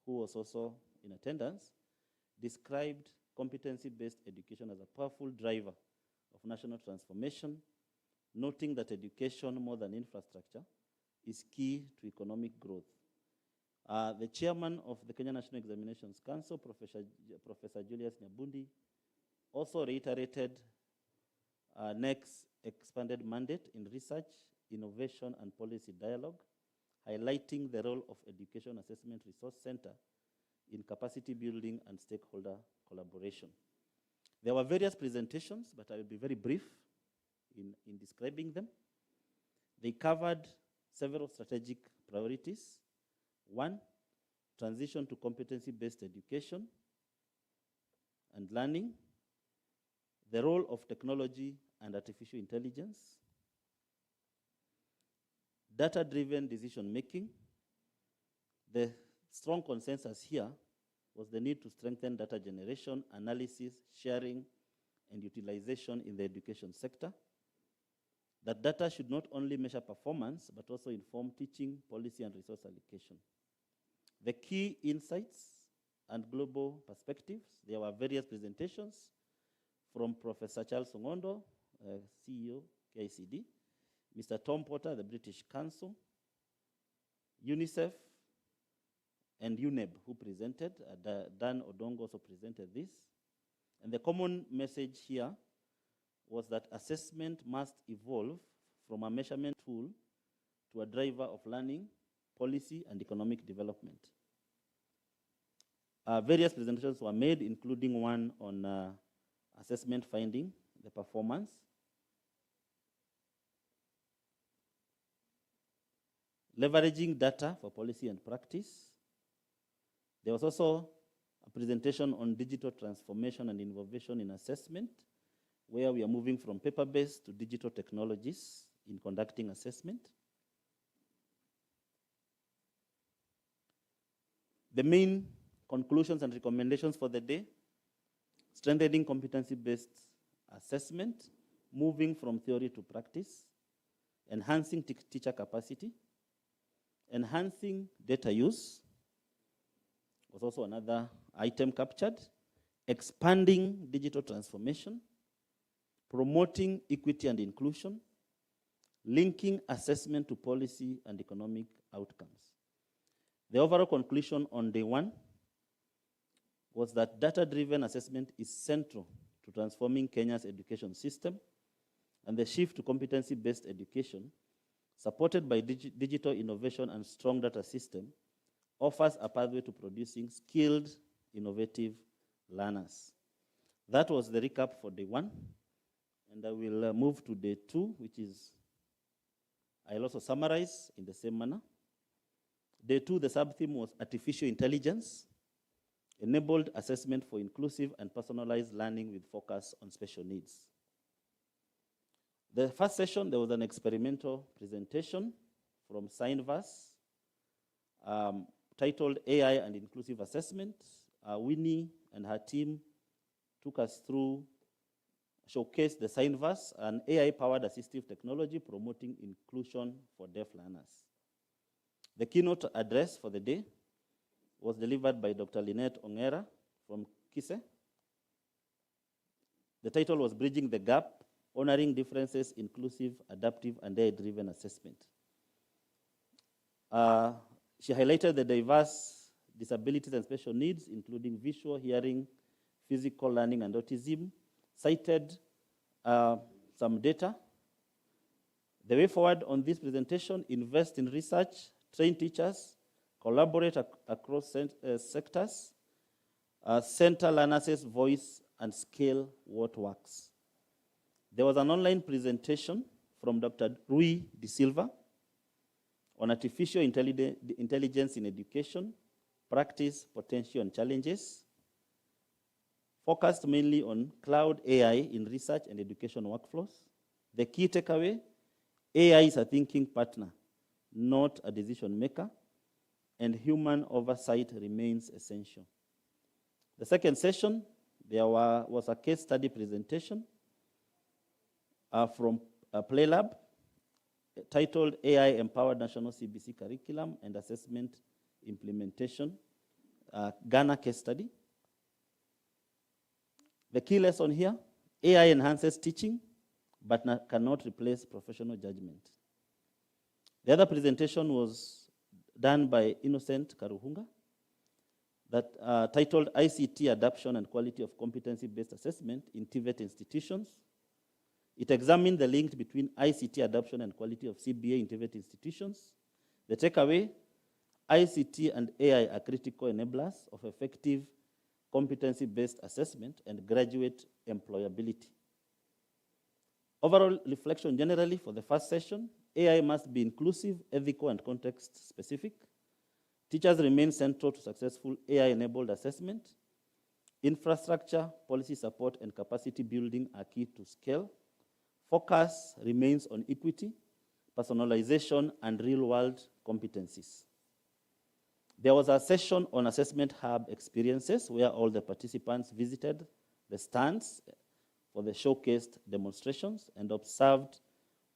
who was also in attendance, described competency-based education as a powerful driver of national transformation, noting that education, more than infrastructure, is key to economic growth. The chairman of the Kenya National Examinations Council, Professor Julius Nyabundi, also reiterated NEC's expanded mandate in research, innovation, and policy dialogue, highlighting the role of Education Assessment Resource Center in capacity building and stakeholder collaboration. There were various presentations, but I will be very brief in describing them. They covered several strategic priorities. One, transition to competency-based education and learning, the role of technology and artificial intelligence, data-driven decision-making. The strong consensus here was the need to strengthen data generation, analysis, sharing, and utilization in the education sector. That data should not only measure performance, but also inform teaching, policy, and resource allocation. The key insights and global perspectives. There were various presentations from Professor Charles Ongondo, CEO, KICD, Mr. Tom Potter, the British Council, UNICEF, and UNEB, who presented. Dan Odongo also presented this. And the common message here was that assessment must evolve from a measurement tool to a driver of learning, policy, and economic development. Various presentations were made, including one on assessment finding, the performance, leveraging data for policy and practice. There was also a presentation on digital transformation and innovation in assessment, where we are moving from paper-based to digital technologies in conducting assessment. The main conclusions and recommendations for the day: strengthening competency-based assessment, moving from theory to practice, enhancing teacher capacity, enhancing data use was also another item captured, expanding digital transformation, promoting equity and inclusion, linking assessment to policy and economic outcomes. The overall conclusion on day one was that data-driven assessment is central to transforming Kenya's education system, and the shift to competency-based education, supported by digital innovation and strong data system, offers a pathway to producing skilled, innovative learners. That was the recap for day one, and I will move to day two, which is, I'll also summarize in the same manner. Day two, the sub-theme was artificial intelligence, enabled assessment for inclusive and personalized learning with focus on special needs. The first session, there was an experimental presentation from SYMPOSIUM titled AI and Inclusive Assessment. Winnie and her team took us through, showcased the SYMPOSIUM, an AI-powered assistive technology promoting inclusion for deaf learners. The keynote address for the day was delivered by Dr. Lynette Ongera from KISE. The title was Bridging the Gap, Honoring Differences, Inclusive, Adaptive, and AI-Driven Assessment. She highlighted the diverse disabilities and special needs, including visual, hearing, physical learning, and autism, cited some data. The way forward on this presentation: invest in research, train teachers, collaborate across sectors, center learners' voice, and scale what works. There was an online presentation from Dr. Rui De Silva on artificial intelligence in education, practice, potential, and challenges, focused mainly on cloud AI in research and education workflows. The key takeaway: AI is a thinking partner, not a decision maker, and human oversight remains essential. The second session, there was a case study presentation from PlayLab titled AI Empowered National CBC Curriculum and Assessment Implementation. Ghana case study. The key lesson here, AI enhances teaching, but cannot replace professional judgment. The other presentation was done by Innocent Karuhunga, that titled ICT Adoption and Quality of Competency-Based Assessment in TVET Institutions. It examined the link between ICT adoption and quality of CBA in TVET institutions. The takeaway, ICT and AI are critical enablers of effective competency-based assessment and graduate employability. Overall reflection generally for the first session, AI must be inclusive, ethical, and context-specific. Teachers remain central to successful AI-enabled assessment. Infrastructure, policy support, and capacity building are key to scale. Focus remains on equity, personalization, and real-world competencies. There was a session on Assessment Hub experiences where all the participants visited the stands for the showcased demonstrations and observed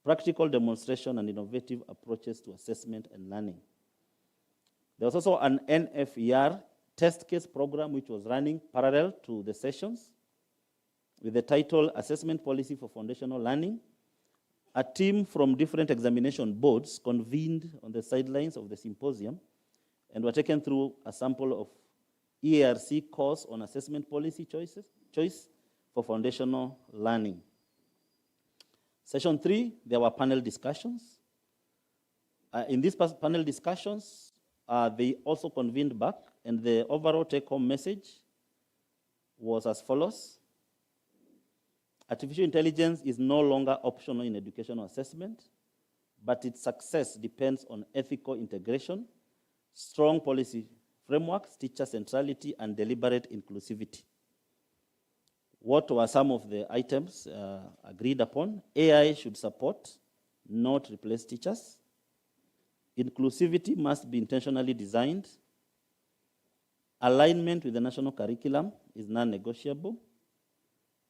practical demonstration and innovative approaches to assessment and learning. There was also an NFER test case program which was running parallel to the sessions with the title Assessment Policy for Foundational Learning. A team from different examination boards convened on the sidelines of the symposium and were taken through a sample of EARC course on assessment policy choice for foundational learning. Session 3, there were panel discussions. In these panel discussions, they also convened back, and the overall take-home message was as follows. Artificial intelligence is no longer optional in educational assessment, but its success depends on ethical integration, strong policy frameworks, teacher centrality, and deliberate inclusivity. What were some of the items agreed upon? AI should support, not replace teachers. Inclusivity must be intentionally designed. Alignment with the national curriculum is non-negotiable.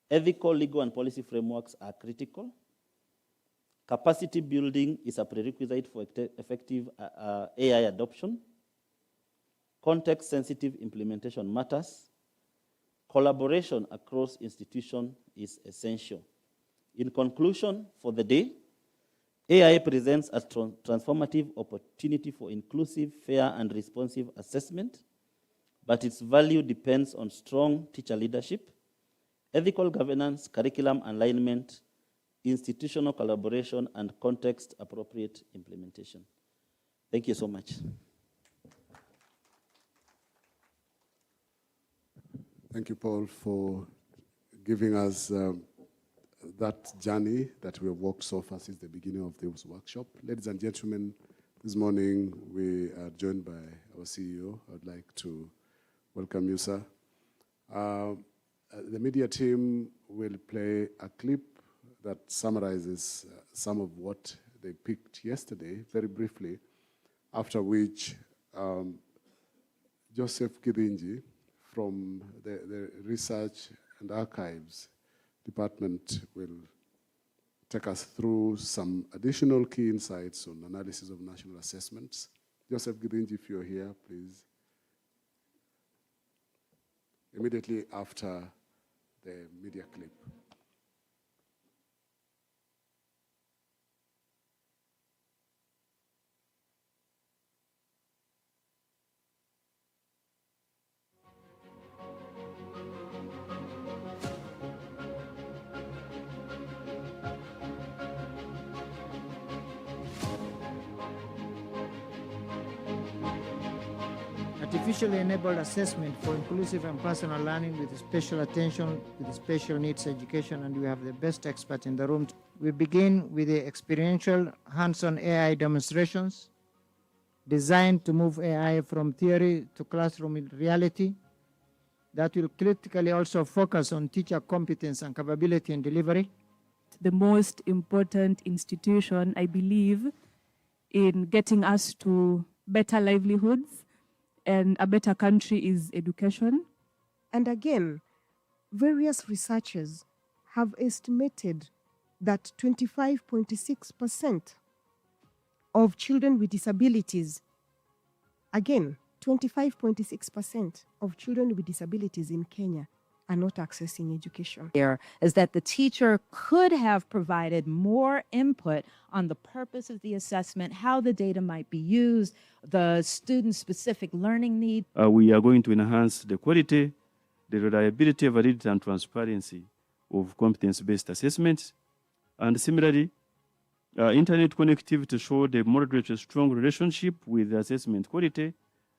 Ethical, legal, and policy frameworks are critical. Capacity building is a prerequisite for effective AI adoption. Context-sensitive implementation matters. Collaboration across institutions is essential. In conclusion, for the day, AI presents a transformative opportunity for inclusive, fair, and responsive assessment, but its value depends on strong teacher leadership, ethical governance, curriculum alignment, institutional collaboration, and context-appropriate implementation. Thank you so much. Thank you, Paul, for giving us that journey that we have walked so far since the beginning of this workshop. Ladies and gentlemen, this morning we are joined by our CEO. I would like to welcome you, sir. The media team will play a clip that summarizes some of what they picked yesterday, very briefly, after which Joseph Kidinji from the Research and Archives Department will take us through some additional key insights on analysis of national assessments. Joseph Kidinji, if you're here, please. Immediately after the media clip. Artificially enabled assessment for inclusive and personal learning with special attention with special needs education, and we have the best expert in the room. We begin with the experiential hands-on AI demonstrations designed to move AI from theory to classroom reality. That will critically also focus on teacher competence and capability in delivery. The most important institution, I believe, in getting us to better livelihoods and a better country is education. And again, various researchers have estimated that 25.6% of children with disabilities, again, 25.6% of children with disabilities in Kenya are not accessing education. There is that the teacher could have provided more input on the purpose of the assessment, how the data might be used, the student-specific learning need. We are going to enhance the quality, the reliability, validity, and transparency of competence-based assessments. And similarly, internet connectivity showed a moderate strong relationship with the assessment quality,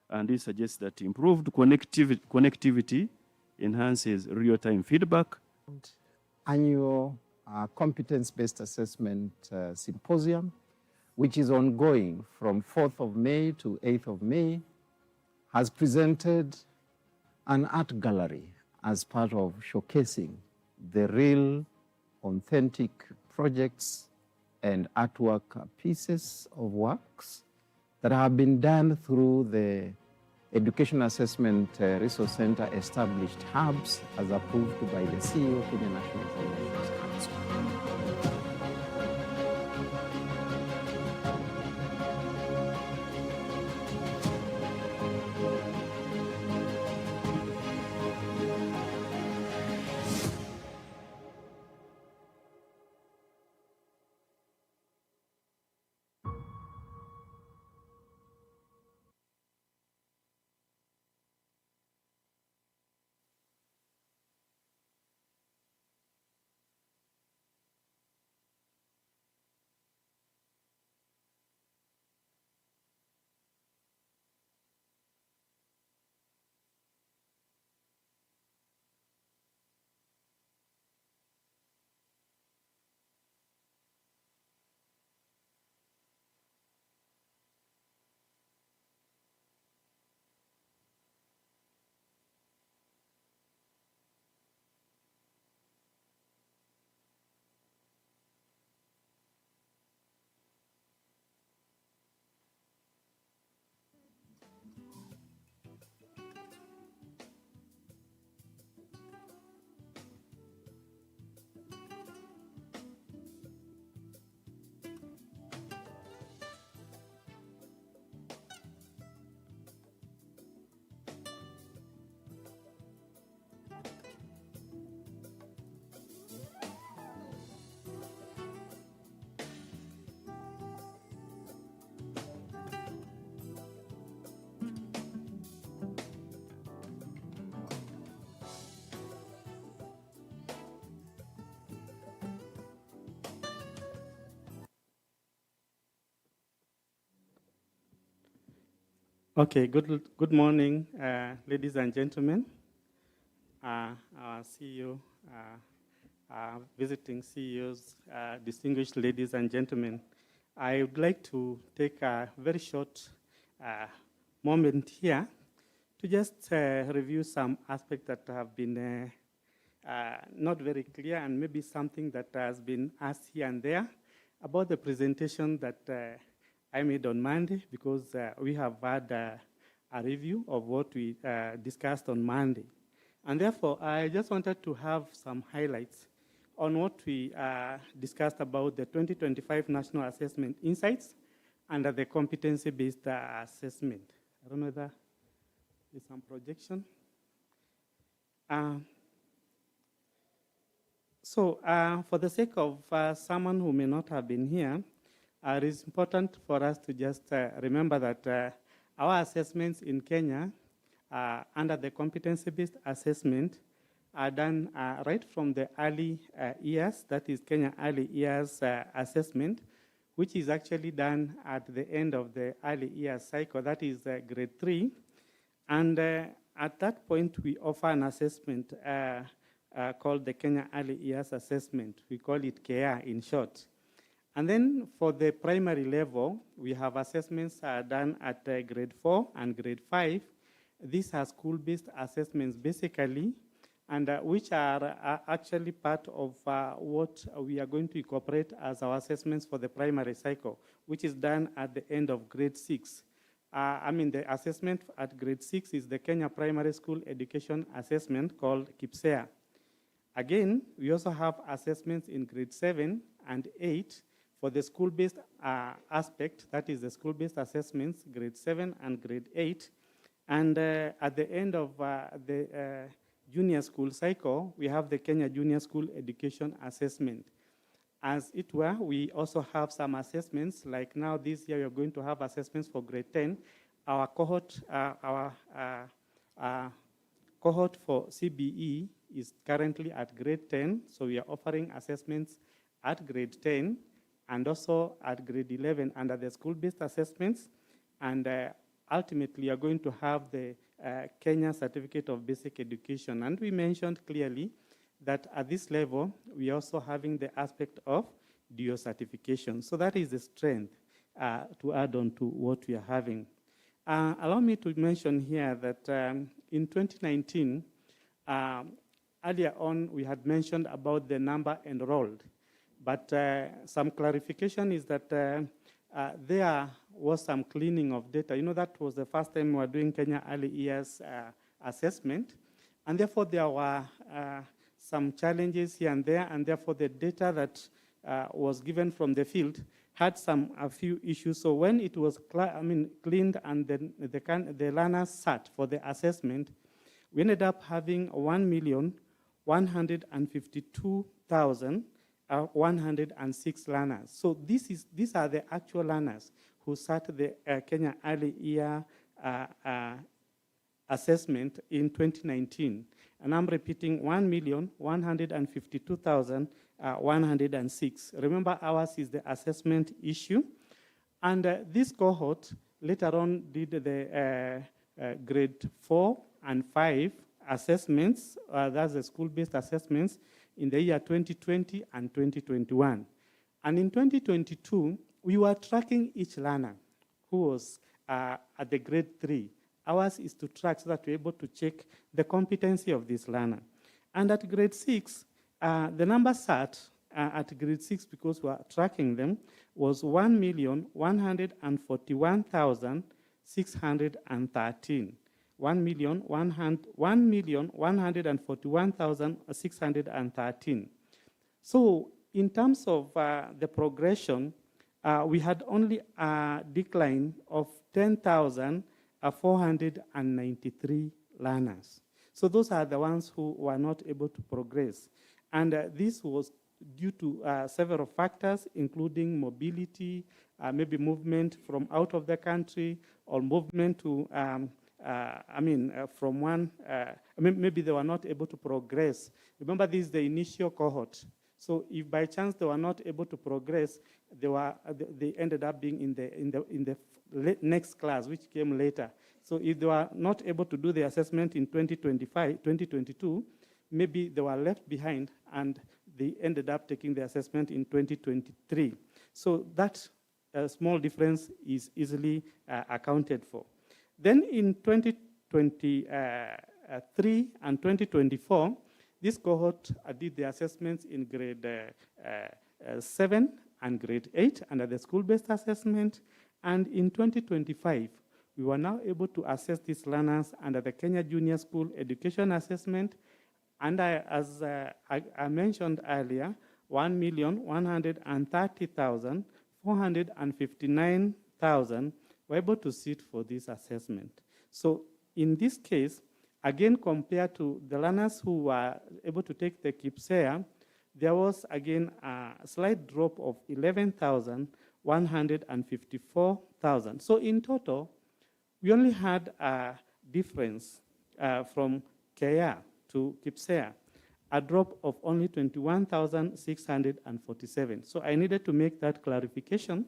and this suggests that improved connectivity enhances real-time feedback. Annual competence-based assessment symposium, which is ongoing from 4th of May to 8th of May, has presented an art gallery as part of showcasing the real, authentic projects and artwork pieces of works that have been done through the Education Assessment Resource Center established hubs as approved by the CEO, Kenya National Examinations Council. Okay, good morning, ladies and gentlemen. Our CEO, visiting CEOs, distinguished ladies and gentlemen. I would like to take a very short moment here to just review some aspects that have been not very clear, and maybe something that has been asked here and there about the presentation that I made on Monday, because we have had a review of what we discussed on Monday. And therefore, I just wanted to have some highlights on what we discussed about the 2025 National Assessment Insights under the competency-based assessment. I don't know whether there's some projection. For the sake of someone who may not have been here, it is important for us to just remember that our assessments in Kenya under the competency-based assessment are done right from the early years, that is Kenya Early Years Assessment, which is actually done at the end of the early years cycle, that is grade 3. And at that point, we offer an assessment called the Kenya Early Years Assessment. We call it KEA in short. And then for the primary level, we have assessments done at grade 4 and grade 5. These are school-based assessments basically, and which are actually part of what we are going to incorporate as our assessments for the primary cycle, which is done at the end of grade 6. The assessment at grade 6 is the Kenya Primary School Education Assessment called KIPSEA. Again, we also have assessments in grade 7 and 8 for the school-based aspect, that is the school-based assessments, grade 7 and grade 8. And at the end of the junior school cycle, we have the Kenya Junior School Education Assessment. As it were, we also have some assessments, like now this year we're going to have assessments for grade 10. Our cohort for CBE is currently at grade 10, so we are offering assessments at grade 10 and also at grade 11 under the school-based assessments. And ultimately, you're going to have the Kenya Certificate of Basic Education. And we mentioned clearly that at this level, we're also having the aspect of dual certification. So that is the strength to add on to what we are having. Allow me to mention here that in 2019, earlier on, we had mentioned about the number enrolled. But some clarification is that there was some cleaning of data. You know, that was the first time we were doing Kenya Early Years assessment. And therefore, there were some challenges here and there. And therefore, the data that was given from the field had a few issues. So when it was cleaned and then the learners sat for the assessment, we ended up having 1,152,106 learners. So these are the actual learners who sat the Kenya Early Year assessment in 2019. And I'm repeating, 1,152,106. Remember, ours is the assessment issue. And this cohort later on did the grade 4 and 5 assessments, that's the school-based assessments, in the year 2020 and 2021. And in 2022, we were tracking each learner who was at the grade 3. Ours is to track so that we're able to check the competency of this learner. And at grade 6, the number sat at grade 6, because we are tracking them, was 1,141,613. 1,141,613. So in terms of the progression, we had only a decline of 10,493 learners. So those are the ones who were not able to progress. And this was due to several factors, including mobility, maybe movement from out of the country, or movement to, from one, maybe they were not able to progress. Remember, this is the initial cohort. So if by chance they were not able to progress, they ended up being in the next class, which came later. So if they were not able to do the assessment in 2022, maybe they were left behind and they ended up taking the assessment in 2023. So that small difference is easily accounted for. Then in 2023 and 2024, this cohort did the assessments in grade 7 and grade 8 under the school-based assessment. And in 2025, we were now able to assess these learners under the Kenya Junior School Education Assessment. And as I mentioned earlier, 1,130,459 were able to sit for this assessment. So in this case, again, compared to the learners who were able to take the KIPSEA, there was, again, a slight drop of 11,154,000. So in total, we only had a difference from KEA to KIPSEA, a drop of only 21,647. So I needed to make that clarification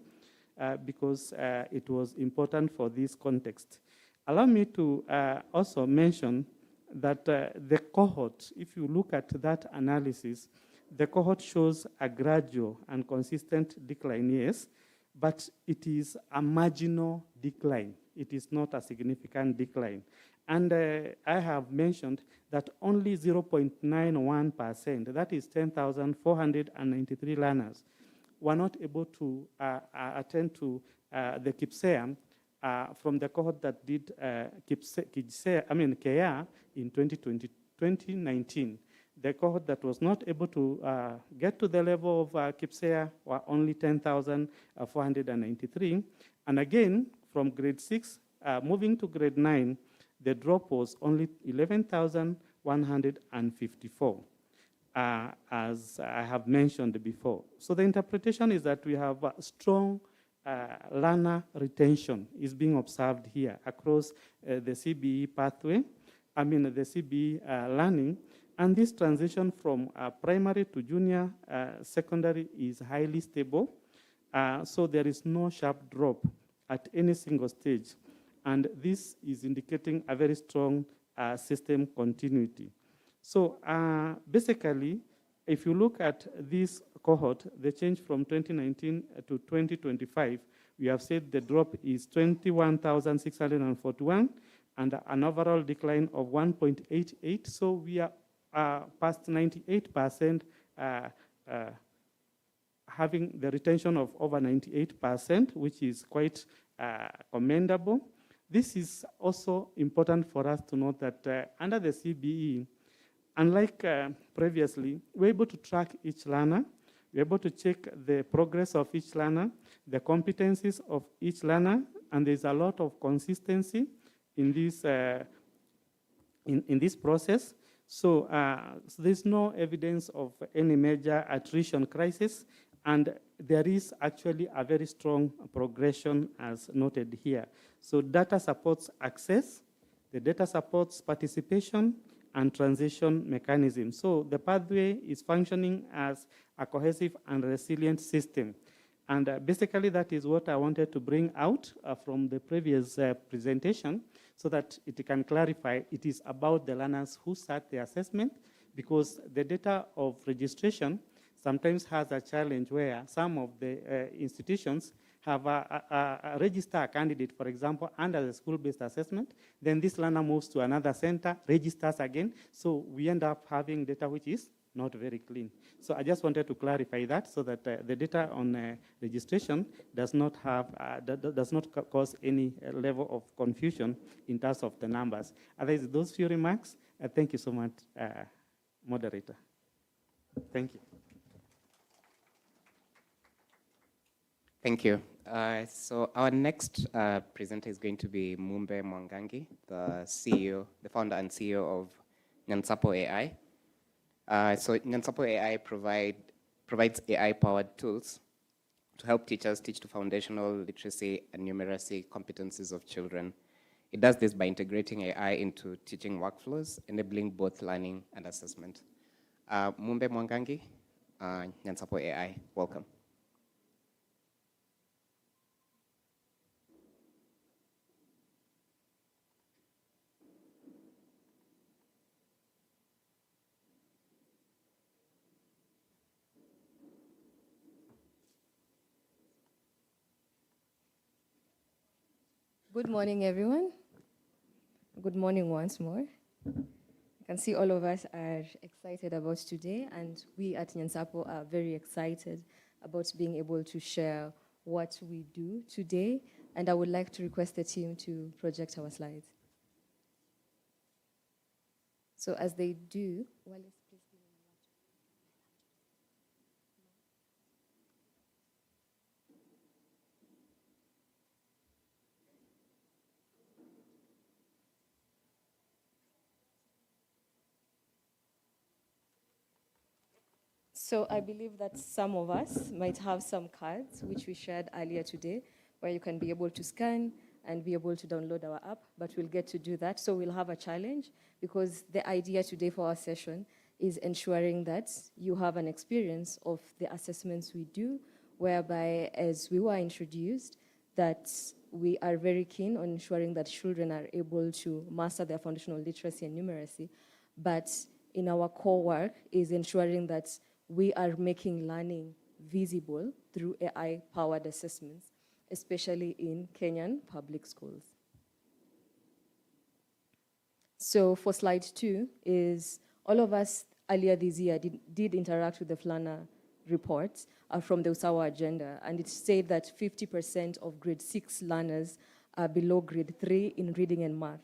because it was important for this context. Allow me to also mention that the cohort, if you look at that analysis, the cohort shows a gradual and consistent decline, yes, but it is a marginal decline. It is not a significant decline. And I have mentioned that only 0.91%, that is 10,493 learners, were not able to attend to the KIPSEA from the cohort that did KEA in 2019. The cohort that was not able to get to the level of KIPSEA were only 10,493. And again, from grade 6, moving to grade 9, the drop was only 11,154, as I have mentioned before. So the interpretation is that we have strong learner retention is being observed here across the CBE pathway, the CBE learning, and this transition from primary to junior secondary is highly stable. So there is no sharp drop at any single stage. And this is indicating a very strong system continuity. So basically, if you look at this cohort, the change from 2019 to 2025, we have said the drop is 21,641 and an overall decline of 1.88. So we are past 98%, having the retention of over 98%, which is quite commendable. This is also important for us to note that under the CBE, unlike previously, we're able to track each learner. We're able to check the progress of each learner, the competencies of each learner, and there's a lot of consistency in this, in this process. So there's no evidence of any major attrition crisis, and there is actually a very strong progression as noted here. So data supports access, the data supports participation, and transition mechanism. So the pathway is functioning as a cohesive and resilient system. And basically that is what I wanted to bring out from the previous presentation so that it can clarify it is about the learners who start the assessment, because the data of registration sometimes has a challenge where some of the institutions have register a candidate, for example, under the school-based assessment, then this learner moves to another center, registers again, so we end up having data which is not very clean. So I just wanted to clarify that so that the data on registration does not have, does not cause any level of confusion in terms of the numbers. Otherwise, those few remarks, thank you so much, moderator. Thank you. Thank you. So our next presenter is going to be Mumbe Mwangangi, the CEO, the founder and CEO of Nyansapo AI. So Nyansapo AI provides AI-powered tools to help teachers teach the foundational literacy and numeracy competencies of children. It does this by integrating AI into teaching workflows, enabling both learning and assessment. Mumbe Mwangangi, Nyansapo AI, welcome. Good morning, everyone. Good morning once more. I can see all of us are excited about today, and we at Nyansapo are very excited about being able to share what we do today, and I would like to request the team to project our slides. So as they do, Wallace, please give me one. So I believe that some of us might have some cards, which we shared earlier today, where you can be able to scan and be able to download our app, but we'll get to do that. So we'll have a challenge, because the idea today for our session is ensuring that you have an experience of the assessments we do, whereby, as we were introduced, that we are very keen on ensuring that children are able to master their foundational literacy and numeracy, but in our core work is ensuring that we are making learning visible through AI-powered assessments, especially in Kenyan public schools. So for slide 2 is all of us earlier this year did interact with the Flana report from the USAWA agenda, and it said that 50% of grade 6 learners are below grade 3 in reading and math.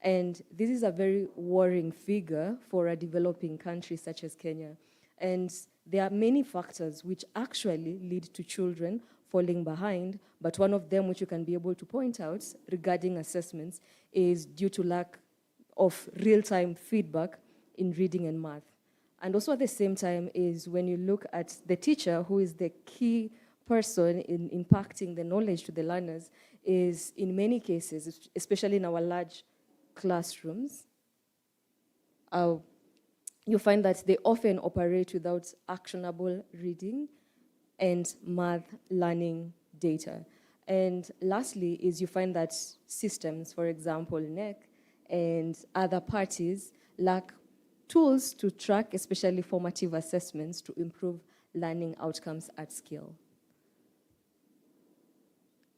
And this is a very worrying figure for a developing country such as Kenya. And there are many factors which actually lead to children falling behind, but one of them which you can be able to point out regarding assessments is due to lack of real-time feedback in reading and math. And also at the same time is when you look at the teacher, who is the key person in impacting the knowledge to the learners, is in many cases, especially in our large classrooms, you find that they often operate without actionable reading and math learning data. And lastly is you find that systems, for example, NEC and other parties lack tools to track, especially formative assessments, to improve learning outcomes at scale.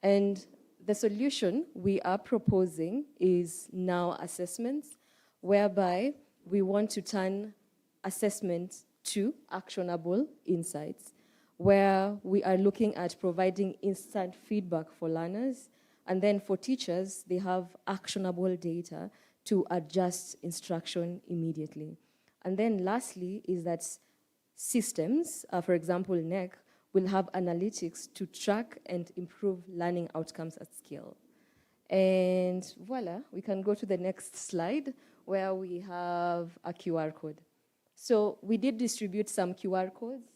And the solution we are proposing is now assessments, whereby we want to turn assessment to actionable insights, where we are looking at providing instant feedback for learners, and then for teachers, they have actionable data to adjust instruction immediately. And then lastly is that systems, for example, NEC, will have analytics to track and improve learning outcomes at scale. And voila, we can go to the next slide where we have a QR code. So we did distribute some QR codes,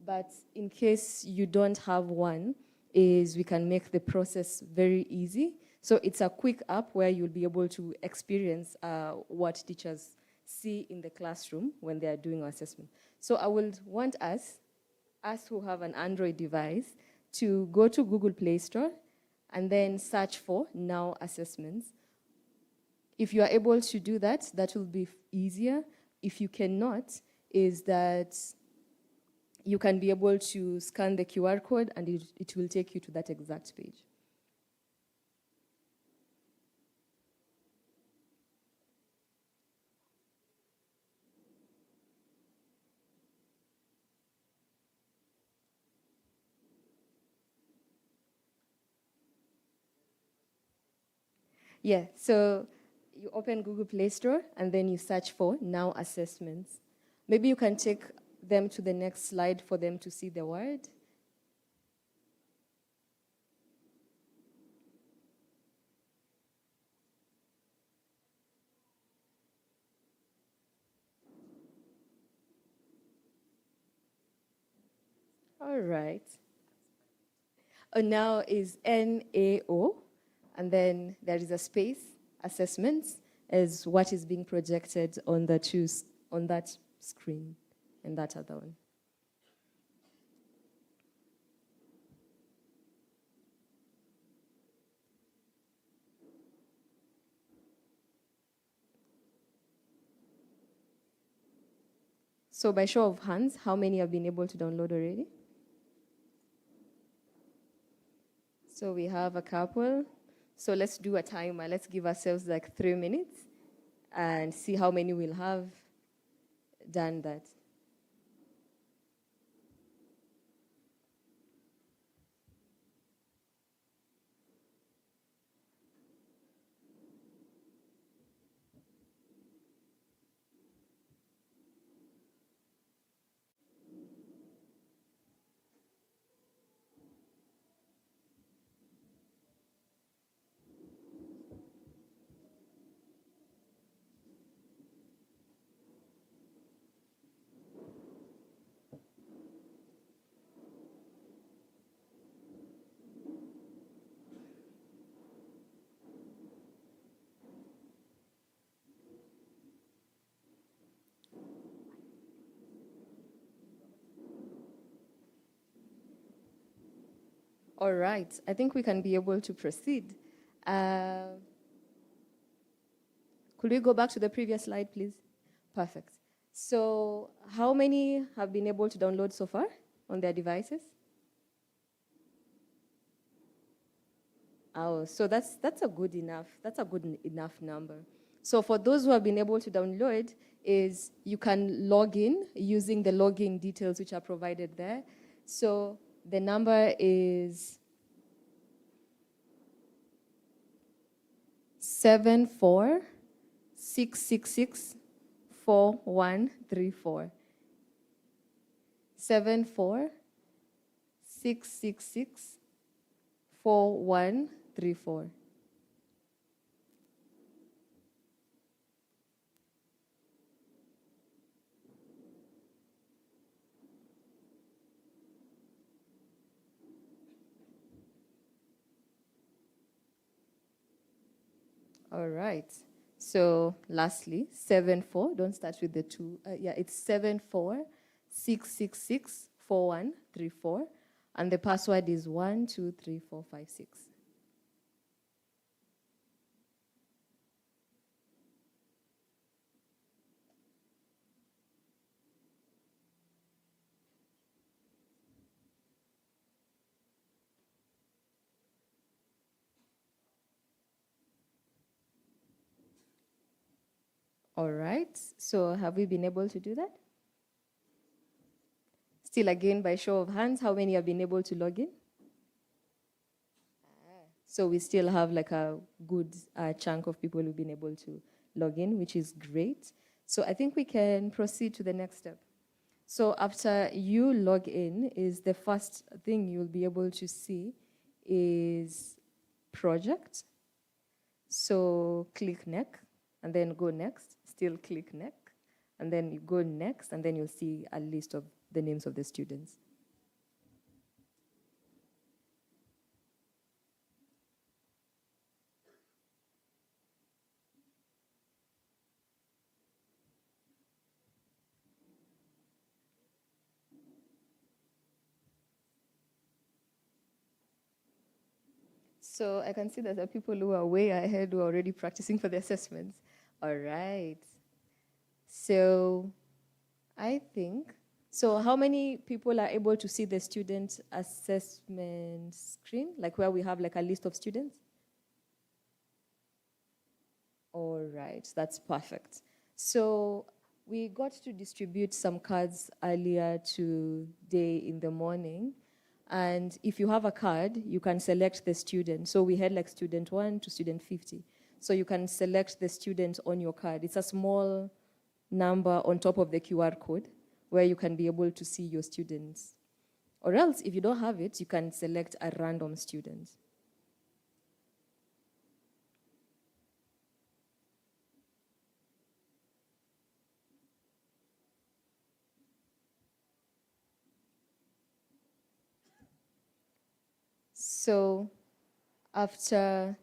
but in case you don't have one, we can make the process very easy. So it's a quick app where you'll be able to experience what teachers see in the classroom when they are doing assessment. So I would want us who have an Android device to go to Google Play Store and then search for Now Assessments. If you are able to do that, that will be easier. If you cannot, is that you can be able to scan the QR code and it will take you to that exact page. Yeah, so you open Google Play Store and then you search for Now Assessments. Maybe you can take them to the next slide for them to see the word. All right. Now is NAO, and then there is a space, assessments, as what is being projected on that screen and that other one. So by show of hands, how many have been able to download already? So we have a couple. So let's do a timer. Let's give ourselves like 3 minutes and see how many will have done that. All right, I think we can be able to proceed. Could we go back to the previous slide, please? Perfect. So how many have been able to download so far on their devices? Oh, so that's a good enough number. So for those who have been able to download, is you can log in using the login details which are provided there. So the number is 746664134. 746664134. 666 4134. All right. So lastly, 74. Don't start with the two. Yeah, it's 746664134, and the password is 123456. All right. So have we been able to do that? Still, again, by show of hands, how many have been able to log in? So we still have like a good chunk of people who've been able to log in, which is great. So I think we can proceed to the next step. So after you log in, is the first thing you'll be able to see is project. So click next, and then go next, still click next, and then you go next, and then you'll see a list of the names of the students. So I can see that there are people who are way ahead who are already practicing for the assessments. All right. So I think, so how many people are able to see the student assessment screen, like where we have like a list of students? All right, that's perfect. So we got to distribute some cards earlier today in the morning. And if you have a card, you can select the student. So we had like student 1 to student 50. So you can select the student on your card. It's a small number on top of the QR code where you can be able to see your students. Or else, if you don't have it, you can select a random student. So after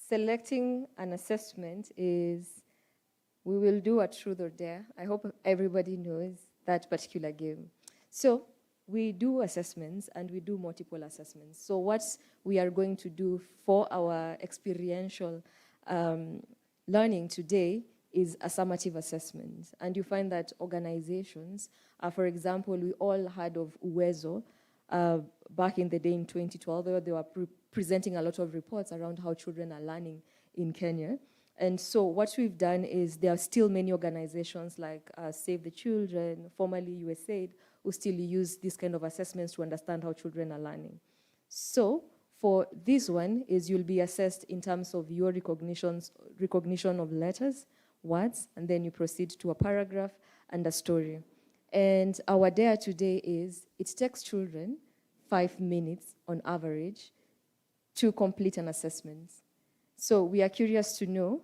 selecting an assessment we will do a truth or dare. I hope everybody knows that particular game. So we do assessments and we do multiple assessments. So what we are going to do for our experiential learning today is a summative assessment. And you find that organizations, for example, we all heard of Uwezo back in the day in 2012, where they were presenting a lot of reports around how children are learning in Kenya. And so what we've done is there are still many organizations like Save the Children, formerly USAID, who still use these kind of assessments to understand how children are learning. So for this one is you'll be assessed in terms of your recognition of letters, words, and then you proceed to a paragraph and a story. And our dare today is it takes children 5 minutes on average to complete an assessment. So we are curious to know,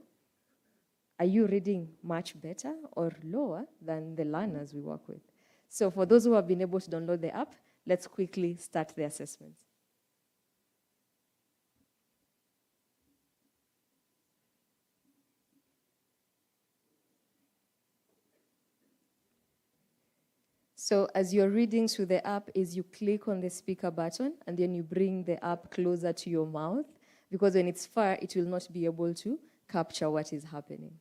are you reading much better or lower than the learners we work with? So for those who have been able to download the app, let's quickly start the assessment. So as you're reading through the app, is you click on the speaker button and then you bring the app closer to your mouth, because when it's far, it will not be able to capture what is happening.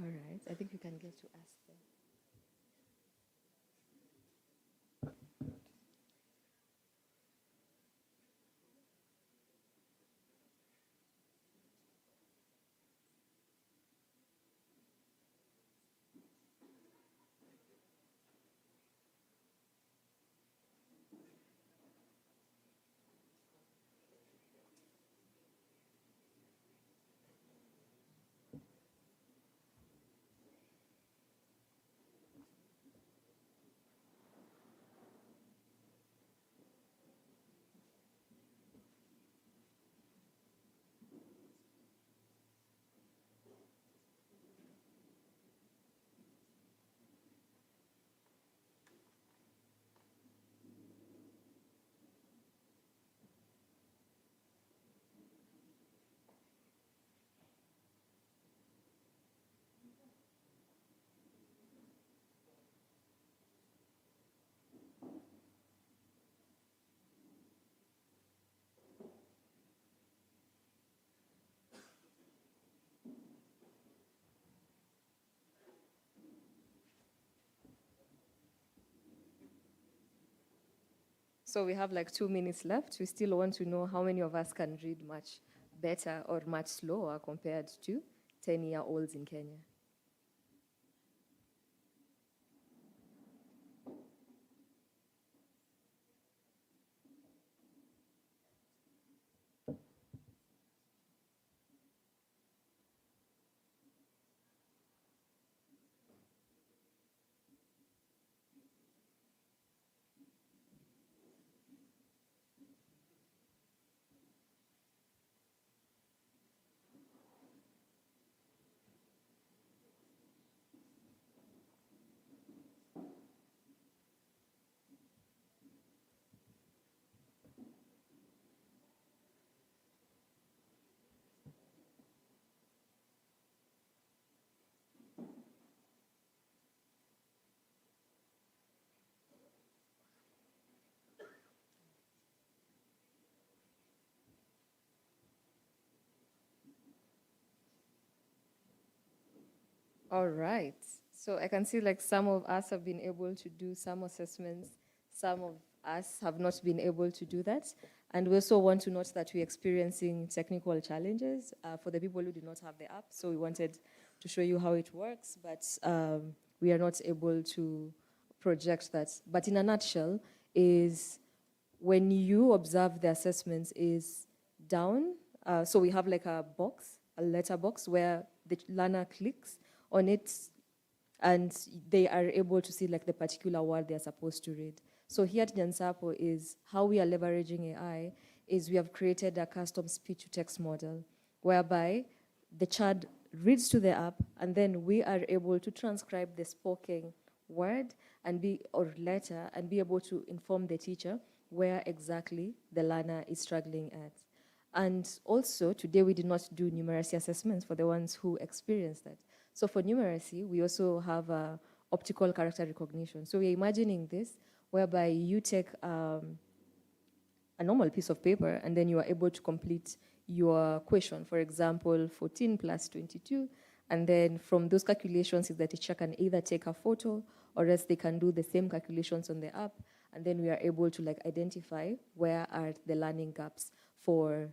right, I think we can get to ask them. So we have like 2 minutes left. We still want to know how many of us can read much better or much slower compared to 10-year-olds in Kenya. All right. So I can see like some of us have been able to do some assessments. Some of us have not been able to do that. And we also want to note that we're experiencing technical challenges for the people who do not have the app. So we wanted to show you how it works, but we are not able to project that. But in a nutshell, is when you observe the assessments is down. So we have like a box, a letter box where the learner clicks on it and they are able to see like the particular word they're supposed to read. So here at Nyansapo is how we are leveraging AI is we have created a custom speech to text model whereby the child reads to the app and then we are able to transcribe the spoken word and or letter and be able to inform the teacher where exactly the learner is struggling at. And also today we did not do numeracy assessments for the ones who experienced that. So for numeracy, we also have optical character recognition. So we're imagining this whereby you take a normal piece of paper and then you are able to complete your question. For example, 14 plus 22. And then from those calculations is the teacher can either take a photo or else they can do the same calculations on the app. And then we are able to like identify where are the learning gaps for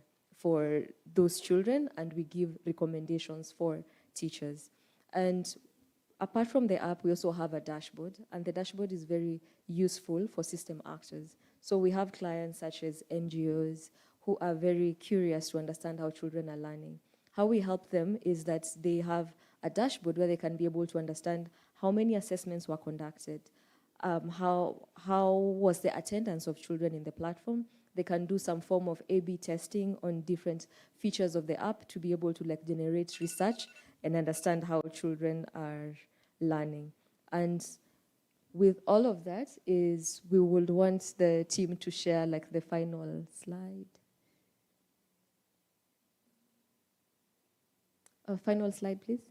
those children and we give recommendations for teachers. And apart from the app, we also have a dashboard, and the dashboard is very useful for system actors. So we have clients such as NGOs who are very curious to understand how children are learning. How we help them is that they have a dashboard where they can be able to understand how many assessments were conducted, how was the attendance of children in the platform. They can do some form of A/B testing on different features of the app to be able to like generate research and understand how children are learning. And with all of that is we would want the team to share like the final slide. A final slide, please.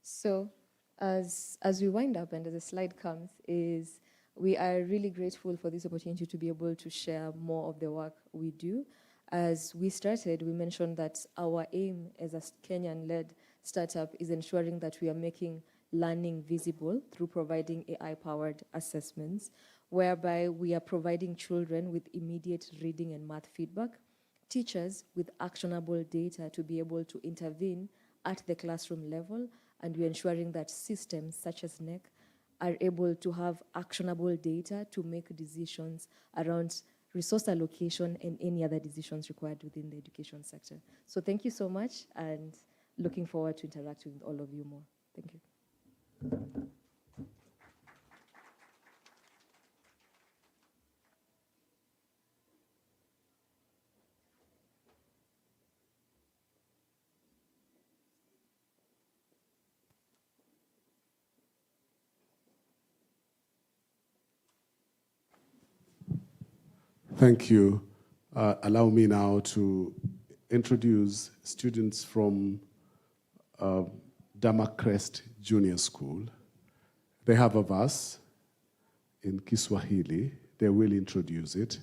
So as we wind up and as the slide comes is We are really grateful for this opportunity to be able to share more of the work we do. As we started, we mentioned that our aim as a Kenyan-led startup is ensuring that we are making learning visible through providing AI-powered assessments, whereby we are providing children with immediate reading and math feedback, teachers with actionable data to be able to intervene at the classroom level, and we're ensuring that systems such as NEC are able to have actionable data to make decisions around resource allocation and any other decisions required within the education sector. So thank you so much, and looking forward to interacting with all of you more. Thank you. Thank you. Allow me now to introduce students from Damakcrest Junior School. They have a verse in Kiswahili. They will introduce it.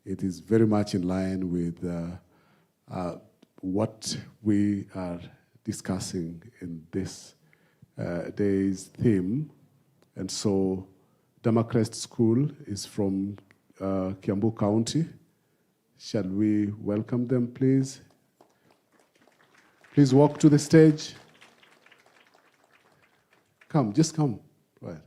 It is very much in line with what we are discussing in this day's theme. And so Damakcrest School is from Kiambu County. Shall we welcome them, please? Please walk to the stage. Come, just come. Right.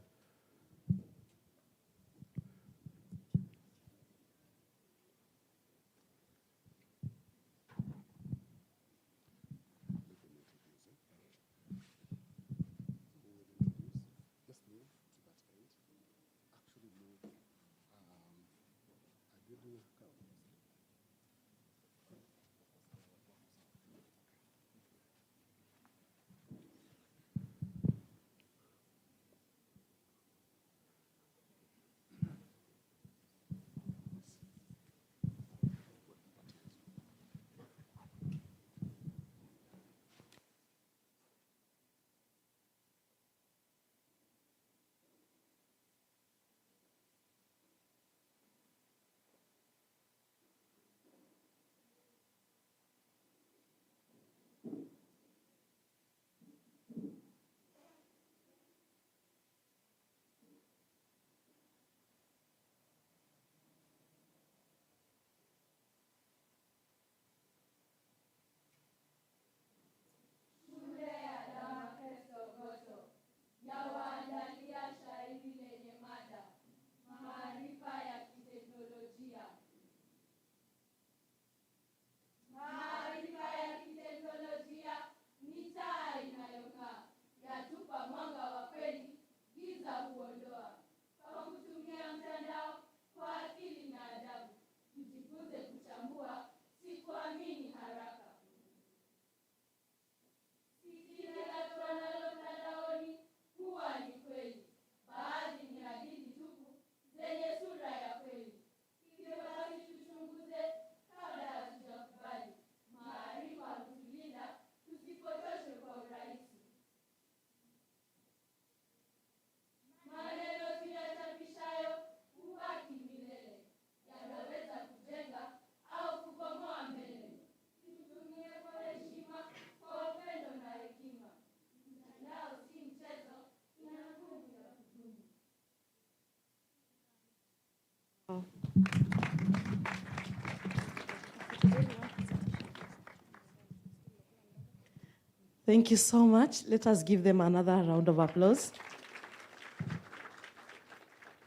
Thank you so much. Let us give them another round of applause.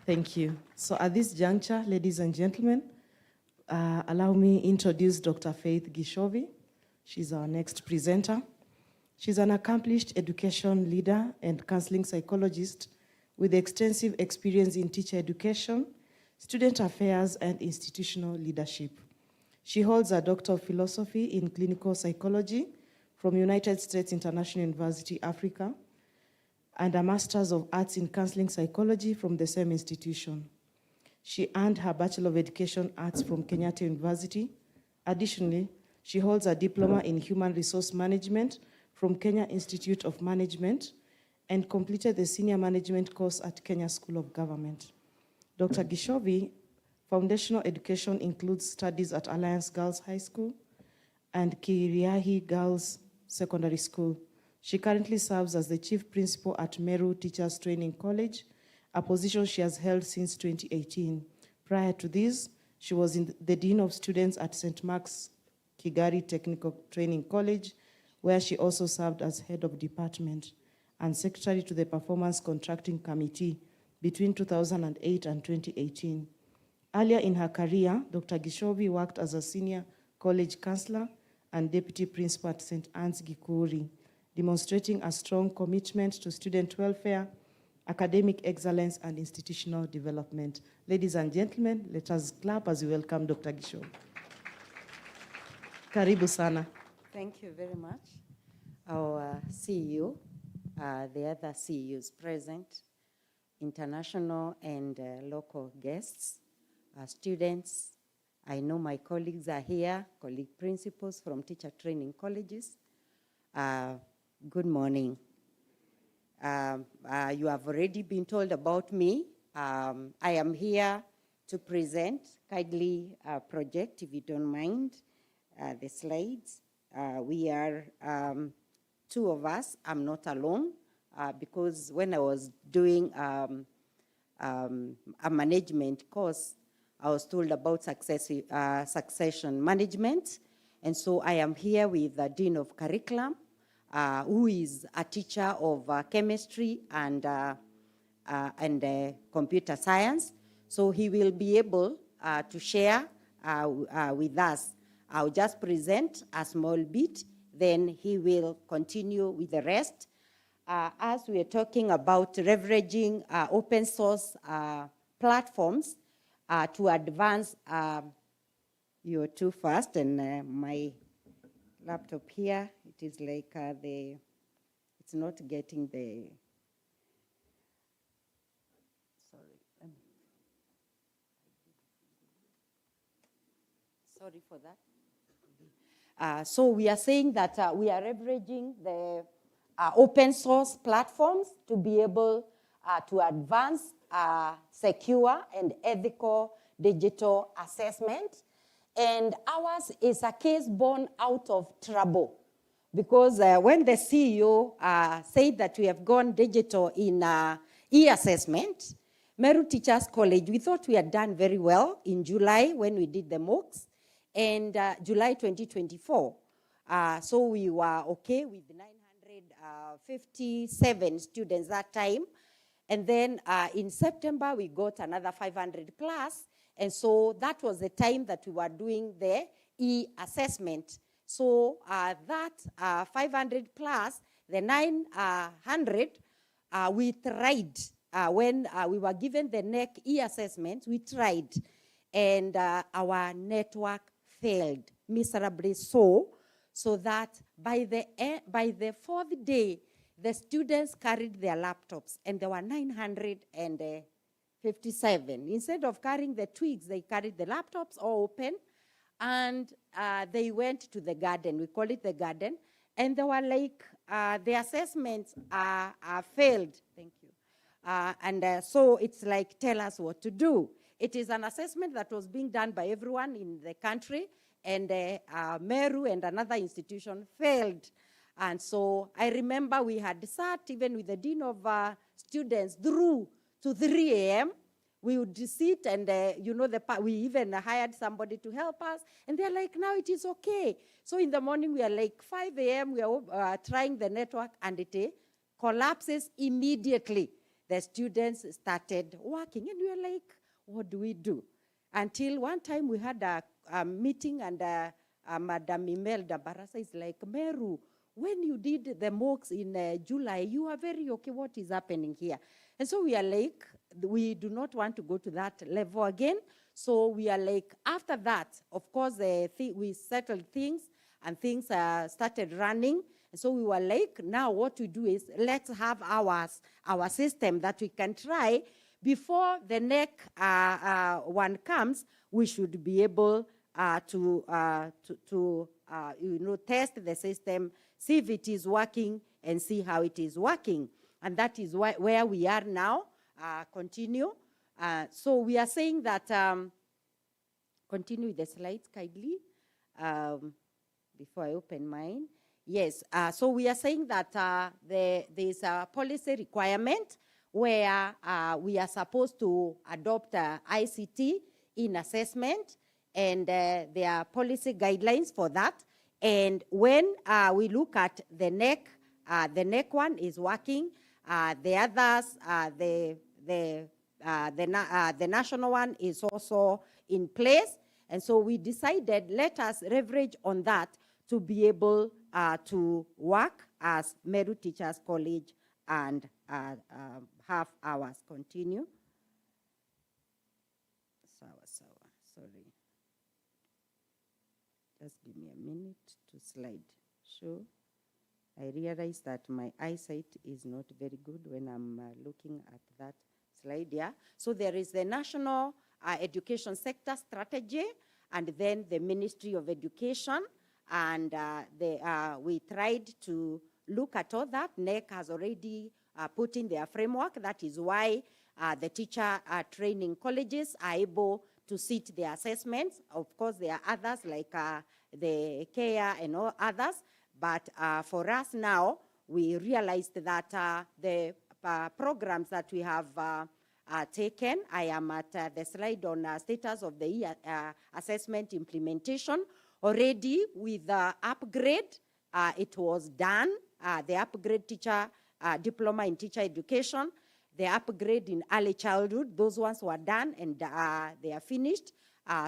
Thank you. So at this juncture, ladies and gentlemen, allow me to introduce Dr. Faith Gishovi. She's our next presenter. She's an accomplished education leader and counseling psychologist with extensive experience in teacher education, student affairs, and institutional leadership. She holds a Doctor of Philosophy in Clinical Psychology from United States International University, Africa, and a Master's of Arts in Counseling Psychology from the same institution. She earned her Bachelor of Education Arts from Kenyatta University. Additionally, she holds a Diploma in Human Resource Management from Kenya Institute of Management and completed the Senior Management course at Kenya School of Government. Dr. Gishovi, foundational education includes studies at Alliance Girls High School and Kiriahi Girls Secondary School. She currently serves as the chief principal at Meru Teachers Training College, a position she has held since 2018. Prior to this, she was the Dean of Students at St. Mark's Kigari Technical Training College, where she also served as head of department and secretary to the Performance Contracting Committee between 2008 and 2018. Earlier in her career, Dr. Gishovi worked as a senior college counselor and deputy principal at St. Anne's Gikuri, demonstrating a strong commitment to student welfare, academic excellence, and institutional development. Ladies and gentlemen, let us clap as we welcome Dr. Gishovi. Karibu sana. Thank you very much. Our CEO, the other CEOs present, international and local guests, students. I know my colleagues are here, colleague principals from teacher training colleges. Good morning. You have already been told about me. I am here to present, kindly project, if you don't mind, the slides. We are two of us. I'm not alone because when I was doing a management course, I was told about succession management. And so I am here with the Dean of Curriculum, who is a teacher of chemistry and computer science. So he will be able to share with us. I'll just present a small bit, then he will continue with the rest. As we are talking about leveraging open source platforms to advance, you're too fast, and my laptop here, it is like it's not getting the, sorry for that. So we are saying that we are leveraging the open source platforms to be able to advance secure and ethical digital assessment. And ours is a case born out of trouble. Because when the CEO said that we have gone digital in e-assessment, Meru Teachers College, we thought we had done very well in July when we did the MOOCs, and July 2024. So we were okay with 957 students that time. And then in September, we got another 500 plus. And so that was the time that we were doing the e-assessment. So that 500 plus, the 900, we tried. When we were given the NEC e-assessment, we tried. And our network failed miserably so that by the fourth day, the students carried their laptops, and there were 957. Instead of carrying the twigs, they carried the laptops all open, and they went to the garden. We call it the garden, and they were like, the assessments are failed. Thank you. So it's like, tell us what to do. It is an assessment that was being done by everyone in the country, and Meru and another institution failed. And so I remember we had sat even with the dean of students through to 3 a.m. We would sit and, we even hired somebody to help us. And they're like, now it is okay. So in the morning, we are like 5 a.m. We are trying the network, and it collapses immediately. The students started working, and we were like, what do we do? Until one time we had a meeting, and Madam Imelda Barasa is like, Meru, when you did the MOOCs in July, you are very okay, what is happening here? And so we are like, we do not want to go to that level again. So we are like, after that, of course, we settled things, and things started running. And so we were like, now what we do is, let's have our system that we can try. Before the NEC one comes, we should be able to test the system, see if it is working, and see how it is working. And that is where we are now. Continue. So we are saying that, continue with the slides kindly, before I open mine. Yes, so we are saying that there's a policy requirement where we are supposed to adopt ICT in assessment, and there are policy guidelines for that. And when we look at the NEC one is working, the others, the national one is also in place. And so we decided, let us leverage on that to be able to work as Meru Teachers College and have ours continue. Sorry. Just give me a minute to slide show. I realize that my eyesight is not very good when I'm looking at that slide. Yeah. So there is the National Education Sector Strategy, and then the Ministry of Education. And we tried to look at all that. NEC has already put in their framework. That is why the teacher training colleges are able to sit their assessments. Of course, there are others like the CARE and all others. But for us now, we realized that the programs that we have taken, I am at the slide on status of the assessment implementation. Already with the upgrade, it was done. The upgrade teacher diploma in teacher education, the upgrade in early childhood, those ones were done and they are finished.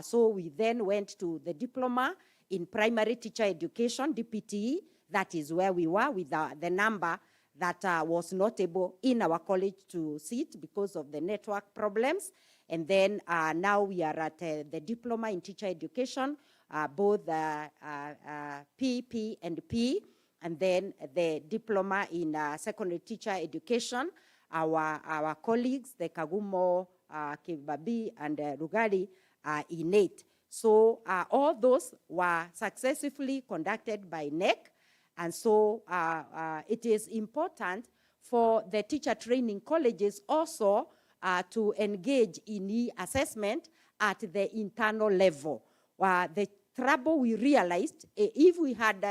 So we then went to the diploma in primary teacher education, DPTE. That is where we were with the number that was not able in our college to sit because of the network problems. And then now we are at the diploma in teacher education, both P, and P, and then the diploma in secondary teacher education. Our colleagues, the Kagumo, Kibabi, and Rugari are innate. So all those were successfully conducted by NEC. And so it is important for the teacher training colleges also to engage in e-assessment at the internal level. The trouble we realized, if we had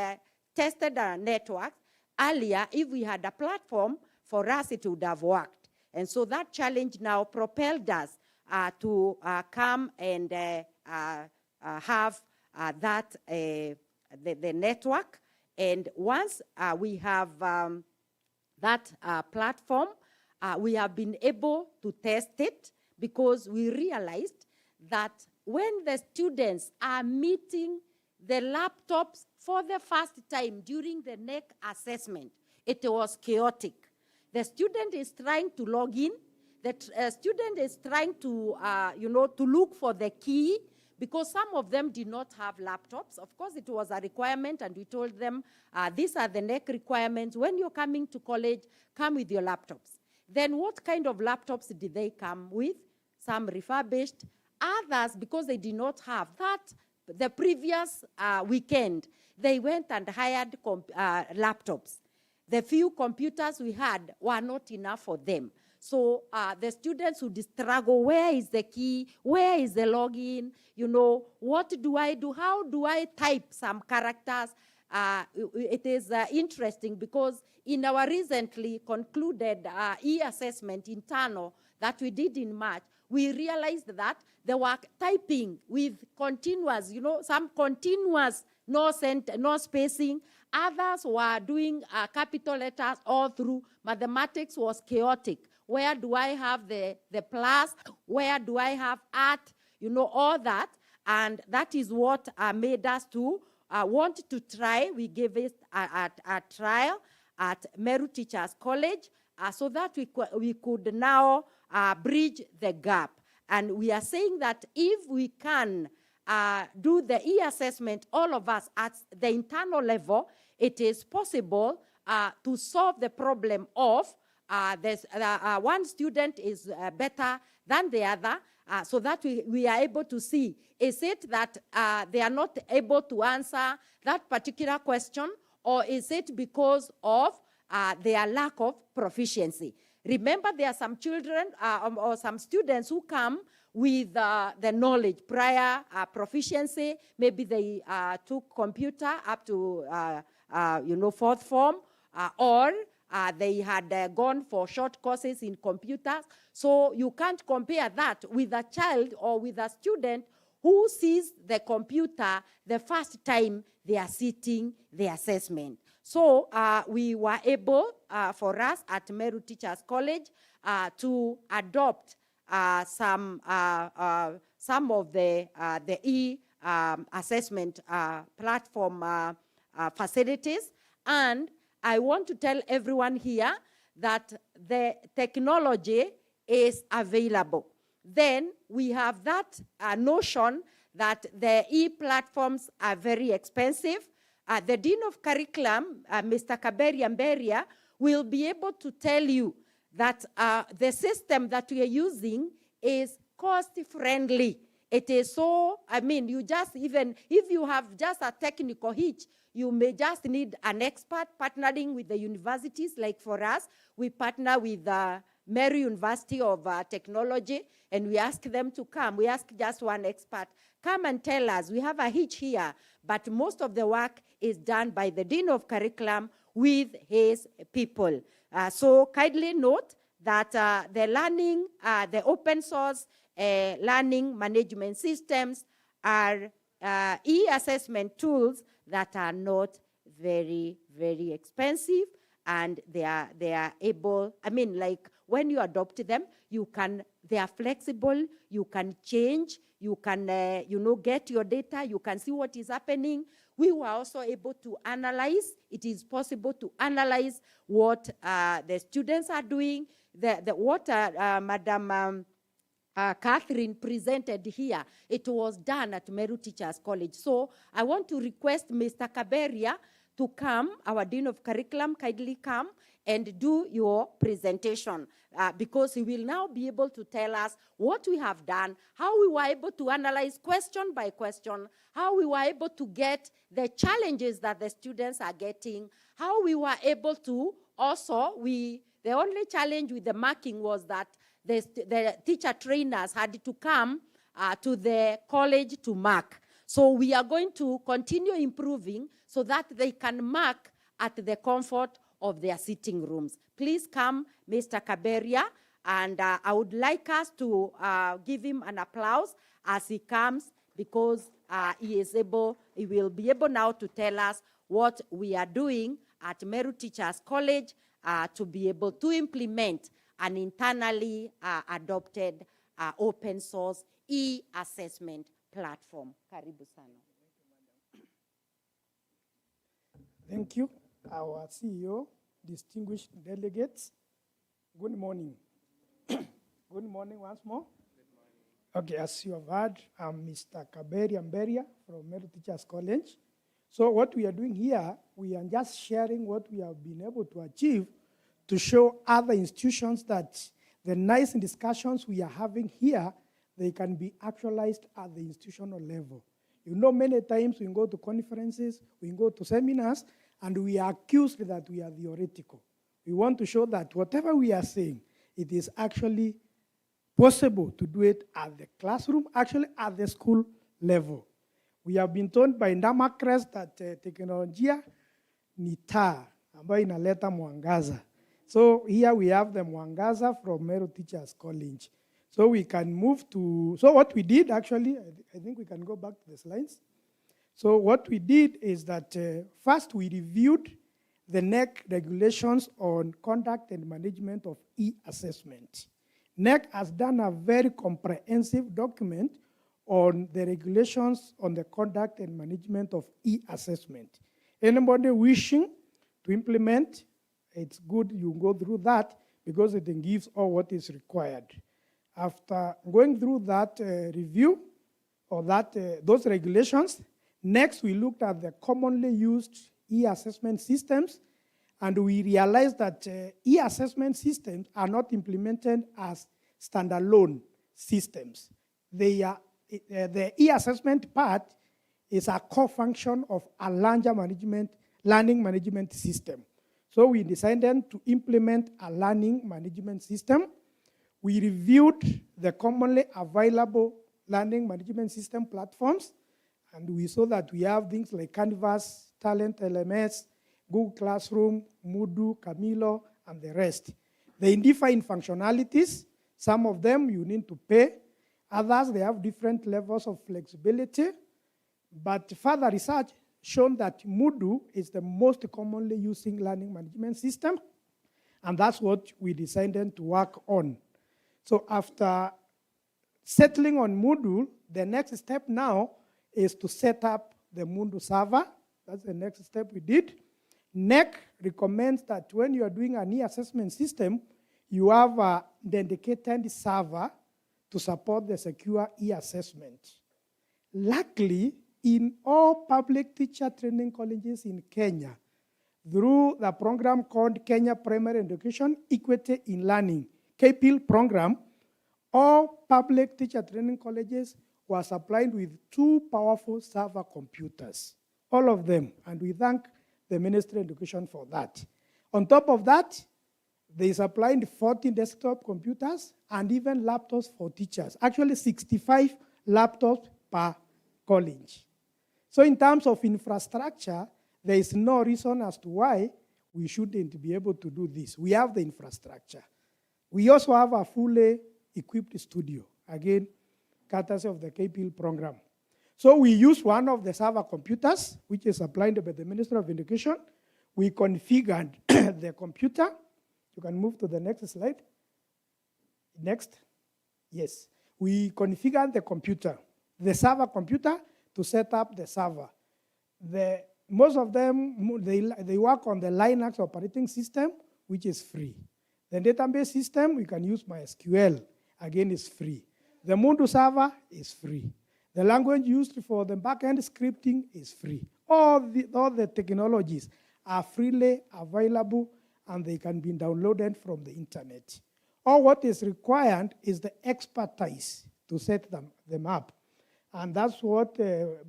tested our network earlier, if we had a platform, for us it would have worked. And so that challenge now propelled us to come and have that, the network. And once we have that platform, we have been able to test it because we realized that when the students are meeting the laptops for the first time during the NEC assessment, it was chaotic. The student is trying to log in. The student is trying to, to look for the key because some of them did not have laptops. Of course, it was a requirement, and we told them, these are the NEC requirements. When you're coming to college, come with your laptops. Then what kind of laptops did they come with? Some refurbished. Others, because they did not have that, the previous weekend, they went and hired laptops. The few computers we had were not enough for them. So the students would struggle, where is the key? Where is the login? What do I do? How do I type some characters? It is interesting because in our recently concluded e-assessment internal that we did in March, we realized that they were typing with continuous, some continuous, no spacing. Others were doing capital letters all through. Mathematics was chaotic. Where do I have the plus? Where do I have at? All that. And that is what made us to want to try. We gave it a trial at Meru Teachers College so that we could now bridge the gap. And we are saying that if we can do the e-assessment, all of us at the internal level, it is possible to solve the problem of one student is better than the other, so that we are able to see, is it that they are not able to answer that particular question, or is it because of their lack of proficiency? Remember, there are some children or some students who come with the knowledge, prior proficiency. Maybe they took computer up to, fourth form, or they had gone for short courses in computers. So you can't compare that with a child or with a student who sees the computer the first time they are sitting the assessment. So we were able, for us at Meru Teachers College, to adopt some of the assessment platform facilities. And I want to tell everyone here that the technology is available. Then we have that notion that the e-platforms are very expensive. The Dean of Curriculum, Mr. Kaberia Mberia, will be able to tell you that the system that we are using is cost-friendly. It is so, you just, even if you have just a technical hitch, you may just need an expert partnering with the universities. Like for us, we partner with Meru University of Technology, and we ask them to come. We ask just one expert, come and tell us, we have a hitch here, but most of the work is done by the Dean of Curriculum with his people. So kindly note that the learning, the open source learning management systems are e-assessment tools that are not very, very expensive, and they are able, like when you adopt them, they are flexible, you can change, you can, get your data, you can see what is happening. We were also able to analyze. It is possible to analyze what the students are doing, what Madam Catherine presented here. It was done at Meru Teachers College. So I want to request Mr. Kaberia to come, our Dean of Curriculum, kindly come and do your presentation, because he will now be able to tell us what we have done, how we were able to analyze question by question, how we were able to get the challenges that the students are getting, how we were able to also, the only challenge with the marking was that the teacher trainers had to come to the college to mark. So we are going to continue improving so that they can mark at the comfort of their sitting rooms. Please come, Mr. Kaberia, and I would like us to give him an applause as he comes, because he will be able now to tell us what we are doing at Meru Teachers College to be able to implement an internally adopted open source e-assessment platform. Karibu sana. Thank you, our CEO, distinguished delegates. Good morning. Good morning once more. Okay, as you have heard, I'm Mr. Kaberia Mberia from Meru Teachers College. So what we are doing here, we are just sharing what we have been able to achieve to show other institutions that the nice discussions we are having here, they can be actualized at the institutional level. Many times we go to conferences, we go to seminars, and we are accused that we are theoretical. We want to show that whatever we are saying, it is actually possible to do it at the classroom, actually at the school level. We have been told by Ndamakres that teknolojia ni taa ambayo inaleta mwangaza. So here we have the mwangaza from Meru Teachers College. So we can move to, so what we did actually, I think we can go back to the slides. So what we did is that first we reviewed the NEC regulations on conduct and management of e-assessment. NEC has done a very comprehensive document on the regulations on the conduct and management of e-assessment. Anybody wishing to implement, it's good you go through that because it gives all what is required. After going through that review or those regulations, next we looked at the commonly used e-assessment systems, and we realized that e-assessment systems are not implemented as standalone systems. They are, the e-assessment part is a core function of a larger learning management system. So we decided to implement a learning management system. We reviewed the commonly available learning management system platforms, and we saw that we have things like Canvas, Talent LMS, Google Classroom, Moodle, Camilo, and the rest. They differ in functionalities. Some of them you need to pay. Others, they have different levels of flexibility. But further research shown that Moodle is the most commonly using learning management system, and that's what we decided to work on. So after settling on Moodle, the next step now is to set up the Moodle server. That's the next step we did. NEC recommends that when you are doing an e-assessment system, you have a dedicated server to support the secure e-assessment. Luckily, in all public teacher training colleges in Kenya, through the program called Kenya Primary Education Equity in Learning, KPIL program, all public teacher training colleges were supplied with 2 powerful server computers, all of them, and we thank the Ministry of Education for that. On top of that, they supplied 14 desktop computers and even laptops for teachers, actually 65 laptops per college. So in terms of infrastructure, there is no reason as to why we shouldn't be able to do this. We have the infrastructure. We also have a fully equipped studio, again, courtesy of the KPIL program. So we use one of the server computers, which is supplied by the Ministry of Education. We configured the computer. You can move to the next slide. Next. Yes. We configured the computer, the server computer, to set up the server. Most of them, they work on the Linux operating system, which is free. The database system, we can use MySQL. Again, is free. The Moodle server is free. The language used for the backend scripting is free. All the technologies are freely available and they can be downloaded from the internet. All what is required is the expertise to set them up. And that's what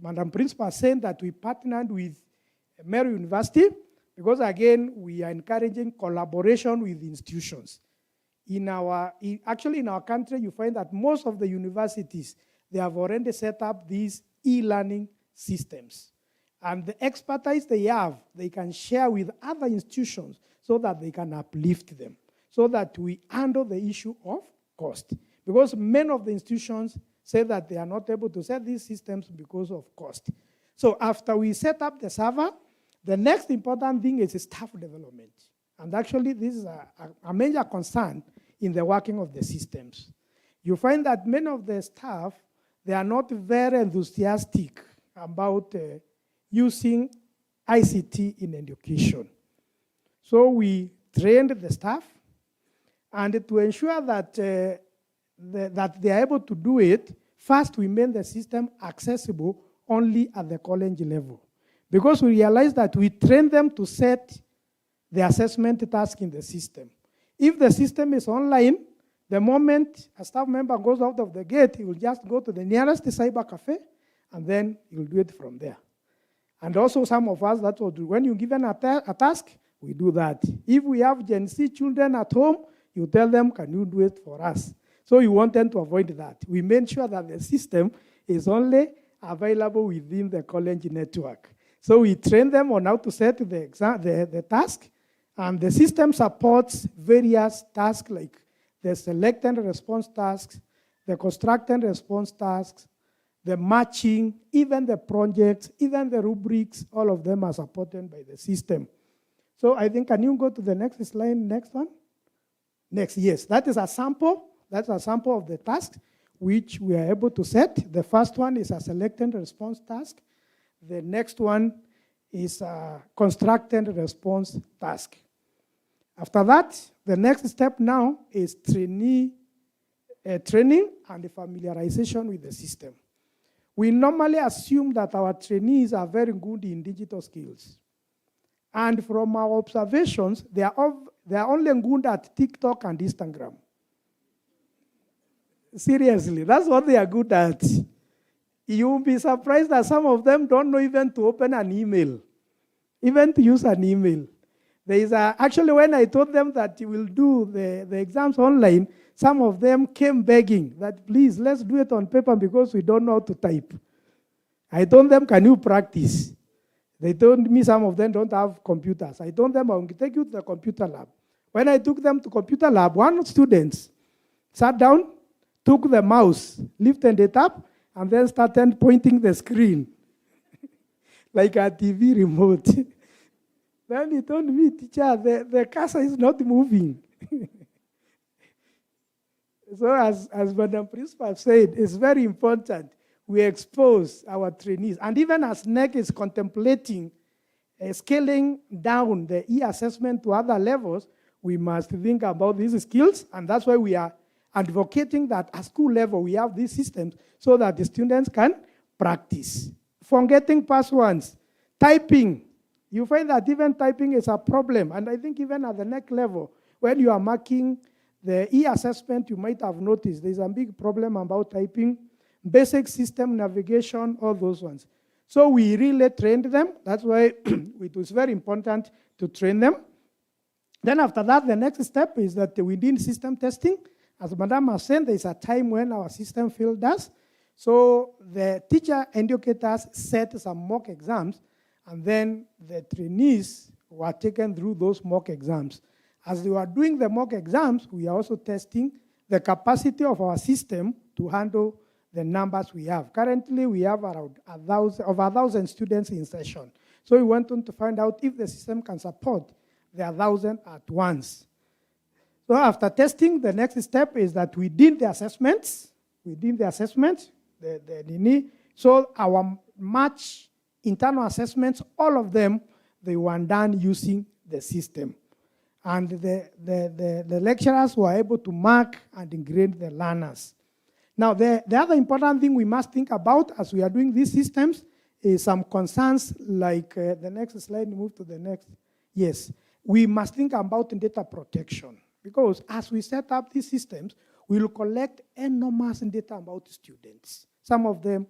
Madam Principal said, that we partnered with Meru University, because again, we are encouraging collaboration with institutions. Actually, in our country, you find that most of the universities, they have already set up these e-learning systems. And the expertise they have, they can share with other institutions so that they can uplift them, so that we handle the issue of cost. Because many of the institutions say that they are not able to set these systems because of cost. So after we set up the server, the next important thing is staff development. And actually, this is a major concern in the working of the systems. You find that many of the staff, they are not very enthusiastic about using ICT in education. So we trained the staff, and to ensure that, that they are able to do it, first we made the system accessible only at the college level. Because we realized that we train them to set the assessment task in the system. If the system is online, the moment a staff member goes out of the gate, he will just go to the nearest cyber cafe, and then he will do it from there. And also some of us, that's what we do. When you're given a task, we do that. If we have Gen Z children at home, you tell them, can you do it for us? So we want them to avoid that. We made sure that the system is only available within the college network. So we train them on how to set the task, and the system supports various tasks like the select and response tasks, the construct and response tasks, the matching, even the projects, even the rubrics, all of them are supported by the system. So I think, can you go to the next slide, next one? Next, yes, that is a sample. That's a sample of the tasks which we are able to set. The first one is a select and response task. The next one is a construct and response task. After that, the next step now is training and familiarization with the system. We normally assume that our trainees are very good in digital skills. And from our observations, they are only good at TikTok and Instagram. Seriously, that's what they are good at. You'll be surprised that some of them don't know even to open an email, even to use an email. There is actually, when I told them that we will do the exams online, some of them came begging that, please, let's do it on paper because we don't know how to type. I told them, can you practice? They told me some of them don't have computers. I told them, I'll take you to the computer lab. When I took them to computer lab, one student sat down, took the mouse, lifted it up, and then started pointing the screen like a TV remote. Then he told me, teacher, the cursor is not moving. So as Madam Principal said, it's very important we expose our trainees. And even as NEC is contemplating scaling down the e-assessment to other levels, we must think about these skills, and that's why we are advocating that at school level we have these systems so that the students can practice. Forgetting passwords, typing. You find that even typing is a problem, and I think even at the NEC level, when you are marking the e-assessment, you might have noticed there's a big problem about typing, basic system navigation, all those ones. So we really trained them. That's why it was very important to train them. Then after that, the next step is that we did system testing. As Madam has said, there's a time when our system failed us. So the teacher educators set some mock exams, and then the trainees were taken through those mock exams. As they were doing the mock exams, we are also testing the capacity of our system to handle the numbers we have. Currently, we have around 1,000 students in session. So we want to find out if the system can support the 1,000 at once. So after testing, the next step is that we did the assessments. So our March internal assessments, all of them, they were done using the system. And the lecturers were able to mark and grade the learners. Now, the other important thing we must think about as we are doing these systems is some concerns like the next slide, move to the next. Yes, we must think about data protection, because as we set up these systems, we will collect enormous data about students. Some of them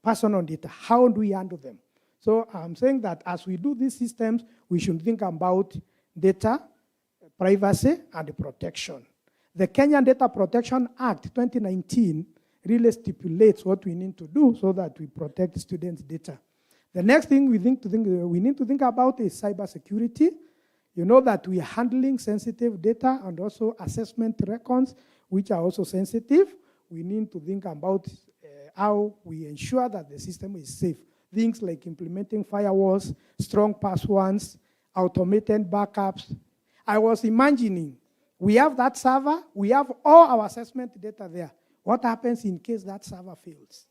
personal data. How do we handle them? So I'm saying that as we do these systems, we should think about data, privacy, and protection. The Kenyan Data Protection Act 2019 really stipulates what we need to do so that we protect students' data. The next thing we need to think about is cybersecurity. You know that we are handling sensitive data and also assessment records, which are also sensitive. We need to think about how we ensure that the system is safe. Things like implementing firewalls, strong passwords, automated backups. I was imagining, we have that server, we have all our assessment data there. What happens in case that server fails?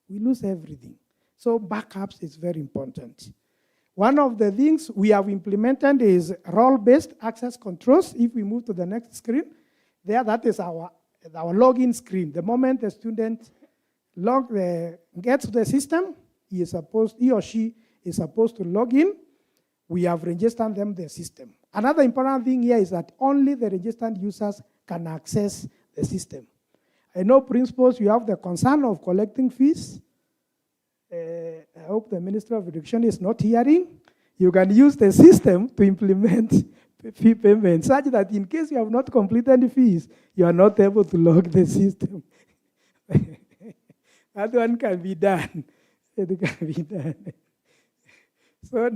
We lose everything. So backups is very important. One of the things we have implemented is role-based access controls. If we move to the next screen, there, that is our login screen. The moment the student gets to the system, he or she is supposed to log in. We have registered them the system. Another important thing here is that only the registered users can access the system. I know principals, you have the concern of collecting fees. I hope the Minister of Education is not hearing. You can use the system to implement fee payments such that in case you have not completed the fees, you are not able to log the system. That one can be done. It can be done. So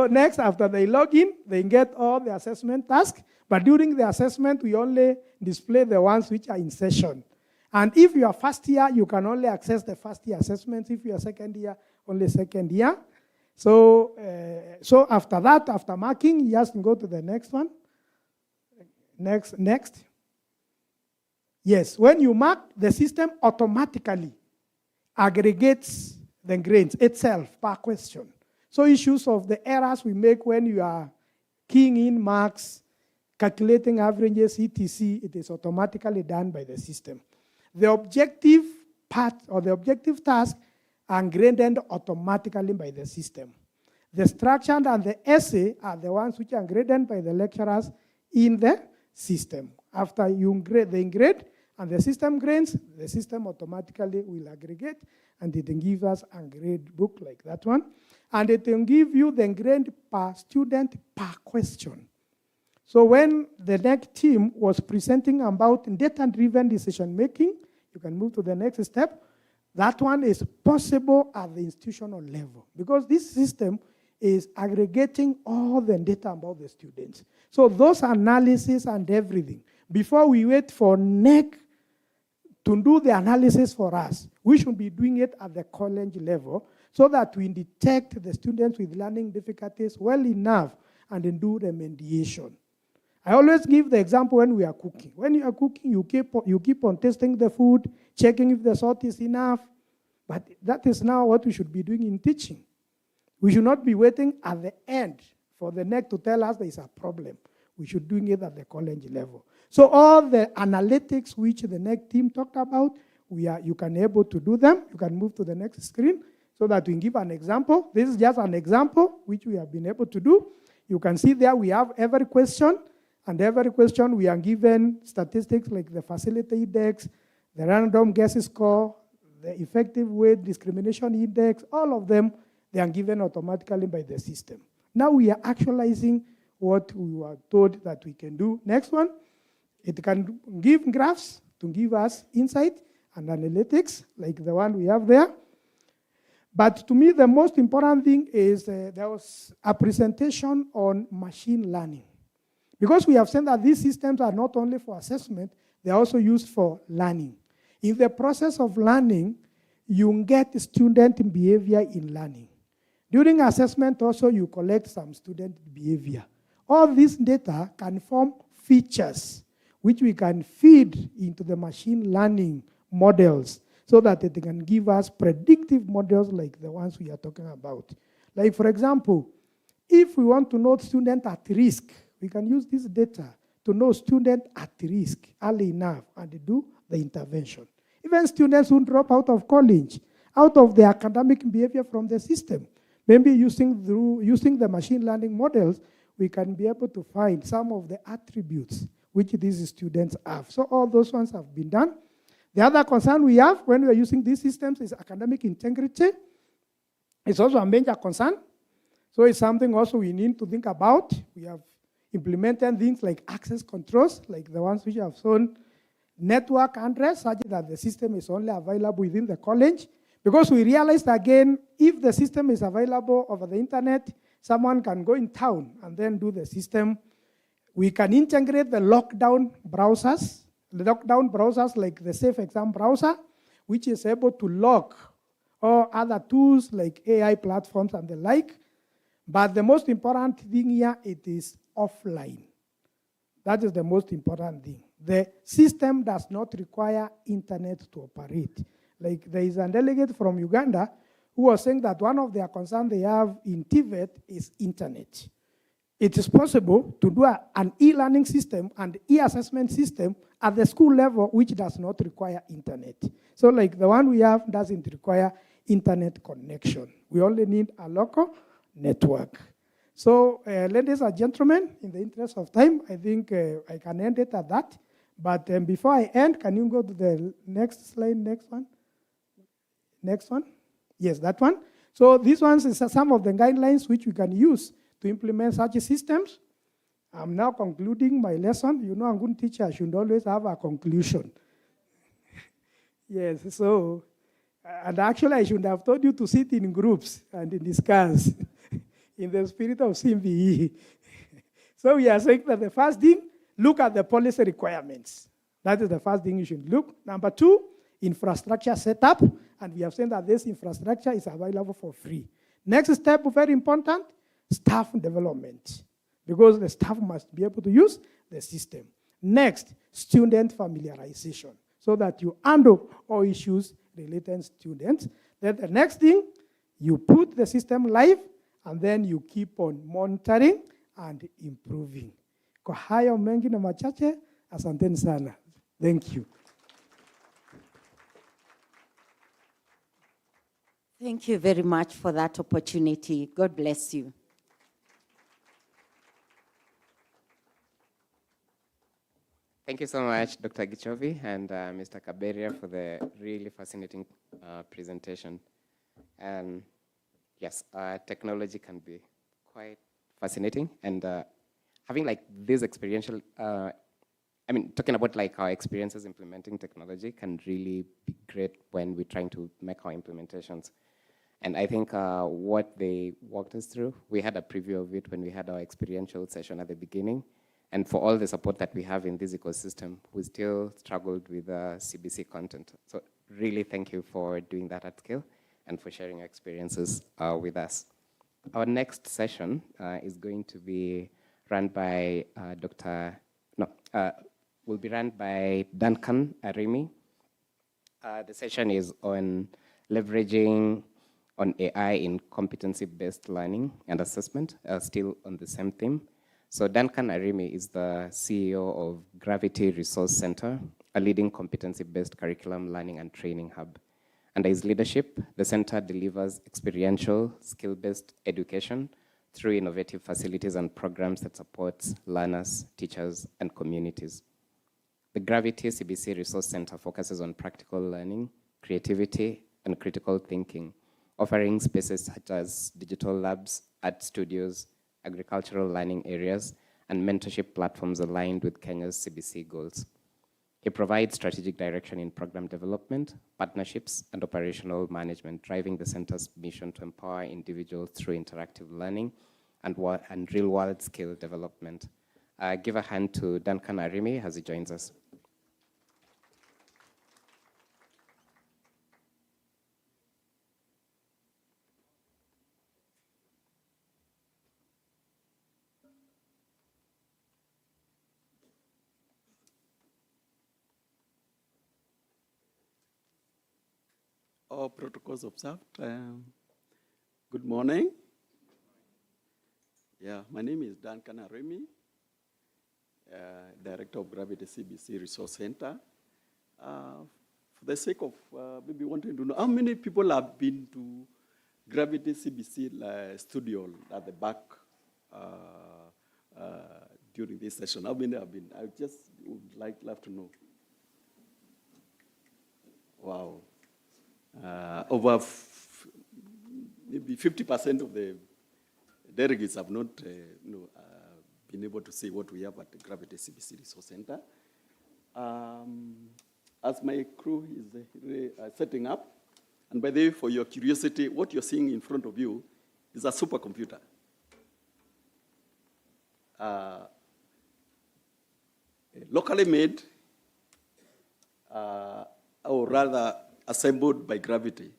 next, after they log in, they get all the assessment tasks. But during the assessment, we only display the ones which are in session. And if you are first year, you can only access the first year assessments. If you are second year, only second year. So after that, after marking, you just go to the next one. Next. Yes, when you mark, the system automatically aggregates the grades itself per question. So issues of the errors we make when you are keying in marks, calculating averages, etc., it is automatically done by the system. The objective part or the objective task are graded automatically by the system. The structure and the essay are the ones which are graded by the lecturers in the system. After you grade, they grade, and the system grades, the system automatically will aggregate, and it will give us a grade book like that one. And it will give you the grade per student per question. So when the NEC team was presenting about data-driven decision-making, you can move to the next step. That one is possible at the institutional level because this system is aggregating all the data about the students. So those analysis and everything, before we wait for NEC to do the analysis for us, we should be doing it at the college level so that we detect the students with learning difficulties well enough and then do remediation. I always give the example when we are cooking. When you are cooking, you keep on testing the food, checking if the salt is enough. But that is now what we should be doing in teaching. We should not be waiting at the end for the NEC to tell us there is a problem. We should be doing it at the college level. So all the analytics which the NEC team talked about, you can able to do them. You can move to the next screen so that we can give an example. This is just an example which we have been able to do. You can see there we have every question. And every question we are given statistics like the facility index, the random guess score, the effective weight discrimination index, all of them, they are given automatically by the system. Now we are actualizing what we were told that we can do. Next one, it can give graphs to give us insight and analytics like the one we have there. But to me, the most important thing is there was a presentation on machine learning. Because we have seen that these systems are not only for assessment, they're also used for learning. In the process of learning, you get student behavior in learning. During assessment also, you collect some student behavior. All this data can form features which we can feed into the machine learning models so that it can give us predictive models like the ones we are talking about. Like for example, if we want to know student at risk, we can use this data to know students at risk early enough and do the intervention. Even students who drop out of college, out of the academic behavior from the system, maybe using the machine learning models, we can be able to find some of the attributes which these students have. So all those ones have been done. The other concern we have when we are using these systems is academic integrity. It's also a major concern. So it's something also we need to think about. We have implemented things like access controls, like the ones which have shown network address, such that the system is only available within the college. Because we realized again, if the system is available over the internet, someone can go in town and then do the system. We can integrate the lockdown browsers like the Safe Exam browser, which is able to lock or other tools like AI platforms and the like. But the most important thing here, it is offline. That is the most important thing. The system does not require internet to operate. Like there is a delegate from Uganda who was saying that one of their concerns they have in TVET is internet. It is possible to do an e-learning system and e-assessment system at the school level which does not require internet. So like the one we have doesn't require internet connection. We only need a local network. So ladies and gentlemen, in the interest of time, I think I can end it at that. But before I end, can you go to the next slide, next one? Next one? Yes, that one. So these ones is some of the guidelines which we can use to implement such systems. I'm now concluding my lesson. You know, a good teacher should always have a conclusion. Yes, so, and actually I should have told you to sit in groups and discuss in the spirit of SYMPOSIUM. So we are saying that the first thing, look at the policy requirements. That is the first thing you should look. Number two, infrastructure setup. And we have said that this infrastructure is available for free. Next step, very important, staff development. Because the staff must be able to use the system. Next, student familiarization. So that you handle all issues related to students. Then the next thing, you put the system live, and then you keep on monitoring and improving. Kwa hayo mengi na machache, asanteni sana. Thank you. Thank you very much for that opportunity. God bless you. Thank you so much, Dr. Gichovi and Mr. Kaberia, for the really fascinating presentation. And yes, technology can be quite fascinating, and having like this experiential, talking about like our experiences implementing technology can really be great when we're trying to make our implementations. And I think what they walked us through, we had a preview of it when we had our experiential session at the beginning. And for all the support that we have in this ecosystem, we still struggled with CBC content. So really thank you for doing that at scale and for sharing your experiences with us. Our next session is going to be run by will be run by Duncan Arimi. The session is on leveraging on AI in competency-based learning and assessment, still on the same theme. So Duncan Arimi is the CEO of Gravity Resource Center, a leading competency-based curriculum learning and training hub. Under his leadership, the center delivers experiential, skill-based education through innovative facilities and programs that support learners, teachers, and communities. The Gravity CBC Resource Center focuses on practical learning, creativity, and critical thinking, offering spaces such as digital labs, art studios, agricultural learning areas, and mentorship platforms aligned with Kenya's CBC goals. He provides strategic direction in program development, partnerships, and operational management, driving the center's mission to empower individuals through interactive learning and real-world skill development. Give a hand to Duncan Arimi as he joins us. All protocols observed. Good morning. Yeah, my name is Duncan Aremi, Director of Gravity CBC Resource Center. For the sake of maybe wanting to know, how many people have been to Gravity CBC studio at the back during this session? How many have been? I just would love to know. Wow. Over maybe 50% of the delegates have not been able to say what we have at the Gravity CBC Resource Center. As my crew is setting up, and by the way, for your curiosity, what you're seeing in front of you is a supercomputer. Locally made, or rather, assembled by Gravity.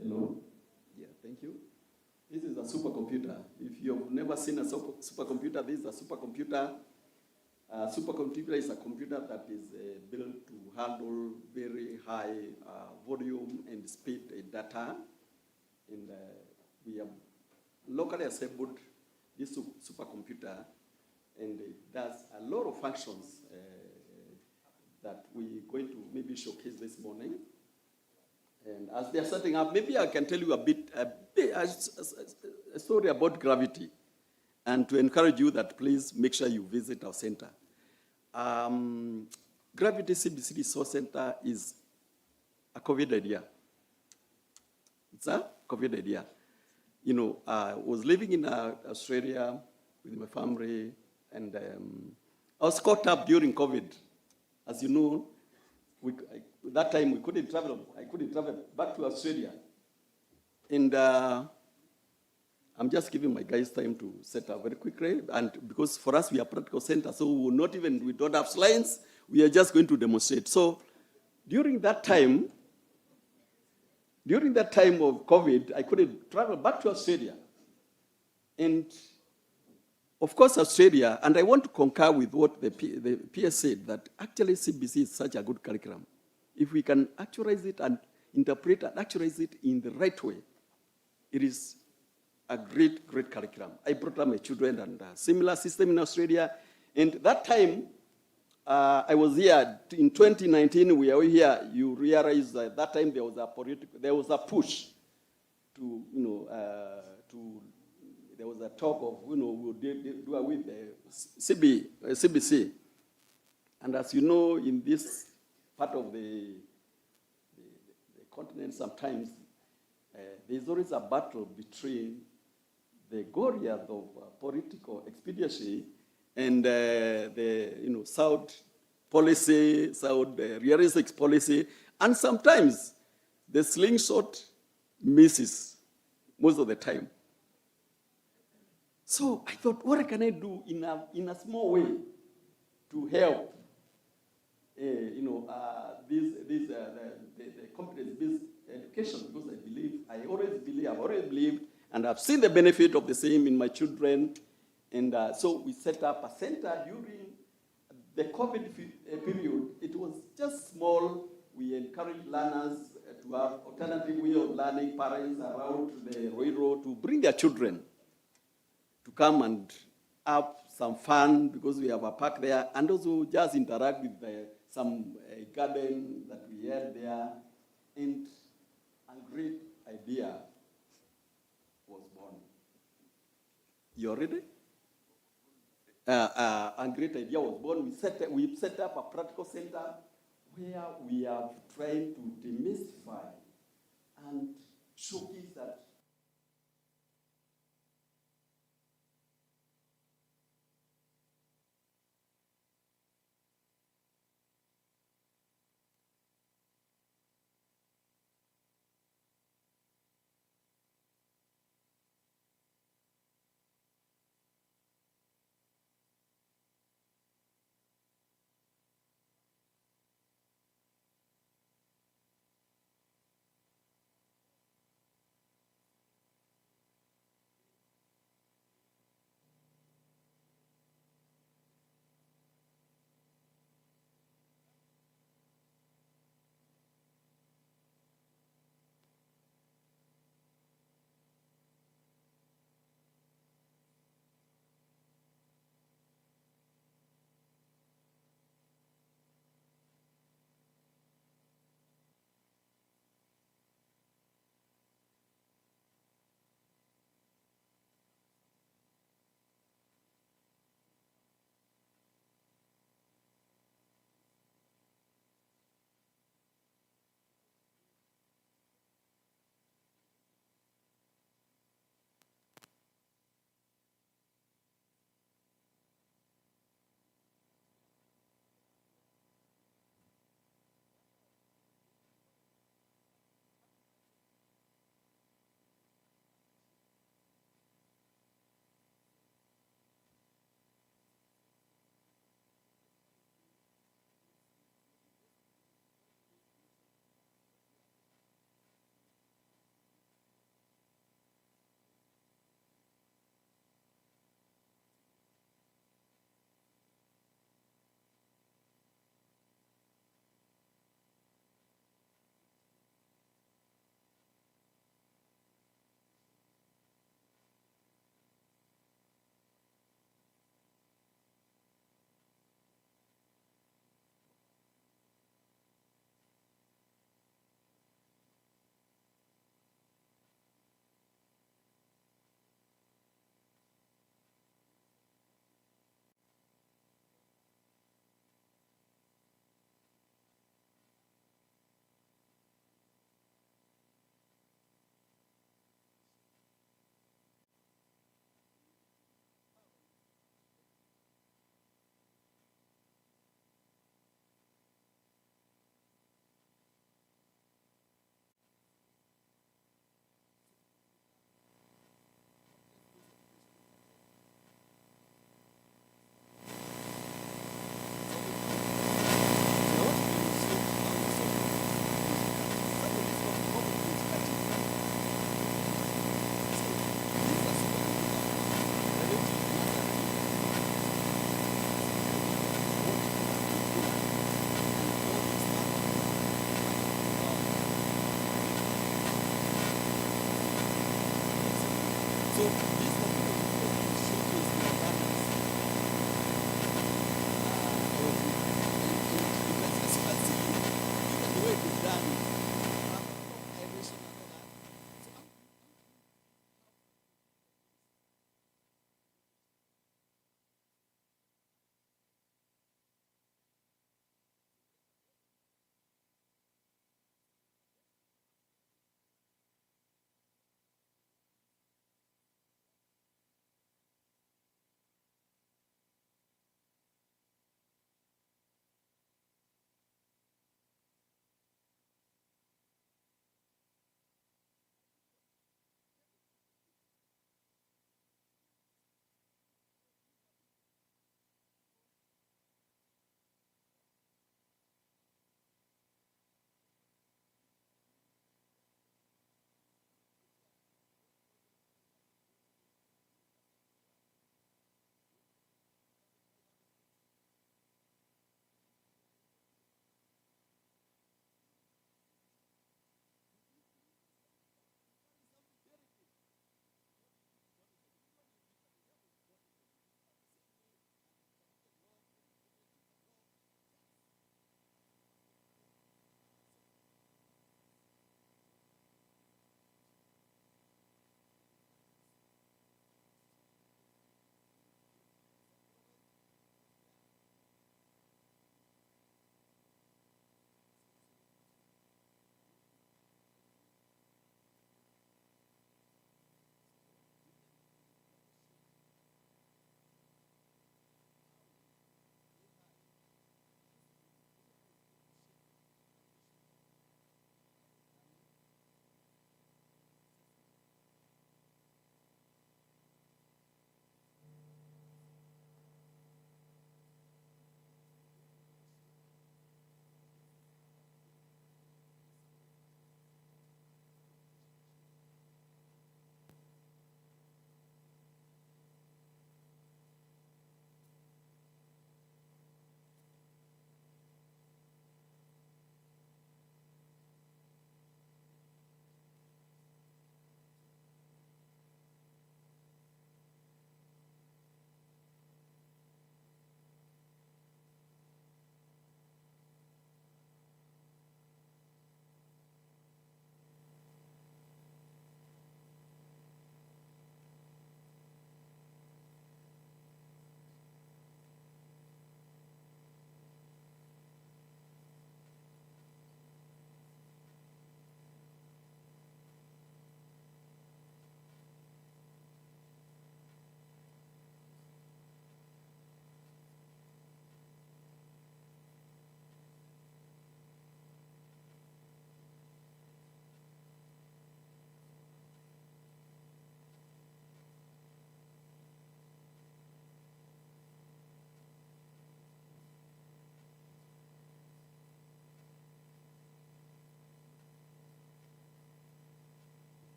Hello? Yeah, thank you. This is a supercomputer. If you've never seen a supercomputer, this is a supercomputer. A supercomputer is a computer that is built to handle very high volume and speed data. And we have locally assembled this supercomputer, and it does a lot of functions that we're going to maybe showcase this morning. And as they're setting up, maybe I can tell you a story about Gravity, and to encourage you that please make sure you visit our center. Gravity CBC Resource Center is a COVID idea. It's a COVID idea. You know, I was living in Australia with my family, and I was caught up during COVID. As you know, that time we couldn't travel. I couldn't travel back to Australia. And I'm just giving my guys time to set up very quickly. And because for us, we are practical center, so we don't have slides. We are just going to demonstrate. So during that time of COVID, I couldn't travel back to Australia. And of course, Australia, and I want to concur with what the PS said, that actually CBC is such a good curriculum. If we can actualize it and interpret and actualize it in the right way, it is a great, great curriculum. I brought up my children and a similar system in Australia. And that time, I was here in 2019, we are here, you realize that that time there was a push to, to there was a talk of, we'll do away with the CBC. And as you know, in this part of the continent, sometimes there's always a battle between the Goliath of political expediency and the South policy, South realistic policy, and sometimes the slingshot misses most of the time. So I thought, what can I do in a small way to help, the competence-based education? Because I've always believed, and I've seen the benefit of the same in my children. And so we set up a center during the COVID period. It was just small. We encouraged learners to have alternative way of learning, parents around the Roiro to bring their children to come and have some fun because we have a park there, and also just interact with some garden that we had there. And a great idea was born. You ready? A great idea was born. We set up a practical center where we are trying to demystify and showcase that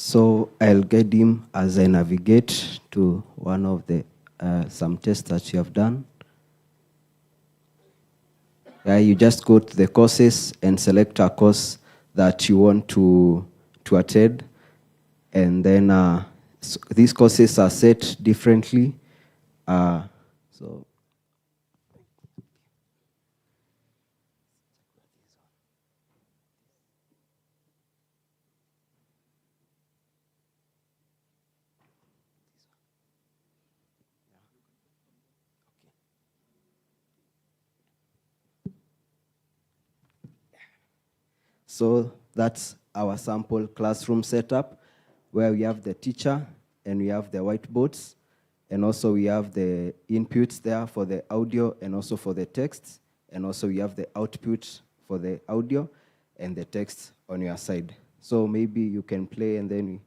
So I'll guide him as I navigate to one of the some tests that you have done. You just go to the courses and select a course that you want to attend. And then so these courses are set differently. So So that's our sample classroom setup, where we have the teacher and we have the whiteboards, and also we have the inputs there for the audio and also for the text, and also we have the output for the audio and the text on your side. So maybe you can play and then we...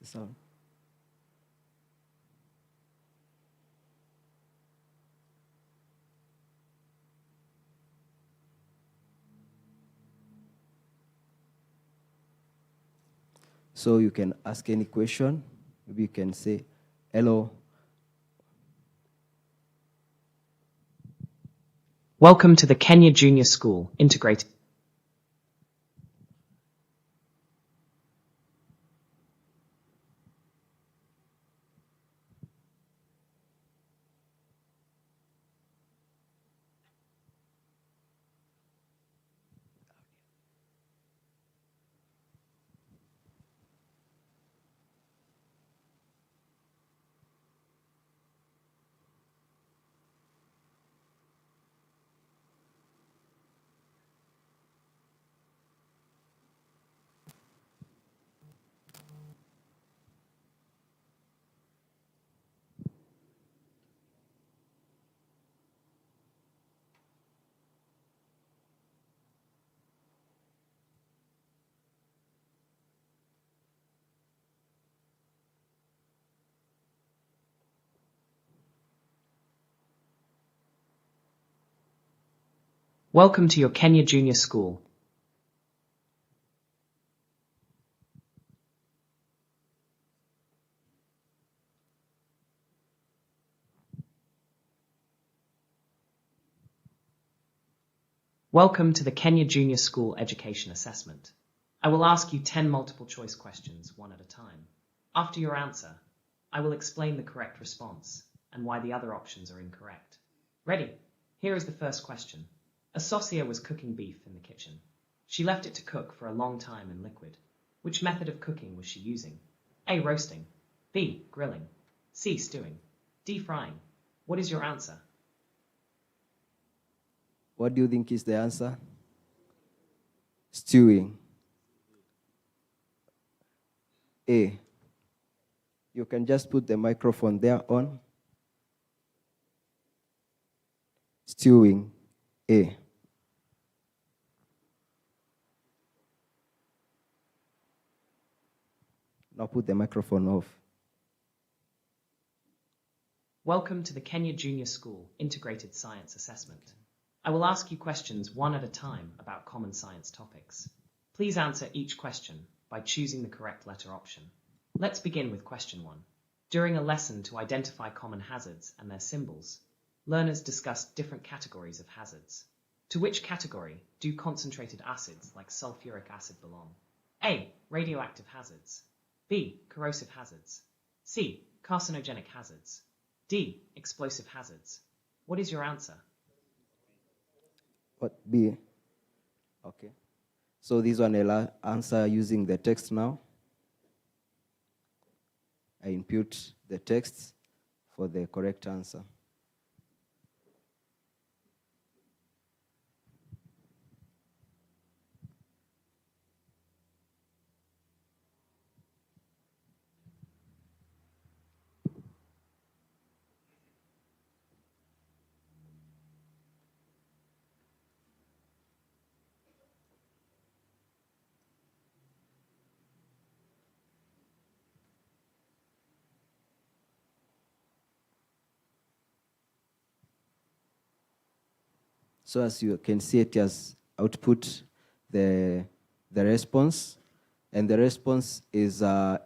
So, so you can ask any question. Maybe you can say, hello. Welcome to the Kenya Junior School Integrated. Welcome to your Kenya Junior School. Welcome to the Kenya Junior School Education Assessment. I will ask you 10 multiple choice questions, one at a time. After your answer, I will explain the correct response and why the other options are incorrect. Ready? Here is the first question. A saucier was cooking beef in the kitchen. She left it to cook for a long time in liquid. Which method of cooking was she using? A. Roasting. B. Grilling. C. Stewing. D. Frying. What is your answer? What do you think is the answer? Stewing. A. You can just put the microphone there on. Stewing. A. Now put the microphone off. Welcome to the Kenya Junior School Integrated Science Assessment. I will ask you questions one at a time about common science topics. Please answer each question by choosing the correct letter option. Let's begin with question 1. During a lesson to identify common hazards and their symbols, learners discussed different categories of hazards. To which category do concentrated acids like sulfuric acid belong? A. Radioactive hazards. B. Corrosive hazards. C. Carcinogenic hazards. D. Explosive hazards. What is your answer? What? B. Okay. So this one I'll answer using the text now. I input the text for the correct answer. So as you can see, it has output the response, and the response is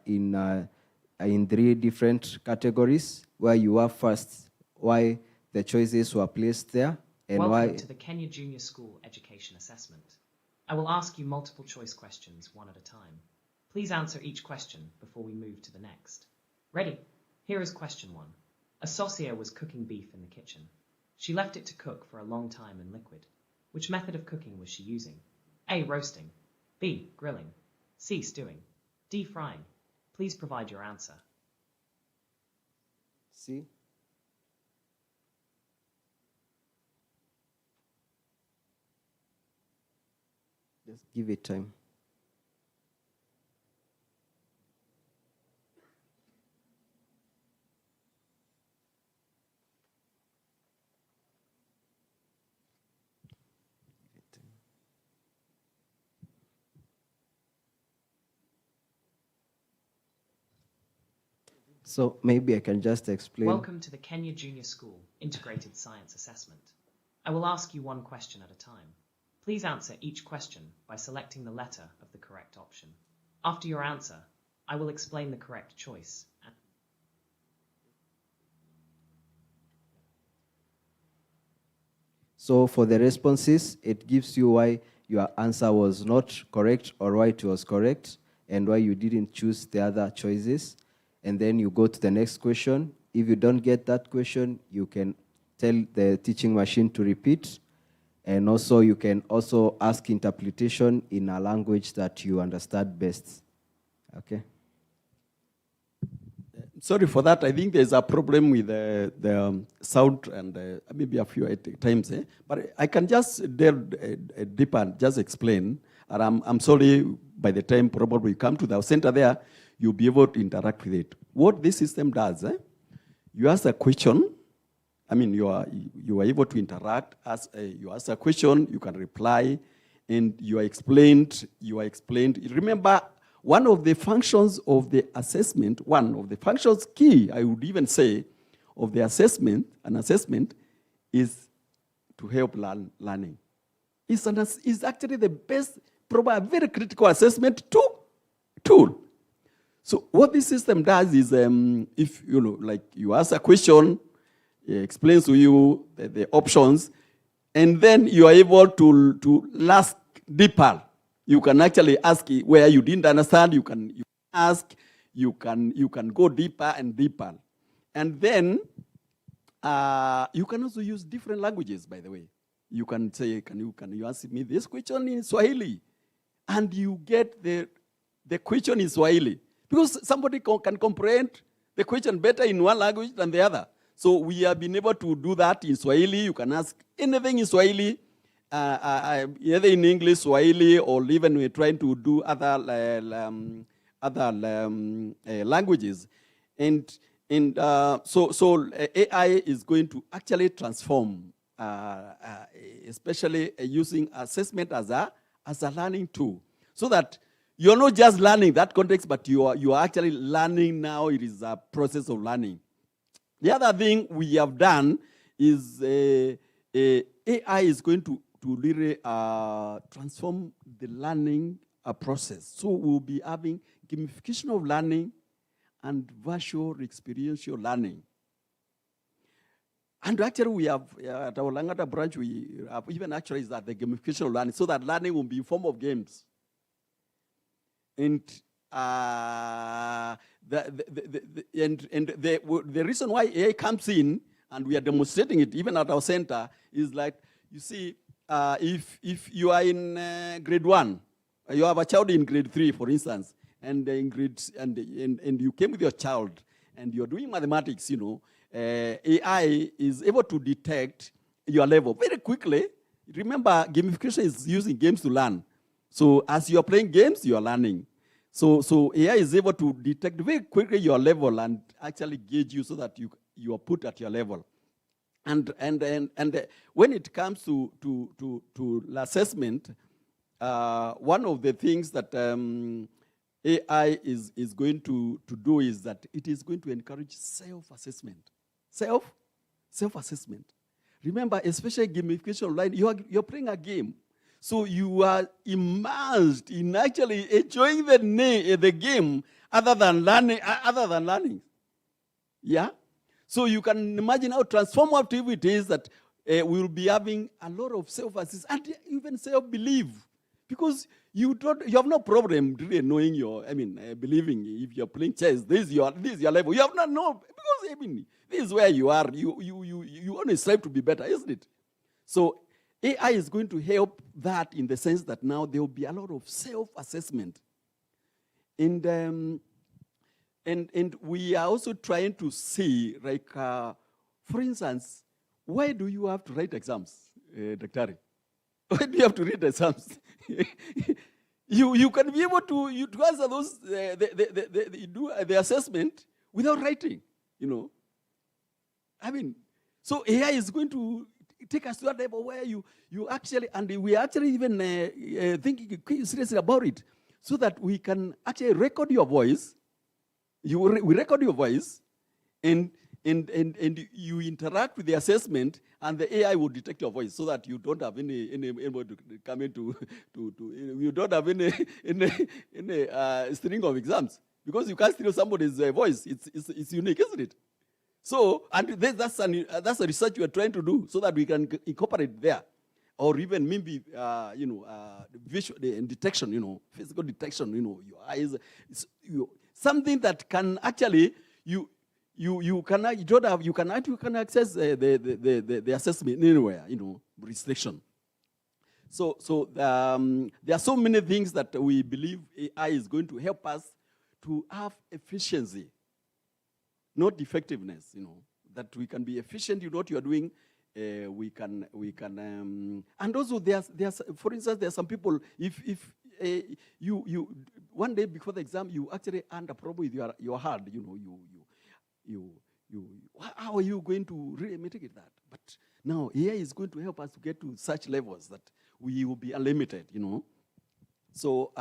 in 3 different categories, where you have first why the choices were placed there, and Welcome why. to the Kenya Junior School Education Assessment. I will ask you multiple choice questions one at a time. Please answer each question before we move to the next. Ready? Here is question 1. A saucier was cooking beef in the kitchen. She left it to cook for a long time in liquid. Which method of cooking was she using? A. Roasting. B. Grilling. C. Stewing. D. Frying. Please provide your answer. C. Just give it time. So maybe I can just explain. Welcome to the Kenya Junior School Integrated Science Assessment. I will ask you one question at a time. Please answer each question by selecting the letter of the correct option. After your answer, I will explain the correct choice. So for the responses, it gives you why your answer was not correct or why it was correct and why you didn't choose the other choices. And then you go to the next question. If you don't get that question, you can tell the teaching machine to repeat. And also you can also ask interpretation in a language that you understand best. Okay? Sorry for that. I think there's a problem with the sound and maybe a few times. But I can just delve deeper and just explain. And I'm sorry, by the time probably you come to the center there, you'll be able to interact with it. What this system does, you ask a question. I mean, you are able to interact. You ask a question, you can reply, and you are explained. Remember, one of the functions of the assessment, one of the functions key, I would even say, of the assessment, an assessment, is to help learning. It's actually the best, probably a very critical assessment tool. So what this system does is, if like you ask a question, it explains to you the options, and then you are able to ask deeper. You can actually ask where you didn't understand. You can ask. You can go deeper and deeper, and then you can also use different languages. By the way, you can say, "Can you ask me this question in Swahili?" And you get the question in Swahili because somebody can comprehend the question better in one language than the other. So we have been able to do that in Swahili. You can ask anything in Swahili. Either in English, Swahili, or even we're trying to do other languages. And so AI is going to actually transform, especially using assessment as a learning tool, so that you're not just learning that context, but you are actually learning now. It is a process of learning. The other thing we have done is AI is going to really transform the learning process. So we'll be having gamification of learning and virtual experiential learning. And actually we have, at our Langata branch, we have even actually is that the gamification of learning, so that learning will be in form of games. And the reason why AI comes in, and we are demonstrating it even at our center, is like, you see, if you are in grade 1, you have a child in grade 3, for instance, and you came with your child, and you're doing mathematics, AI is able to detect your level very quickly. Remember, gamification is using games to learn. So as you are playing games, you are learning. So AI is able to detect very quickly your level and actually gauge you so that you are put at your level. And when it comes to assessment, one of the things that AI is going to do is that it is going to encourage self-assessment. Self-assessment. Remember, especially gamification online, you're playing a game. So you are immersed in actually enjoying the game other than learning. Yeah? So you can imagine how transformative it is that we will be having a lot of self-assist and even self-belief. Because you have no problem really knowing believing if you're playing chess, this is your level. You have no, because this is where you are. You only strive to be better, isn't it? So AI is going to help that in the sense that now there will be a lot of self-assessment. And we are also trying to see, like, for instance, why do you have to write exams, Dr. Why do you have to read exams? you can be able to answer those, the assessment without writing, So AI is going to take us to that level where you actually, and we are actually even thinking seriously about it, so that we can actually record your voice. We record your voice, and you interact with the assessment, and the AI will detect your voice, so that you don't have anybody to come into you don't have any string of exams, because you can't steal somebody's voice. It's unique, isn't it? So, and that's a research we are trying to do, so that we can incorporate there, or even maybe visual detection, physical detection, your eyes, something that can actually you can access the assessment anywhere, restriction. So there are so many things that we believe AI is going to help us to have efficiency, not effectiveness, that we can be efficient in what you are doing. We can, and also there's, for instance, there are some people, if you one day before the exam, you actually earned a problem with your heart, how are you going to really mitigate that? But now AI is going to help us to get to such levels that we will be unlimited, So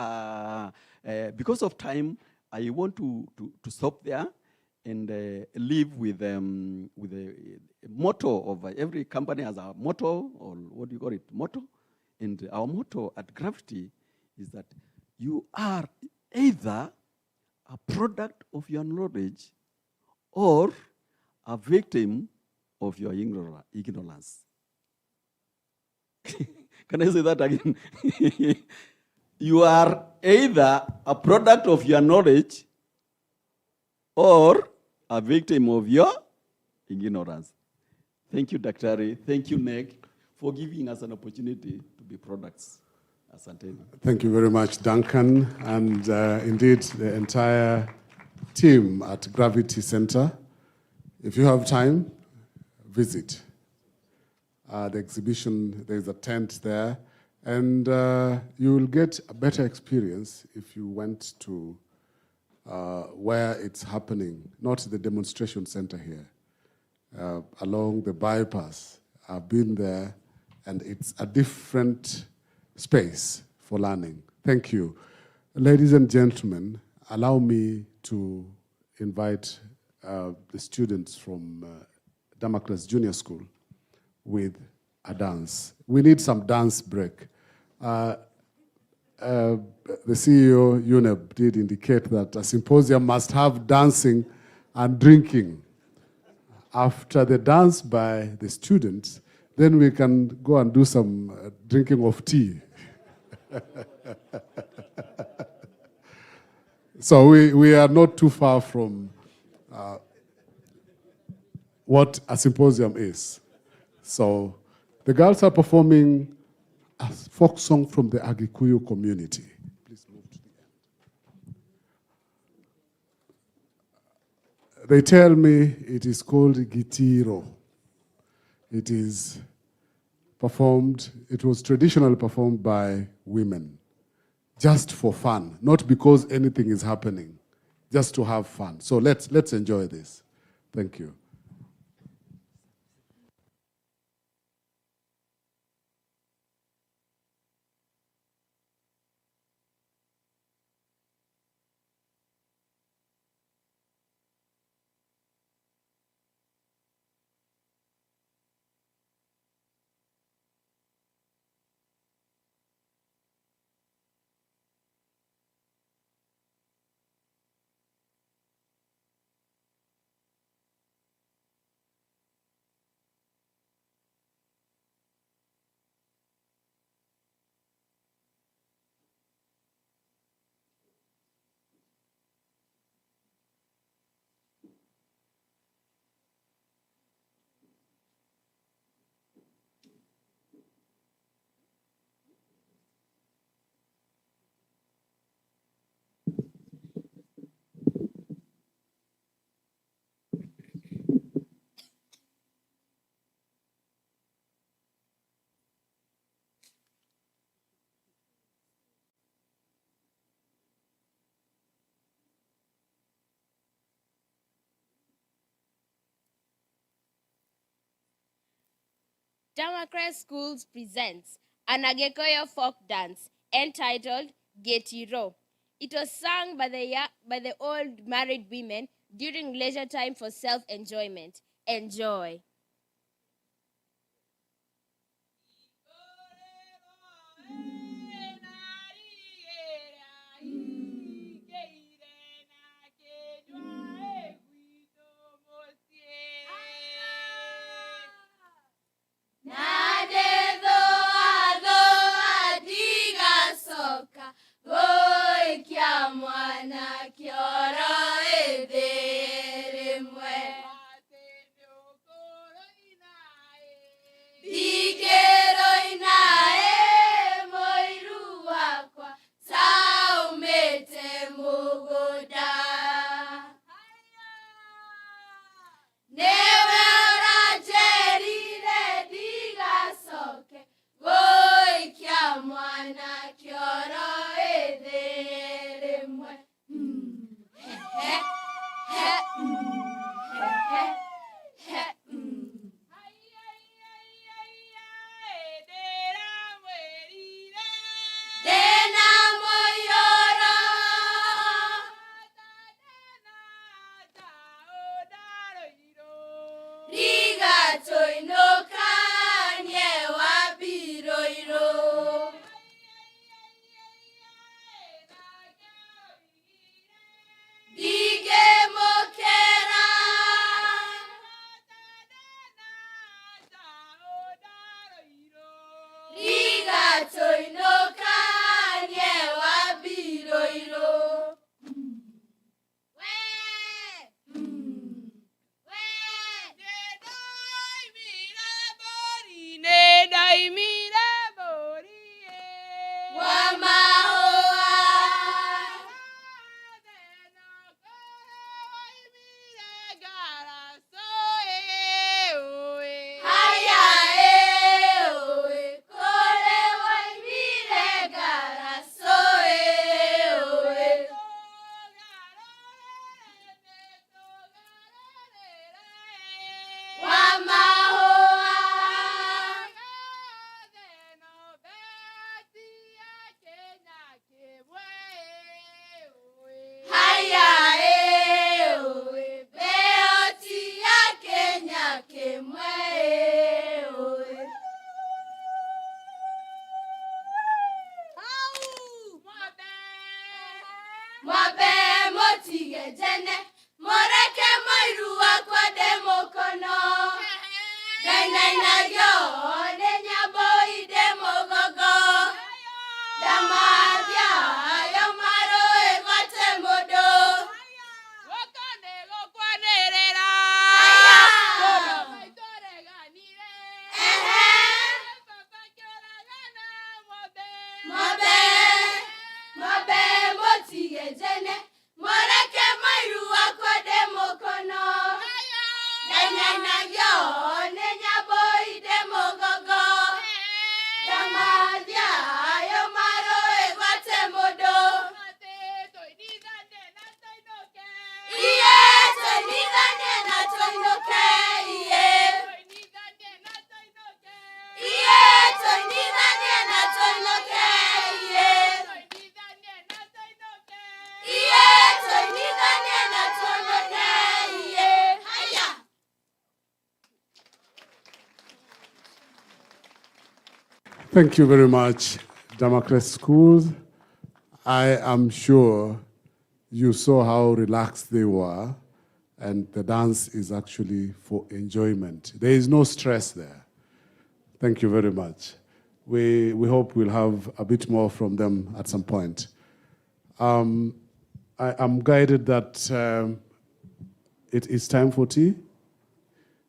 because of time, I want to stop there and leave with a motto of every company has a motto, or what do you call it, motto? And our motto at Gravity is that you are either a product of your knowledge or a victim of your ignorance. Can I say that again? You are either a product of your knowledge or a victim of your ignorance. Thank you, Dr. Thank you, Nick, for giving us an opportunity to be products. Asante. Thank you very much, Duncan, and indeed the entire team at Gravity Center. If you have time, visit. The exhibition, there's a tent there, and you will get a better experience if you went to where it's happening, not the demonstration center here, along the bypass. I've been there, and it's a different space for learning. Thank you. Ladies and gentlemen, allow me to invite the students from Damocles Junior School with a dance. We need some dance break. The CEO, UNEP, did indicate that a symposium must have dancing and drinking. After the dance by the students, then we can go and do some drinking of tea. So we are not too far from what a symposium is. So the girls are performing a folk song from the Agikuyu community. Please move to the end. They tell me it is called Gitiro. It is performed, it was traditionally performed by women, just for fun, not because anything is happening, just to have fun. So let's enjoy this. Thank you. Democrat Schools presents an Agekoyo folk dance entitled Getiro. It was sung by the old married women during leisure time for self-enjoyment. Enjoy. Thank you very much, Democrat Schools. I am sure you saw how relaxed they were, and the dance is actually for enjoyment. There is no stress there. Thank you very much. We hope we'll have a bit more from them at some point. I am guided that it is time for tea,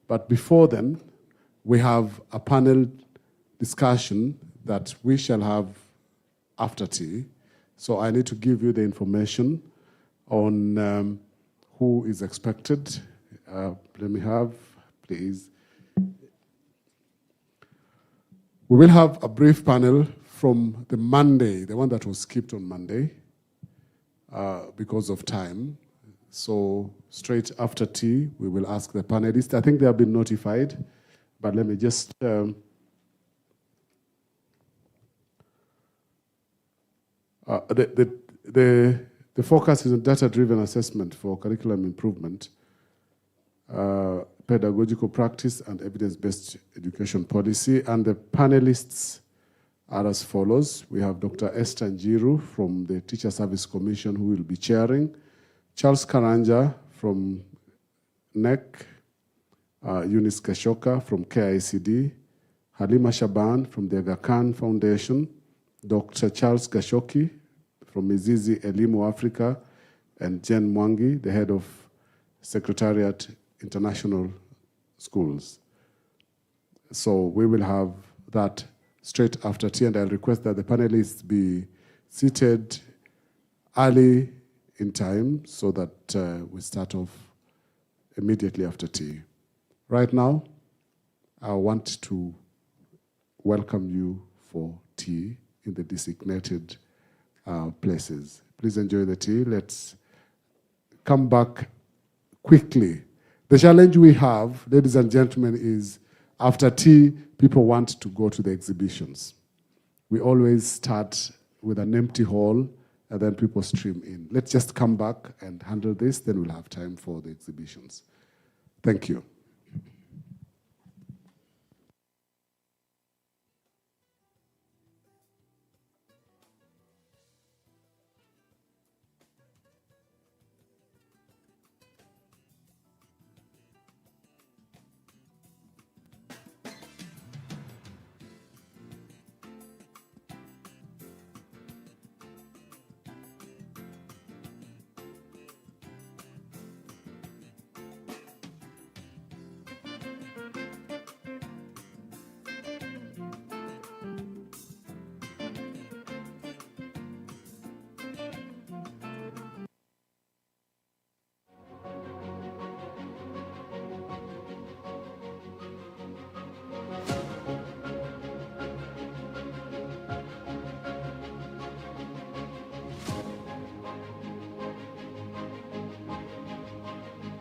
but before then, we have a panel discussion that we shall have after tea. So I need to give you the information on who is expected. Let me have, please. We will have a brief panel from the Monday, the one that was skipped on Monday because of time. So straight after tea, we will ask the panelists. I think they have been notified, but let me just The focus is on data-driven assessment for curriculum improvement, pedagogical practice, and evidence-based education policy. And the panelists are as follows. We have Dr. Esther Njiru from the Teacher Service Commission, who will be chairing, Charles Karanja from NEC, Eunice Kashoka from KICD, Halima Shaban from the Aga Khan Foundation, Dr. Charles Gashoki from Mizizi Elimu Africa, and Jen Mwangi, the head of Secretariat International Schools. So we will have that straight after tea, and I'll request that the panelists be seated early in time so that we start off immediately after tea. Right now, I want to welcome you for tea in the designated places. Please enjoy the tea. Let's come back quickly. The challenge we have, ladies and gentlemen, is after tea, people want to go to the exhibitions. We always start with an empty hall and then people stream in. Let's just come back and handle this, then we'll have time for the exhibitions. Thank you.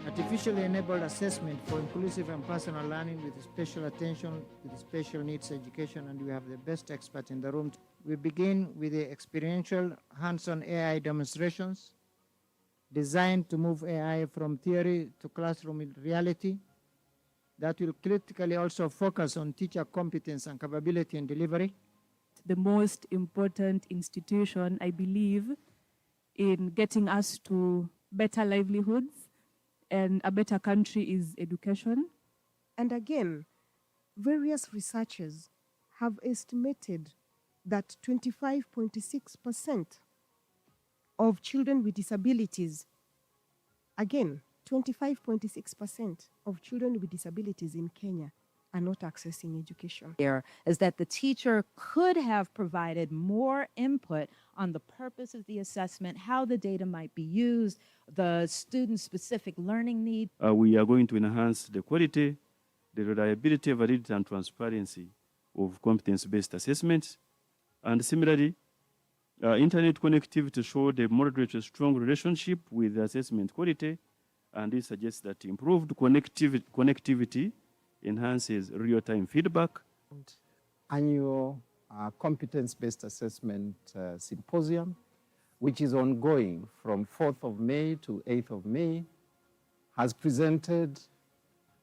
Artificially enabled assessment for inclusive and personal learning with special attention with special needs education, and we have the best expert in the room. We begin with the experiential hands-on AI demonstrations designed to move AI from theory to classroom reality. That will critically also focus on teacher competence and capability in delivery. The most important institution, I believe, in getting us to better livelihoods and a better country is education. And again, various researchers have estimated that 25.6% of children with disabilities, again, 25.6% of children with disabilities in Kenya are not accessing education. Here is that the teacher could have provided more input on the purpose of the assessment, how the data might be used, the student-specific learning needs. We are going to enhance the quality, the reliability, validity, and transparency of competence-based assessments. And similarly, internet connectivity showed a moderate strong relationship with assessment quality, and this suggests that improved connectivity enhances real-time feedback. Annual competence-based assessment symposium, which is ongoing from 4th of May to 8th of May, has presented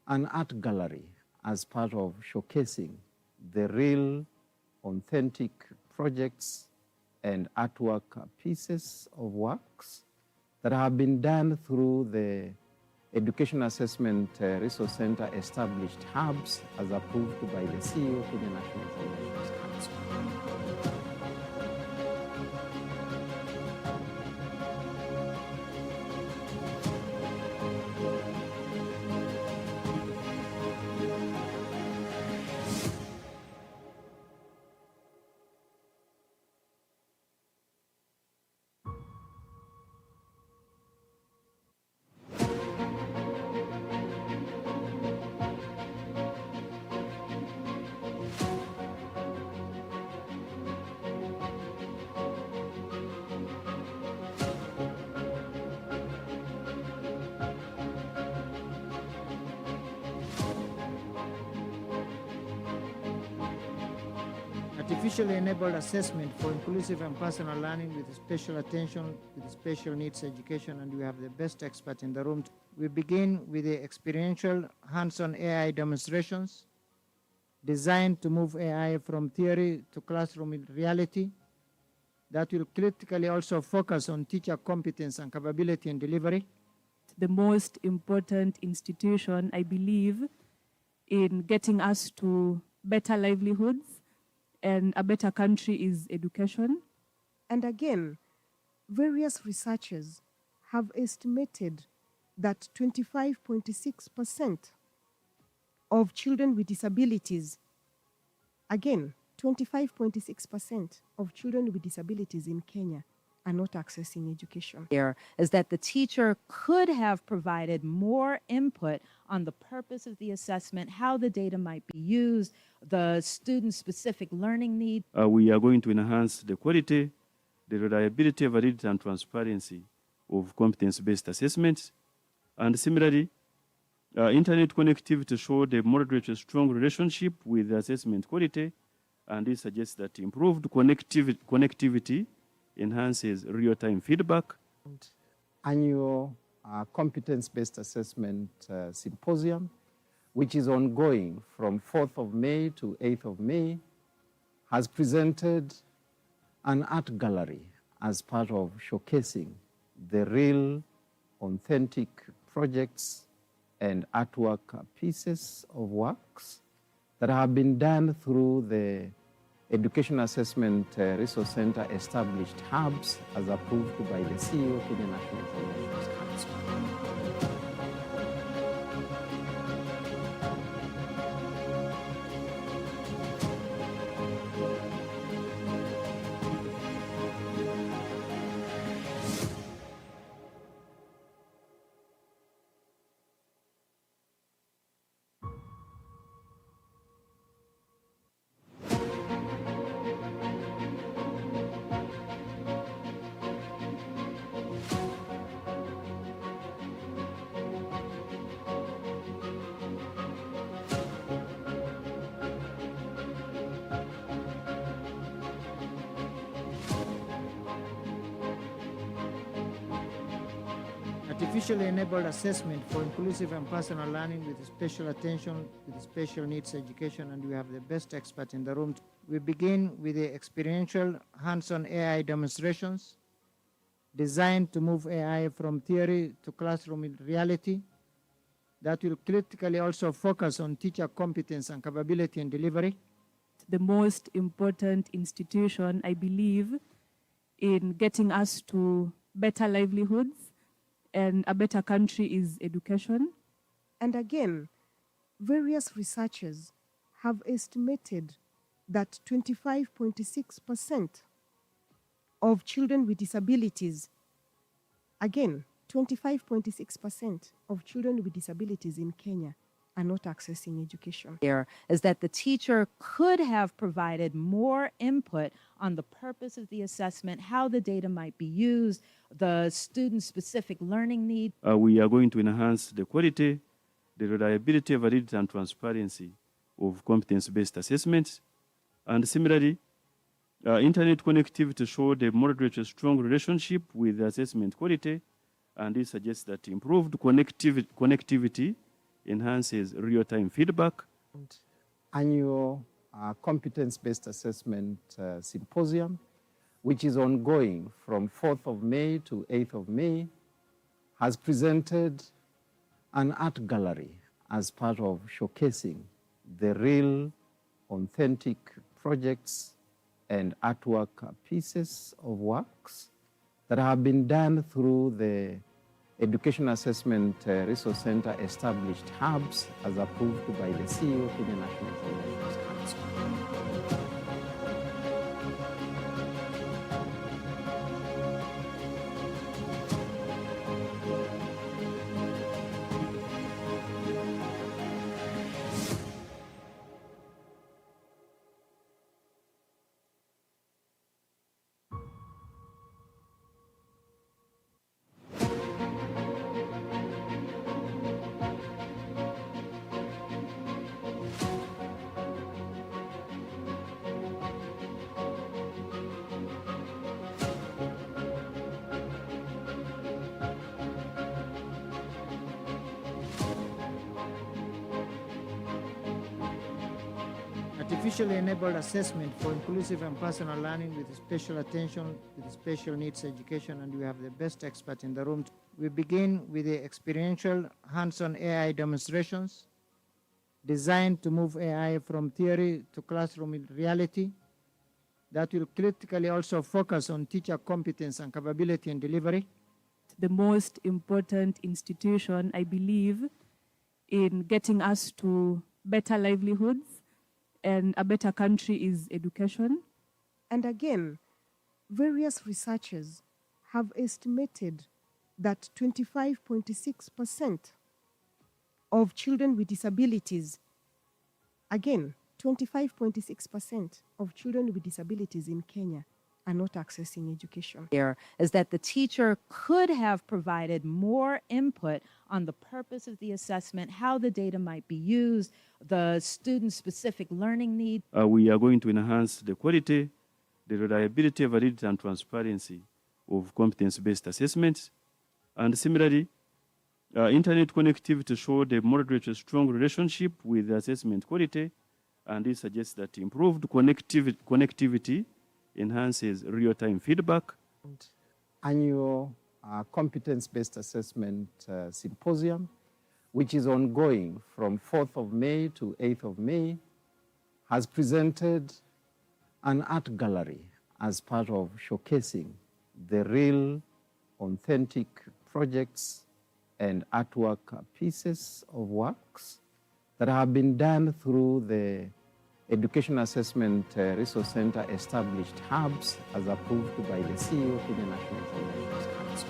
an art gallery as part of showcasing the real, authentic projects and artwork pieces of works that have been done through the Education Assessment Resource Center established hubs as approved by the CEO of the National Examinations Council. Artificially enabled assessment for inclusive and personal learning with special attention with special needs education, and we have the best expert in the room. We begin with the experiential hands-on AI demonstrations designed to move AI from theory to classroom in reality. That will critically also focus on teacher competence and capability in delivery. The most important institution, I believe, in getting us to better livelihoods and a better country is education. And again, various researchers have estimated that 25.6% of children with disabilities, again, 25.6% of children with disabilities in Kenya are not accessing education. Here is that the teacher could have provided more input on the purpose of the assessment, how the data might be used, the student-specific learning needs. We are going to enhance the quality, the reliability, validity, and transparency of competence-based assessments. And similarly, internet connectivity showed a moderate strong relationship with the assessment quality, and this suggests that improved connectivity enhances real-time feedback. Annual competence-based assessment symposium, which is ongoing from 4th of May to 8th of May, has presented an art gallery as part of showcasing the real, authentic projects and artwork pieces of works that have been done through the Education Assessment Resource Center established hubs as approved by the CEO of the National Examinations Council. Artificially enabled assessment for inclusive and personal learning with special attention with special needs education, and we have the best expert in the room. We begin with the experiential hands-on AI demonstrations designed to move AI from theory to classroom in reality. That will critically also focus on teacher competence and capability in delivery. The most important institution, I believe, in getting us to better livelihoods and a better country is education. And again, various researchers have estimated that 25.6% of children with disabilities, again, 25.6% of children with disabilities in Kenya are not accessing education. Here is that the teacher could have provided more input on the purpose of the assessment, how the data might be used, the student-specific learning needs. We are going to enhance the quality, the reliability, validity, and transparency of competence-based assessments. And similarly, internet connectivity showed a moderate strong relationship with the assessment quality, and this suggests that improved connectivity enhances real-time feedback. Annual competence-based assessment symposium, which is ongoing from 4th of May to 8th of May, has presented an art gallery as part of showcasing the real, authentic projects and artwork pieces of works that have been done through the Education Assessment Resource Center established hubs as approved by the CEO of the National Examinations Council. Artificially enabled assessment for inclusive and personal learning with special attention with special needs education, and we have the best expert in the room. We begin with the experiential hands-on AI demonstrations designed to move AI from theory to classroom reality that will critically also focus on teacher competence and capability in delivery. The most important institution, I believe, in getting us to better livelihoods and a better country is education. And again, various researchers have estimated that 25.6% of children with disabilities, again, 25.6% of children with disabilities in Kenya are not accessing education. Here is that the teacher could have provided more input on the purpose of the assessment, how the data might be used, the student-specific learning needs. We are going to enhance the quality, the reliability, validity, and transparency of competence-based assessments. And similarly, internet connectivity showed a moderate strong relationship with the assessment quality, and this suggests that improved connectivity enhances real-time feedback. Annual competence-based assessment symposium, which is ongoing from 4th of May to 8th of May, has presented an art gallery as part of showcasing the real, authentic projects and artwork pieces of works that have been done through the Education Assessment Resource Center established hubs as approved by the CEO of the National Examinations Council.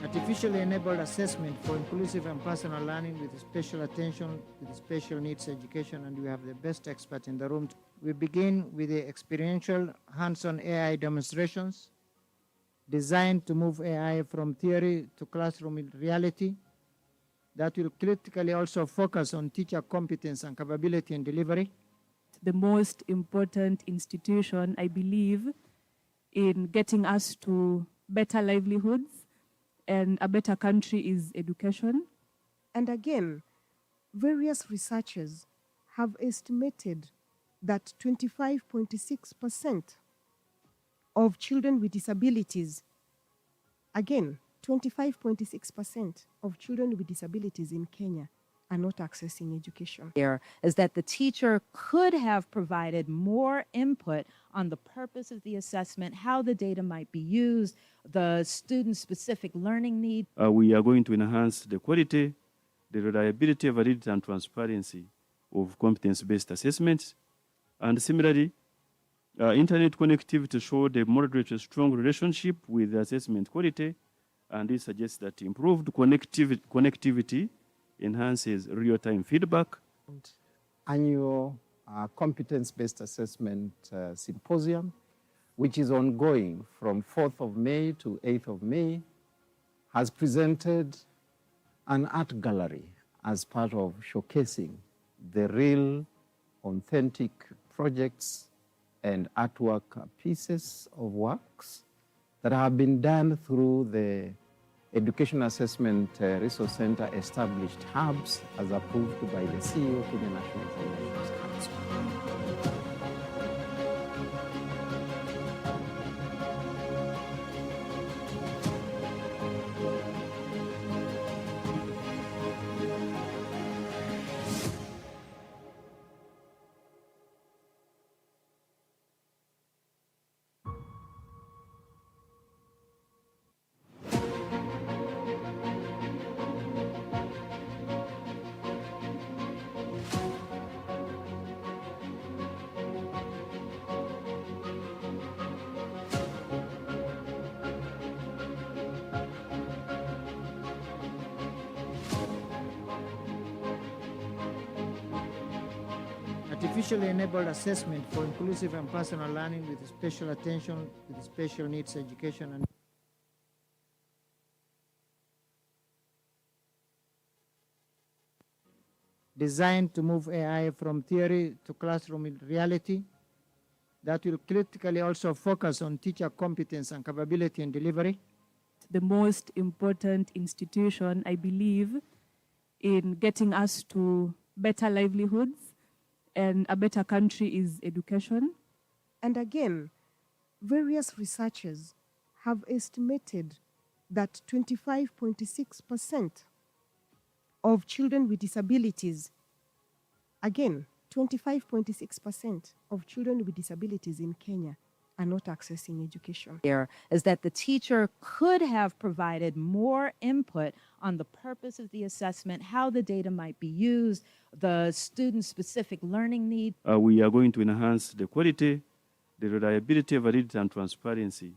Artificially enabled assessment for inclusive and personal learning with special attention with special needs education, and we have the best expert in the room. We begin with the experiential hands-on AI demonstrations designed to move AI from theory to classroom reality that will critically also focus on teacher competence and capability in delivery. The most important institution, I believe, in getting us to better livelihoods and a better country is education. And again, various researchers have estimated that 25.6% of children with disabilities, again, 25.6% of children with disabilities in Kenya are not accessing education. Here is that the teacher could have provided more input on the purpose of the assessment, how the data might be used, the student-specific learning needs. We are going to enhance the quality, the reliability, validity, and transparency of competence-based assessments. And similarly, internet connectivity showed a moderate strong relationship with the assessment quality, and this suggests that improved connectivity enhances real-time feedback. Annual competence-based assessment symposium, which is ongoing from 4th of May to 8th of May, has presented an art gallery as part of showcasing the real, authentic projects and artwork pieces of works that have been done through the Education Assessment Resource Center established hubs as approved by the CEO of the National Examinations Council. Artificially enabled assessment for inclusive and personal learning with special attention with special needs education and designed to move AI from theory to classroom in reality that will critically also focus on teacher competence and capability in delivery. The most important institution, I believe, in getting us to better livelihoods and a better country is education. And again, various researchers have estimated that 25.6% of children with disabilities, again, 25.6% of children with disabilities in Kenya are not accessing education. Here is that the teacher could have provided more input on the purpose of the assessment, how the data might be used, the student-specific learning need. We are going to enhance the quality, the reliability, validity, and transparency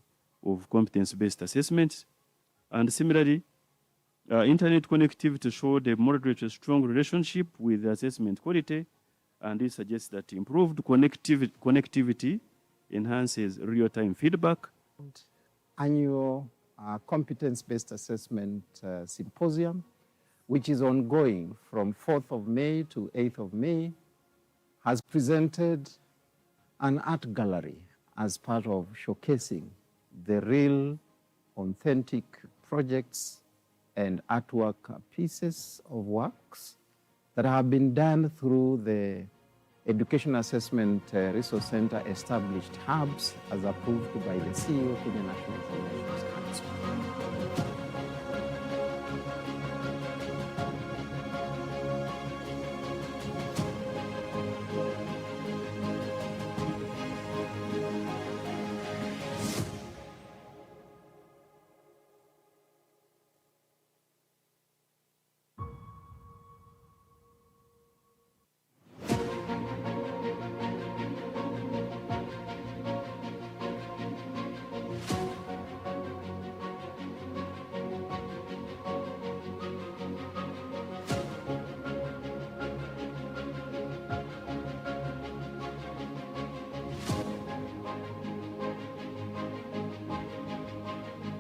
of competence-based assessments. And similarly, internet connectivity showed a moderate to strong relationship with the assessment quality, and this suggests that improved connectivity enhances real-time feedback. Annual competence-based assessment symposium, which is ongoing from 4th of May to 8th of May, has presented an art gallery as part of showcasing the real, authentic projects and artwork pieces of works that have been done through the Education Assessment Resource Center established hubs as approved by the CEO to the National Examinations Council.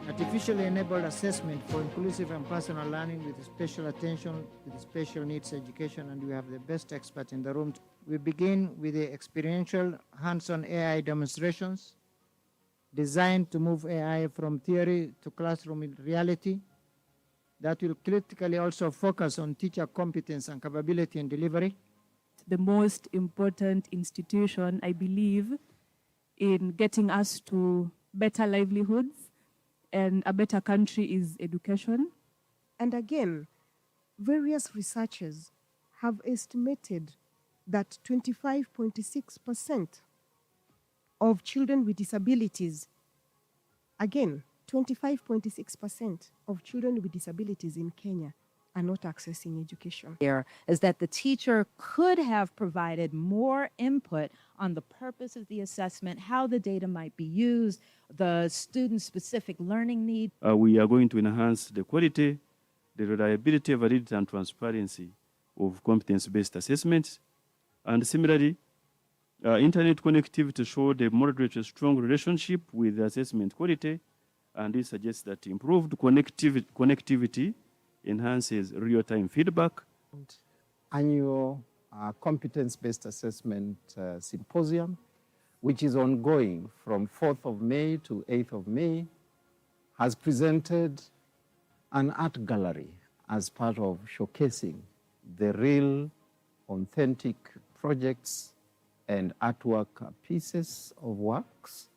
Artificially enabled assessment for inclusive and personal learning with special attention with special needs education, and we have the best expert in the room. We begin with the experiential hands-on AI demonstrations designed to move AI from theory to classroom in reality that will critically also focus on teacher competence and capability in delivery. The most important institution, I believe, in getting us to better livelihoods and a better country is education. And again, various researchers have estimated that 25.6% of children with disabilities, again, 25.6% of children with disabilities in Kenya are not accessing education. Here is that the teacher could have provided more input on the purpose of the assessment, how the data might be used, the student-specific learning need. We are going to enhance the quality, the reliability, validity, and transparency of competence-based assessments. And similarly, internet connectivity showed a moderate to strong relationship with the assessment quality, and this suggests that improved connectivity enhances real-time feedback. Annual competence-based assessment symposium, which is ongoing from 4th of May to 8th of May, has presented an art gallery as part of showcasing the real, authentic projects and artwork pieces of works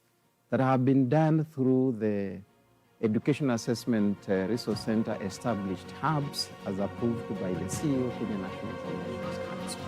that have been done through the Education Assessment Resource Center established hubs as approved by the CEO to the National Examinations Council.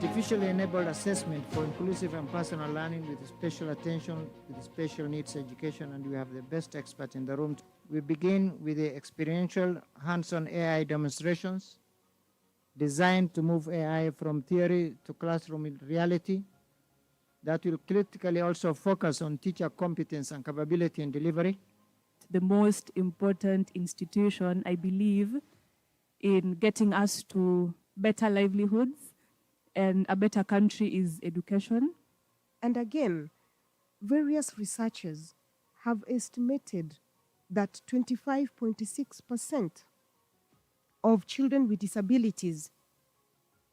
Artificially enabled assessment for inclusive and personal learning with special attention with special needs education, and we have the best expert in the room. We begin with the experiential hands-on AI demonstrations designed to move AI from theory to classroom in reality. That will critically also focus on teacher competence and capability in delivery. The most important institution, I believe, in getting us to better livelihoods and a better country is education. And again, various researchers have estimated that 25.6% of children with disabilities,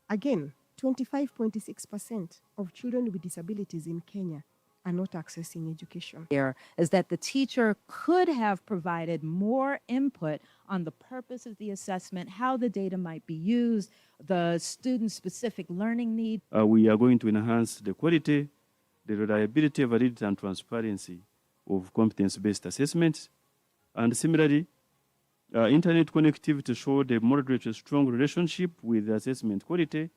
again, 25.6% of children with disabilities in Kenya are not accessing education. Here is that the teacher could have provided more input on the purpose of the assessment, how the data might be used, the student-specific learning needs. We are going to enhance the quality, the reliability, validity, and transparency of competence-based assessments. And similarly, internet connectivity showed a moderate to strong relationship with the assessment quality,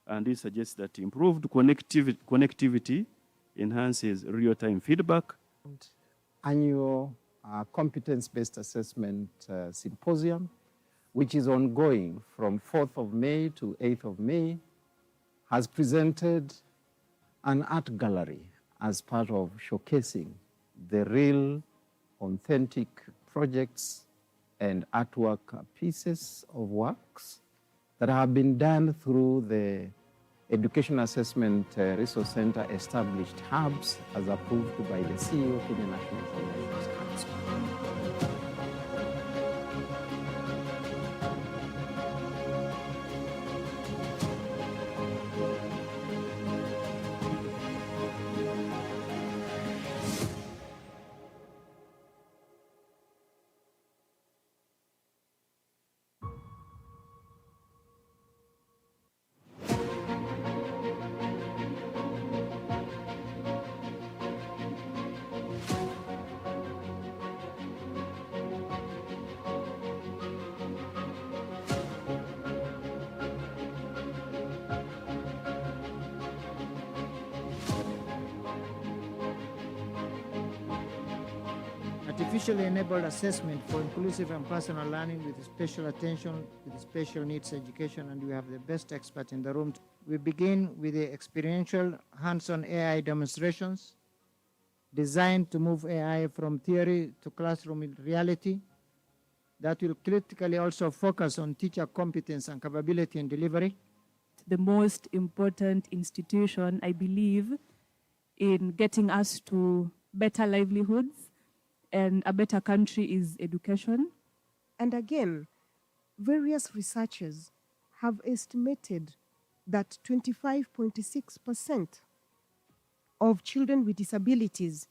and this suggests that improved connectivity enhances real-time feedback. Annual competence-based assessment symposium, which is ongoing from 4th of May to 8th of May, has presented an art gallery as part of showcasing the real, authentic projects and artwork pieces of works that have been done through the Education Assessment Resource Center established hubs as approved by the CEO, Kenya National Examinations Council. Artificially enabled assessment for inclusive and personal learning with special attention with special needs education, and we have the best expert in the room. We begin with the experiential hands-on AI demonstrations designed to move AI from theory to classroom in reality. That will critically also focus on teacher competence and capability in delivery. The most important institution, I believe, in getting us to better livelihoods and a better country is education. And again, various researchers have estimated that 25.6% of children with disabilities,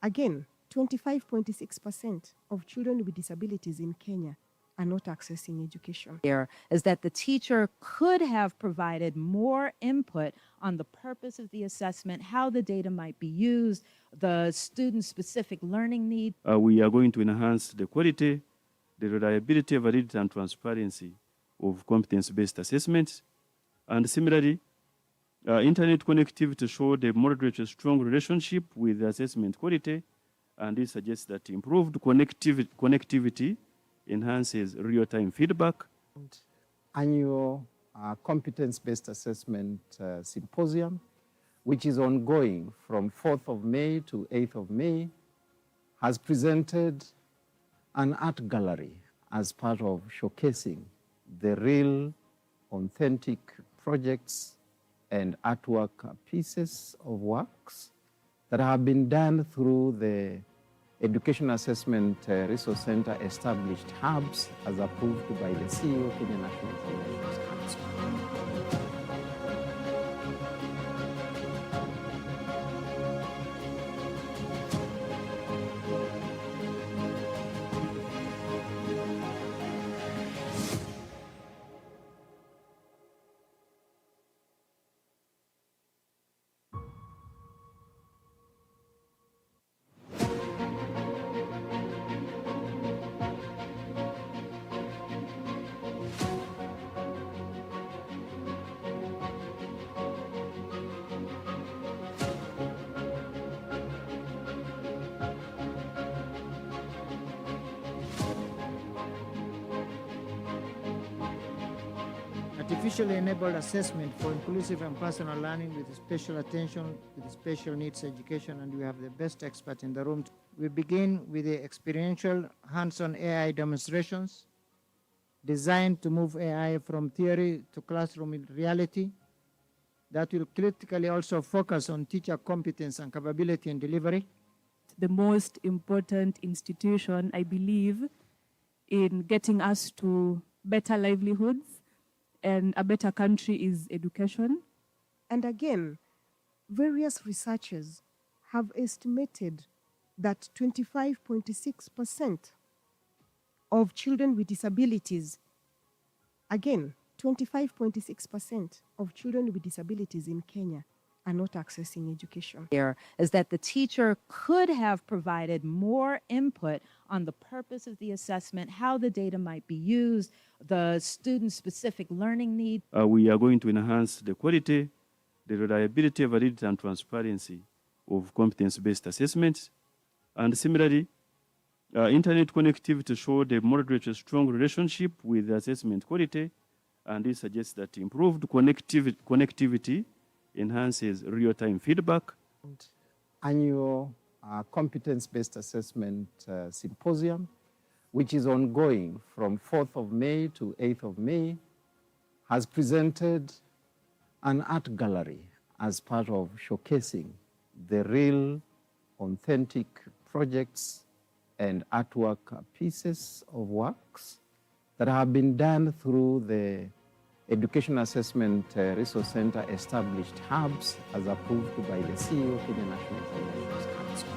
again, 25.6% of children with disabilities in Kenya are not accessing education. Here is that the teacher could have provided more input on the purpose of the assessment, how the data might be used, the student-specific learning needs. We are going to enhance the quality, the reliability, validity, and transparency of competence-based assessments. And similarly, internet connectivity showed a moderate to strong relationship with the assessment quality, and this suggests that improved connectivity enhances real-time feedback. Annual competence-based assessment symposium, which is ongoing from 4th of May to 8th of May, has presented an art gallery as part of showcasing the real, authentic projects and artwork pieces of works that have been done through the Education Assessment Resource Center established hubs as approved by the CEO, Kenya National Examinations Council. Artificially enabled assessment for inclusive and personal learning with special attention with special needs education, and we have the best expert in the room. We begin with the experiential hands-on AI demonstrations designed to move AI from theory to classroom reality that will critically also focus on teacher competence and capability in delivery. The most important institution, I believe, in getting us to better livelihoods and a better country is education. And again, various researchers have estimated that 25.6% of children with disabilities, again, 25.6% of children with disabilities in Kenya are not accessing education. Here is that the teacher could have provided more input on the purpose of the assessment, how the data might be used, the student-specific learning needs. We are going to enhance the quality, the reliability, validity, and transparency of competence-based assessments. And similarly, internet connectivity showed a moderate strong relationship with assessment quality, and this suggests that improved connectivity enhances real-time feedback. Annual competence-based assessment symposium, which is ongoing from 4th of May to 8th of May, has presented an art gallery as part of showcasing the real, authentic projects and artwork pieces of works that have been done through the Education Assessment Resource Center established hubs as approved by the CEO of Kenya National Examinations Council.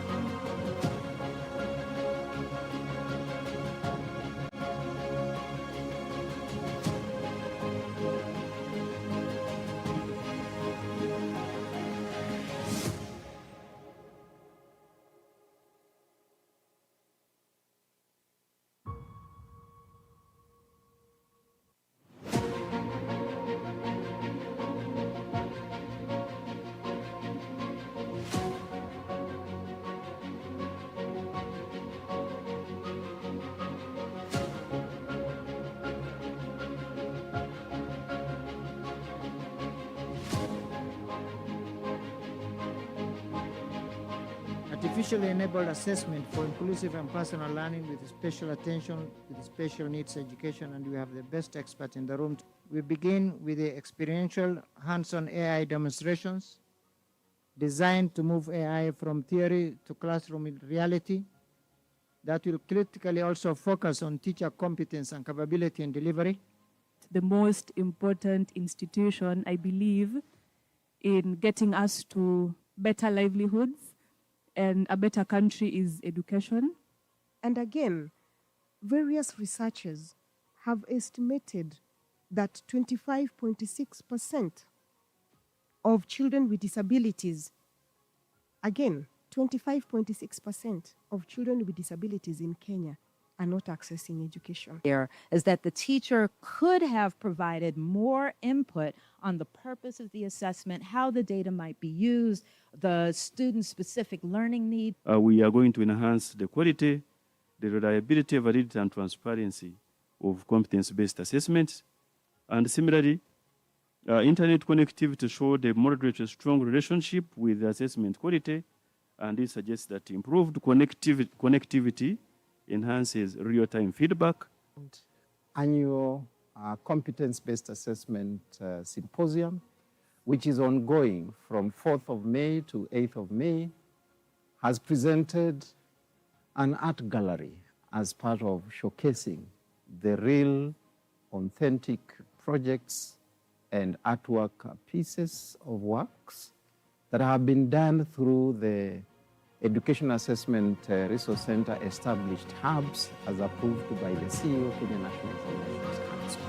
Artificially enabled assessment for inclusive and personal learning with special attention with special needs education, and we have the best expert in the room. We begin with the experiential hands-on AI demonstrations designed to move AI from theory to classroom reality that will critically also focus on teacher competence and capability in delivery. The most important institution, I believe, in getting us to better livelihoods and a better country is education. And again, various researchers have estimated that 25.6% of children with disabilities, again, 25.6% of children with disabilities in Kenya are not accessing education. Here is that the teacher could have provided more input on the purpose of the assessment, how the data might be used, the student-specific learning needs. We are going to enhance the quality, the reliability, validity, and transparency of competence-based assessments. And similarly, internet connectivity showed a moderate strong relationship with assessment quality, and this suggests that improved connectivity enhances real-time feedback. Annual competence-based assessment symposium, which is ongoing from 4th of May to 8th of May, has presented an art gallery as part of showcasing the real, authentic projects and artwork pieces of works that have been done through the Education Assessment Resource Center established hubs as approved by the CEO of Kenya National Examinations Council.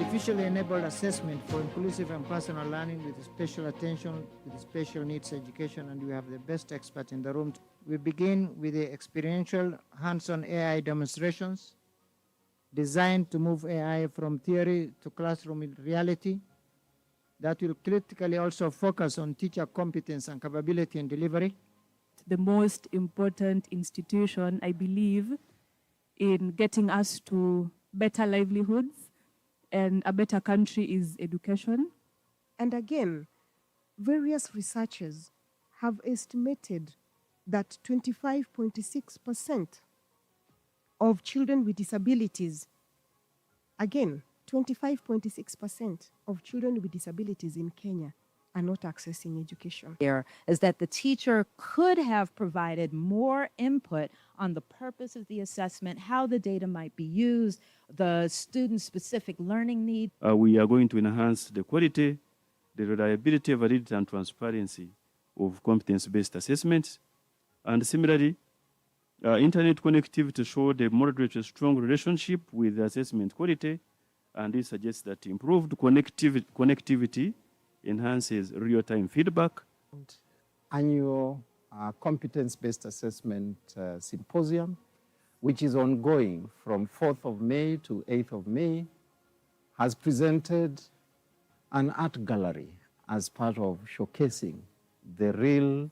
Artificially enabled assessment for inclusive and personal learning with special attention with special needs education, and we have the best expert in the room. We begin with the experiential hands-on AI demonstrations designed to move AI from theory to classroom reality. That will critically also focus on teacher competence and capability in delivery. The most important institution, I believe, in getting us to better livelihoods and a better country is education. And again, various researchers have estimated that 25.6% of children with disabilities, again, 25.6% of children with disabilities in Kenya are not accessing education. Here is that the teacher could have provided more input on the purpose of the assessment, how the data might be used, the student-specific learning needs. We are going to enhance the quality, the reliability, validity, and transparency of competence-based assessments. And similarly, internet connectivity showed a moderate to strong relationship with assessment quality, and this suggests that improved connectivity enhances real-time feedback. Annual competence-based assessment symposium, which is ongoing from 4th of May to 8th of May, has presented an art gallery as part of showcasing the real,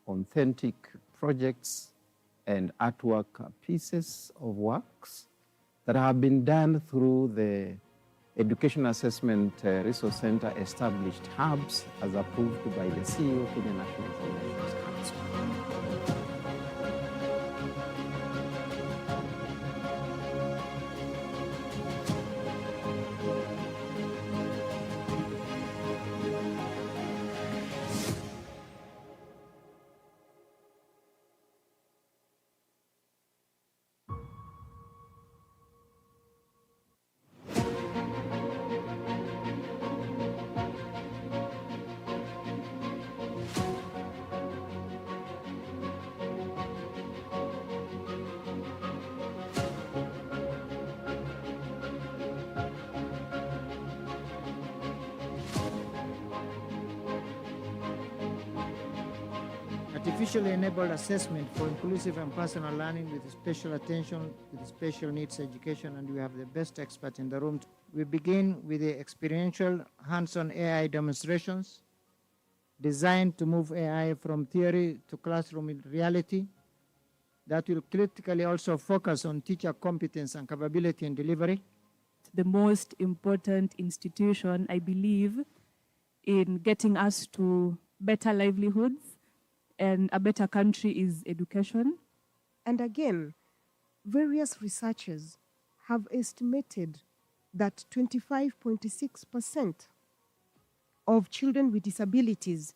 authentic projects and artwork pieces of works that have been done through the Education Assessment Resource Center established hubs as approved by the CEO of Kenya National Examinations Council. Artificially enabled assessment for inclusive and personal learning with special attention with special needs education, and we have the best expert in the room. We begin with the experiential hands-on AI demonstrations designed to move AI from theory to classroom reality. That will critically also focus on teacher competence and capability in delivery. The most important institution, I believe, in getting us to better livelihoods and a better country is education. And again, various researchers have estimated that 25.6% of children with disabilities,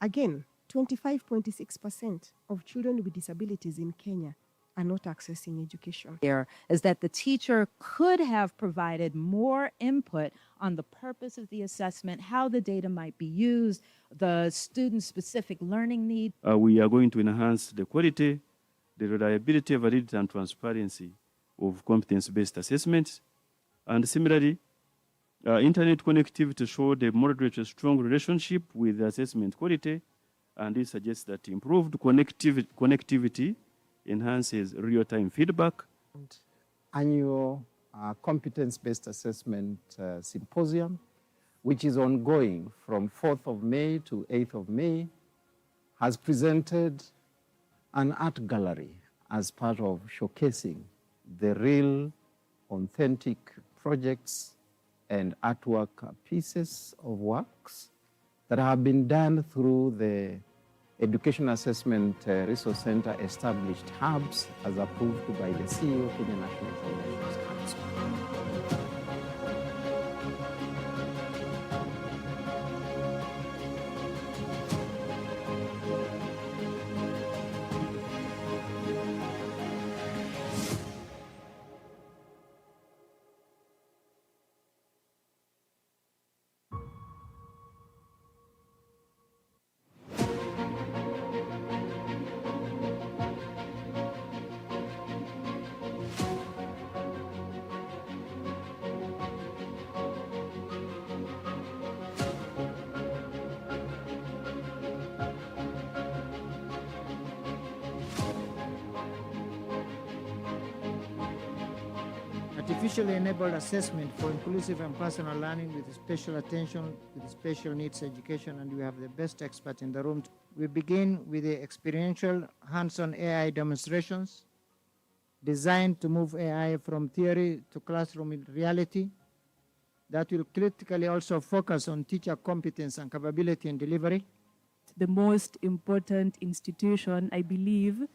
again, 25.6% of children with disabilities in Kenya are not accessing education. Here is that the teacher could have provided more input on the purpose of the assessment, how the data might be used, the student-specific learning needs. We are going to enhance the quality, the reliability, validity, and transparency of competence-based assessments. And similarly, internet connectivity showed a moderate to strong relationship with assessment quality, and this suggests that improved connectivity enhances real-time feedback. Annual competence-based assessment symposium, which is ongoing from 4th of May to 8th of May, has presented an art gallery as part of showcasing the real, authentic projects and artwork pieces of works that have been done through the Education Assessment Resource Center established hubs as approved by the CEO of Kenya National Examinations Council. Artificially enabled assessment for inclusive and personal learning with special attention with special needs education, and we have the best expert in the room. We begin with the experiential hands-on AI demonstrations designed to move AI from theory to classroom reality that will critically also focus on teacher competence and capability in delivery. The most important institution, I believe,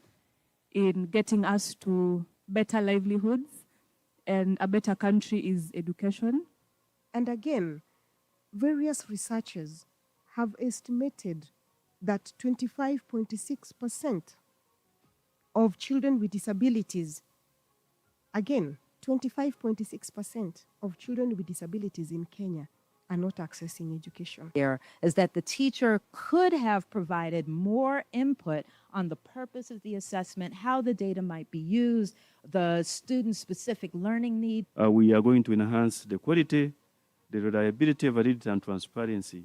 in getting us to better livelihoods and a better country is education. And again, various researchers have estimated that 25.6% of children with disabilities, again, 25.6% of children with disabilities in Kenya are not accessing education. Here is that the teacher could have provided more input on the purpose of the assessment, how the data might be used, the student-specific learning need. We are going to enhance the quality, the reliability, validity, and transparency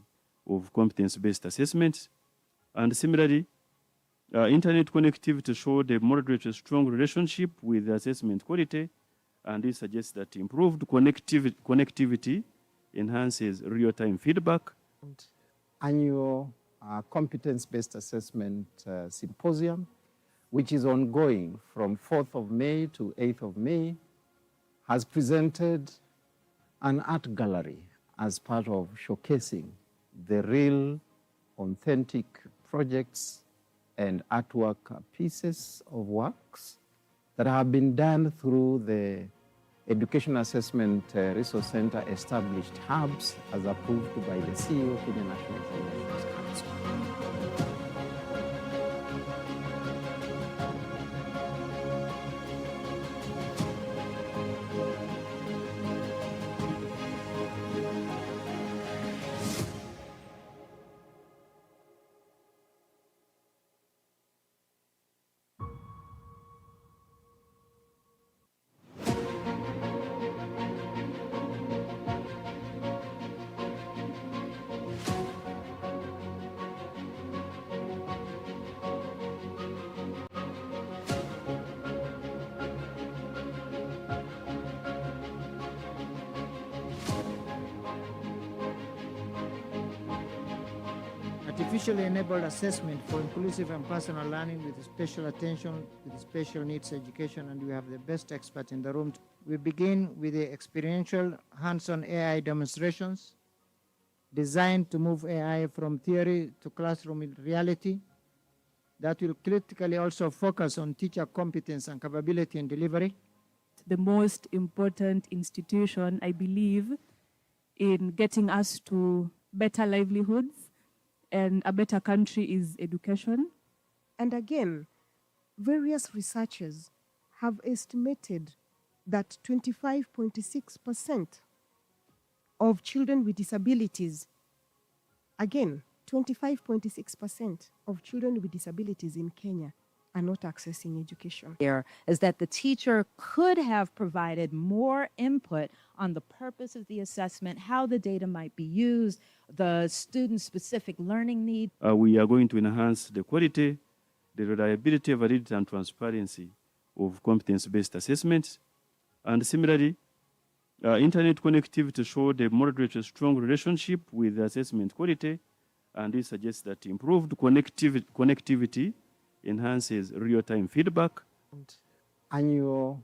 of competence-based assessments. And similarly, internet connectivity showed a moderate strong relationship with the assessment quality, and this suggests that improved connectivity enhances real-time feedback. Annual competence-based assessment symposium, which is ongoing from 4th of May to 8th of May, has presented an art gallery as part of showcasing the real, authentic projects and artwork pieces of works that have been done through the Education Assessment Resource Center established hubs as approved by the CEO, Kenya National Examinations Council. Artificially enabled assessment for inclusive and personal learning with special attention with special needs education, and we have the best expert in the room. We begin with the experiential hands-on AI demonstrations designed to move AI from theory to classroom reality that will critically also focus on teacher competence and capability in delivery. The most important institution, I believe, in getting us to better livelihoods and a better country is education. And again, various researchers have estimated that 25.6% of children with disabilities, again, 25.6% of children with disabilities in Kenya are not accessing education. Here is that the teacher could have provided more input on the purpose of the assessment, how the data might be used, the student-specific learning need. We are going to enhance the quality, the reliability, validity, and transparency of competence-based assessments. And similarly, internet connectivity showed a moderate strong relationship with the assessment quality, and this suggests that improved connectivity enhances real-time feedback. Annual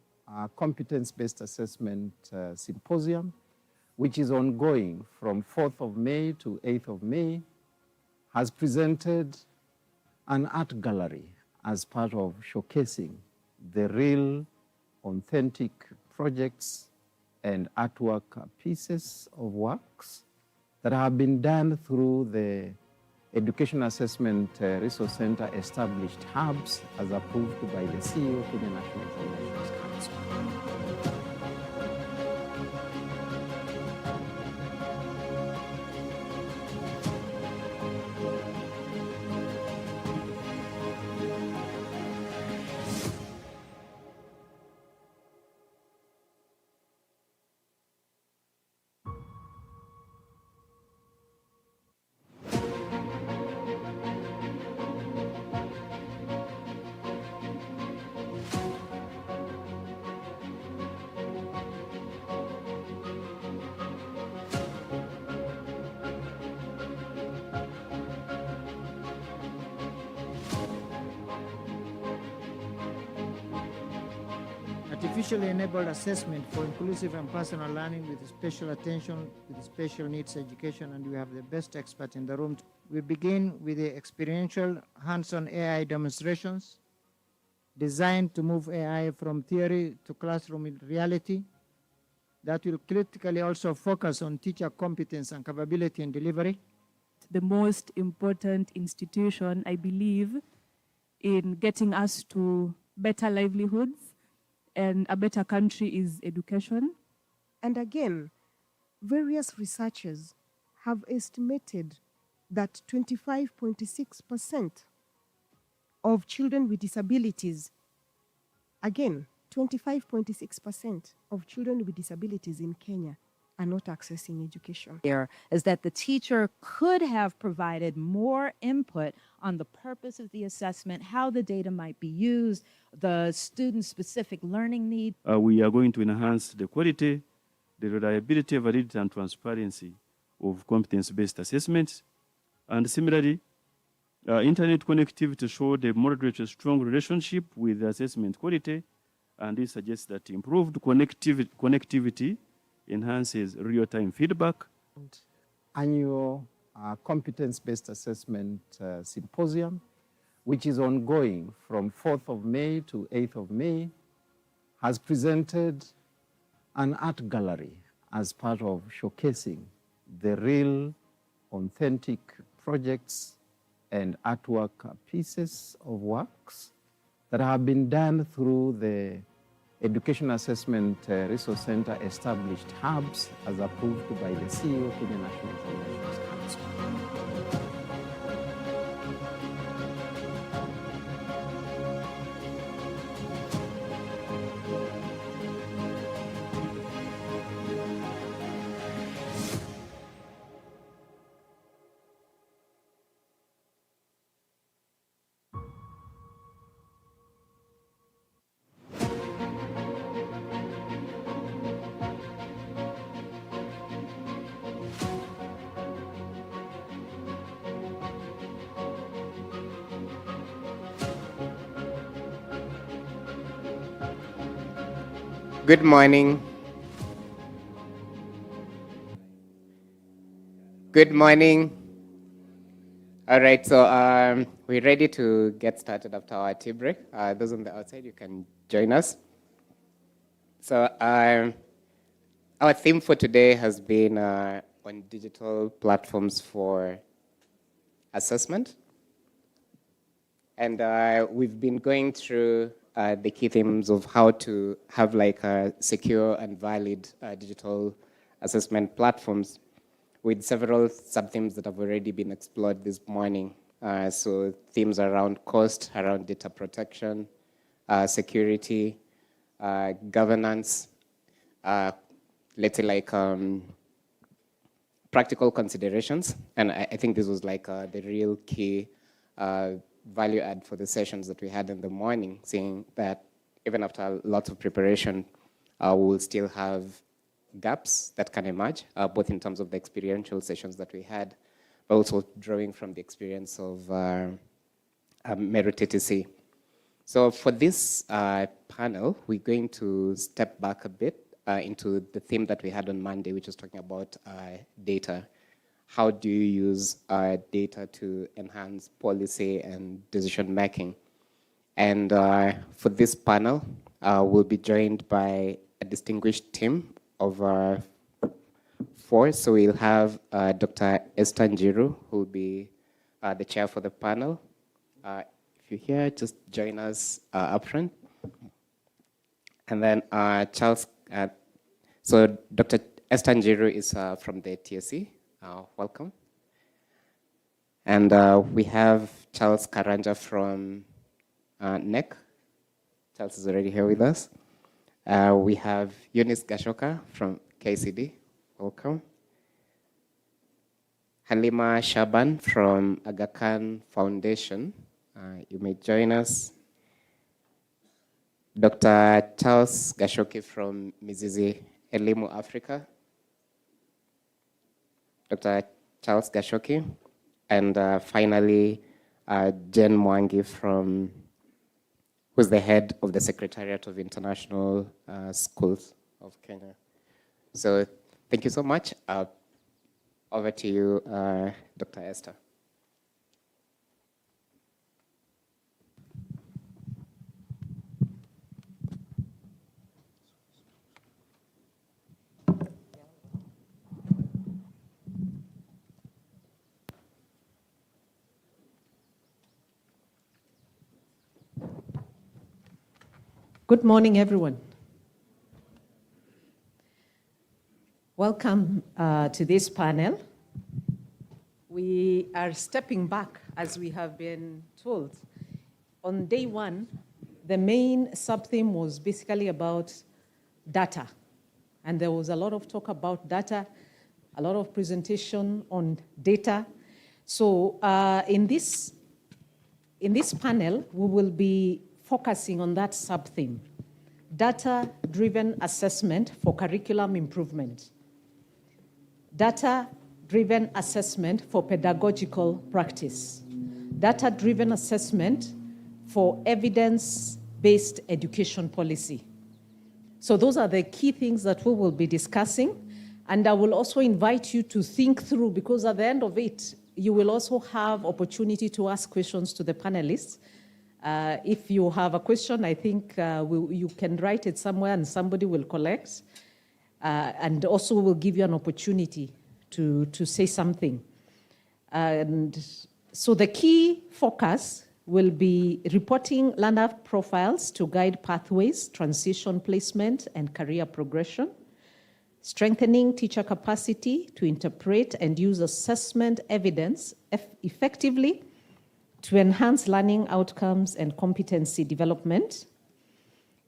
competence-based assessment symposium, which is ongoing from 4th of May to 8th of May, has presented an art gallery as part of showcasing the real, authentic projects and artwork pieces of works that have been done through the Education Assessment Resource Center established hubs as approved by the CEO, Kenya National Examinations Council. artificially enabled assessment for inclusive and personal learning with special attention with special needs education, and we have the best expert in the room. We begin with the experiential hands-on AI demonstrations designed to move AI from theory to classroom reality that will critically also focus on teacher competence and capability in delivery. The most important institution, I believe, in getting us to better livelihoods and a better country is education. And again, various researchers have estimated that 25.6% of children with disabilities, again, 25.6% of children with disabilities in Kenya are not accessing education. Here is that the teacher could have provided more input on the purpose of the assessment, how the data might be used, the student-specific learning needs. We are going to enhance the quality, the reliability, validity, and transparency of competence-based assessments. And similarly, internet connectivity showed a moderate to strong relationship with assessment quality, and this suggests that improved connectivity enhances real-time feedback. Annual competence-based assessment symposium, which is ongoing from 4th of May to 8th of May, has presented an art gallery as part of showcasing the real, authentic projects and artwork pieces of works that have been done through the Education Assessment Resource Center established hubs as approved by the CEO to the National Examinations Council. Good morning. Good morning. All right, so we're ready to get started after our tea break. Those on the outside, you can join us. So our theme for today has been on digital platforms for assessment. And we've been going through the key themes of how to have like a secure and valid digital assessment platforms with several sub-themes that have already been explored this morning. So themes around cost, around data protection, security, governance, let's say like practical considerations. And I think this was like the real key value add for the sessions that we had in the morning, seeing that even after lots of preparation, we'll still have gaps that can emerge, both in terms of the experiential sessions that we had, but also drawing from the experience of Meru TTC. So for this panel, we're going to step back a bit into the theme that we had on Monday, which was talking about data. How do you use data to enhance policy and decision making? And for this panel, we'll be joined by a distinguished team of 4. So we'll have Dr. Esther Njiru, who will be the chair for the panel. If you're here, just join us up front. And then Charles, so Dr. Esther Njiru is from the TSC. Welcome. And we have Charles Karanja from NEC. Charles is already here with us. We have Eunice Gashoka from KCD. Welcome. Halima Shaban from Aga Khan Foundation. You may join us. Dr. Charles Gashoki from Mizizi Elimu Africa. Dr. Charles Gashoki. And finally, Jen Mwangi from who's the head of the Secretariat of International Schools of Kenya. So thank you so much. Over to you, Dr. Esther. Good morning, everyone. Welcome to this panel. We are stepping back, as we have been told. On day one, the main sub-theme was basically about data. And there was a lot of talk about data, a lot of presentation on data. So in this panel, we will be focusing on that sub-theme, data-driven assessment for curriculum improvement, data-driven assessment for pedagogical practice, data-driven assessment for evidence-based education policy. So those are the key things that we will be discussing. And I will also invite you to think through, because at the end of it, you will also have opportunity to ask questions to the panelists. If you have a question, I think you can write it somewhere and somebody will collect. And also will give you an opportunity to say something. And so the key focus will be reporting learner profiles to guide pathways, transition placement, and career progression, strengthening teacher capacity to interpret and use assessment evidence effectively to enhance learning outcomes and competency development.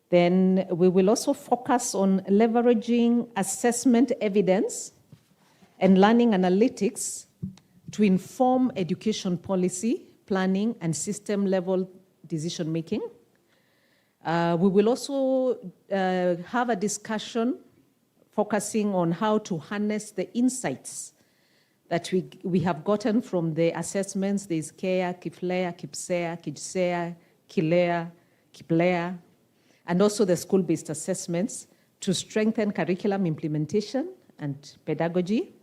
Then we will also focus on leveraging assessment evidence and learning analytics to inform education policy, planning, and system-level decision-making. We will also have a discussion focusing on how to harness the insights that we have gotten from the assessments. There's KEA, KIFLEA, KIPSEA, KIJSEA, KILEA, KIPLEA, and also the school-based assessments to strengthen curriculum implementation and pedagogy.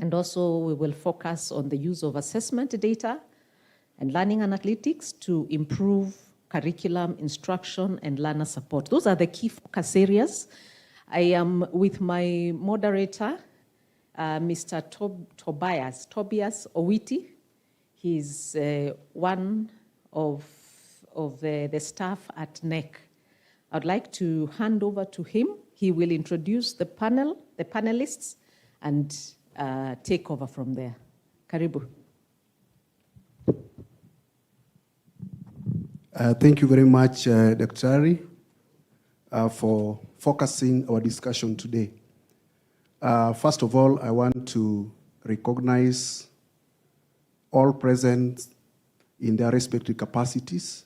And also we will focus on the use of assessment data and learning analytics to improve curriculum instruction and learner support. Those are the key focus areas. I am with my moderator, Mr. Tobias Owiti. He's one of the staff at NEC. I'd like to hand over to him. He will introduce the panel, the panelists, and take over from there. Karibu. Thank you very much, Dr. Ari, for focusing our discussion today. First of all, I want to recognize all present in their respective capacities,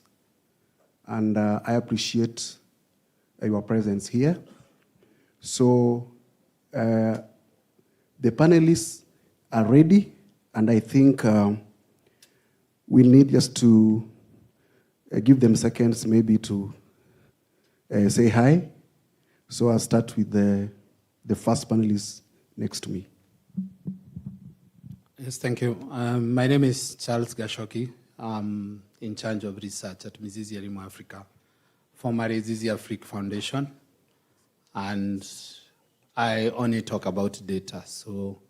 and I appreciate your presence here. So the panelists are ready, and I think we need just to give them seconds maybe to say hi. So I'll start with the first panelist next to me. Yes, thank you. My name is Charles Gashoki. I'm in charge of research at Mizizi Elimu Africa, formerly Zizi Afrique Foundation. And I only talk about data, so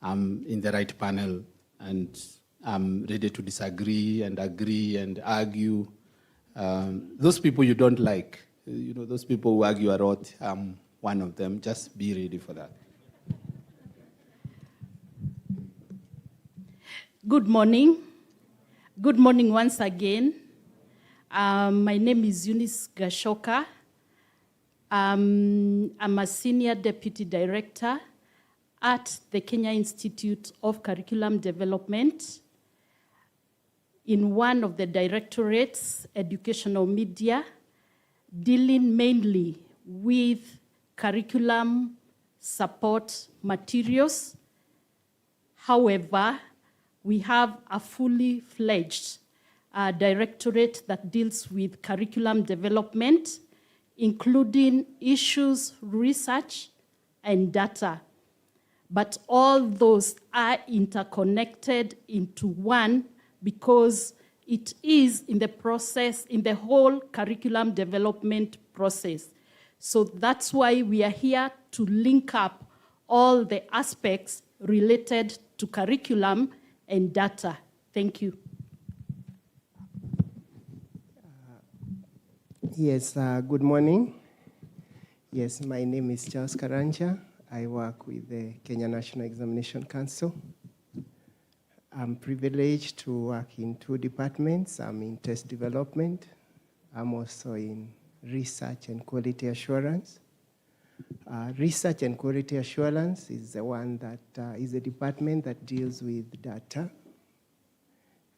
I'm in the right panel, and I'm ready to disagree and agree and argue. Those people you don't like, those people who argue a lot, I'm one of them. Just be ready for that. Good morning. Good morning once again. My name is Eunice Gashoka. I'm a Senior Deputy Director at the Kenya Institute of Curriculum Development in one of the directorates, Educational Media, dealing mainly with curriculum support materials. However, we have a fully fledged directorate that deals with curriculum development, including issues, research, and data. But all those are interconnected into one because it is in the process, in the whole curriculum development process. So that's why we are here to link up all the aspects related to curriculum and data. Thank you. Yes, good morning. Yes, my name is Charles Karanja. I work with the Kenya National Examination Council. I'm privileged to work in two departments. I'm in test development. I'm also in research and quality assurance. Research and quality assurance is the one that is a department that deals with data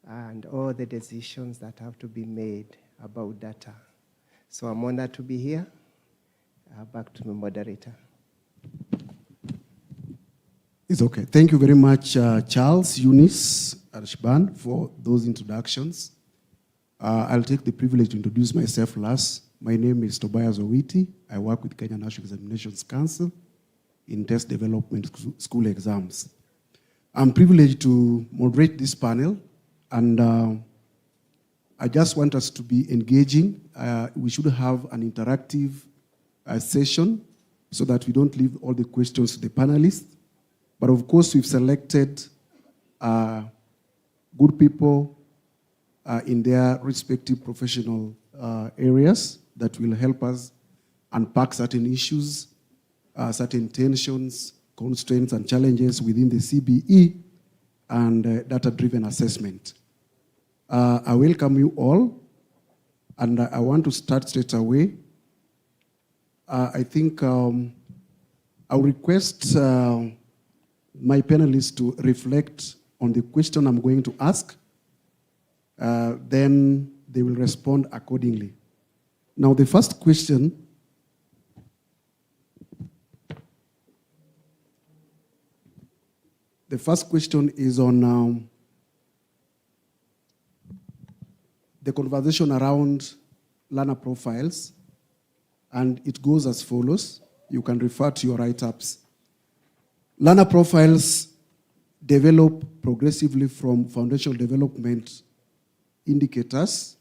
and all the decisions that have to be made about data. So I'm honored to be here. Back to the moderator. It's okay. Thank you very much, Charles, Eunice, Arshban, for those introductions. I'll take the privilege to introduce myself last. My name is Tobias Owiti. I work with Kenya National Examinations Council in test development school exams. I'm privileged to moderate this panel, and I just want us to be engaging. We should have an interactive session so that we don't leave all the questions to the panelists. But of course, we've selected good people in their respective professional areas that will help us unpack certain issues, certain tensions, constraints, and challenges within the CBE and data-driven assessment. I welcome you all, and I want to start straight away. I think I'll request my panelists to reflect on the question I'm going to ask. Then they will respond accordingly. Now, the first question is on the conversation around learner profiles, and it goes as follows. You can refer to your write-ups. Learner profiles develop progressively from foundational development indicators,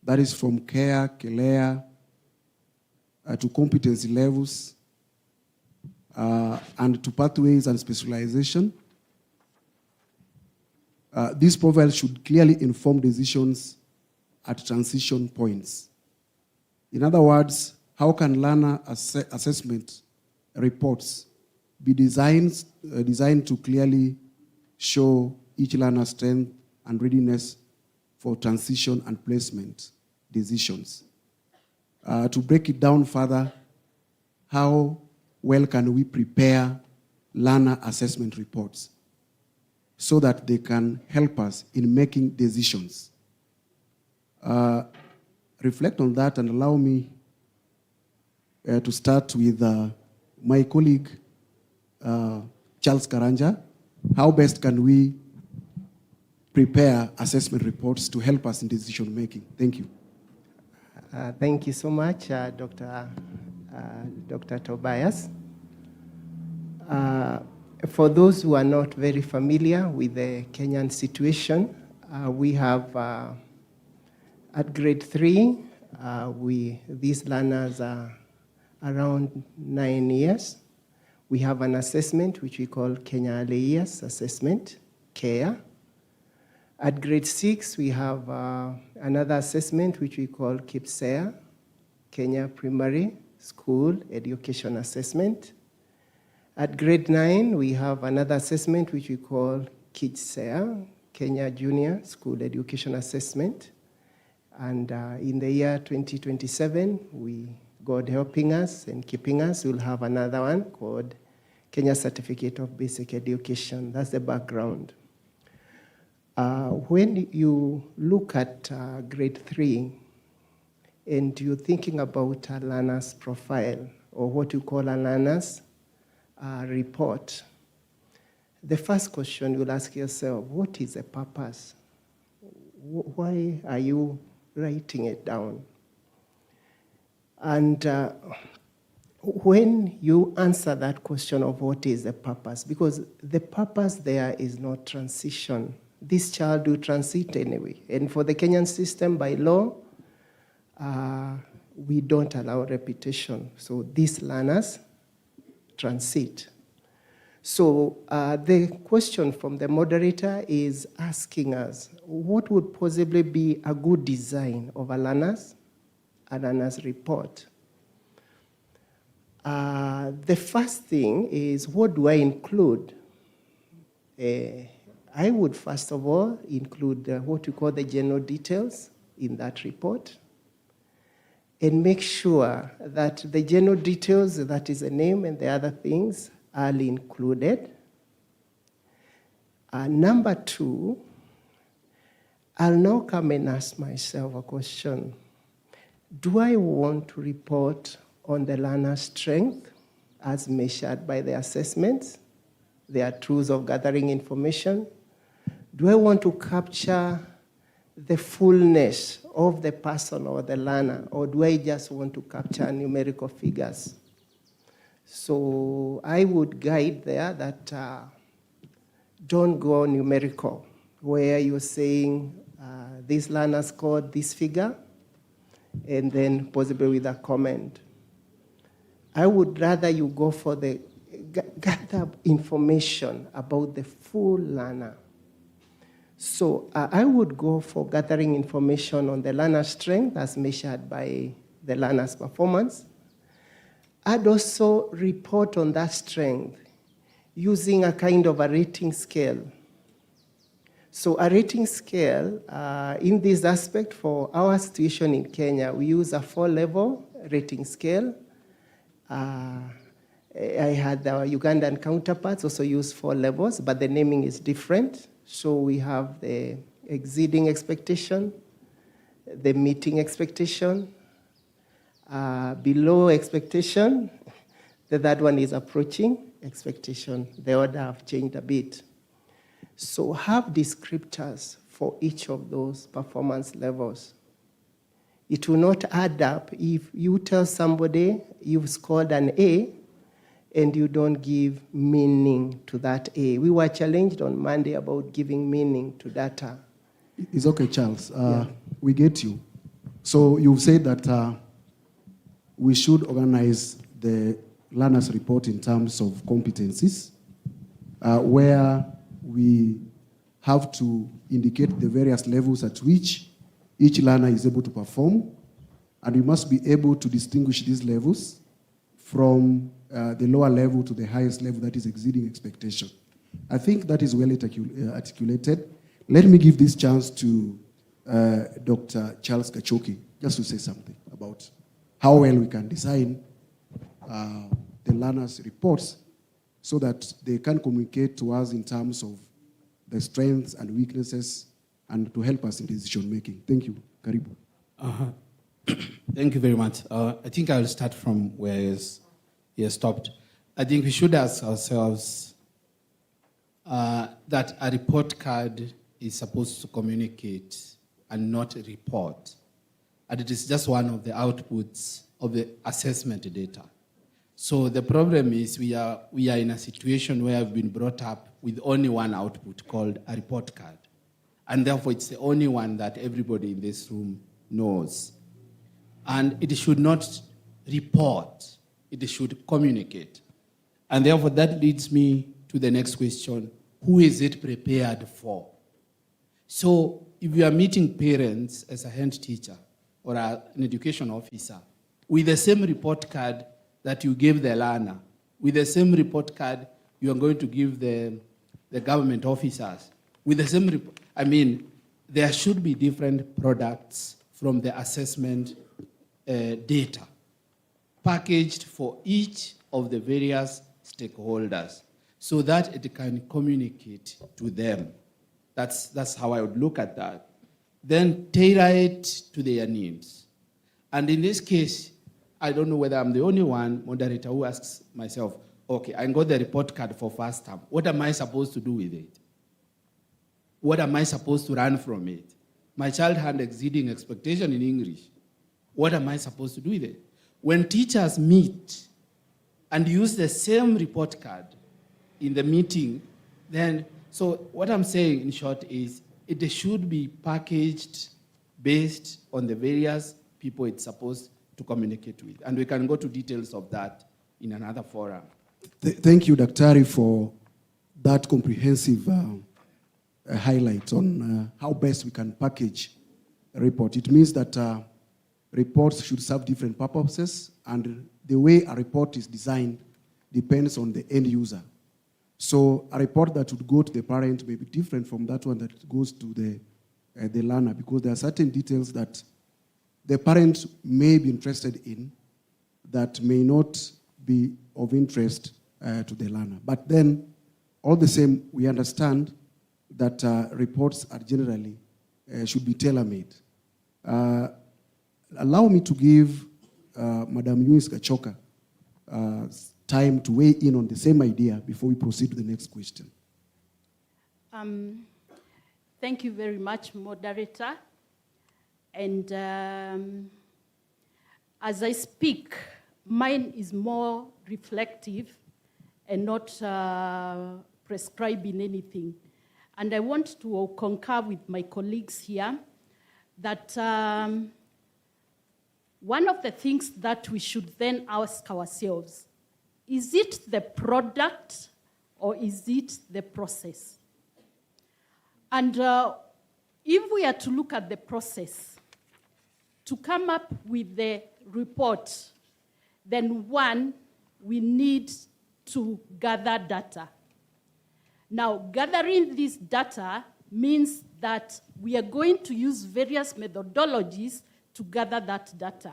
that is from care, CALEA, to competency levels, and to pathways and specialization. These profiles should clearly inform decisions at transition points. In other words, how can learner assessment reports be designed to clearly show each learner's strength and readiness for transition and placement decisions? To break it down further, how well can we prepare learner assessment reports so that they can help us in making decisions? Reflect on that and allow me to start with my colleague, Charles Karanja. How best can we prepare assessment reports to help us in decision making? Thank you. Thank you so much, Dr. Tobias. For those who are not very familiar with the Kenyan situation, we have at grade 3, these learners are around 9 years. We have an assessment which we call Kenya Early Years Assessment, CARE. At grade 6, we have another assessment which we call KIPSEA, Kenya Primary School Education Assessment. At grade 9, we have another assessment which we call KIJSEA, Kenya Junior School Education Assessment. And in the year 2027, God helping us and keeping us, we'll have another one called Kenya Certificate of Basic Education. That's the background. When you look at grade 3 and you're thinking about a learner's profile or what you call a learner's report, the first question you'll ask yourself, what is the purpose? Why are you writing it down? And when you answer that question of what is the purpose, because the purpose there is not transition. This child will transit anyway. And for the Kenyan system, by law, we don't allow repetition. So these learners transit. So the question from the moderator is asking us, what would possibly be a good design of a learner's report? The first thing is, what do I include? I would first of all include what we call the general details in that report, and make sure that the general details, that is the name and the other things, are included. Number two, I'll now come and ask myself a question. Do I want to report on the learner's strength as measured by the assessments, their tools of gathering information? Do I want to capture the fullness of the person or the learner, or do I just want to capture numerical figures? So I would guide there that don't go numerical, where you're saying this learner scored this figure, and then possibly with a comment. I would rather you go for the gather information about the full learner. So I would go for gathering information on the learner's strength as measured by the learner's performance. I'd also report on that strength using a kind of a rating scale. So a rating scale, in this aspect, for our situation in Kenya, we use a 4-level rating scale. I had our Ugandan counterparts also use 4 levels, but the naming is different. So we have the exceeding expectation, the meeting expectation, below expectation, the third one is approaching expectation. The order have changed a bit. So have descriptors for each of those performance levels. It will not add up if you tell somebody you've scored an A and you don't give meaning to that A. We were challenged on Monday about giving meaning to data. It's okay, Charles. We get you. So you've said that we should organize the learner's report in terms of competencies, where we have to indicate the various levels at which each learner is able to perform, and we must be able to distinguish these levels from the lower level to the highest level that is exceeding expectation. I think that is well articulated. Let me give this chance to Dr. Charles Gachoki, just to say something about how well we can design the learners' reports so that they can communicate to us in terms of the strengths and weaknesses and to help us in decision making. Thank you. Karibu. Thank you very much. I think I'll start from where he has stopped. I think we should ask ourselves that a report card is supposed to communicate and not report. And it is just one of the outputs of the assessment data. So the problem is we are in a situation where I've been brought up with only one output called a report card. And therefore it's the only one that everybody in this room knows. And it should not report, it should communicate. And therefore that leads me to the next question: who is it prepared for? So if you are meeting parents as a hand teacher or an education officer with the same report card that you gave the learner, with the same report card you are going to give the government officers, with the same report, I mean, there should be different products from the assessment data packaged for each of the various stakeholders so that it can communicate to them. That's how I would look at that. Then tailor it to their needs. And in this case, I don't know whether I'm the only one moderator who asks myself, okay, I got the report card for first term. What am I supposed to do with it? What am I supposed to run from it? my child had exceeding expectation in English. What am I supposed to do with it? When teachers meet and use the same report card in the meeting, then, so what I'm saying in short is it should be packaged based on the various people it's supposed to communicate with. And we can go to details of that in another forum. Thank you, Daktari, for that comprehensive highlight on how best we can package a report. It means that reports should serve different purposes, and the way a report is designed depends on the end user. So a report that would go to the parent may be different from that one that goes to the learner, because there are certain details that the parent may be interested in that may not be of interest to the learner. But then, all the same, we understand that reports are generally should be tailor-made. Allow me to give Madam Eunice Gachoka time to weigh in on the same idea before we proceed to the next question. Thank you very much, moderator. And as I speak, mine is more reflective and not prescribing anything. And I want to concur with my colleagues here that one of the things that we should then ask ourselves, is it the product or is it the process? And if we are to look at the process, to come up with the report, then one, we need to gather data. Now, gathering this data means that we are going to use various methodologies to gather that data.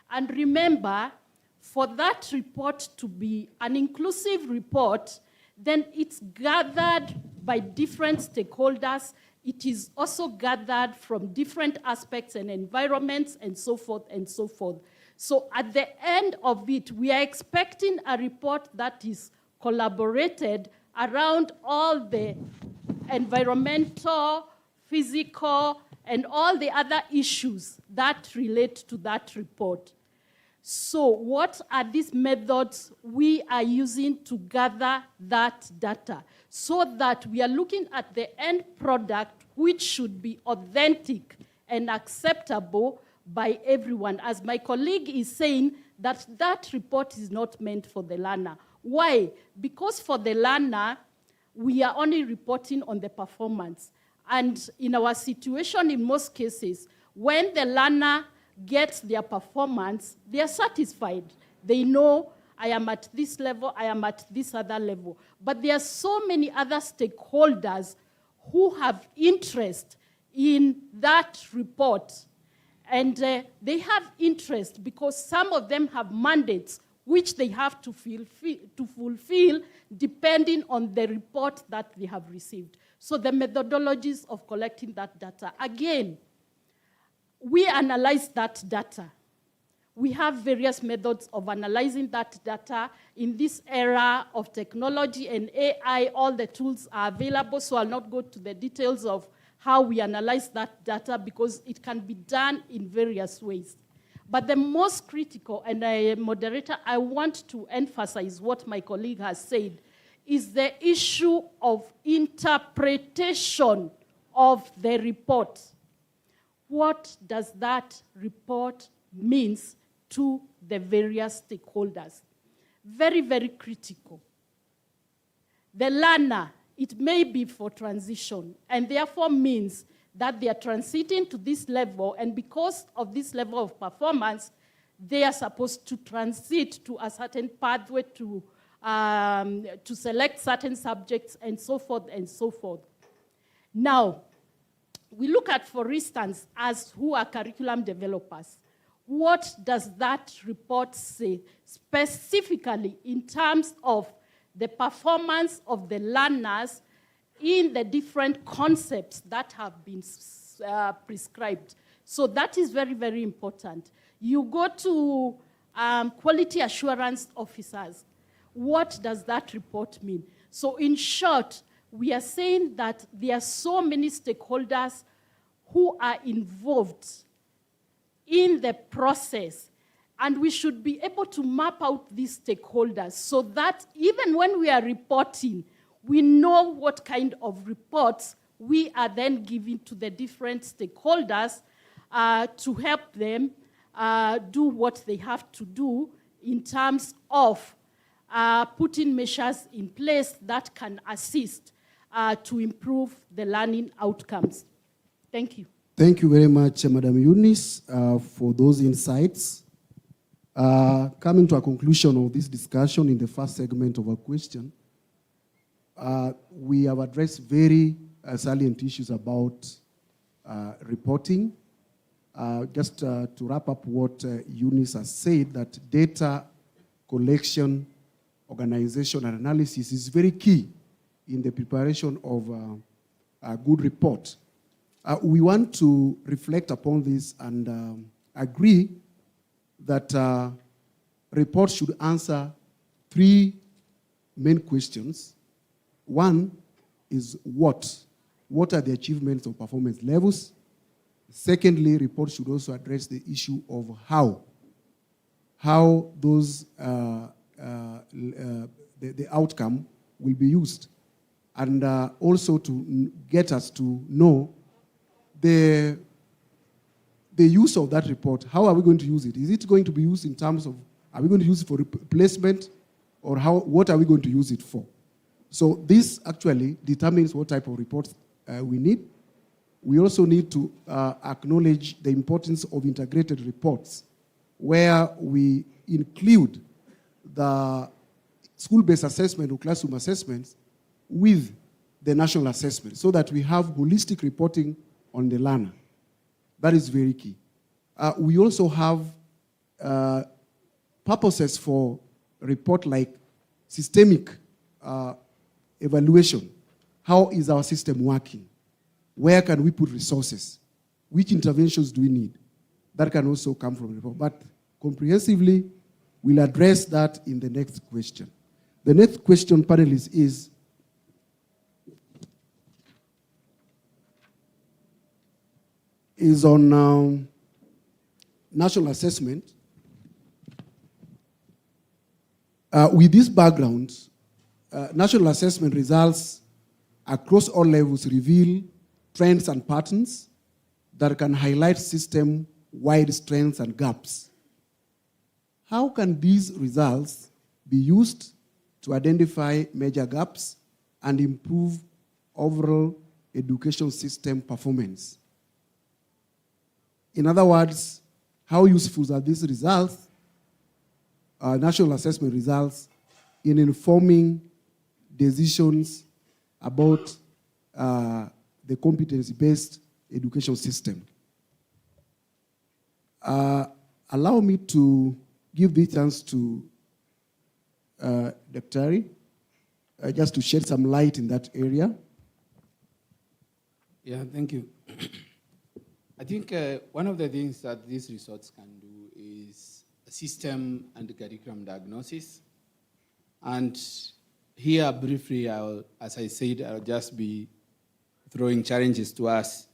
And remember, for that report to be an inclusive report, then it's gathered by different stakeholders. It is also gathered from different aspects and environments and so forth and so forth. So at the end of it, we are expecting a report that is collaborated around all the environmental, physical, and all the other issues that relate to that report. So what are these methods we are using to gather that data so that we are looking at the end product which should be authentic and acceptable by everyone? As my colleague is saying, that report is not meant for the learner. Why? Because for the learner, we are only reporting on the performance. And in our situation, in most cases, when the learner gets their performance, they are satisfied. They know, I am at this level, I am at this other level. But there are so many other stakeholders who have interest in that report. And they have interest because some of them have mandates which they have to fulfill depending on the report that they have received. So the methodologies of collecting that data, again, we analyze that data. We have various methods of analyzing that data. In this era of technology and AI, all the tools are available, so I'll not go to the details of how we analyze that data because it can be done in various ways. But the most critical, and moderator, I want to emphasize what my colleague has said, is the issue of interpretation of the report. What does that report mean to the various stakeholders? Very, very critical. The learner, it may be for transition, and therefore means that they are transiting to this level, and because of this level of performance, they are supposed to transit to a certain pathway to select certain subjects, and so forth and so forth. Now, we look at, for instance, as who are curriculum developers. What does that report say specifically in terms of the performance of the learners in the different concepts that have been prescribed? So that is very, very important. You go to quality assurance officers. What does that report mean? So in short, we are saying that there are so many stakeholders who are involved in the process. And we should be able to map out these stakeholders so that even when we are reporting, we know what kind of reports we are then giving to the different stakeholders to help them do what they have to do in terms of putting measures in place that can assist to improve the learning outcomes. Thank you. Thank you very much, Madam Eunice, for those insights. Coming to a conclusion of this discussion in the first segment of our question, we have addressed very salient issues about reporting. Just to wrap up what Eunice has said, that data collection, organization, and analysis is very key in the preparation of a good report. We want to reflect upon this and agree that reports should answer three main questions. One is what? What are the achievements of performance levels? Secondly, reports should also address the issue of how those the outcome will be used, and also to get us to know the use of that report. How are we going to use it? Is it going to be used in terms of, are we going to use it for replacement, or what are we going to use it for? So this actually determines what type of reports we need. We also need to acknowledge the importance of integrated reports, where we include the school-based assessment or classroom assessments with the national assessment, so that we have holistic reporting on the learner. That is very key. We also have purposes for report like systemic evaluation. How is our system working? Where can we put resources? Which interventions do we need? That can also come from the report. But comprehensively, we'll address that in the next question. The next question, panelists, is on national assessment. With this background, national assessment results across all levels reveal trends and patterns that can highlight system-wide strengths and gaps. How can these results be used to identify major gaps and improve overall education system performance? In other words, how useful are these results, national assessment results, in informing decisions about the competency-based education system? Allow me to give the chance to Dr. Just to shed some light in that area. Yeah, thank you. I think one of the things that these resorts can do is system and curriculum diagnosis. And here, briefly, as I said, I'll just be throwing challenges to us.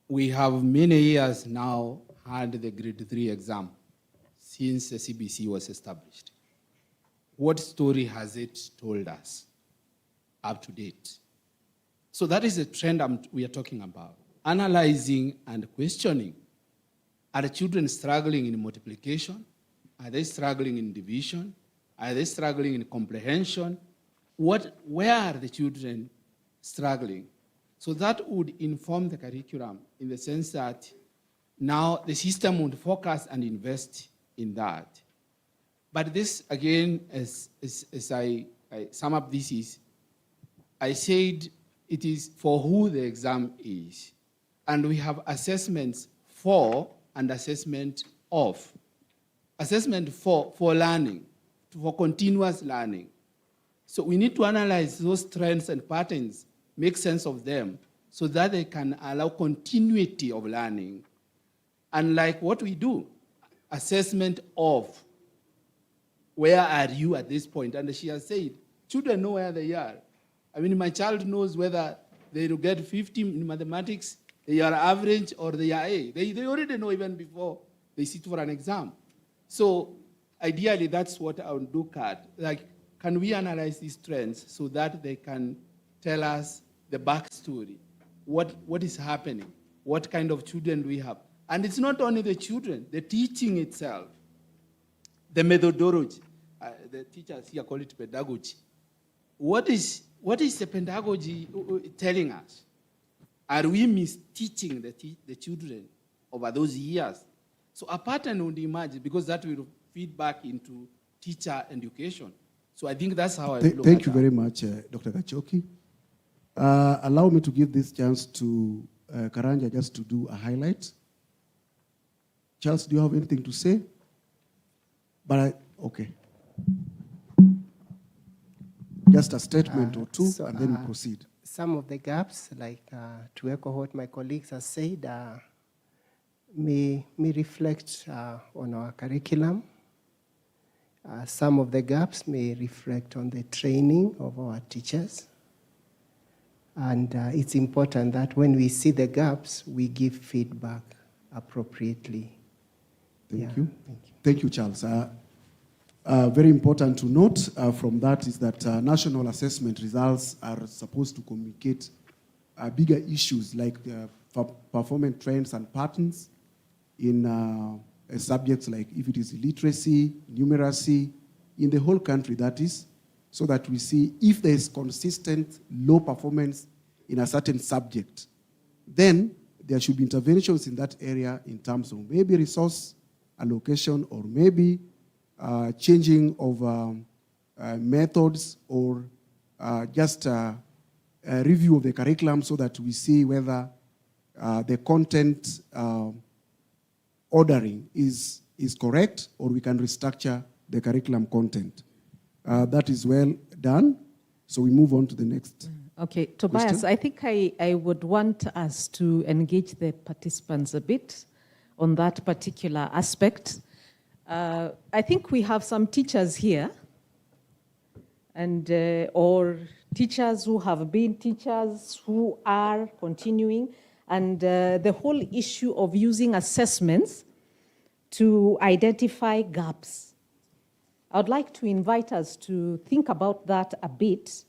We have many years now had the grade 3 exam since the CBC was established. What story has it told us up to date? So that is the trend we are talking about. Analyzing and questioning. Are the children struggling in multiplication? Are they struggling in division? Are they struggling in comprehension? Where are the children struggling? So that would inform the curriculum in the sense that now the system would focus and invest in that. But this, again, as I sum up this is, I said it is for who the exam is. And we have assessments for and assessment of. Assessment for learning, for continuous learning. So we need to analyze those trends and patterns, make sense of them, so that they can allow continuity of learning. And like what we do, assessment of, where are you at this point? And she has said, children know where they are. I mean, my child knows whether they will get 50 in mathematics They are average or they are A. They already know even before they sit for an exam. So ideally, that's what I would look at. Like, can we analyze these trends so that they can tell us the backstory? What is happening? What kind of children do we have? And it's not only the children, the teaching itself, the methodology. The teachers here call it pedagogy. What is the pedagogy telling us? Are we misteaching the children over those years? So a pattern would emerge because that will feed back into teacher education. So I think that's how I look at it. Thank you very much, Dr. Gachoki. Allow me to give this chance to Karanja just to do a highlight. Charles, do you have anything to say? Okay. Just a statement or two, and then we proceed. Some of the gaps, like to echo what my colleagues have said, may reflect on our curriculum. Some of the gaps may reflect on the training of our teachers. And it's important that when we see the gaps, we give feedback appropriately. Thank you. Thank you, Charles. Very important to note from that is that national assessment results are supposed to communicate bigger issues like performance trends and patterns in subjects like if it is literacy, numeracy, in the whole country, that is, so that we see if there is consistent low performance in a certain subject, then there should be interventions in that area in terms of maybe resource allocation or maybe changing of methods or just a review of the curriculum so that we see whether the content ordering is correct or we can restructure the curriculum content. That is well done. So we move on to the next. Okay, Tobias, question. I think I would want us to engage the participants a bit on that particular aspect. I think we have some teachers here and or teachers who have been teachers who are continuing, and the whole issue of using assessments to identify gaps. I would like to invite us to think about that a bit.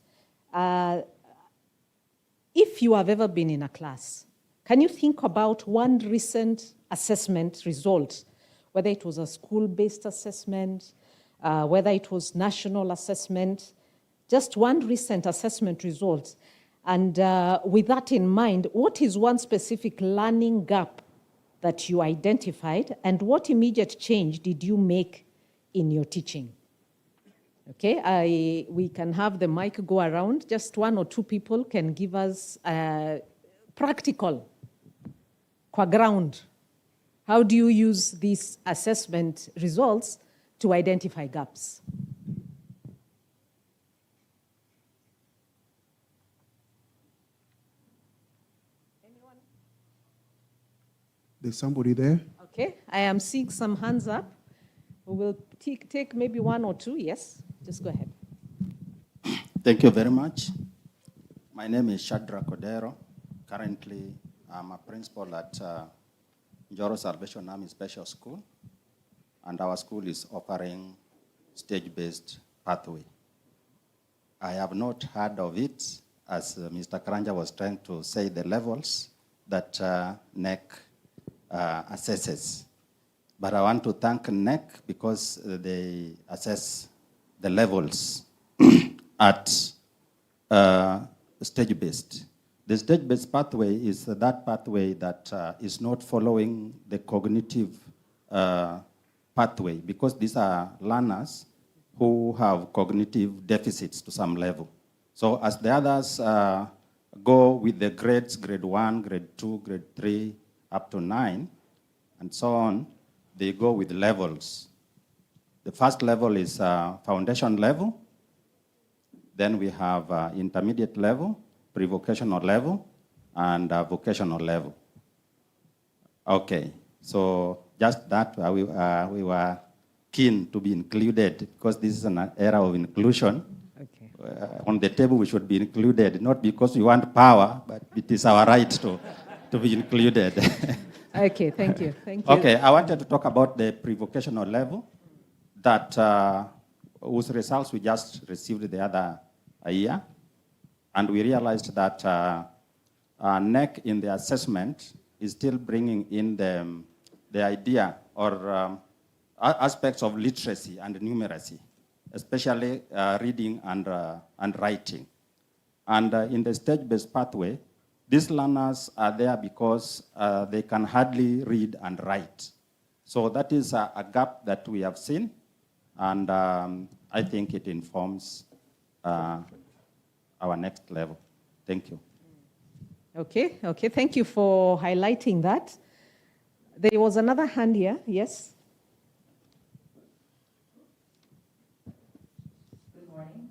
If you have ever been in a class, can you think about one recent assessment result, whether it was a school-based assessment, whether it was national assessment, just one recent assessment result. And with that in mind, what is one specific learning gap that you identified, and what immediate change did you make in your teaching? Okay, we can have the mic go around. Just one or two people can give us practical, qua ground. How do you use these assessment results to identify gaps? There's somebody there. Okay, I am seeing some hands up. We will take maybe one or two. Yes, just go ahead. Thank you very much. My name is Shadra Kodero. Currently, I'm a principal at Njoro Salvation Army Special School, and our school is offering stage-based pathway. I have not heard of it, as Mr. Karanja was trying to say, the levels that NEC assesses. But I want to thank NEC because they assess the levels at stage-based. The stage-based pathway is that pathway that is not following the cognitive pathway, because these are learners who have cognitive deficits to some level. So as the others go with the grades, grade 1, grade 2, grade 3, up to 9, and so on, they go with levels. The first level is foundation level. Then we have intermediate level, pre-vocational level, and vocational level. Okay, so just that we were keen to be included, because this is an era of inclusion. Okay. On the table we should be included, not because we want power, but it is our right to to be included. Okay, thank you. Thank you. Okay, I wanted to talk about the pre-vocational level that whose results we just received the other year. And we realized that NEC in the assessment is still bringing in the idea or aspects of literacy and numeracy, especially reading and writing. And in the stage-based pathway, these learners are there because they can hardly read and write. So that is a gap that we have seen, and I think it informs our next level. Thank you. Okay, okay, thank you for highlighting that. There was another hand here, yes? Good morning.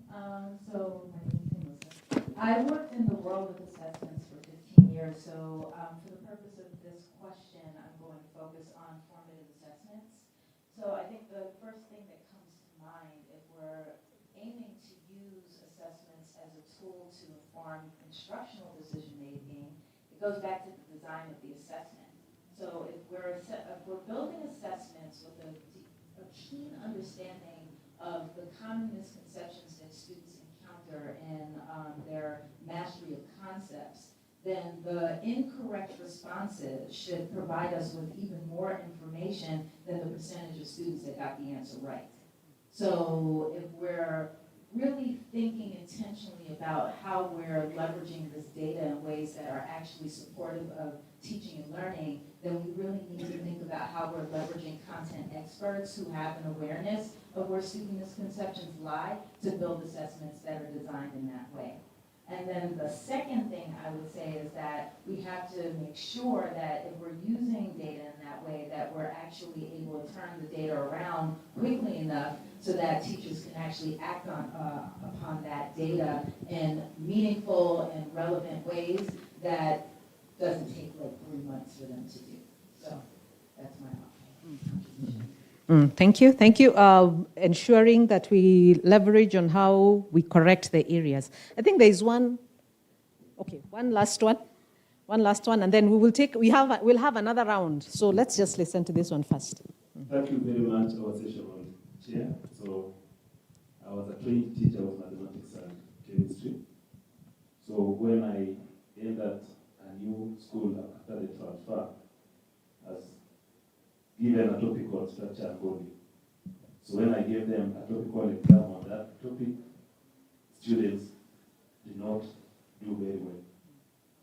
So my name is Melissa. I worked in the world of assessments for 15 years, so for the purpose of this question, I'm going to focus on formative assessments. So I think the first thing that comes to mind, if we're aiming to use assessments as a tool to inform instructional decision-making, it goes back to the design of the assessment. So if we're building assessments with a keen understanding of the common misconceptions that students encounter in their mastery of concepts, then the incorrect responses should provide us with even more information than the percentage of students that got the answer right. So if we're really thinking intentionally about how we're leveraging this data in ways that are actually supportive of teaching and learning, then we really need to think about how we're leveraging content experts who have an awareness of where student misconceptions lie to build assessments that are designed in that way. And then the second thing I would say is that we have to make sure that if we're using data in that way, that we're actually able to turn the data around quickly enough so that teachers can actually act upon that data in meaningful and relevant ways that doesn't take like 3 months for them to do. So that's my opinion. Thank you, thank you. Ensuring that we leverage on how we correct the areas. I think there is one last one, and then we'll have another round. So let's just listen to this one first. Thank you very much, our session chair. So I was a trained teacher of mathematics and chemistry. So when I entered a new school after the transfer, I was given a topic on structure and body. So when I gave them a topical exam on that topic, students did not do very well.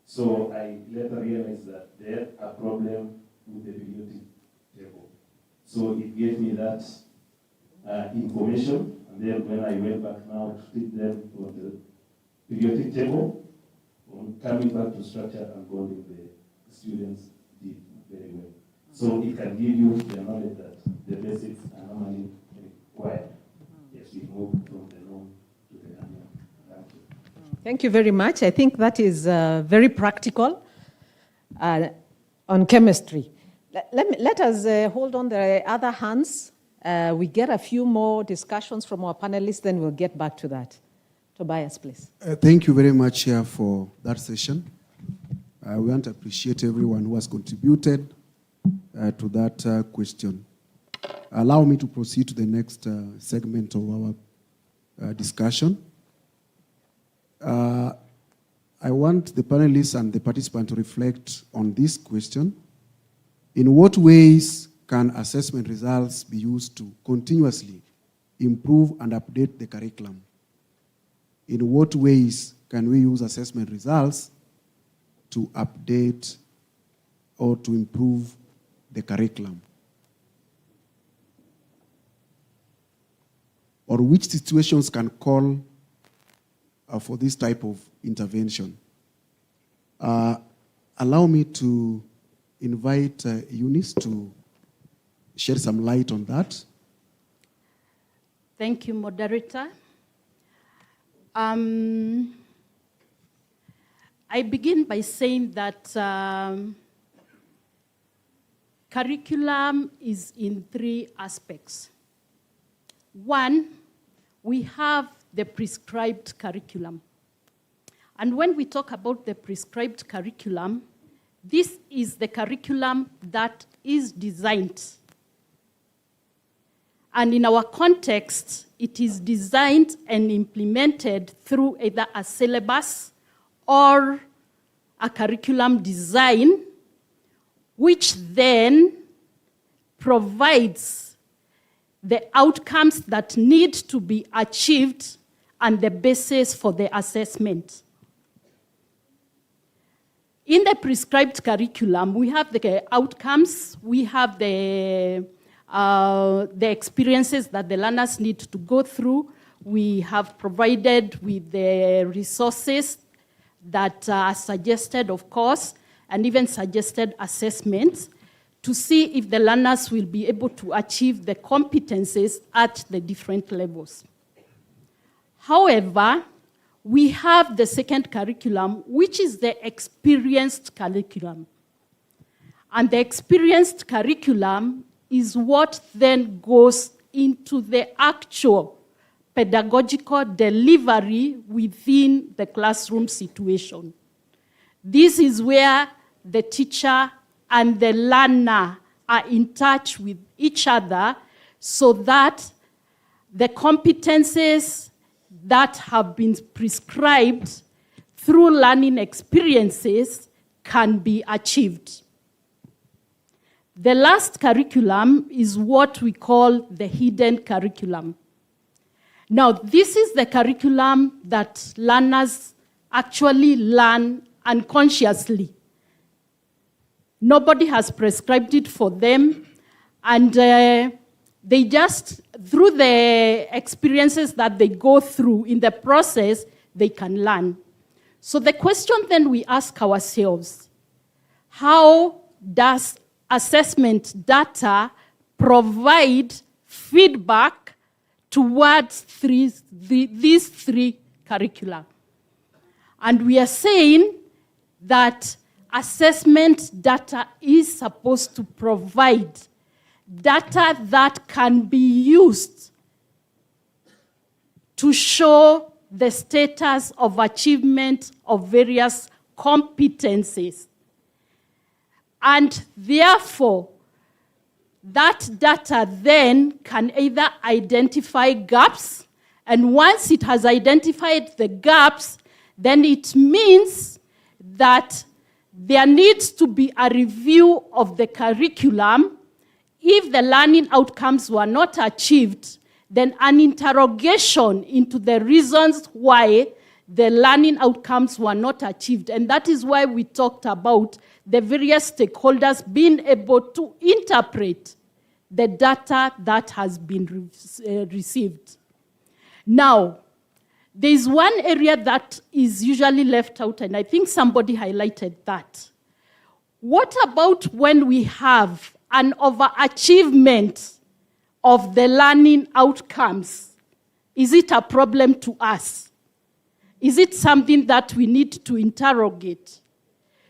So I later realized that they had a problem with the periodic table. So it gave me that information, and then when I went back now to teach them on the periodic table, on coming back to structure and bonding, the students did very well. So it can give you the knowledge that the basics are normally required. Yes, we move from the known to the unknown. Thank you. Thank you very much. I think that is very practical on chemistry. Let us hold on the other hands. We get a few more discussions from our panelists, then we'll get back to that. Tobias, please. Thank you very much for that session. We want to appreciate everyone who has contributed to that question. Allow me to proceed to the next segment of our discussion. I want the panelists and the participants to reflect on this question. In what ways can assessment results be used to continuously improve and update the curriculum? In what ways can we use assessment results to update or to improve the curriculum? Or which situations can call for this type of intervention? Allow me to invite Eunice to shed some light on that. Thank you, moderator. I begin by saying that curriculum is in 3 aspects. One, we have the prescribed curriculum. And when we talk about the prescribed curriculum, this is the curriculum that is designed. And in our context, it is designed and implemented through either a syllabus or a curriculum design, which then provides the outcomes that need to be achieved and the basis for the assessment. In the prescribed curriculum, we have the outcomes, we have the experiences that the learners need to go through. We have provided with the resources that are suggested, of course, and even suggested assessments to see if the learners will be able to achieve the competencies at the different levels. However, we have the second curriculum, which is the experienced curriculum. And the experienced curriculum is what then goes into the actual pedagogical delivery within the classroom situation. This is where the teacher and the learner are in touch with each other so that the competencies that have been prescribed through learning experiences can be achieved. The last curriculum is what we call the hidden curriculum. Now, this is the curriculum that learners actually learn unconsciously. Nobody has prescribed it for them, and they just, through the experiences that they go through in the process, they can learn. So the question then we ask ourselves, how does assessment data provide feedback towards these three curricula? And we are saying that assessment data is supposed to provide data that can be used to show the status of achievement of various competencies. And therefore, that data then can either identify gaps, and once it has identified the gaps, then it means that there needs to be a review of the curriculum. If the learning outcomes were not achieved, then an interrogation into the reasons why the learning outcomes were not achieved. And that is why we talked about the various stakeholders being able to interpret the data that has been received. Now, there is one area that is usually left out, and I think somebody highlighted that. What about when we have an overachievement of the learning outcomes? Is it a problem to us? Is it something that we need to interrogate?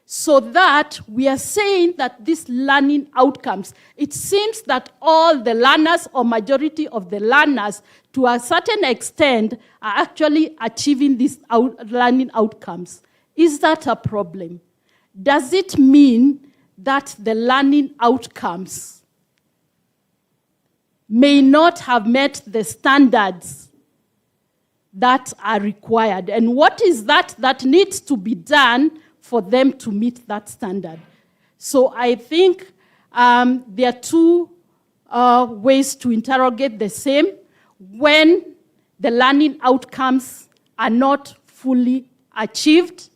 So that we are saying that these learning outcomes, it seems that all the learners or majority of the learners to a certain extent are actually achieving these learning outcomes. Is that a problem? Does it mean that the learning outcomes may not have met the standards that are required? And what is that needs to be done for them to meet that standard? So I think there are two ways to interrogate the same. When the learning outcomes are not fully achieved,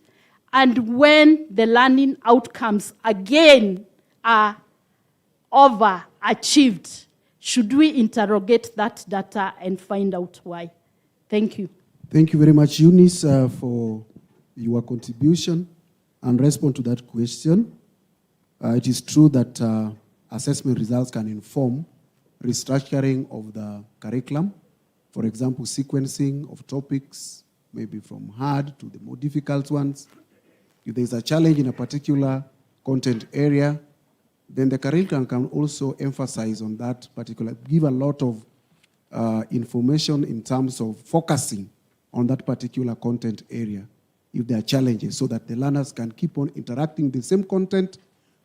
and when the learning outcomes again are overachieved, should we interrogate that data and find out why? Thank you. Thank you very much, Eunice, for your contribution and response to that question. It is true that assessment results can inform restructuring of the curriculum. For example, sequencing of topics, maybe from hard to the more difficult ones. If there's a challenge in a particular content area, then the curriculum can also emphasize on that particular, give a lot of information in terms of focusing on that particular content area if there are challenges, so that the learners can keep on interacting the same content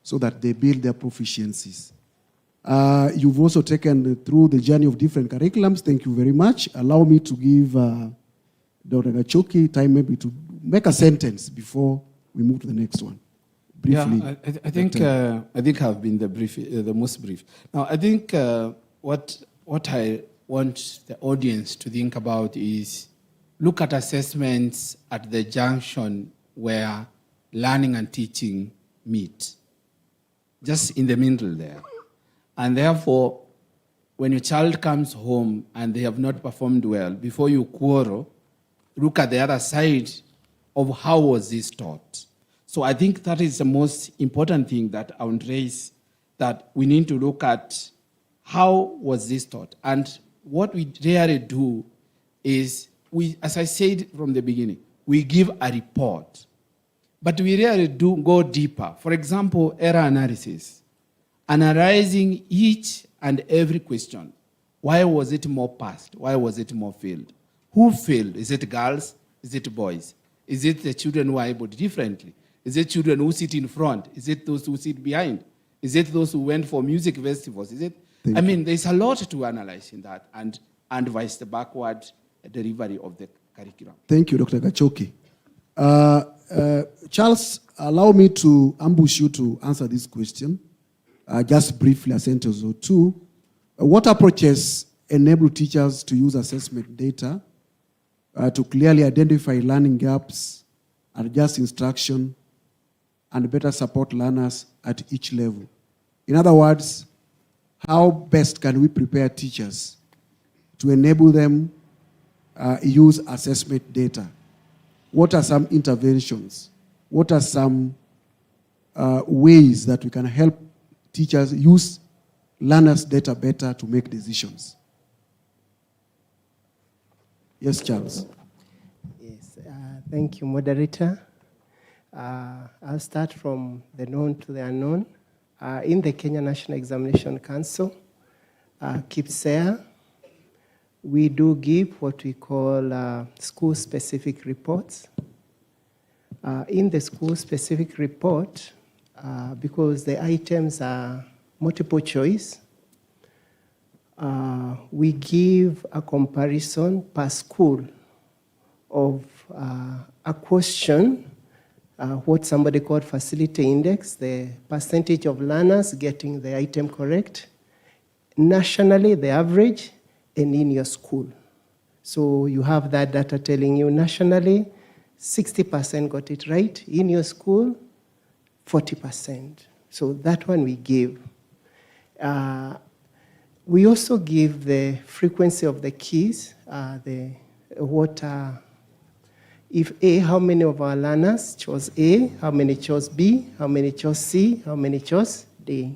so that they build their proficiencies. You've also taken through the journey of different curriculums. Thank you very much. Allow me to give Dr. Gachoki time maybe to make a sentence before we move to the next one. Briefly. Yeah, I think I've been the most brief. Now, I think what I want the audience to think about is look at assessments at the junction where learning and teaching meet, just in the middle there. And therefore, when your child comes home and they have not performed well, before you quarrel, look at the other side of how was this taught. So I think that is the most important thing that I would raise, that we need to look at how was this taught. And what we rarely do is, as I said from the beginning, we give a report, but we rarely do go deeper. For example, error analysis, analyzing each and every question. Why was it more passed? Why was it more failed? Who failed? Is it girls? Is it boys? Is it the children who are able differently? Is it children who sit in front? Is it those who sit behind? Is it those who went for music festivals? Is it? I mean, there's a lot to analyze in that, and vice the backward delivery of the curriculum. Thank you, Dr. Gachoki. Charles, allow me to ambush you to answer this question. Just briefly, a sentence or two. What approaches enable teachers to use assessment data to clearly identify learning gaps, adjust instruction, and better support learners at each level? In other words, how best can we prepare teachers to enable them use assessment data? What are some interventions? What are some ways that we can help teachers use learners' data better to make decisions? Yes, Charles. Yes, thank you, moderator. I'll start from the known to the unknown. In the Kenya National Examination Council, KIPSEA, we do give what we call school-specific reports. In the school-specific report, because the items are multiple choice, we give a comparison per school of a question, what somebody called facility index, the percentage of learners getting the item correct, nationally, the average, and in your school. So you have that data telling you nationally, 60% got it right. In your school, 40%. So that one we give. We also give the frequency of the keys, if A, how many of our learners chose A, how many chose B, how many chose C, how many chose D.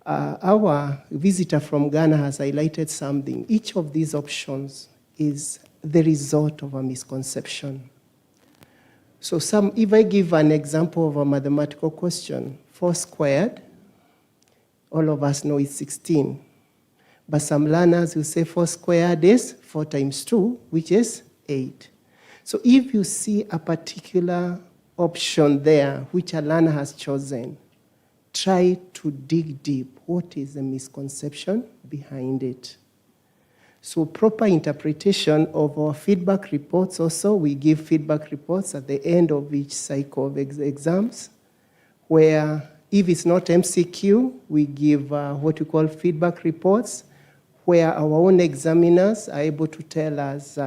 Our visitor from Ghana has highlighted something. Each of these options is the result of a misconception. So if I give an example of a mathematical question, 4 squared, all of us know it's 16. But some learners will say 4 squared is 4 times 2, which is 8. So if you see a particular option there which a learner has chosen, try to dig deep. What is the misconception behind it? So proper interpretation of our feedback reports also, we give feedback reports at the end of each cycle of exams, where if it's not MCQ, we give what we call feedback reports, where our own examiners are able to tell us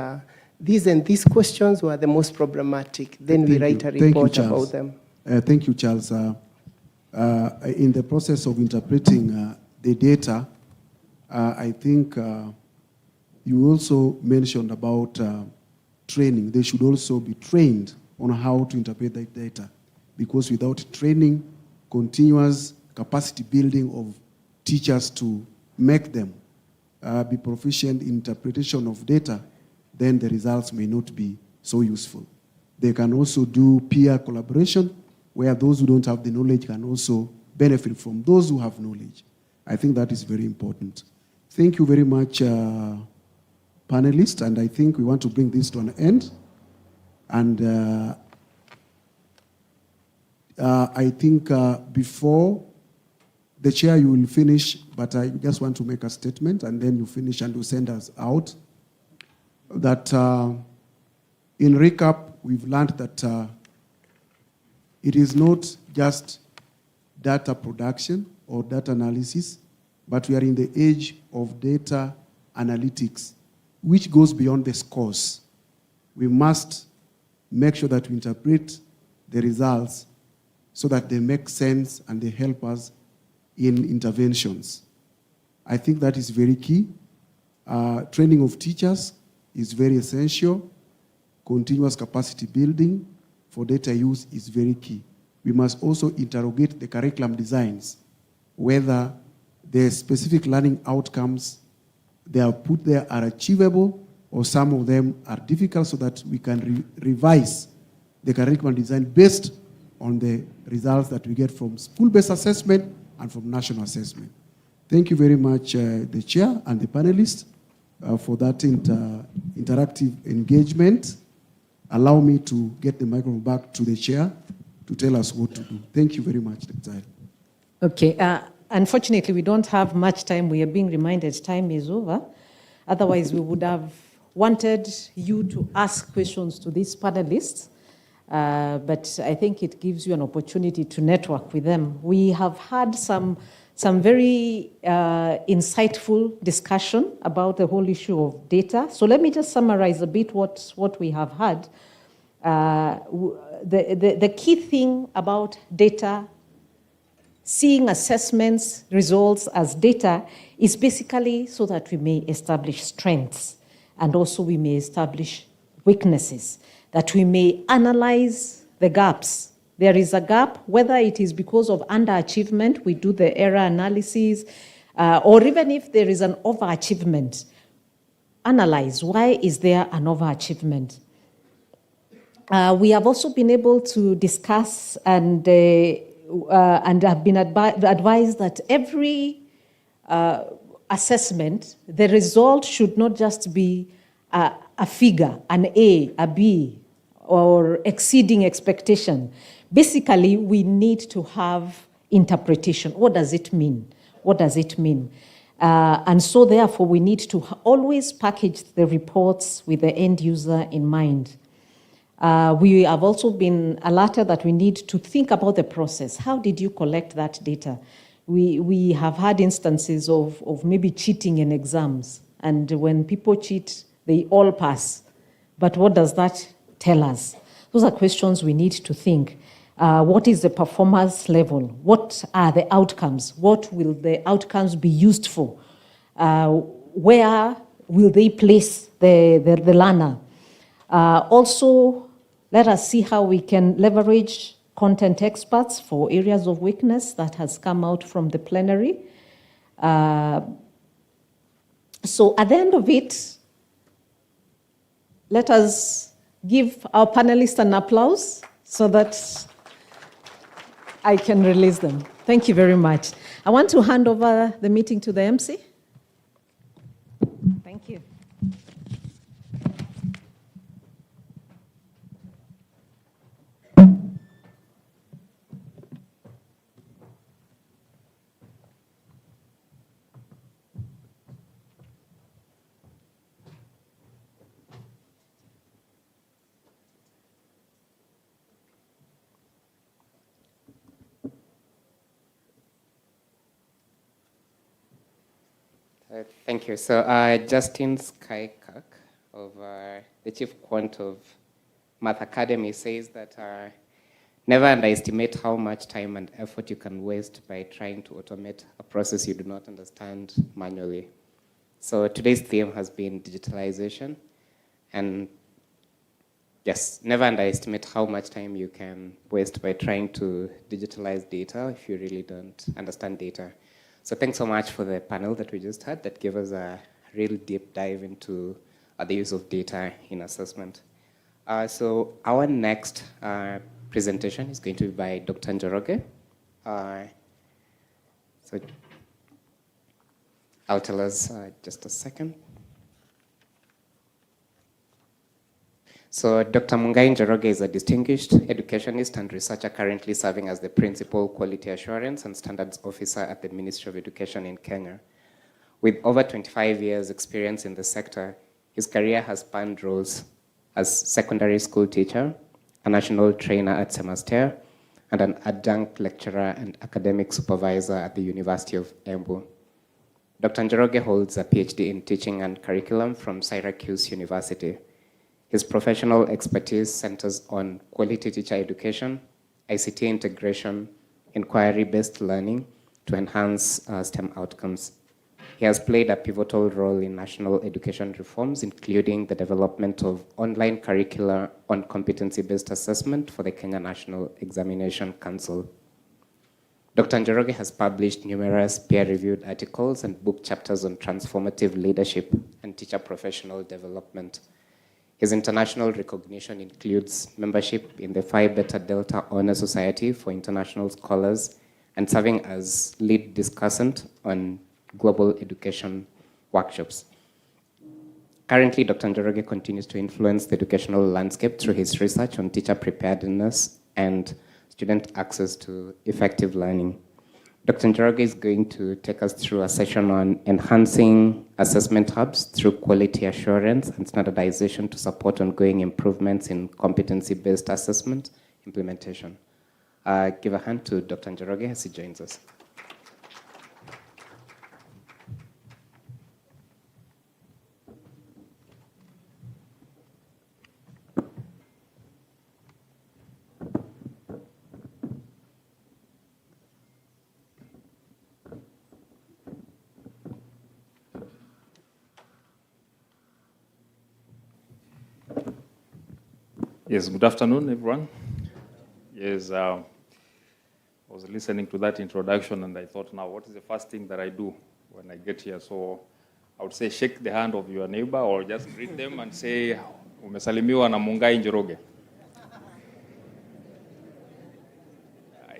these and these questions were the most problematic. Then we write a report about them. Thank you, Charles. In the process of interpreting the data, I think you also mentioned about training. They should also be trained on how to interpret that data, because without training, continuous capacity building of teachers to make them be proficient in interpretation of data, then the results may not be so useful. They can also do peer collaboration, where those who don't have the knowledge can also benefit from those who have knowledge. I think that is very important. Thank you very much, panelists, and I think we want to bring this to an end. And I think before the chair, you will finish, but I just want to make a statement, and then you finish and you send us out. That in recap, we've learned that it is not just data production or data analysis, but we are in the age of data analytics, which goes beyond the scores. We must make sure that we interpret the results so that they make sense and they help us in interventions. I think that is very key. Training of teachers is very essential. Continuous capacity building for data use is very key. We must also interrogate the curriculum designs, whether the specific learning outcomes they are put there are achievable or some of them are difficult, so that we can revise the curriculum design based on the results that we get from school-based assessment and from national assessment. Thank you very much, the chair and the panelists, for that interactive engagement. Allow me to get the microphone back to the chair to tell us what to do. Thank you very much, Dr. Okay. Unfortunately, we don't have much time. We are being reminded time is over. Otherwise, we would have wanted you to ask questions to these panelists. But I think it gives you an opportunity to network with them. We have had some very insightful discussion about the whole issue of data. So let me just summarize a bit what we have had. The key thing about data, seeing assessments, results as data, is basically so that we may establish strengths and also we may establish weaknesses, that we may analyze the gaps. There is a gap, whether it is because of underachievement, we do the error analysis, or even if there is an overachievement, analyze why is there an overachievement. We have also been able to discuss and have been advised that every assessment, the result should not just be a figure, an A, a B, or exceeding expectation. Basically, we need to have interpretation. What does it mean? What does it mean? And so therefore, we need to always package the reports with the end user in mind. We have also been alerted that we need to think about the process. How did you collect that data? We have had instances of maybe cheating in exams. And when people cheat, they all pass. But what does that tell us? Those are questions we need to think. What is the performance level? What are the outcomes? What will the outcomes be used for? Where will they place the learner? Also, let us see how we can leverage content experts for areas of weakness that has come out from the plenary. So at the end of it, let us give our panelists an applause so that I can release them. Thank you very much. I want to hand over the meeting to the MC. Thank you. Thank you. So Justin Skykak, the Chief Quant of Math Academy, says that never underestimate how much time and effort you can waste by trying to automate a process you do not understand manually. So today's theme has been digitalization. And yes, never underestimate how much time you can waste by trying to digitalize data if you really don't understand data. So thanks so much for the panel that we just had that gave us a real deep dive into the use of data in assessment. So our next presentation is going to be by Dr. Njoroge. So I'll tell us just a second. So Dr. Mungai Njoroge is a distinguished educationist and researcher currently serving as the Principal Quality Assurance and Standards Officer at the Ministry of Education in Kenya. With over 25 years experience in the sector, his career has spanned roles as secondary school teacher, a national trainer at Semaster, and an adjunct lecturer and academic supervisor at the University of Embu. Dr. Njoroge holds a PhD in teaching and curriculum from Syracuse University. His professional expertise centers on quality teacher education, ICT integration, inquiry-based learning to enhance STEM outcomes. He has played a pivotal role in national education reforms, including the development of online curricula on competency-based assessment for the Kenya National Examination Council. Dr. Njoroge has published numerous peer-reviewed articles and book chapters on transformative leadership and teacher professional development. His international recognition includes membership in the Phi Beta Delta Honor Society for International Scholars and serving as lead discussant on global education workshops. Currently, Dr. Njoroge continues to influence the educational landscape through his research on teacher preparedness and student access to effective learning. Dr. Njoroge is going to take us through a session on enhancing assessment hubs through quality assurance and standardization to support ongoing improvements in competency-based assessment implementation. Give a hand to Dr. Njoroge as he joins us. Yes, good afternoon, everyone. Yes, I was listening to that introduction and I thought, now, what is the first thing that I do when I get here? So I would say shake the hand of your neighbor or just greet them and say, umesalimiwa na Mungai Njoroge.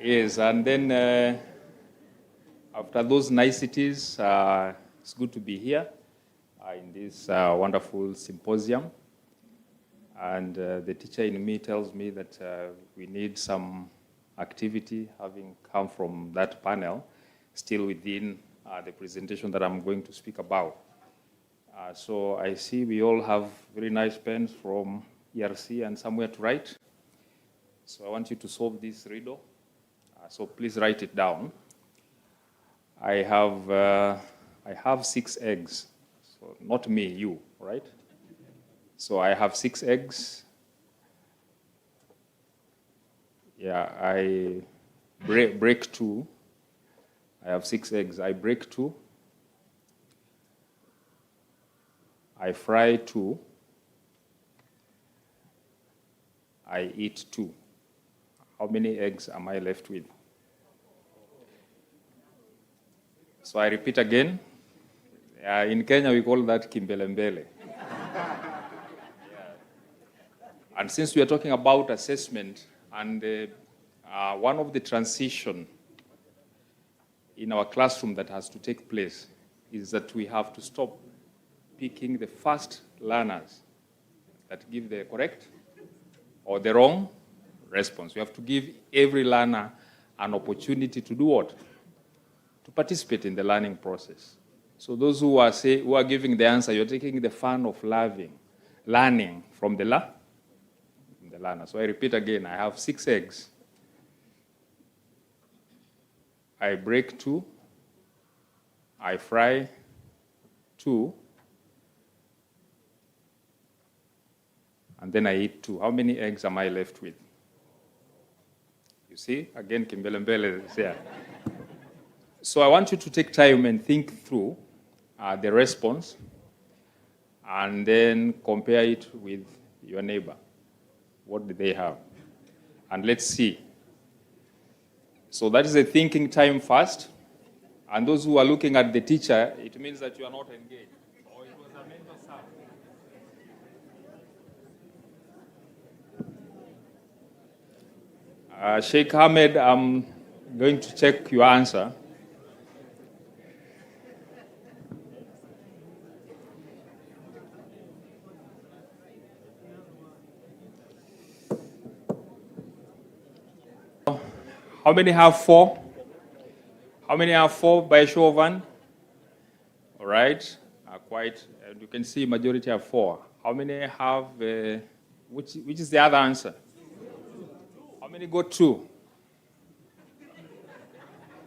Yes, and then after those niceties, it's good to be here in this wonderful symposium. And the teacher in me tells me that we need some activity, having come from that panel, still within the presentation that I'm going to speak about. So I see we all have very nice pens from ERC and somewhere to write. So I want you to solve this riddle. So please write it down. I have 6 eggs. So not me, you, right? So I have 6 eggs. Yeah, I break 2. I have 6 eggs. I break 2. I fry 2. I eat 2. How many eggs am I left with? So I repeat again. In Kenya, we call that kimbelembele. And since we are talking about assessment, and one of the transition in our classroom that has to take place is that we have to stop picking the first learners that give the correct or the wrong response. We have to give every learner an opportunity to do what? To participate in the learning process. So those who are giving the answer, you're taking the fun of learning from the learner. So I repeat again, I have 6 eggs. I break 2. I fry 2. And then I eat 2. How many eggs am I left with? You see, again, Kimbelembele is here. So I want you to take time and think through the response and then compare it with your neighbor. What do they have? And let's see. So that is a thinking time first. And those who are looking at the teacher, it means that you are not engaged. Or it was a mental sound. Sheikh Ahmed, I'm going to check your answer. How many have 4? How many have 4 by a show of hand? All right, quite. You can see majority have 4. How many have, which is the other answer? How many got 2?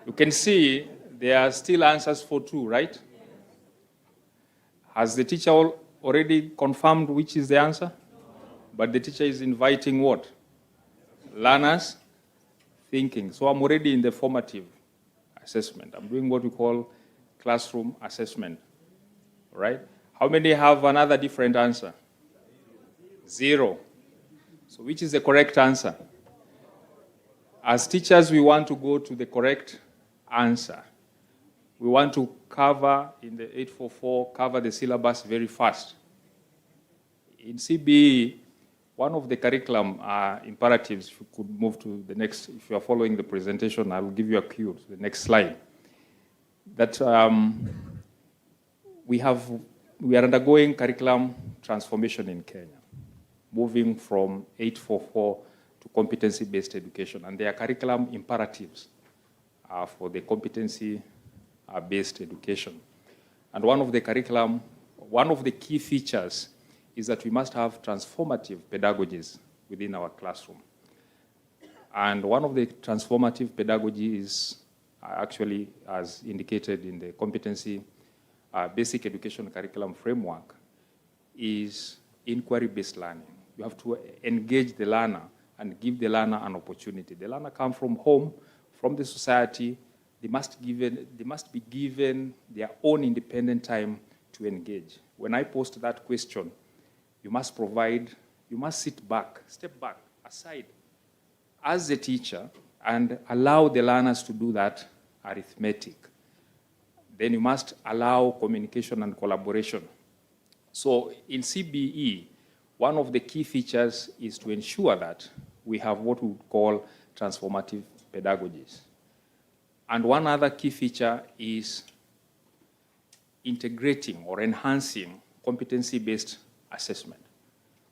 You can see there are still answers for 2, right? Has the teacher already confirmed which is the answer? But the teacher is inviting what? Learners thinking. So I'm already in the formative assessment. I'm doing what we call classroom assessment, right? How many have another different answer? 0. So which is the correct answer? As teachers, we want to go to the correct answer. We want to cover, in the 844, cover the syllabus very fast. In CBE, one of the curriculum imperatives, if you could move to the next, if you are following the presentation, I will give you a cue to the next slide. That we are undergoing curriculum transformation in Kenya, moving from 844 to competency-based education. And there are curriculum imperatives for the competency-based education. And one of the key features is that we must have transformative pedagogies within our classroom. And one of the transformative pedagogy is actually, as indicated in the competency basic education curriculum framework, is inquiry-based learning. You have to engage the learner and give the learner an opportunity. The learner comes from home, from the society. They must be given their own independent time to engage. When I post that question, you must step back, aside, as the teacher, and allow the learners to do that arithmetic. Then you must allow communication and collaboration. So in CBE, one of the key features is to ensure that we have what we call transformative pedagogies. And one other key feature is integrating or enhancing competency-based assessment.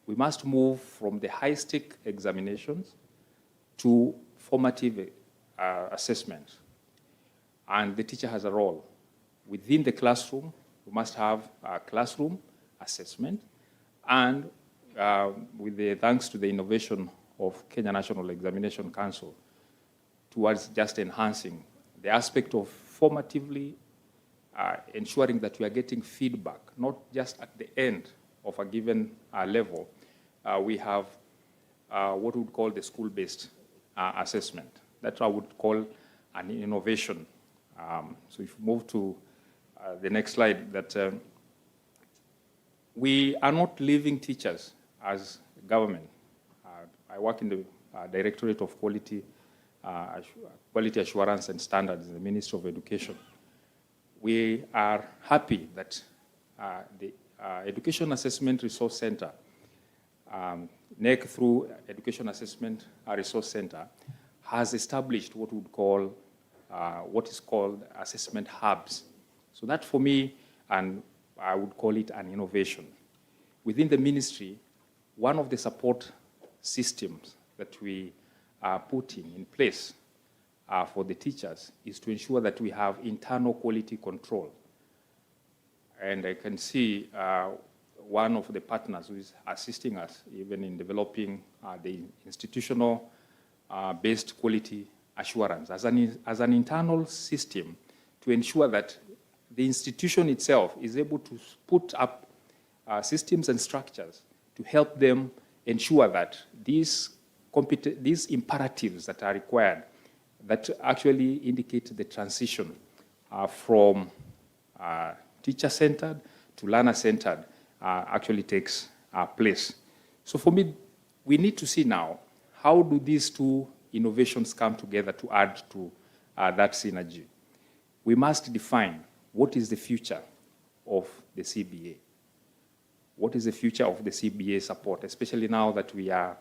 We must move from the high-stake examinations to formative assessment. And the teacher has a role. Within the classroom, we must have a classroom assessment, and thanks to the innovation of Kenya National Examination Council, towards just enhancing the aspect of formatively ensuring that we are getting feedback, not just at the end of a given level. We have what we would call the school-based assessment. That I would call an innovation. So if you move to the next slide, that we are not leaving teachers as government. I work in the Directorate of Quality Assurance and Standards in the Ministry of Education. We are happy that the Education Assessment Resource Center, NEC through Education Assessment Resource Center, has established what is called assessment hubs. So that for me, and I would call it an innovation. Within the ministry, one of the support systems that we are putting in place for the teachers is to ensure that we have internal quality control. And I can see one of the partners who is assisting us even in developing the institutional based quality assurance as an internal system to ensure that the institution itself is able to put up systems and structures to help them ensure that these imperatives that are required, that actually indicate the transition from teacher-centered to learner-centered actually takes place. So for me, we need to see now, how do these two innovations come together to add to that synergy? We must define what is the future of the CBA. What is the future of the CBA support, especially now that we are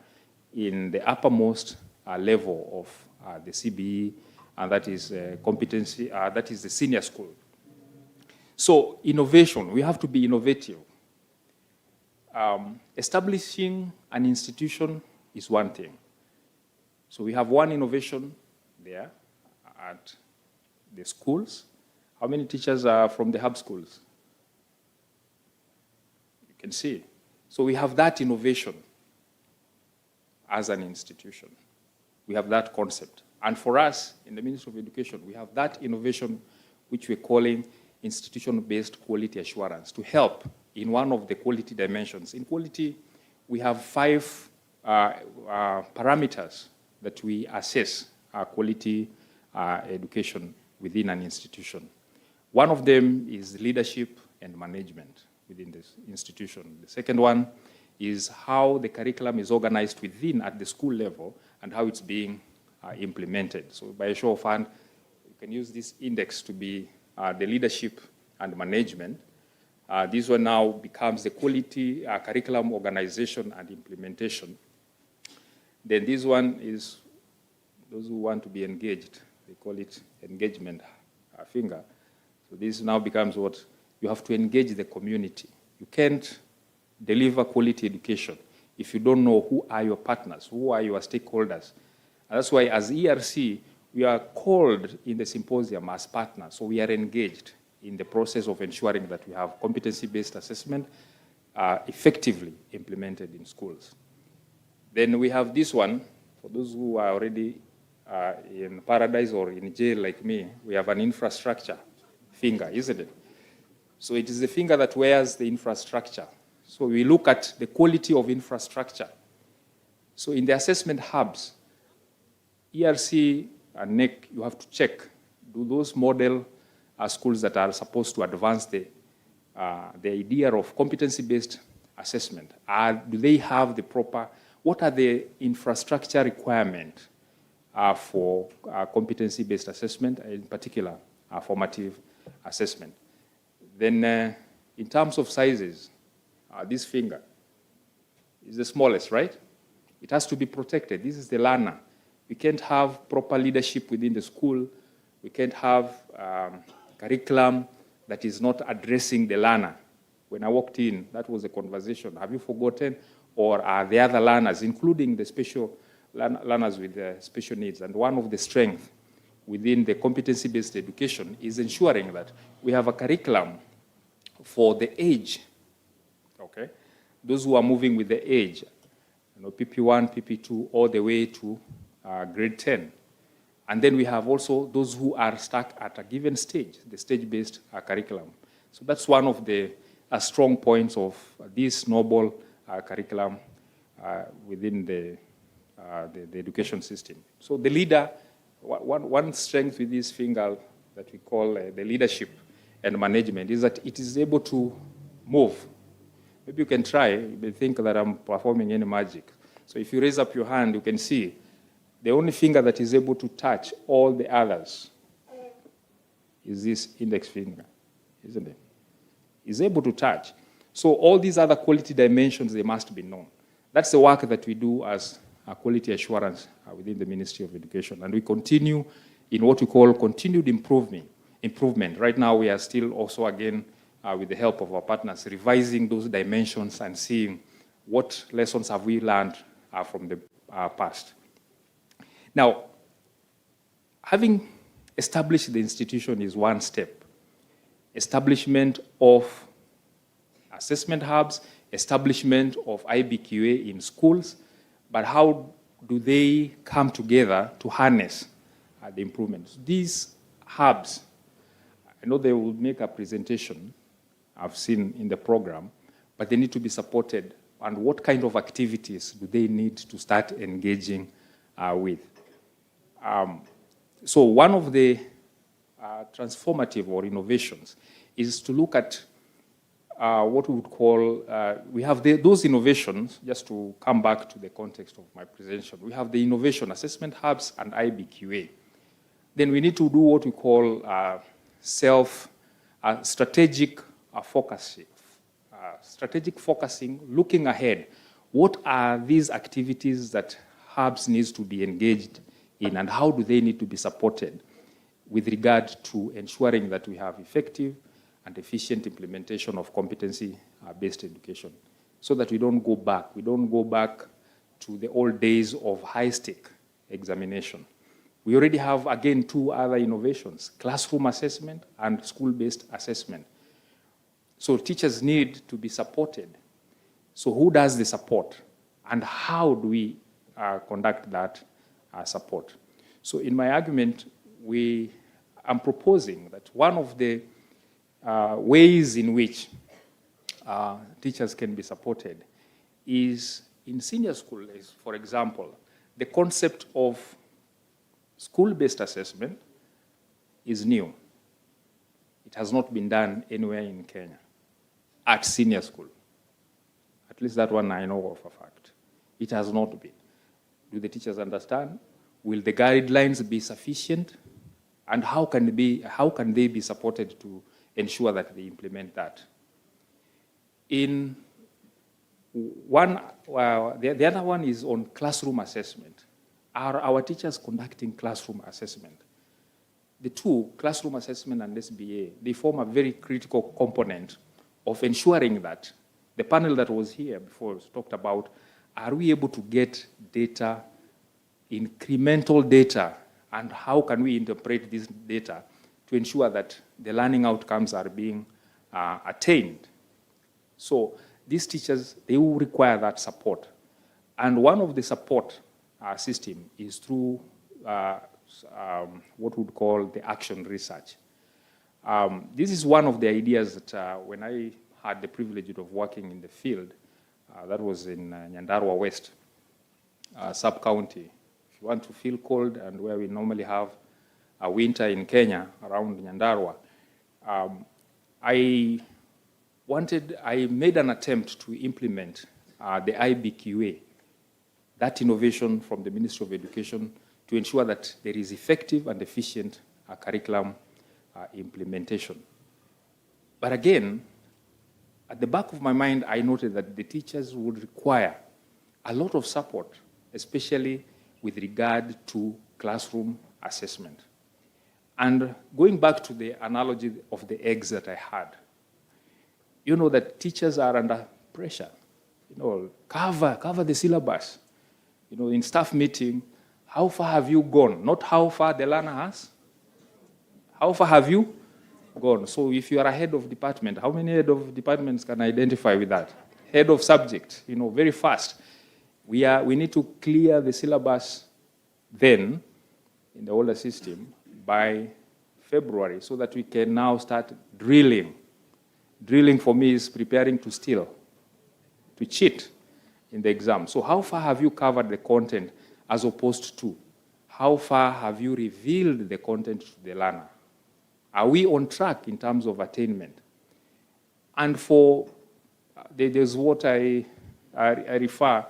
in the uppermost level of the CBE, and that is competency, that is the senior school. So innovation, we have to be innovative. Establishing an institution is one thing. So we have one innovation, there at the schools. How many teachers are from the hub schools? You can see. So we have that innovation as an institution. We have that concept. And for us, in the Ministry of Education, we have that innovation which we're calling institution-based quality assurance to help in one of the quality dimensions. In quality, we have 5 parameters that we assess quality education within an institution. One of them is leadership and management within this institution. The second one is how the curriculum is organized within at the school level and how it's being implemented. So by a show of hand, you can use this index to be the leadership and management. This one now becomes the quality curriculum organization and implementation. Then this one is those who want to be engaged. They call it engagement finger. So this now becomes what you have to engage the community. You can't deliver quality education if you don't know who are your partners, who are your stakeholders. And that's why as ERC, we are called in the symposium as partners. So we are engaged in the process of ensuring that we have competency-based assessment effectively implemented in schools. Then we have this one, for those who are already in paradise or in jail like me, we have an infrastructure finger, isn't it? So it is the finger that wears the infrastructure. So we look at the quality of infrastructure. So in the assessment hubs, ERC and NEC, you have to check, do those model schools that are supposed to advance the idea of competency-based assessment, do they have the proper, what are the infrastructure requirements for competency-based assessment, in particular formative assessment? Then in terms of sizes, this finger is the smallest, right? It has to be protected. This is the learner. We can't have proper leadership within the school. We can't have curriculum that is not addressing the learner. When I walked in, that was a conversation. Have you forgotten? Or are the other learners, including the special learners with special needs? And one of the strengths within the competency-based education is ensuring that we have a curriculum for the age, okay? Those who are moving with the age, PP1, PP2, all the way to grade 10. And then we have also those who are stuck at a given stage, the stage-based curriculum. So that's one of the strong points of this noble curriculum within the education system. So the leader, one strength with this finger that we call the leadership and management is that it is able to move. Maybe you can try, you may think that I'm performing any magic. So if you raise up your hand, you can see the only finger that is able to touch all the others is this index finger, isn't it? Is able to touch. So all these other quality dimensions, they must be known. That's the work that we do as quality assurance within the Ministry of Education. And we continue in what we call continued improvement. Right now, we are still also, again, with the help of our partners, revising those dimensions and seeing what lessons have we learned from the past. Now, having established the institution is one step. Establishment of assessment hubs, establishment of IBQA in schools, but how do they come together to harness the improvements? These hubs, I know they will make a presentation I've seen in the program, but they need to be supported. And what kind of activities do they need to start engaging with? So one of the transformative or innovations is to look at what we would call, we have those innovations, just to come back to the context of my presentation, we have the innovation assessment hubs and IBQA. Then we need to do what we call strategic focusing. Strategic focusing, looking ahead. What are these activities that hubs needs to be engaged in, and how do they need to be supported with regard to ensuring that we have effective and efficient implementation of competency-based education, so that we don't go back. We don't go back to the old days of high-stake examination. We already have, again, 2 other innovations, classroom assessment and school-based assessment. So teachers need to be supported. So who does the support? And how do we conduct that support? So in my argument, I'm proposing that one of the ways in which teachers can be supported is in senior school, for example, the concept of school-based assessment is new. It has not been done anywhere in Kenya at senior school. At least that one I know of a fact. It has not been. Do the teachers understand? Will the guidelines be sufficient? And how can they be supported to ensure that they implement that? In one, the other one is on classroom assessment. Are our teachers conducting classroom assessment? The two, classroom assessment and SBA, they form a very critical component of ensuring that the panel that was here before talked about, are we able to get data, incremental data, and how can we interpret this data to ensure that the learning outcomes are being attained? So these teachers, they will require that support. And one of the support system is through what we would call the action research. This is one of the ideas that when I had the privilege of working in the field, that was in Nyandarua West sub-county. If you want to feel cold and where we normally have a winter in Kenya around Nyandarua, I made an attempt to implement the IBQA, that innovation from the Ministry of Education, to ensure that there is effective and efficient curriculum implementation. But again, at the back of my mind, I noted that the teachers would require a lot of support, especially with regard to classroom assessment. And going back to the analogy of the eggs that I had, you know that teachers are under pressure. You know, cover the syllabus. You know, in staff meeting, how far have you gone? Not how far the learner has. How far have you gone? So if you are a head of department, how many head of departments can identify with that? Head of subject, you know, very fast. We need to clear the syllabus then, in the older system, by February, so that we can now start drilling. Drilling for me is preparing to steal, to cheat in the exam. So how far have you covered the content as opposed to how far have you revealed the content to the learner? Are we on track in terms of attainment? And for, there's what I refer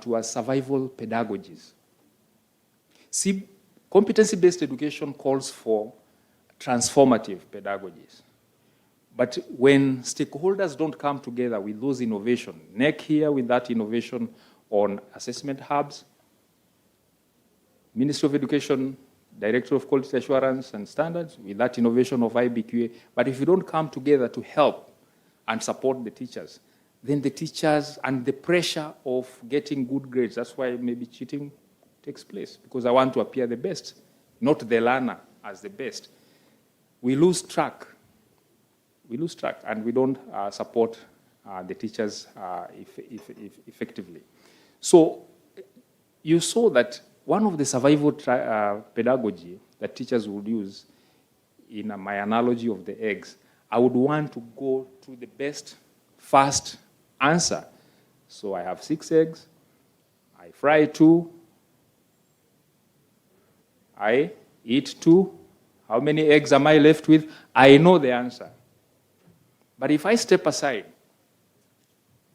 to as survival pedagogies. See, competency-based education calls for transformative pedagogies. But when stakeholders don't come together with those innovations, NEC here with that innovation on assessment hubs, Ministry of Education, Director of Quality Assurance and Standards, with that innovation of IBQA, but if you don't come together to help and support the teachers, then the teachers and the pressure of getting good grades, that's why maybe cheating takes place, because I want to appear the best, not the learner as the best. We lose track. We lose track, and we don't support the teachers effectively. So you saw that one of the survival pedagogy that teachers would use, in my analogy of the eggs, I would want to go to the best fast answer. So I have 6 eggs, I fry 2, I eat 2. How many eggs am I left with? I know the answer. But if I step aside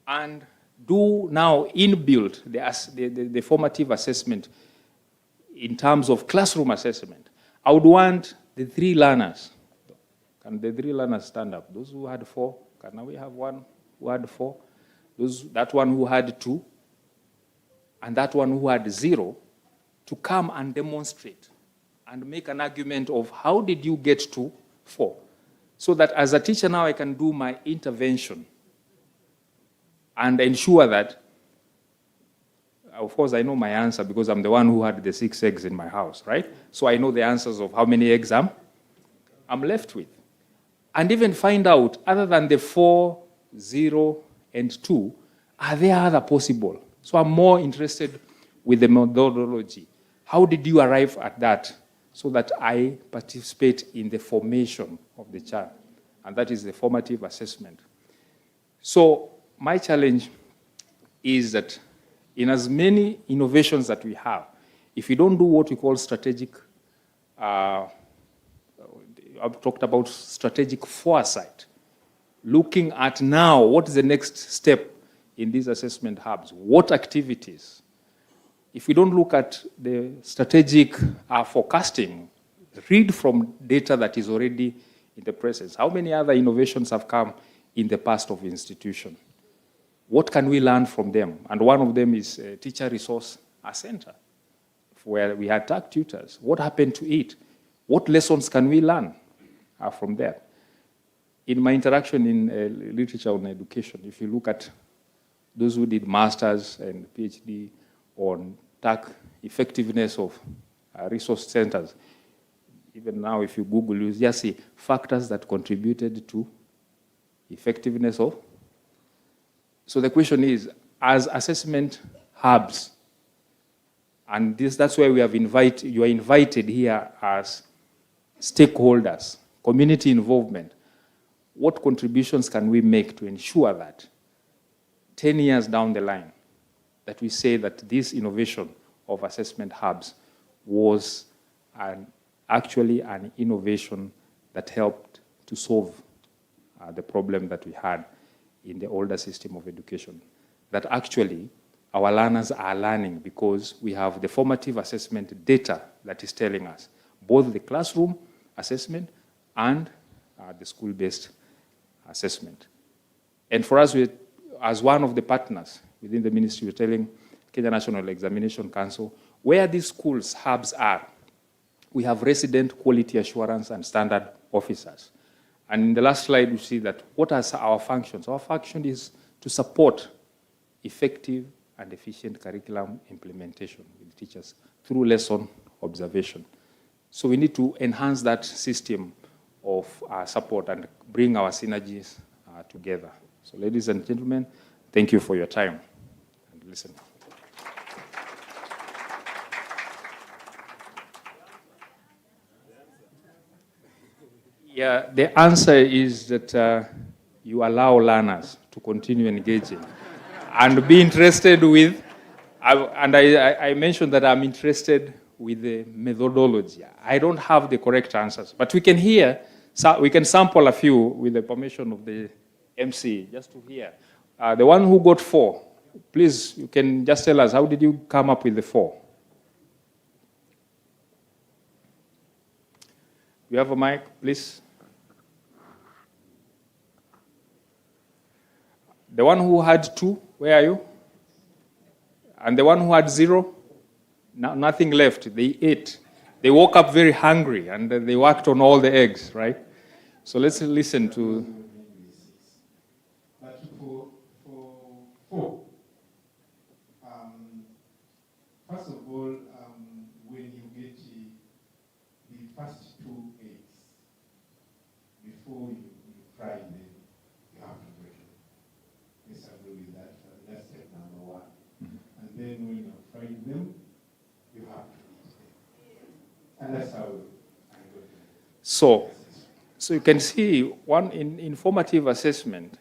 and do now inbuilt the formative assessment in terms of classroom assessment, I would want the 3 learners. Can the 3 learners stand up? Those who had 4, can we have one who had 4? That one who had 2, and that one who had 0, to come and demonstrate and make an argument of how did you get to 4? So that as a teacher now I can do my intervention and ensure that of course, I know my answer because I'm the one who had the 6 eggs in my house, right? So I know the answers of how many eggs I'm left with. And even find out, other than the 4, 0, and 2, are there other possible? So I'm more interested with the methodology. How did you arrive at that so that I participate in the formation of the child? And that is the formative assessment. So my challenge is that in as many innovations that we have, if you don't do what we call strategic, I've talked about strategic foresight, looking at now what is the next step in these assessment hubs, what activities. If we don't look at the strategic forecasting, read from data that is already in the presence. How many other innovations have come in the past of the institution? What can we learn from them? And one of them is Teacher Resource Center, where we had tag tutors. What happened to it? What lessons can we learn from there? In my interaction in literature on education, if you look at those who did masters and PhD on tag effectiveness of resource centers, even now if you Google, you just see factors that contributed to effectiveness of. So the question is, as assessment hubs, and that's where we have you are invited here as stakeholders, community involvement. What contributions can we make to ensure that 10 years down the line, that we say that this innovation of assessment hubs was actually an innovation that helped to solve the problem that we had in the older system of education? That actually our learners are learning because we have the formative assessment data that is telling us both the classroom assessment and the school-based assessment. And for us, as one of the partners within the ministry, we're telling Kenya National Examination Council, where these schools hubs are, we have resident quality assurance and standard officers. And in the last slide, you see that what are our functions? Our function is to support effective and efficient curriculum implementation with teachers through lesson observation. So we need to enhance that system of support and bring our synergies together. So ladies and gentlemen, thank you for your time and listening. Yeah, the answer is that you allow learners to continue engaging and be interested with, and I mentioned that I'm interested with the methodology. I don't have the correct answers, but we can hear, we can sample a few with the permission of the MC, just to hear. The one who got 4, please, you can just tell us, how did you come up with the 4? You have a mic, please? The one who had 2, where are you? And the one who had 0? Nothing left. They ate. They woke up very hungry and they worked on all the eggs, right? So let's listen to. But for 4, first of all, when you get the first 2 eggs, before you fry them, you have to break them. Disagree with that. That's step number 1. And then when you're frying them, you have to eat them. And that's how I got it. So you can see one in informative assessment,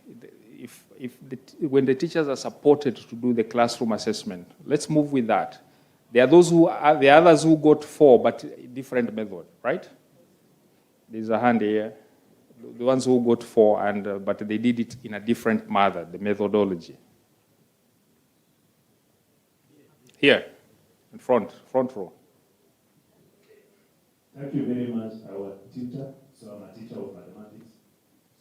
when the teachers are supported to do the classroom assessment, let's move with that. There are the others who got 4, but different method, right? There's a hand here. The ones who got 4, but they did it in a different manner, the methodology. Here, in front row. Thank you very much, our tutor. So I'm a teacher of mathematics.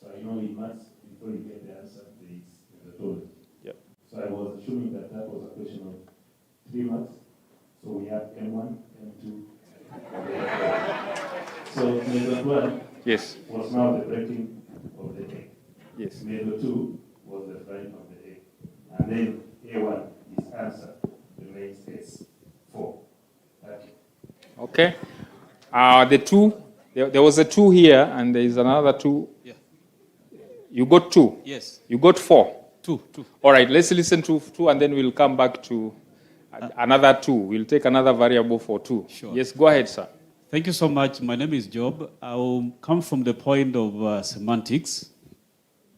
So I know in maths, before you get the answer, there is methodology. Yep. So I was assuming that was a question of 3 marks. So we have M1, M2. So method 1 yes. was now the breaking of the egg. Yes. Method 2 was the frying of the egg. And then A1 is answer. The United States. 4. Thank you. Okay. The 2, there was a 2 here, and there is another 2. Yeah. You got 2? Yes. You got 4? 2. All right, let's listen to 2, and then we'll come back to another 2. We'll take another variable for 2. Sure. Yes, go ahead, sir. Thank you so much. My name is Job. I will come from the point of semantics,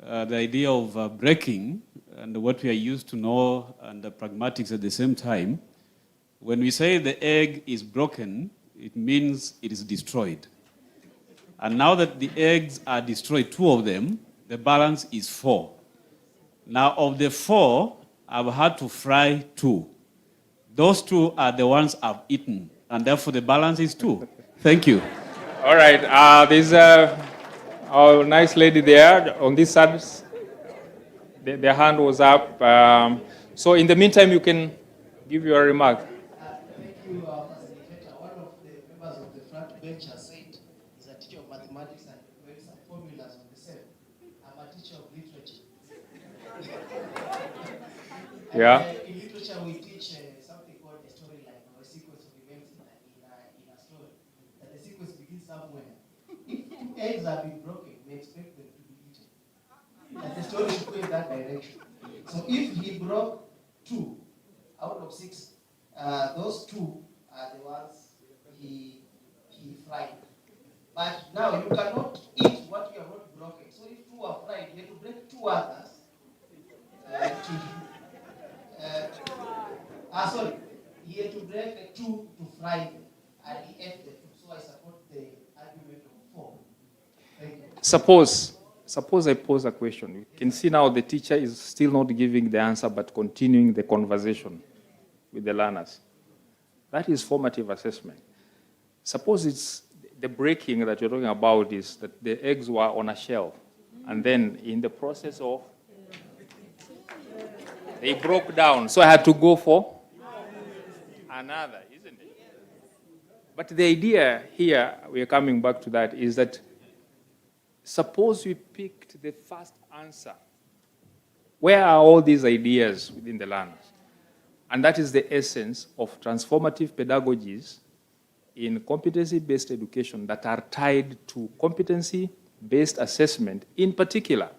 the idea of breaking and what we are used to know and the pragmatics at the same time. When we say the egg is broken, it means it is destroyed. And now that the eggs are destroyed, 2 of them, the balance is 4. Now, of the 4, I've had to fry 2. Those 2 are the ones I've eaten, and therefore the balance is 2. Thank you. All right, there's a nice lady there on this side. Their hand was up. So in the meantime, you can give your remark. Thank you, facilitator. One of the members of the front bench has said he's a teacher of mathematics and there some formulas on the same. I'm a teacher of literature. Yeah. In literature, we teach something called a storyline or a sequence of events in a story. That the sequence begins somewhere. If 2 eggs have been broken, we expect them to be eaten. That the story should go in that direction. So if he broke 2 out of 6, those 2 are the ones he fried. But now you cannot eat what you have not broken. So if 2 are fried, you have to break 2 others. Sorry, he had to break 2 to fry them, and he ate the 2. So I support the argument of 4. Thank you. Suppose I pose a question. You can see now the teacher is still not giving the answer, but continuing the conversation with the learners. That is formative assessment. Suppose it's the breaking that you're talking about is that the eggs were on a shelf, and then in the process of they broke down, so I had to go for another, isn't it? But the idea here, we are coming back to that, is that suppose we picked the first answer. Where are all these ideas within the learners? And that is the essence of transformative pedagogies in competency-based education that are tied to competency-based assessment, in particular,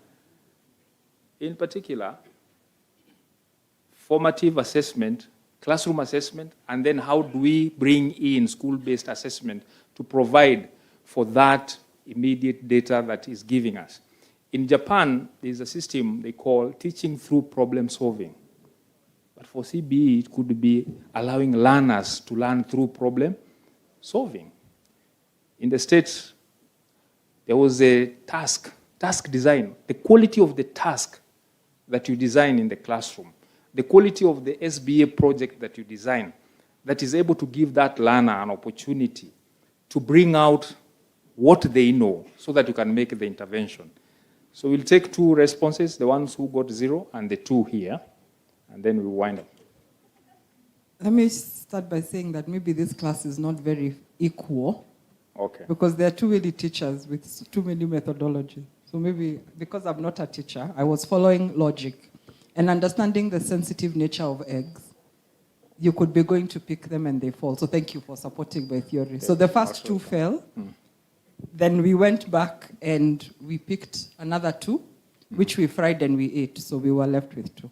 formative assessment, classroom assessment, and then how do we bring in school-based assessment to provide for that immediate data that is giving us. In Japan, there's a system they call teaching through problem solving. But for CBE, it could be allowing learners to learn through problem solving. In the States, there was a task design, the quality of the task that you design in the classroom, the quality of the SBA project that you design that is able to give that learner an opportunity to bring out what they know so that you can make the intervention. So we'll take 2 responses, the ones who got 0 and the 2 here, and then we'll wind up. Let me start by saying that maybe this class is not very equal. Okay. Because there are too many teachers with too many methodologies. So maybe because I'm not a teacher, I was following logic and understanding the sensitive nature of eggs. You could be going to pick them and they fall. So thank you for supporting my theory. So the first 2 fell. Then we went back and we picked another 2, which we fried and we ate. So we were left with 2.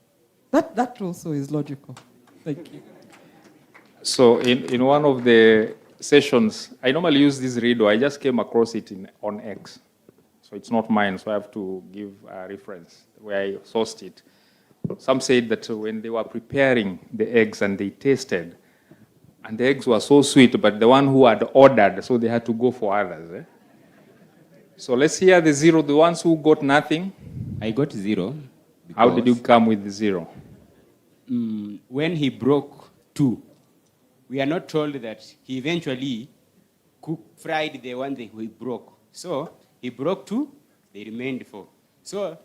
That also is logical. Thank you. So in one of the sessions, I normally use this reader. I just came across it on X. So it's not mine, so I have to give a reference where I sourced it. Some said that when they were preparing the eggs and they tasted, and the eggs were so sweet, but the one who had ordered, so they had to go for others. So let's hear the 0, the ones who got nothing. I got 0. How did you come with the 0? When he broke 2, we are not told that he eventually fried the one that he broke. So he broke 2, they remained 4. So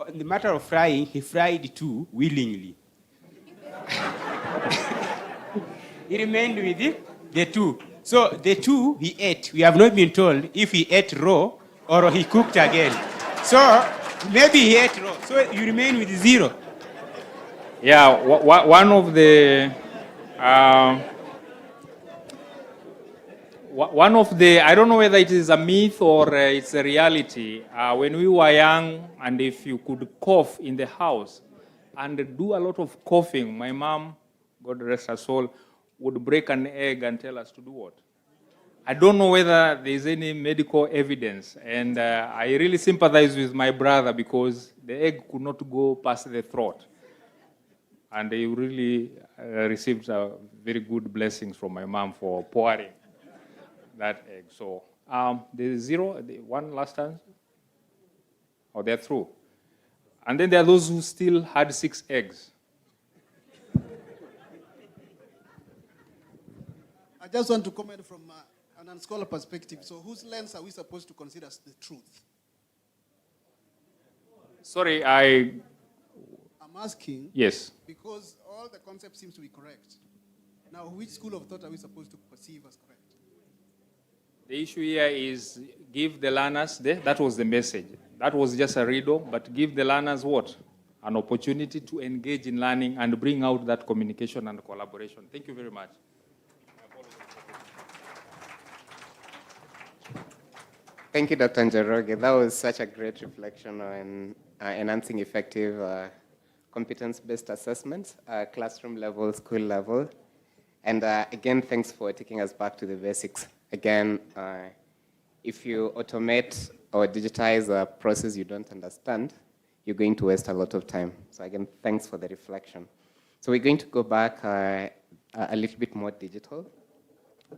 in the matter of frying, he fried 2 willingly. He remained with the 2. So the 2 he ate. We have not been told if he ate raw or he cooked again. So maybe he ate raw. So you remain with 0. Yeah, one of the One of the, I don't know whether it is a myth or it's a reality. When we were young, and if you could cough in the house and do a lot of coughing, my mom, God rest her soul, would break an egg and tell us to do what? I don't know whether there's any medical evidence. And I really sympathize with my brother because the egg could not go past the throat. And he really received very good blessings from my mom for pouring that egg. So one last time. Oh, they're through. And then there are those who still had 6 eggs. I just want to comment from an unscholar perspective. So whose lens are we supposed to consider as the truth? Sorry, I'm asking. Yes. Because all the concepts seem to be correct. Now, which school of thought are we supposed to perceive as correct? The issue here is give the learners, that was the message. That was just a riddle, but give the learners what? An opportunity to engage in learning and bring out that communication and collaboration. Thank you very much. Thank you, Dr. Njoroge. That was such a great reflection on enhancing effective competence-based assessments, classroom level, school level. And again, thanks for taking us back to the basics. Again, if you automate or digitize a process you don't understand, you're going to waste a lot of time. So again, thanks for the reflection. So we're going to go back a little bit more digital.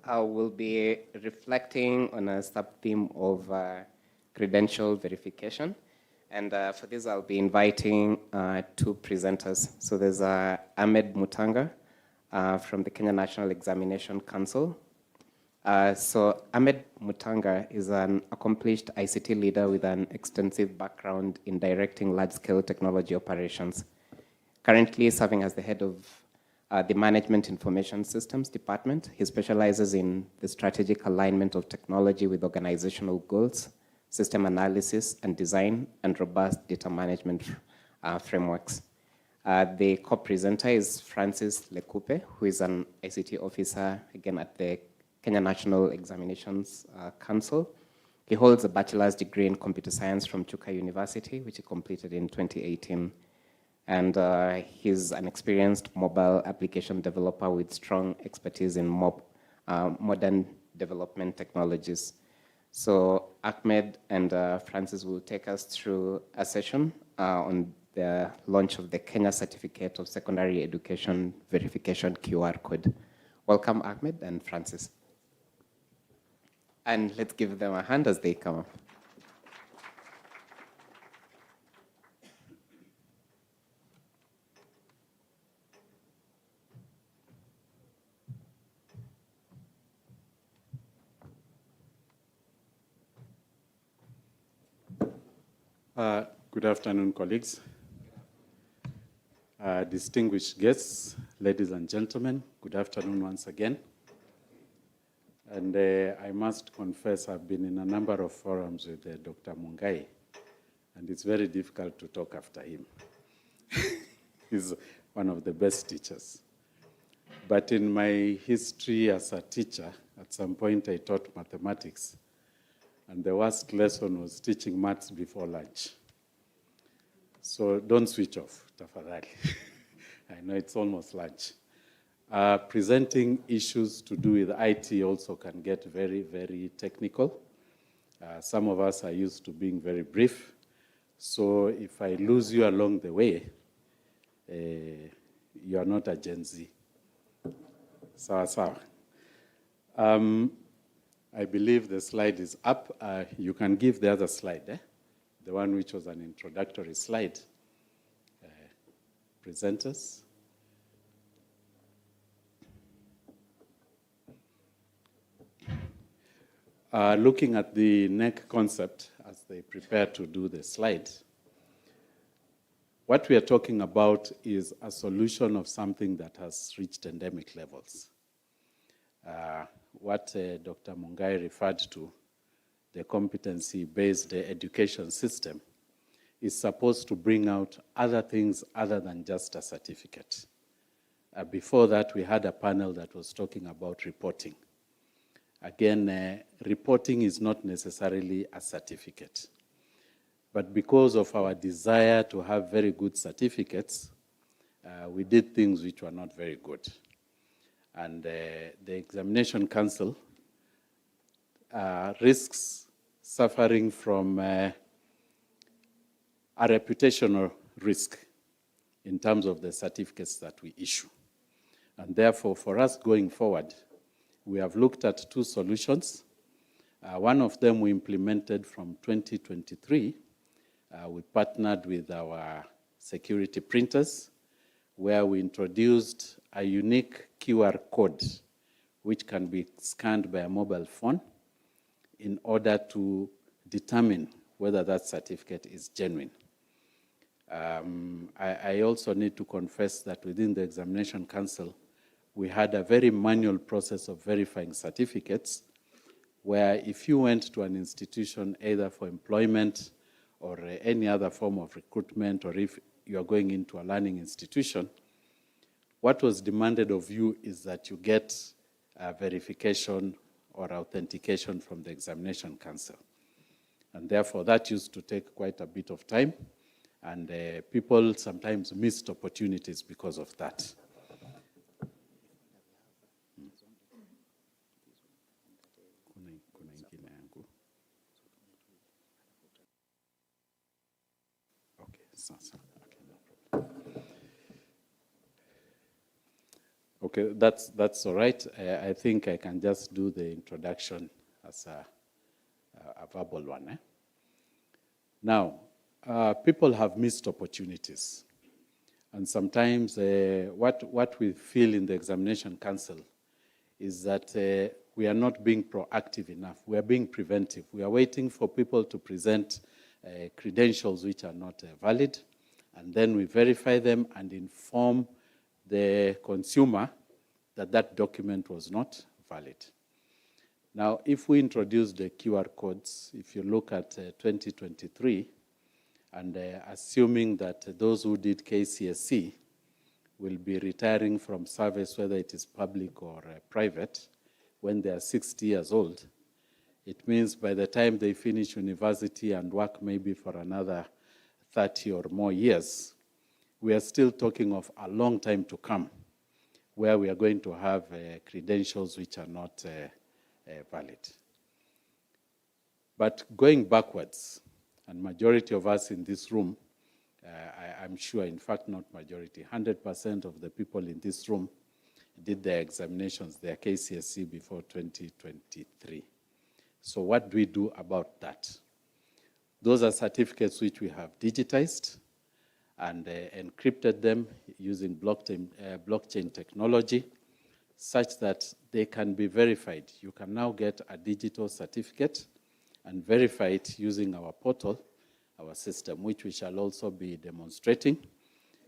We'll be reflecting on a sub-theme of credential verification. And for this, I'll be inviting 2 presenters. So there's Ahmed Mutanga from the Kenya National Examination Council. So Ahmed Mutanga is an accomplished ICT leader with an extensive background in directing large-scale technology operations. Currently serving as the head of the Management Information Systems Department. He specializes in the strategic alignment of technology with organizational goals, system analysis and design, and robust data management frameworks. The co-presenter is Francis Lekupe, who is an ICT officer, again, at the Kenya National Examinations Council. He holds a bachelor's degree in computer science from Chuka University, which he completed in 2018. And he's an experienced mobile application developer with strong expertise in modern development technologies. So Ahmed and Francis will take us through a session on the launch of the Kenya Certificate of Secondary Education Verification QR code. Welcome, Ahmed and Francis. And let's give them a hand as they come up. Good afternoon, colleagues. Distinguished guests, ladies and gentlemen, good afternoon once again. And I must confess I've been in a number of forums with Dr. Mungai, and it's very difficult to talk after him. He's one of the best teachers. But in my history as a teacher, at some point I taught mathematics, and the worst lesson was teaching maths before lunch. So don't switch off, tafadhali. I know it's almost lunch. Presenting issues to do with IT also can get very, very technical. Some of us are used to being very brief. So if I lose you along the way, you are not a Gen Z. Sawa sawa. I believe the slide is up. You can give the other slide, the one which was an introductory slide. Presenters. Looking at the NEC concept as they prepare to do the slide, what we are talking about is a solution of something that has reached endemic levels. What Dr. Mungai referred to, the competency-based education system, is supposed to bring out other things other than just a certificate. Before that, we had a panel that was talking about reporting. Again, reporting is not necessarily a certificate. But because of our desire to have very good certificates, we did things which were not very good. And the Examination Council risks suffering from a reputational risk in terms of the certificates that we issue. And therefore, for us going forward, we have looked at two solutions. One of them we implemented from 2023. We partnered with our security printers, where we introduced a unique QR code which can be scanned by a mobile phone in order to determine whether that certificate is genuine. I also need to confess that within the Examination Council, we had a very manual process of verifying certificates, where if you went to an institution either for employment or any other form of recruitment, or if you are going into a learning institution, what was demanded of you is that you get a verification or authentication from the Examination Council. And therefore, that used to take quite a bit of time, and people sometimes missed opportunities because of that. Okay, that's all right. I think I can just do the introduction as a verbal one. Now, people have missed opportunities. And sometimes what we feel in the Examination Council is that we are not being proactive enough. We are being preventive. We are waiting for people to present credentials which are not valid, and then we verify them and inform the consumer that that document was not valid. Now, if we introduce the QR codes, if you look at 2023, and assuming that those who did KCSE will be retiring from service, whether it is public or private, when they are 60 years old, it means by the time they finish university and work maybe for another 30 or more years, we are still talking of a long time to come, where we are going to have credentials which are not valid. But going backwards, and majority of us in this room, I'm sure, in fact, not majority, 100% of the people in this room did their examinations, their KCSE before 2023. So what do we do about that? Those are certificates which we have digitized and encrypted them using blockchain technology, such that they can be verified. You can now get a digital certificate and verify it using our portal, our system, which we shall also be demonstrating.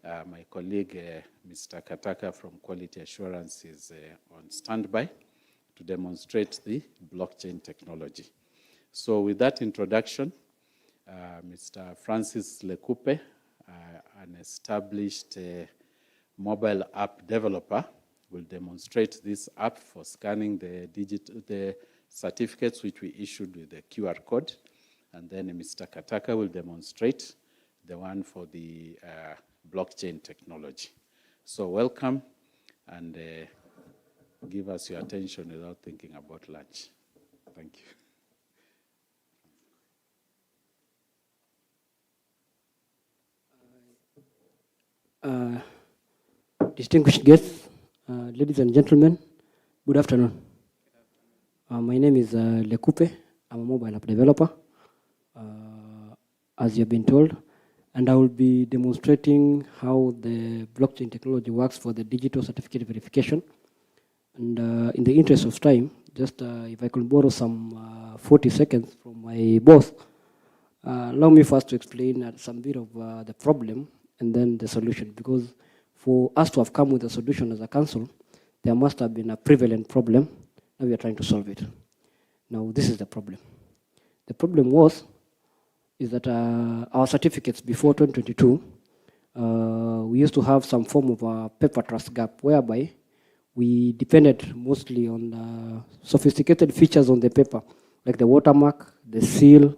My colleague, Mr. Kataka from Quality Assurance, is on standby to demonstrate the blockchain technology. So with that introduction, Mr. Francis Lekupe, an established mobile app developer, will demonstrate this app for scanning the certificates which we issued with the QR code. And then Mr. Kataka will demonstrate the one for the blockchain technology. So welcome, and give us your attention without thinking about lunch. Thank you. Distinguished guests, ladies and gentlemen, good afternoon. My name is Lekupe. I'm a mobile app developer, as you've been told, and I will be demonstrating how the blockchain technology works for the digital certificate verification. And in the interest of time, just if I could borrow some 40 seconds from my boss, allow me first to explain some bit of the problem and then the solution, because for us to have come with a solution as a council, there must have been a prevalent problem, and we are trying to solve it. Now, this is the problem. The problem is that our certificates before 2022 we used to have some form of a paper trust gap whereby we depended mostly on sophisticated features on the paper, like the watermark, the seal.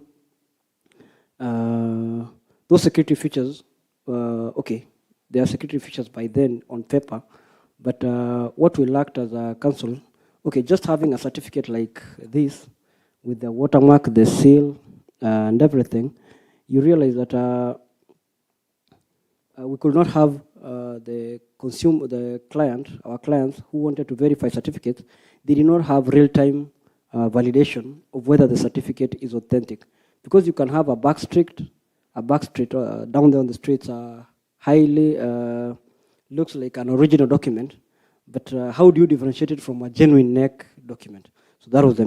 Those security features, okay, they are security features by then on paper, but what we lacked as a council, okay, just having a certificate like this with the watermark, the seal, and everything, you realize that we could not have our clients who wanted to verify certificates, they did not have real-time validation of whether the certificate is authentic. Because you can have a back street down there on the streets highly looks like an original document, but how do you differentiate it from a genuine NEC document? So that was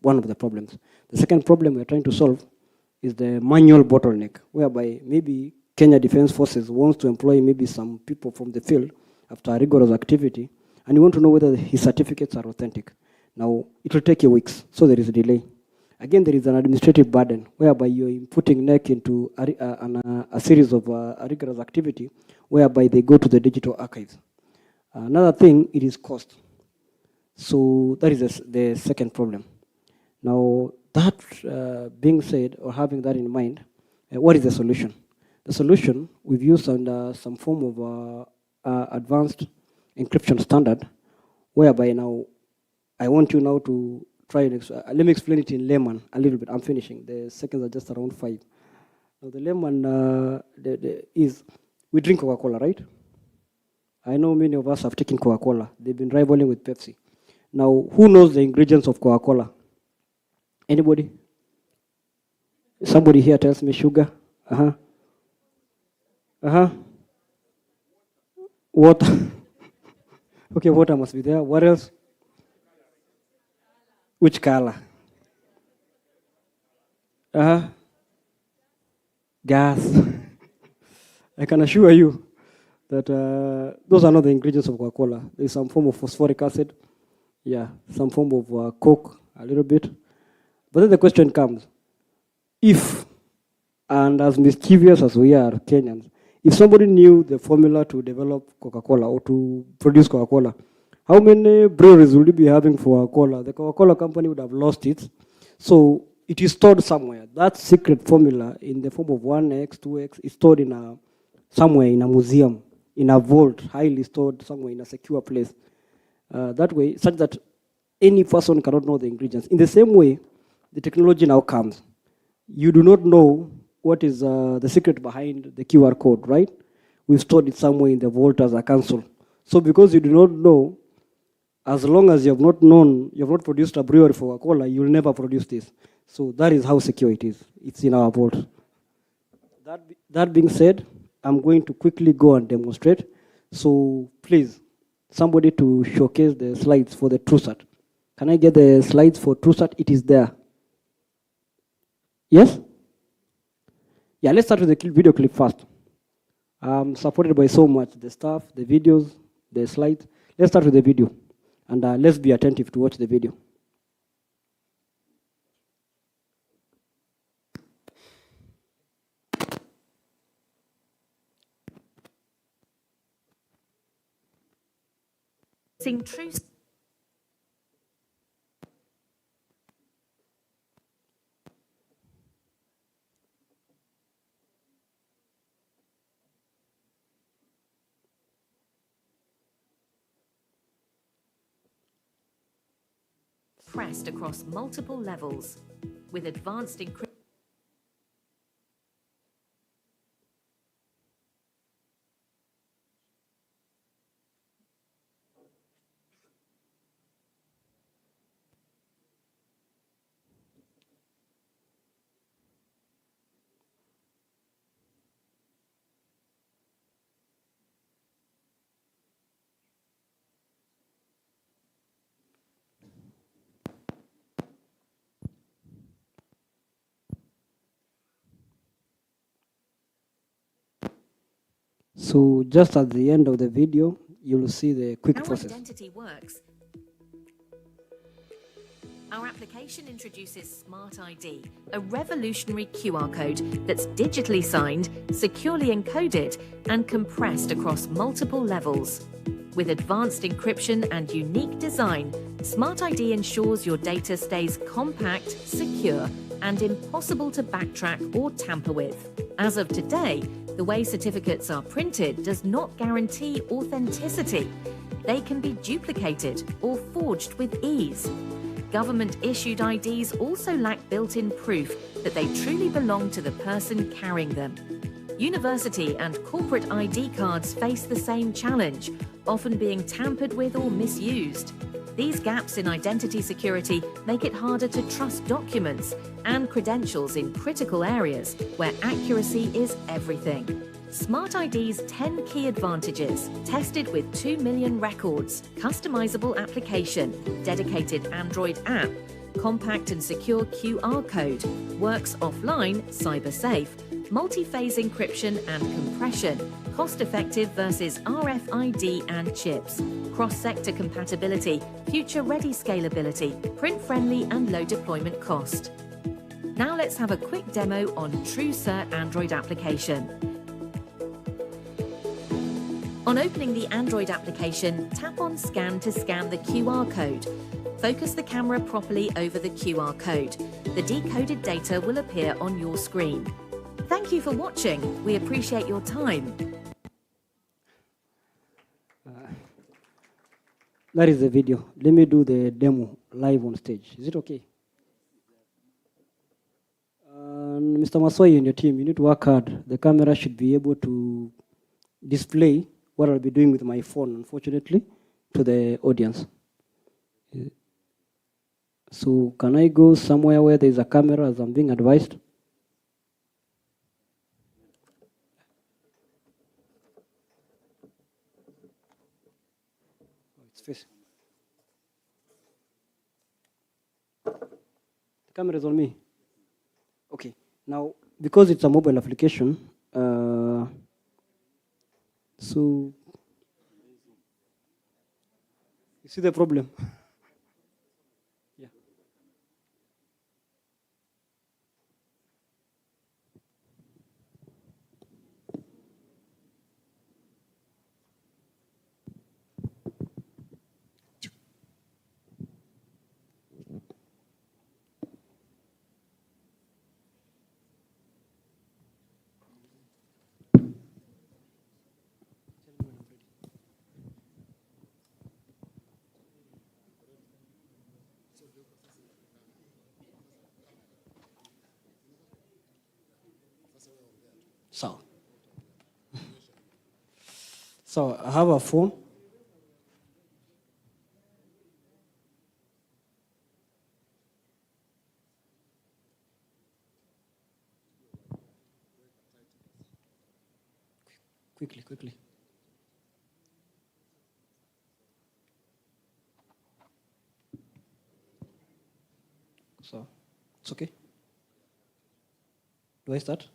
one of the problems. The second problem we're trying to solve is the manual bottleneck, whereby maybe Kenya Defense Forces wants to employ maybe some people from the field after a rigorous activity, and you want to know whether his certificates are authentic. Now, it will take you weeks, so there is a delay. Again, there is an administrative burden, whereby you're inputting NEC into a series of rigorous activity, whereby they go to the digital archives. Another thing, it is cost. So that is the second problem. Now, that being said, or having that in mind, what is the solution? The solution, we've used some form of advanced encryption standard, whereby now, I want you now to try and, let me explain it in layman a little bit. I'm finishing. The seconds are just around 5. Now, the layman is, we drink Coca-Cola, right? I know many of us have taken Coca-Cola. They've been rivaling with Pepsi. Now, who knows the ingredients of Coca-Cola? Anybody? Somebody here tells me sugar. Water. Okay, water must be there. What else? Which color? Gas. I can assure you that those are not the ingredients of Coca-Cola. There's some form of phosphoric acid. Yeah, some form of Coke, a little bit. But then the question comes, if, and as mischievous as we are Kenyans, if somebody knew the formula to develop Coca-Cola or to produce Coca-Cola, how many breweries would you be having for Coca-Cola? The Coca-Cola company would have lost it. So it is stored somewhere. That secret formula in the form of 1x, 2x is stored in somewhere in a museum, in a vault, highly stored somewhere in a secure place. That way, such that any person cannot know the ingredients. In the same way, the technology now comes. You do not know what is the secret behind the QR code, right? We've stored it somewhere in the vault as a council. So because you do not know, as long as you have not known, you have not produced a brewery for Coca-Cola, you will never produce this. So that is how secure it is. It's in our vault. That being said, I'm going to quickly go and demonstrate. So please, somebody to showcase the slides for the TrueCert. Can I get the slides for TrueCert? It is there. Yes? Yeah, let's start with the video clip first. I'm supported by so much, the staff, the videos, the slides. Let's start with the video. And let's be attentive to watch the video. True. Pressed across multiple levels with advanced encryption. So just at the end of the video, you'll see the quick How process. identity works. Our application introduces Smart ID, a revolutionary QR code that's digitally signed, securely encoded, and compressed across multiple levels. With advanced encryption and unique design, Smart ID ensures your data stays compact, secure, and impossible to backtrack or tamper with. As of today, the way certificates are printed does not guarantee authenticity. They can be duplicated or forged with ease. Government-issued IDs also lack built-in proof that they truly belong to the person carrying them. University and corporate ID cards face the same challenge, often being tampered with or misused. These gaps in identity security make it harder to trust documents and credentials in critical areas where accuracy is everything. Smart ID's 10 key advantages, tested with 2 million records, customizable application, dedicated Android app, compact and secure QR code, works offline, cyber-safe, multi-phase encryption and compression, cost-effective versus RFID and chips, cross-sector compatibility, future-ready scalability, print-friendly and low deployment cost. Now let's have a quick demo on TrueCert Android application. On opening the Android application, tap on Scan to scan the QR code. Focus the camera properly over the QR code. The decoded data will appear on your screen. Thank you for watching. We appreciate your time. That is the video. Let me do the demo live on stage. Is it okay? Mr. Masoy and your team, you need to work hard. The camera should be able to display what I'll be doing with my phone, unfortunately, to the audience. So can I go somewhere where there's a camera as I'm being advised? It's facing. The camera is on me. Okay. Now, because it's a mobile application, so you see the problem? Yeah. So I have a phone. Quickly. So, it's okay. Do I start?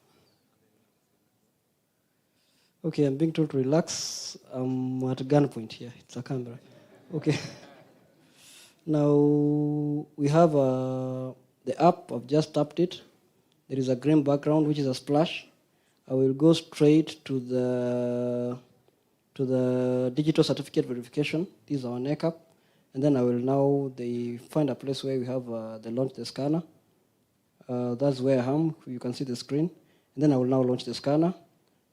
Okay, I'm being told to relax. I'm at gunpoint here. It's a camera. Okay. Now, we have the app. I've just tapped it. There is a green background, which is a splash. I will go straight to the digital certificate verification. This is our neck app. And then I will now find a place where we have the launch the scanner. That's where I am. You can see the screen. And then I will now launch the scanner.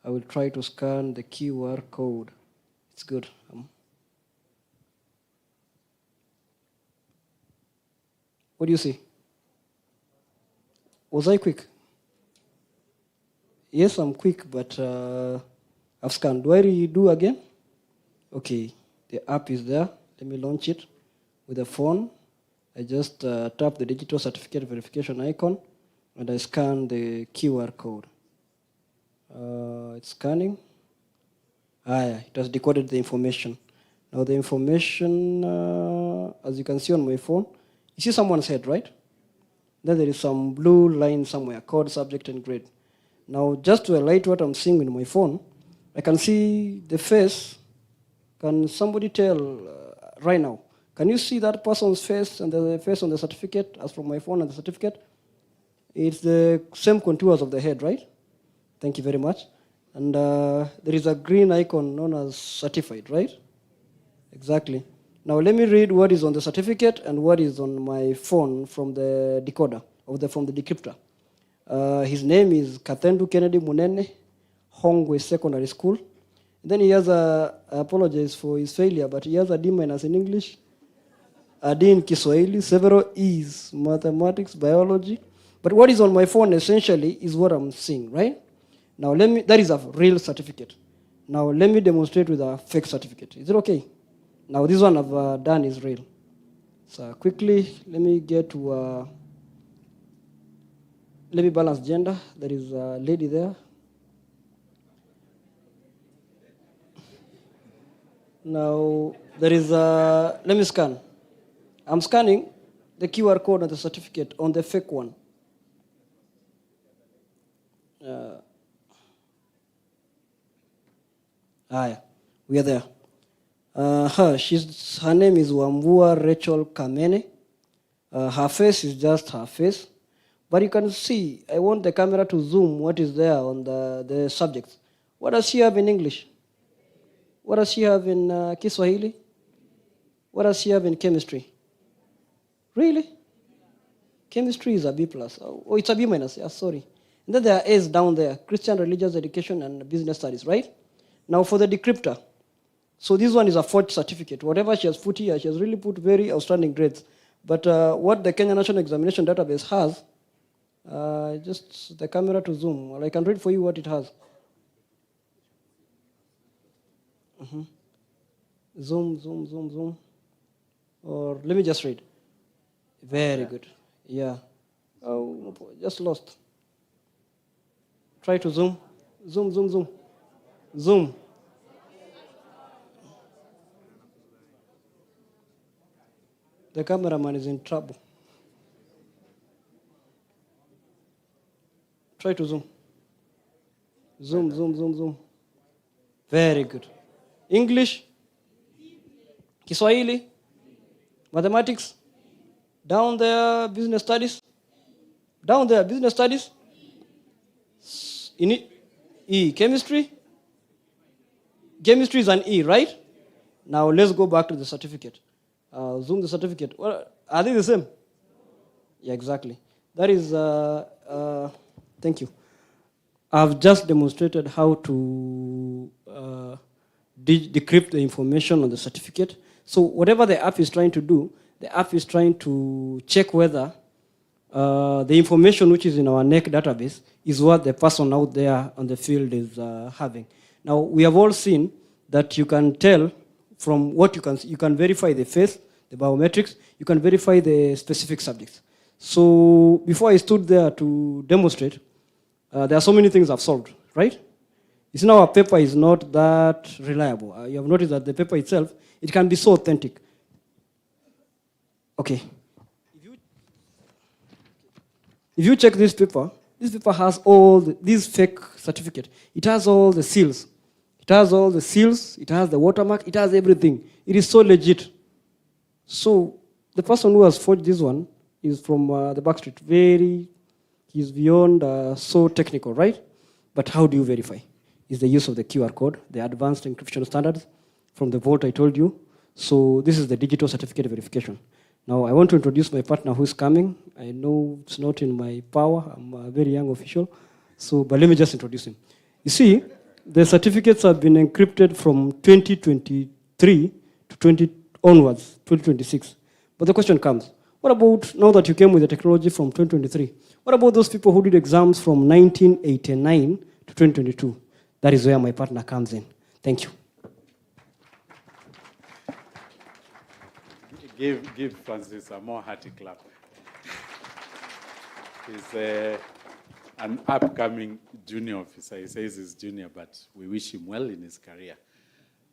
I will try to scan the QR code. It's good. What do you see? Was I quick? Yes, I'm quick, but I've scanned. Do I redo again? Okay, the app is there. Let me launch it with the phone. I just tap the digital certificate verification icon, and I scan the QR code. It's scanning. Yeah, it has decoded the information. Now the information, as you can see on my phone, you see someone's head, right? Then there is some blue line somewhere, code, subject, and grade. Now, just to highlight what I'm seeing in my phone, I can see the face. Can somebody tell right now, Can you see that person's face and the face on the certificate as from my phone and the certificate? It's the same contours of the head, right? Thank you very much. And there is a green icon known as certified, right? Exactly. Now let me read what is on the certificate and what is on my phone from the decoder, from the decryptor. His name is Kathendu Kennedy Munene, Hongwe Secondary School. Then he has I apologize for his failure, but he has a D- in English, a D in Kiswahili, several E's, mathematics, biology. But what is on my phone essentially is what I'm seeing, right? Now that is a real certificate. Now let me demonstrate with a fake certificate. Is it okay? Now this one I've done is real. So quickly, let me get to, let me balance gender. There is a lady there. Now there is let me scan. I'm scanning the QR code on the certificate on the fake one. We are there. Her name is Wambua Rachel Kamene. Her face is just her face. But you can see, I want the camera to zoom what is there on the subjects. What does she have in English? What does she have in Kiswahili? What does she have in chemistry? Really? Chemistry is a B+. Oh, it's a B-. Yeah, sorry. And then there are A's down there, Christian Religious Education and Business Studies, right? Now for the decryptor. So this one is a forged certificate. Whatever she has put here, she has really put very outstanding grades. But what the Kenya National Examination Database has, just the camera to zoom. Well, I can read for you what it has. Zoom, zoom, zoom, zoom. Or let me just read. Very good. Yeah. Oh, just lost. Try to zoom. Zoom, zoom, zoom. Zoom. The cameraman is in trouble. Try to zoom. Zoom, zoom, zoom, zoom. Very good. English, Kiswahili, mathematics, down there, business studies, down there, business studies, E, chemistry. Chemistry is an E, right? Now let's go back to the certificate. Zoom the certificate. Well, are they the same? Yeah, exactly. That is, thank you. I've just demonstrated how to decrypt the information on the certificate. So whatever the app is trying to do, the app is trying to check whether the information which is in our NEC database is what the person out there on the field is having. Now, we have all seen that you can tell from what you can verify the face, the biometrics, you can verify the specific subjects. So before I stood there to demonstrate, there are so many things I've solved, right? You see now our paper is not that reliable. You have noticed that the paper itself, it can be so authentic. Okay. If you check this paper has all this fake certificate. It has all the seals. It has all the seals, it has the watermark, it has everything. It is so legit. So the person who has forged this one is from the back street. He's beyond so technical, right? But how do you verify? Is the use of the QR code, the advanced encryption standards from the vault I told you. So this is the digital certificate verification. Now I want to introduce my partner who's coming. I know it's not in my power. I'm a very young official. But let me just introduce him. You see, the certificates have been encrypted from 2023 to 2026. But the question comes, what about now that you came with the technology from 2023? What about those people who did exams from 1989 to 2022? That is where my partner comes in. Thank you. Give Francis a more hearty clap. He's an upcoming junior officer. He says he's junior, but we wish him well in his career.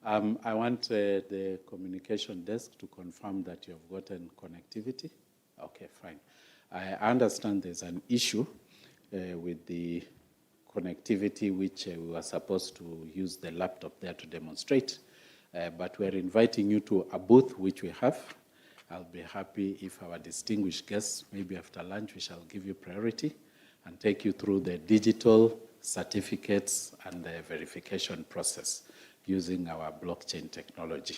I want the communication desk to confirm that you have gotten connectivity. Okay, fine. I understand there's an issue with the connectivity, which we were supposed to use the laptop there to demonstrate. But we're inviting you to a booth which we have I'll be happy if our distinguished guests, maybe after lunch, we shall give you priority and take you through the digital certificates and the verification process using our blockchain technology.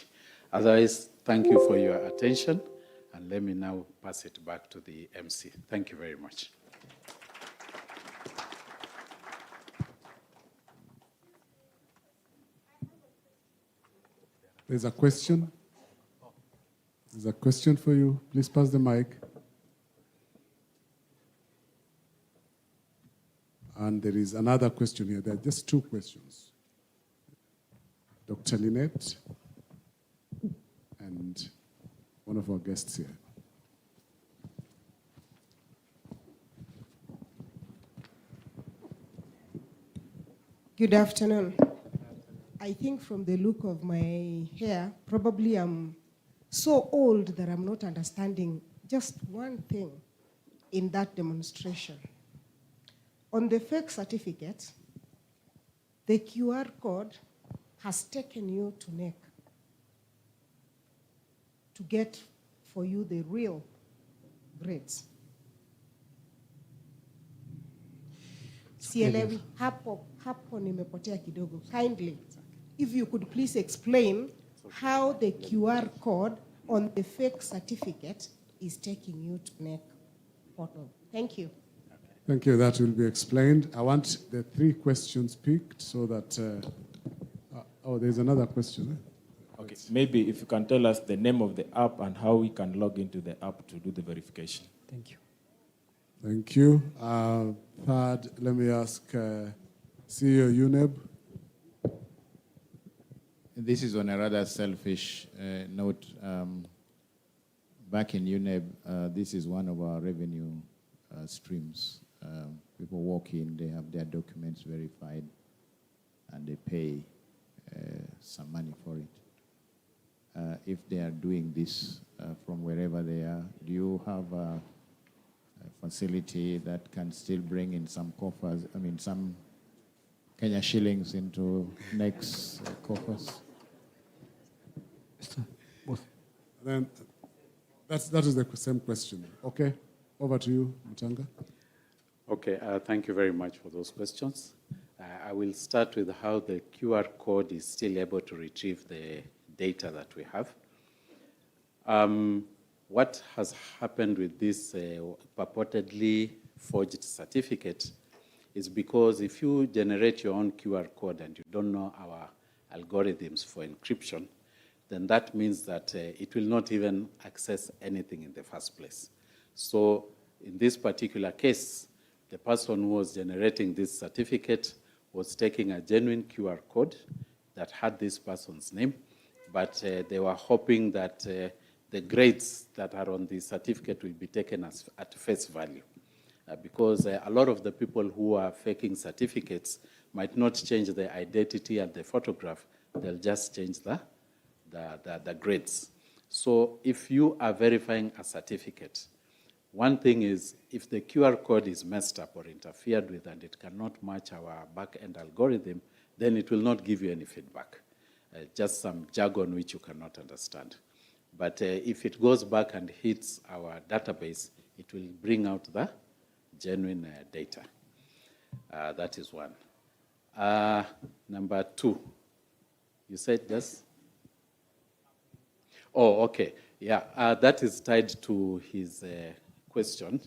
Otherwise, thank you for your attention, and let me now pass it back to the MC. Thank you very much. There's a question. There's a question for you. Please pass the mic. And there is another question here. There are just two questions. Dr. Lynette and one of our guests here. Good afternoon. I think from the look of my hair, probably I'm so old that I'm not understanding just one thing in that demonstration. On the fake certificate, the QR code has taken you to NEC to get for you the real grades. Sielewi, hapo nimepotea kidogo. Kindly, if you could please explain how the QR code on the fake certificate is taking you to NEC portal. Thank you. Thank you. That will be explained. I want the three questions picked so that... oh, there's another question. Okay, maybe if you can tell us the name of the app and how we can log into the app to do the verification. Thank you. Thank you. Third, let me ask CEO UNEB. This is on a rather selfish note. Back in UNEB, this is one of our revenue streams. People walk in, they have their documents verified, and they pay some money for it. If they are doing this from wherever they are, do you have a facility that can still bring in some coffers, some Kenya shillings into next coffers? Then that is the same question. Okay, over to you, Mutanga. Okay, thank you very much for those questions. I will start with how the QR code is still able to retrieve the data that we have. What has happened with this purportedly forged certificate is because if you generate your own QR code and you don't know our algorithms for encryption, then that means that it will not even access anything in the first place. So in this particular case, the person who was generating this certificate was taking a genuine QR code that had this person's name, but they were hoping that the grades that are on the certificate will be taken as at face value. Because a lot of the people who are faking certificates might not change the identity and the photograph, they'll just change the grades. So if you are verifying a certificate, one thing is if the QR code is messed up or interfered with and it cannot match our back-end algorithm, then it will not give you any feedback, just some jargon which you cannot understand. But if it goes back and hits our database, it will bring out the genuine data. That is one. Number two, you said yes? Oh, okay. Yeah, that is tied to his question.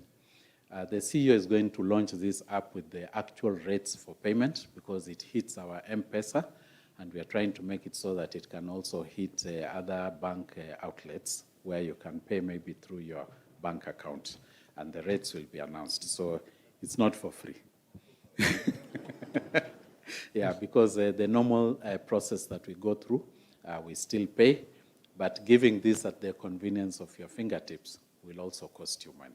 The CEO is going to launch this app with the actual rates for payment because it hits our M-Pesa, and we are trying to make it so that it can also hit other bank outlets where you can pay maybe through your bank account, and the rates will be announced. So it's not for free. Yeah, because the normal process that we go through, we still pay, but giving this at the convenience of your fingertips will also cost you money.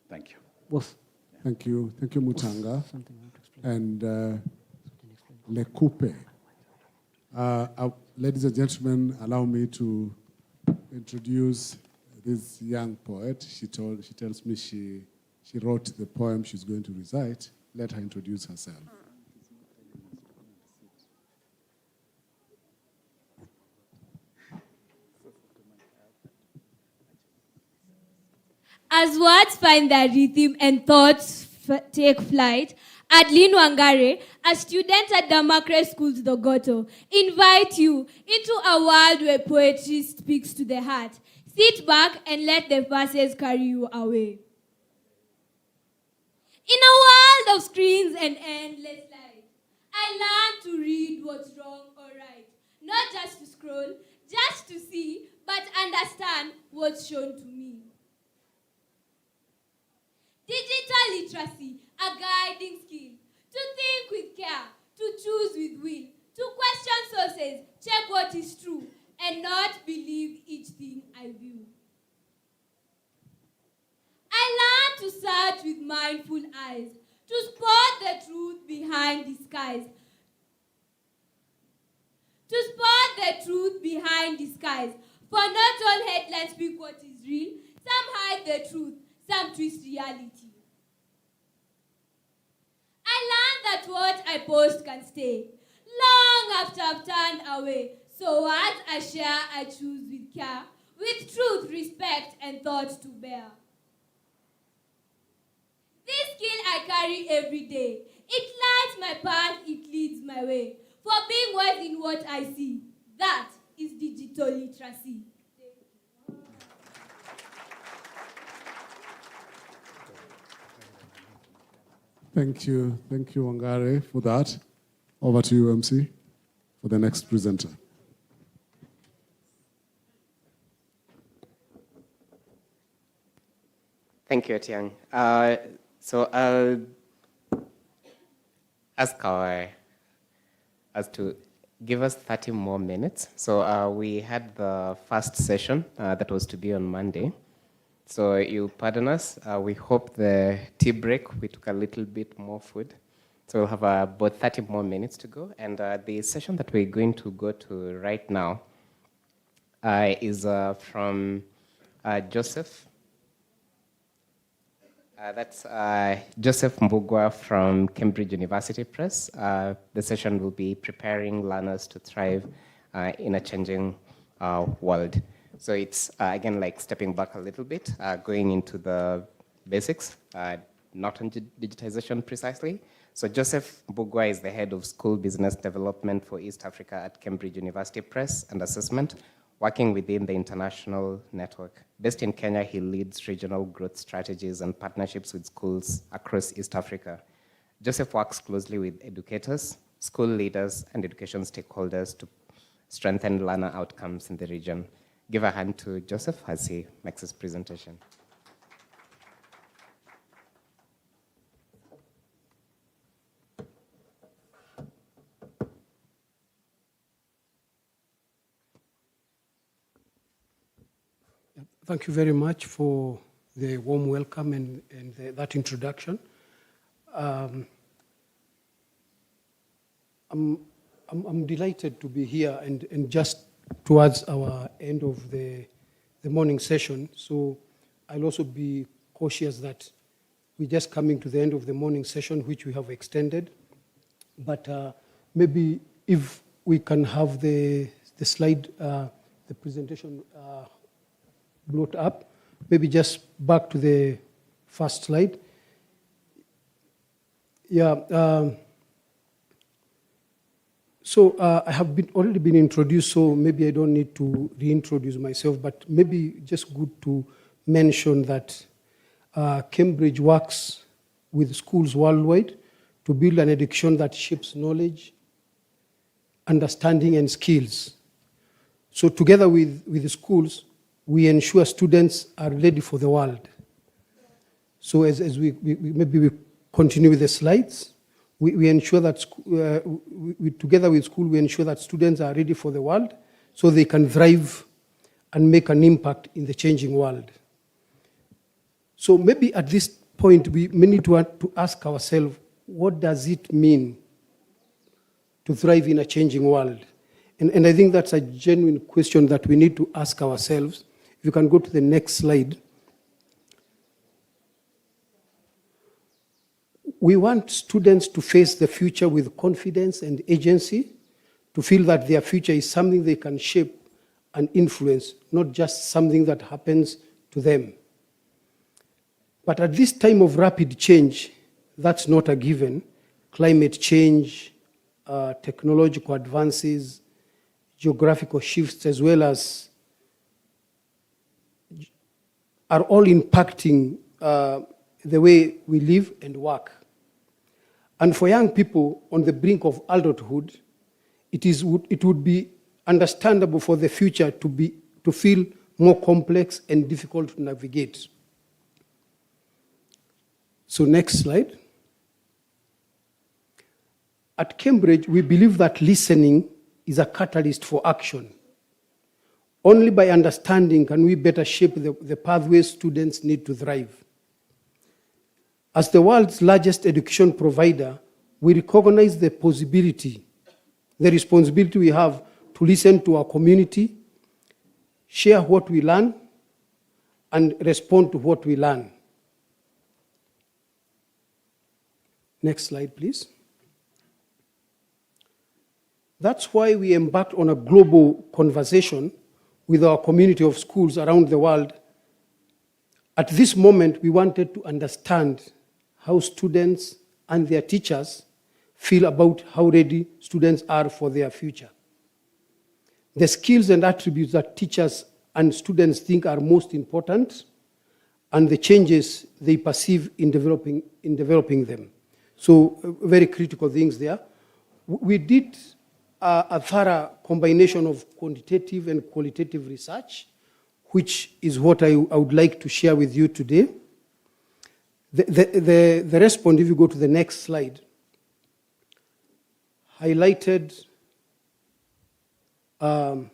Thank you. Both. Thank you. Thank you, Mutanga. And Lekupe. Ladies and gentlemen, allow me to introduce this young poet. She tells me she wrote the poem she's going to recite. Let her introduce herself. As words find their rhythm and thoughts take flight, Adeline Wangare, a student at Damakre School's Dogoto, invite you into a world where poetry speaks to the heart. Sit back and let the verses carry you away. In a world of screens and endless light, I learned to read what's wrong or right. Not just to scroll, just to see, but understand what's shown to me. Digital literacy, a guiding skill. To think with care, to choose with will, to question sources, check what is true, and not believe each thing I view. I learned to search with mindful eyes, to spot the truth behind disguise. To spot the truth behind disguise. For not all headlines speak what is real. Some hide the truth, some twist reality. I learned that what I post can stay long after I've turned away. So what I share, I choose with care, with truth, respect, and thought to bear. This skill I carry every day. It lights my path, it leads my way. For being wise in what I see, that is digital literacy. Thank you, Wangare, for that. Over to you, MC, for the next presenter. Thank you, Etienne. So I'll ask us to give us 30 more minutes. So we had the first session that was to be on Monday. So you pardon us. We hope the tea break, we took a little bit more food. So we'll have about 30 more minutes to go. And the session that we're going to go to right now is from Joseph. That's Joseph Mbugua from Cambridge University Press. The session will be preparing learners to thrive in a changing world. So it's, again, like stepping back a little bit, going into the basics, not on digitization precisely. So Joseph Mbugua is the head of school business development for East Africa at Cambridge University Press and Assessment, working within the international network. Based in Kenya, he leads regional growth strategies and partnerships with schools across East Africa. Joseph works closely with educators, school leaders, and education stakeholders to strengthen learner outcomes in the region. Give a hand to Joseph as he makes his presentation. Thank you very much for the warm welcome and that introduction. I'm delighted to be here and just towards our end of the morning session. So I'll also be cautious that we're just coming to the end of the morning session, which we have extended. But maybe if we can have the slide, the presentation brought up, maybe just back to the first slide. Yeah. So I have already been introduced, so maybe I don't need to reintroduce myself, but maybe just good to mention that Cambridge works with schools worldwide to build an education that shapes knowledge, understanding, and skills. So together with the schools, we ensure students are ready for the world. So as we continue with the slides, we ensure that together with school, we ensure that students are ready for the world so they can thrive and make an impact in the changing world. So maybe at this point, we may need to ask ourselves, what does it mean to thrive in a changing world? And I think that's a genuine question that we need to ask ourselves. If you can go to the next slide. We want students to face the future with confidence and agency, to feel that their future is something they can shape and influence, not just something that happens to them. But at this time of rapid change, that's not a given. Climate change, technological advances, geographical shifts, as well as are all impacting the way we live and work. And for young people on the brink of adulthood, it would be understandable for the future to feel more complex and difficult to navigate. So next slide. At Cambridge, we believe that listening is a catalyst for action. Only by understanding can we better shape the pathways students need to thrive. As the world's largest education provider, we recognize the responsibility we have to listen to our community, share what we learn, and respond to what we learn. Next slide, please. That's why we embarked on a global conversation with our community of schools around the world. At this moment, we wanted to understand how students and their teachers feel about how ready students are for their future. The skills and attributes that teachers and students think are most important, and the changes they perceive in developing them. So very critical things there. We did a thorough combination of quantitative and qualitative research, which is what I would like to share with you today. The response, if you go to the next slide, highlighted, the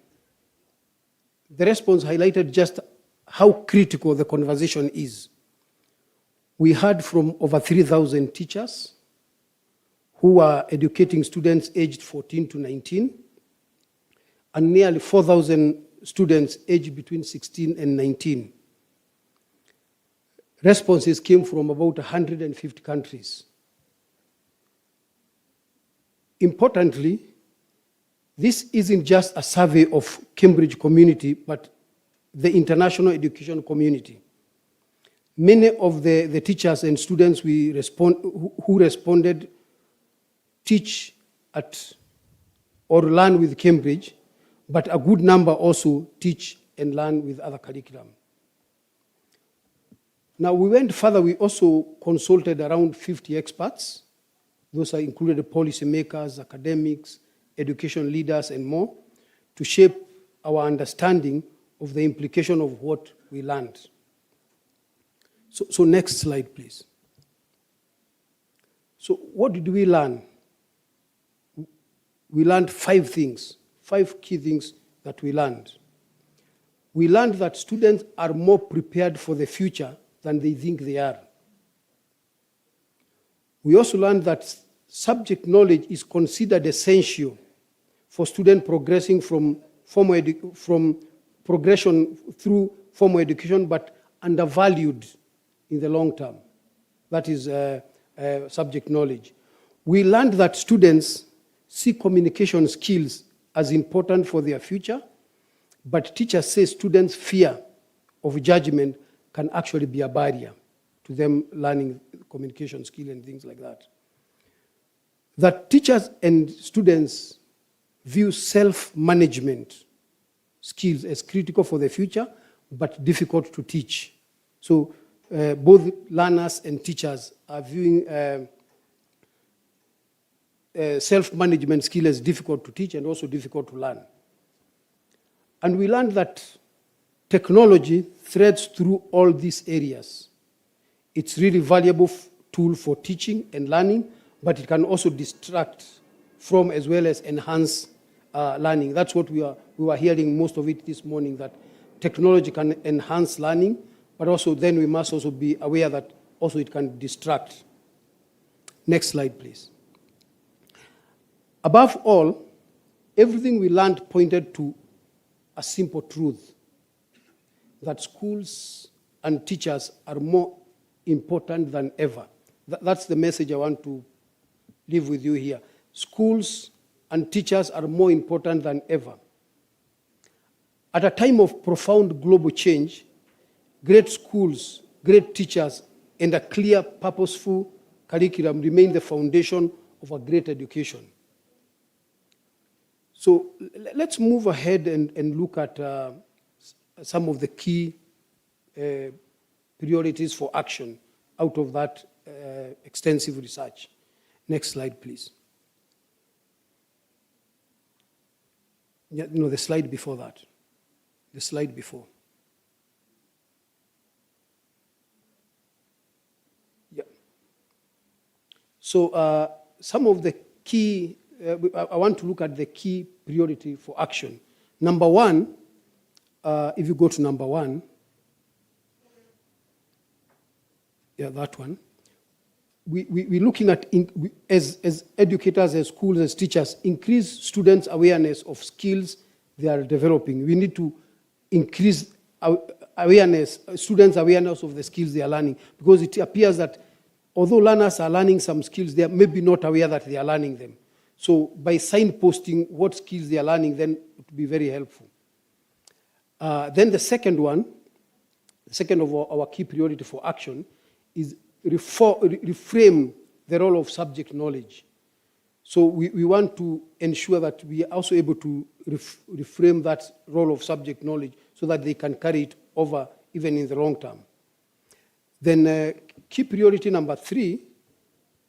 response highlighted just how critical the conversation is. We heard from over 3,000 teachers who are educating students aged 14 to 19, and nearly 4,000 students aged between 16 and 19. Responses came from about 150 countries. Importantly, this isn't just a survey of Cambridge community, but the international education community. Many of the teachers and students who responded teach at or learn with Cambridge, but a good number also teach and learn with other curriculum. Now we went further, we also consulted around 50 experts. Those are included policymakers, academics, education leaders, and more, to shape our understanding of the implication of what we learned. So next slide, please. So what did we learn? We learned 5 things, 5 key things that we learned. We learned that students are more prepared for the future than they think they are. We also learned that subject knowledge is considered essential for students progressing from progression through formal education, but undervalued in the long term. That is subject knowledge. We learned that students see communication skills as important for their future, but teachers say students' fear of judgment can actually be a barrier to them learning communication skill and things like that. That teachers and students view self-management skills as critical for the future, but difficult to teach. So both learners and teachers are viewing self-management skill as difficult to teach and also difficult to learn. And we learned that technology threads through all these areas. It's really valuable tool for teaching and learning, but it can also distract from as well as enhance learning. That's what we were hearing most of it this morning, that technology can enhance learning, but also then we must also be aware that also it can distract. Next slide, please. Above all, everything we learned pointed to a simple truth, that schools and teachers are more important than ever. That's the message I want to leave with you here. Schools and teachers are more important than ever. At a time of profound global change, great schools, great teachers, and a clear, purposeful curriculum remain the foundation of a great education. So let's move ahead and look at some of the key priorities for action out of that extensive research. Next slide, please. Yeah, no, the slide before that. The slide before. Yeah. So some of the key, I want to look at the key priority for action. Number one, if you go to number one, yeah, that one. We're looking at, as educators, as schools, as teachers, increase students' awareness of skills they are developing. We need to increase awareness, students' awareness of the skills they are learning, because it appears that although learners are learning some skills, they are maybe not aware that they are learning them. So by signposting what skills they are learning, then it would be very helpful. Then the second one, the second of our key priority for action is reframe the role of subject knowledge. So we want to ensure that we are also able to reframe that role of subject knowledge so that they can carry it over even in the long term. Then key priority number 3,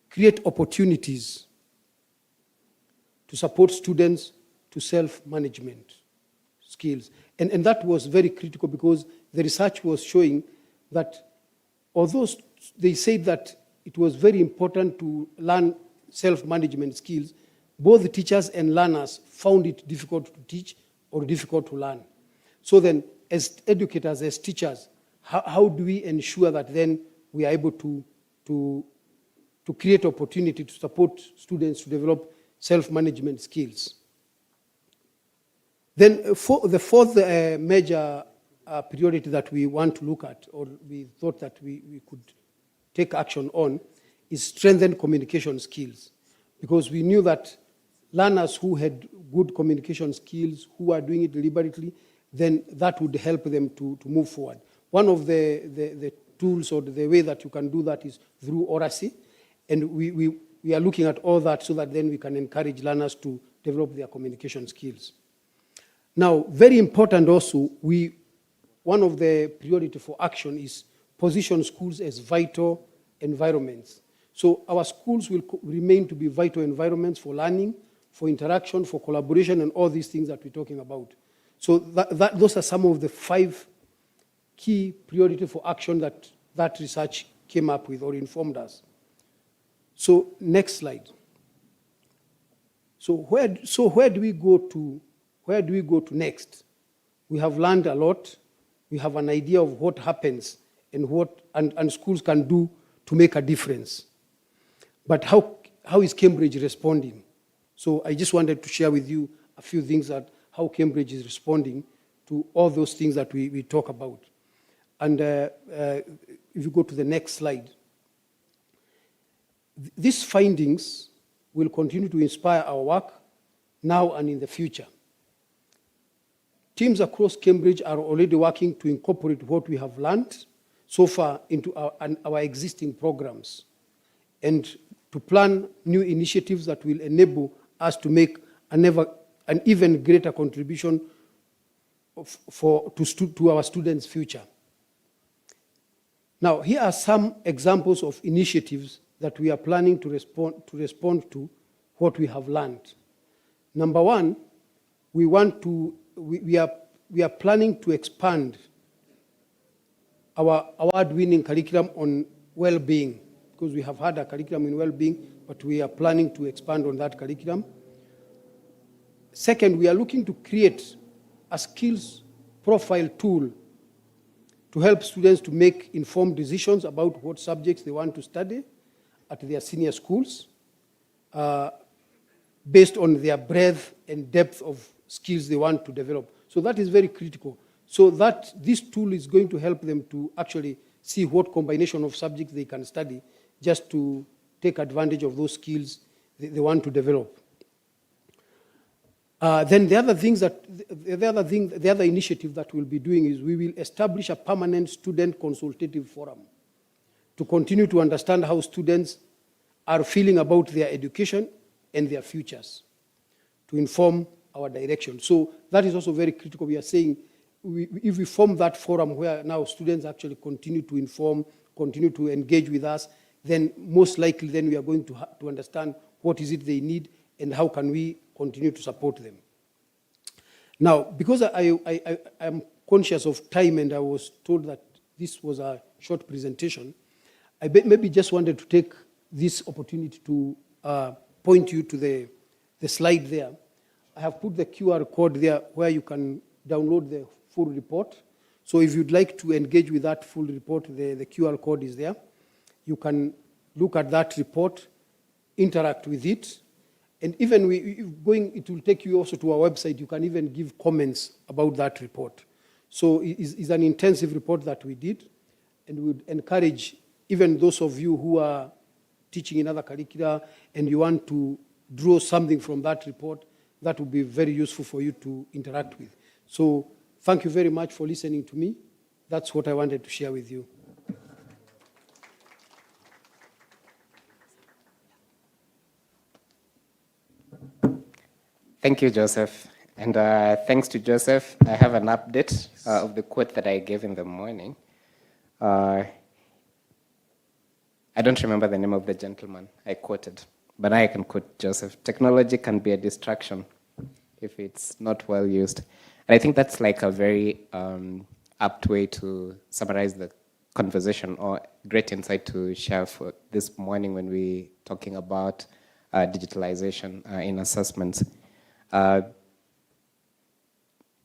create opportunities to support students to self-management skills. And that was very critical because the research was showing that although they said that it was very important to learn self-management skills, both the teachers and learners found it difficult to teach or difficult to learn. So then, as educators, as teachers, how do we ensure that then we are able to create opportunity to support students to develop self-management skills? Then the fourth major priority that we want to look at, or we thought that we could take action on, is strengthen communication skills. Because we knew that learners who had good communication skills, who are doing it deliberately, then that would help them to move forward. One of the tools or the way that you can do that is through oracy. And we are looking at all that so that then we can encourage learners to develop their communication skills. Now, very important also, one of the priority for action is position schools as vital environments. So our schools will remain to be vital environments for learning, for interaction, for collaboration, and all these things that we're talking about. So those are some of the 5 key priority for action that research came up with or informed us. So next slide. So where do we go to next? We have learned a lot. We have an idea of what happens and what schools can do to make a difference. But how is Cambridge responding? So I just wanted to share with you a few things that how Cambridge is responding to all those things that we talk about. And if you go to the next slide, these findings will continue to inspire our work now and in the future. Teams across Cambridge are already working to incorporate what we have learned so far into our existing programs and to plan new initiatives that will enable us to make an even greater contribution to our students' future. Now, here are some examples of initiatives that we are planning to respond to what we have learned. Number one, we are planning to expand our award-winning curriculum on well-being, because we have had a curriculum in well-being, but we are planning to expand on that curriculum. Second, we are looking to create a skills profile tool to help students to make informed decisions about what subjects they want to study at their senior schools, based on their breadth and depth of skills they want to develop. So that is very critical. So that this tool is going to help them to actually see what combination of subjects they can study just to take advantage of those skills they want to develop. Then the other initiative that we'll be doing is we will establish a permanent student consultative forum. to continue to understand how students are feeling about their education and their futures, to inform our direction. So that is also very critical. We are saying if we form that forum where now students actually continue to inform, continue to engage with us, then most likely then we are going to understand what is it they need and how can we continue to support them. Now, because I am conscious of time and I was told that this was a short presentation, I maybe just wanted to take this opportunity to point you to the slide there. I have put the QR code there where you can download the full report. So if you'd like to engage with that full report, the QR code is there. You can look at that report, interact with it, and even it will take you also to our website. You can even give comments about that report. So it's an intensive report that we did, and we would encourage even those of you who are teaching in other curricula and you want to draw something from that report, that would be very useful for you to interact with. So thank you very much for listening to me. That's what I wanted to share with you. Thank you, Joseph. And thanks to Joseph, I have an update of the quote that I gave in the morning. I don't remember the name of the gentleman I quoted, but I can quote Joseph. Technology can be a distraction if it's not well used. And I think that's like a very apt way to summarize the conversation, or great insight to share for this morning when we're talking about digitalization in assessments.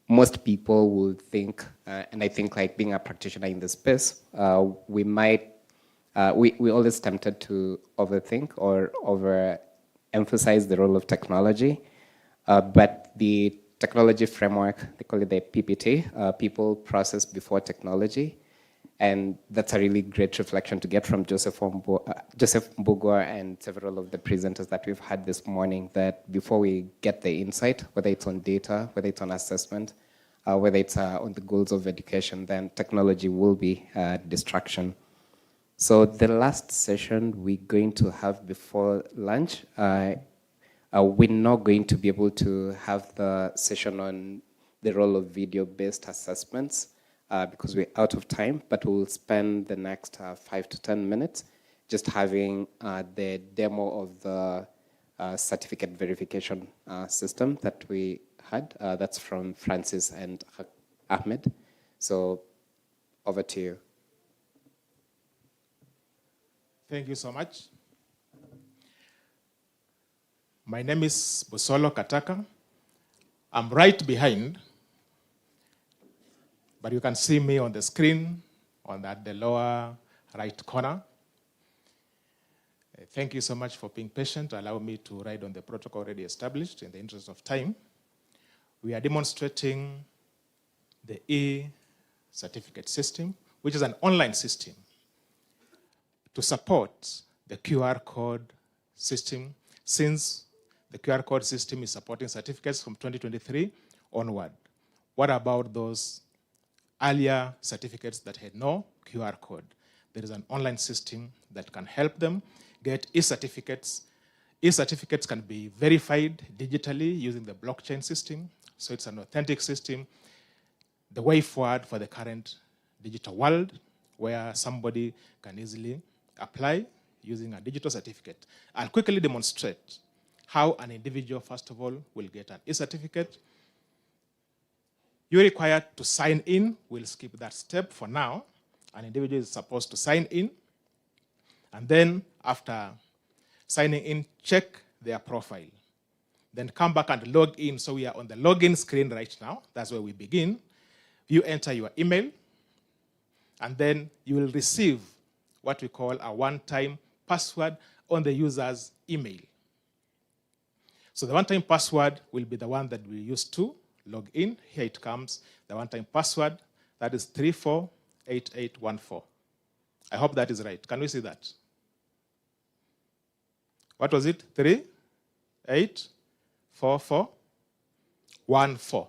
Most people will think, and I think like being a practitioner in this space, we always tempted to overthink or overemphasize the role of technology. But the technology framework, they call it the PPT, people, process, before technology. And that's a really great reflection to get from Joseph Mbugua and several of the presenters that we've had this morning, that before we get the insight, whether it's on data, whether it's on assessment, whether it's on the goals of education, then technology will be a distraction. So the last session we're going to have before lunch, we're not going to be able to have the session on the role of video-based assessments because we're out of time, but we'll spend the next 5 to 10 minutes just having the demo of the certificate verification system that we had. That's from Francis and Ahmed. So over to you. Thank you so much. My name is Busolo Kataka. I'm right behind, but you can see me on the screen the lower right corner. Thank you so much for being patient. Allow me to ride on the protocol already established in the interest of time. We are demonstrating the e-certificate system, which is an online system to support the QR code system, since the QR code system is supporting certificates from 2023 onward. What about those earlier certificates that had no QR code? There is an online system that can help them get e-certificates. E-certificates can be verified digitally using the blockchain system, so it's an authentic system, the way forward for the current digital world, where somebody can easily apply using a digital certificate. I'll quickly demonstrate how an individual, first of all, will get an e-certificate. You're required to sign in. We'll skip that step for now. An individual is supposed to sign in. And then after signing in, check their profile. Then come back and log in. So we are on the login screen right now. That's where we begin. You enter your email, and then you will receive what we call a one-time password on the user's email. So the one-time password will be the one that we use to log in. Here it comes, the one-time password. That is 348814. I hope that is right. Can we see that? What was it? 384414.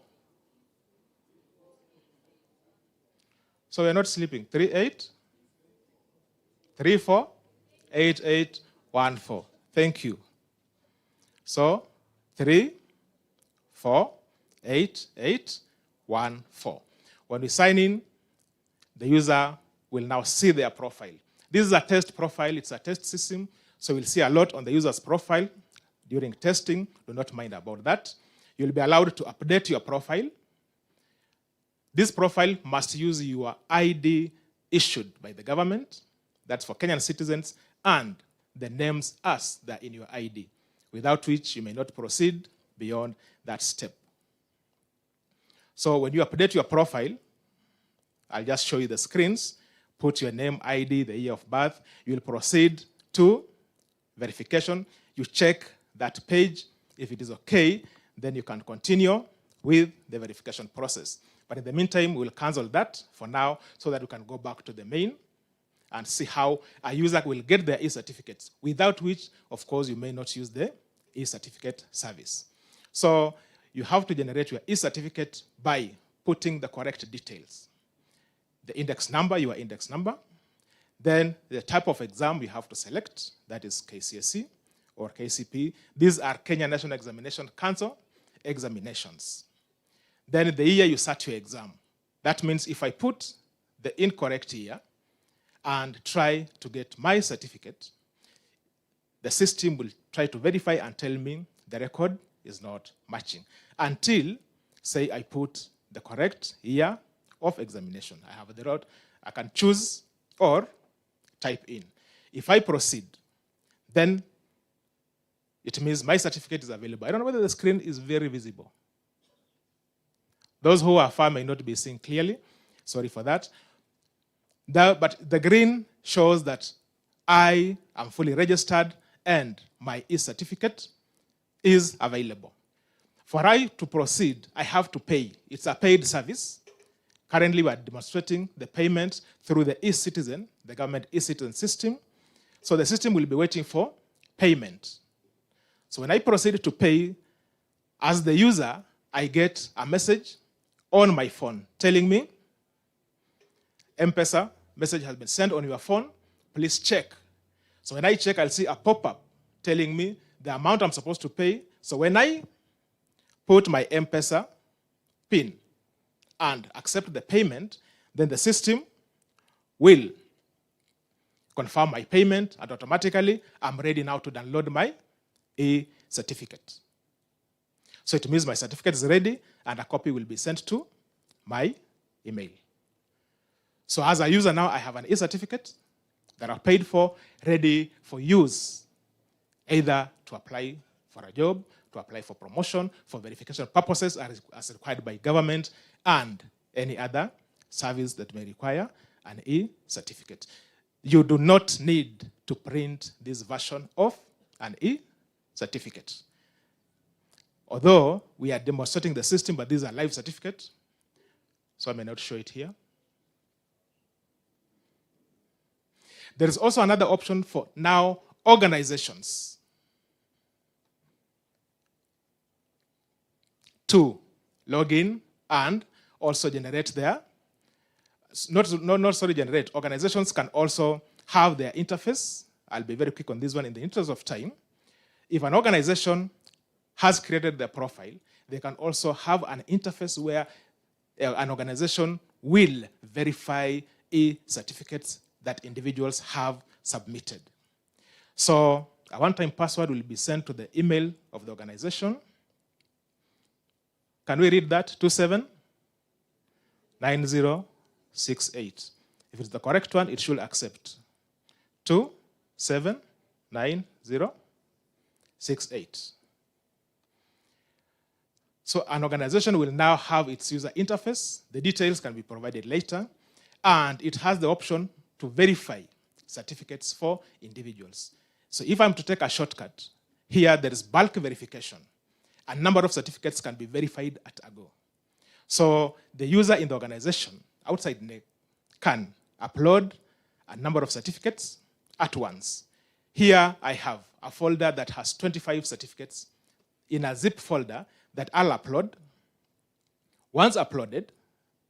So we're not sleeping. 38. 348814. Thank you. So 348814. When we sign in, the user will now see their profile. This is a test profile. It's a test system, so we'll see a lot on the user's profile during testing. Do not mind about that. You'll be allowed to update your profile. This profile must use your ID issued by the government. That's for Kenyan citizens, and the names as that in your ID, without which you may not proceed beyond that step. So when you update your profile, I'll just show you the screens. Put your name, ID, the year of birth. You'll proceed to verification. You check that page. If it is okay, then you can continue with the verification process. But in the meantime, we'll cancel that for now so that we can go back to the main and see how a user will get their e-certificates, without which, of course, you may not use the e-certificate service. So you have to generate your e-certificate by putting the correct details. The index number, your index number. Then the type of exam you have to select, that is KCSE or KCP. These are Kenya National Examination Council examinations. Then the year you start your exam. That means if I put the incorrect year and try to get my certificate, the system will try to verify and tell me the record is not matching until, say, I put the correct year of examination. I have the route. I can choose or type in. If I proceed, then it means my certificate is available. I don't know whether the screen is very visible. Those who are far may not be seeing clearly. Sorry for that. But the green shows that I am fully registered and my e-certificate is available. For I to proceed, I have to pay. It's a paid service. Currently, we are demonstrating the payment through the e-citizen, the government e-citizen system. So the system will be waiting for payment. So when I proceed to pay, as the user, I get a message on my phone telling me, M-Pesa message has been sent on your phone, please check. So when I check, I'll see a pop-up telling me the amount I'm supposed to pay. So when I put my M-Pesa PIN and accept the payment, then the system will confirm my payment, and automatically I'm ready now to download my e-certificate. So it means my certificate is ready and a copy will be sent to my email. So as a user now, I have an e-certificate that I paid for, ready for use, either to apply for a job, to apply for promotion, for verification purposes as required by government, and any other service that may require an e-certificate. You do not need to print this version of an e-certificate. Although we are demonstrating the system, but these are live certificates, so I may not show it here. There is also another option for now organizations to log in and also generate their, generate. Organizations can also have their interface. I'll be very quick on this one in the interest of time. If an organization has created their profile, they can also have an interface where an organization will verify e-certificates that individuals have submitted. So a one-time password will be sent to the email of the organization. Can we read that? 279068. If it's the correct one, it should accept. 279068. So an organization will now have its user interface. The details can be provided later. And it has the option to verify certificates for individuals. So if I'm to take a shortcut, here there is bulk verification. A number of certificates can be verified at a go. So the user in the organization outside NEC can upload a number of certificates at once. Here I have a folder that has 25 certificates in a zip folder that I'll upload. Once uploaded,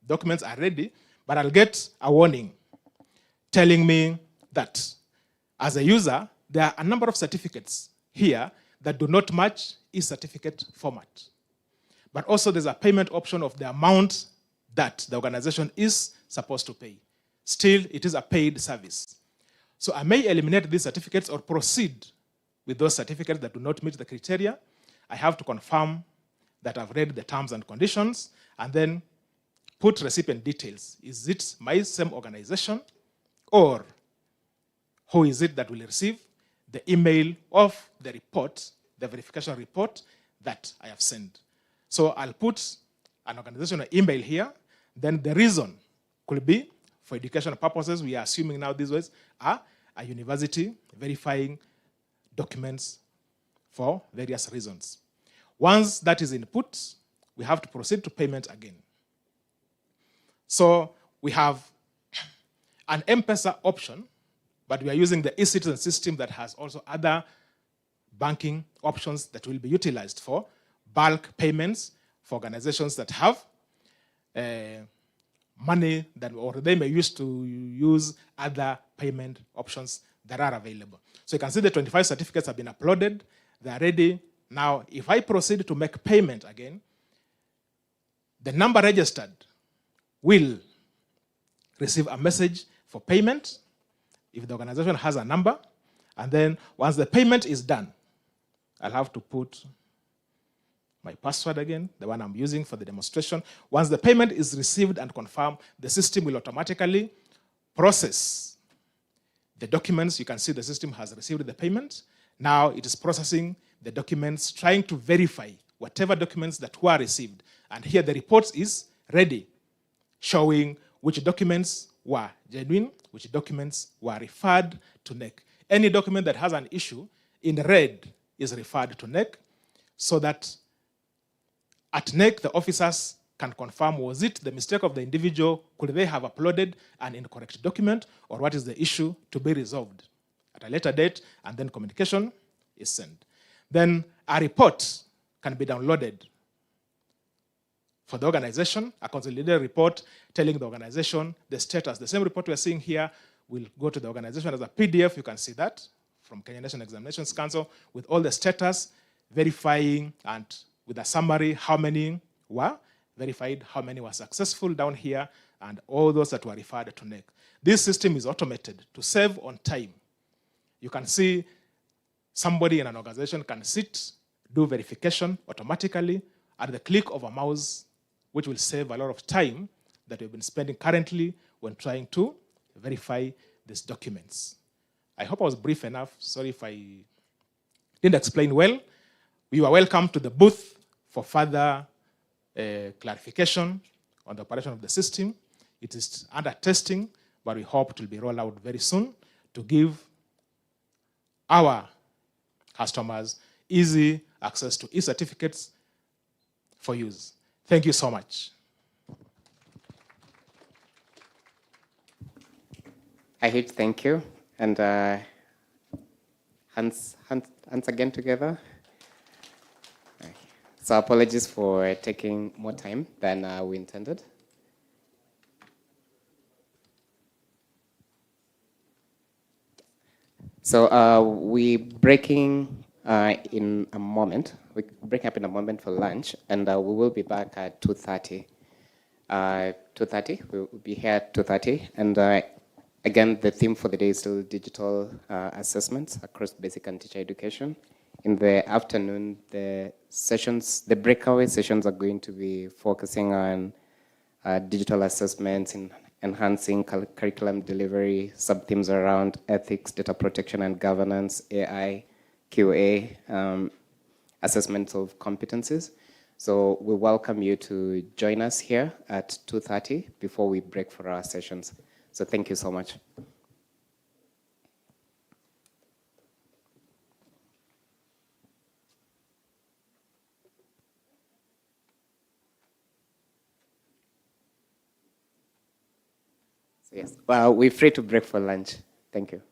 documents are ready, but I'll get a warning telling me that as a user, there are a number of certificates here that do not match e-certificate format. But also there's a payment option of the amount that the organization is supposed to pay. Still, it is a paid service. So I may eliminate these certificates or proceed with those certificates that do not meet the criteria. I have to confirm that I've read the terms and conditions and then put recipient details. Is it my same organization, or who is it that will receive the email of the report, the verification report that I have sent? So I'll put an organizational email here. Then the reason could be for educational purposes. We are assuming now these ways are a university verifying documents for various reasons. Once that is input, we have to proceed to payment again. So we have an M-Pesa option, but we are using the e-citizen system that has also other banking options that will be utilized for bulk payments for organizations that have money that, or they may use to use other payment options that are available. So you can see the 25 certificates have been uploaded. They are ready. Now, if I proceed to make payment again, the number registered will receive a message for payment if the organization has a number. And then once the payment is done, I'll have to put my password again, the one I'm using for the demonstration. Once the payment is received and confirmed, the system will automatically process the documents. You can see the system has received the payment. Now it is processing the documents, trying to verify whatever documents that were received. And here the report is ready, showing which documents were genuine, which documents were referred to NEC. Any document that has an issue in red is referred to NEC, so that at NEC, the officers can confirm, was it the mistake of the individual? Could they have uploaded an incorrect document? Or what is the issue to be resolved at a later date? And then communication is sent. Then a report can be downloaded for the organization, a consolidated report telling the organization the status. The same report we're seeing here will go to the organization as a PDF. You can see that from Kenya National Examinations Council with all the status, verifying, and with a summary, how many were verified, how many were successful down here, and all those that were referred to NEC. This system is automated to save on time. You can see somebody in an organization can sit, do verification automatically at the click of a mouse, which will save a lot of time that we've been spending currently when trying to verify these documents. I hope I was brief enough. Sorry if I didn't explain well. You are welcome to the booth for further clarification on the operation of the system. It is under testing, but we hope it will be rolled out very soon to give our customers easy access to e-certificates for use. Thank you so much. I hate thank you. And hands again together. So apologies for taking more time than we intended. So we breaking in a moment. We break up in a moment for lunch, and we will be back at 2:30. 2:30. We will be here at 2:30, and again, the theme for the day is still digital assessments across basic and teacher education. In the afternoon, the breakaway sessions are going to be focusing on digital assessments in enhancing curriculum delivery, sub-themes around ethics, data protection and governance, AI, QA, assessments of competencies. So we welcome you to join us here at 2:30 before we break for our sessions. So thank you so much. So yes, well, we're free to break for lunch. Thank you.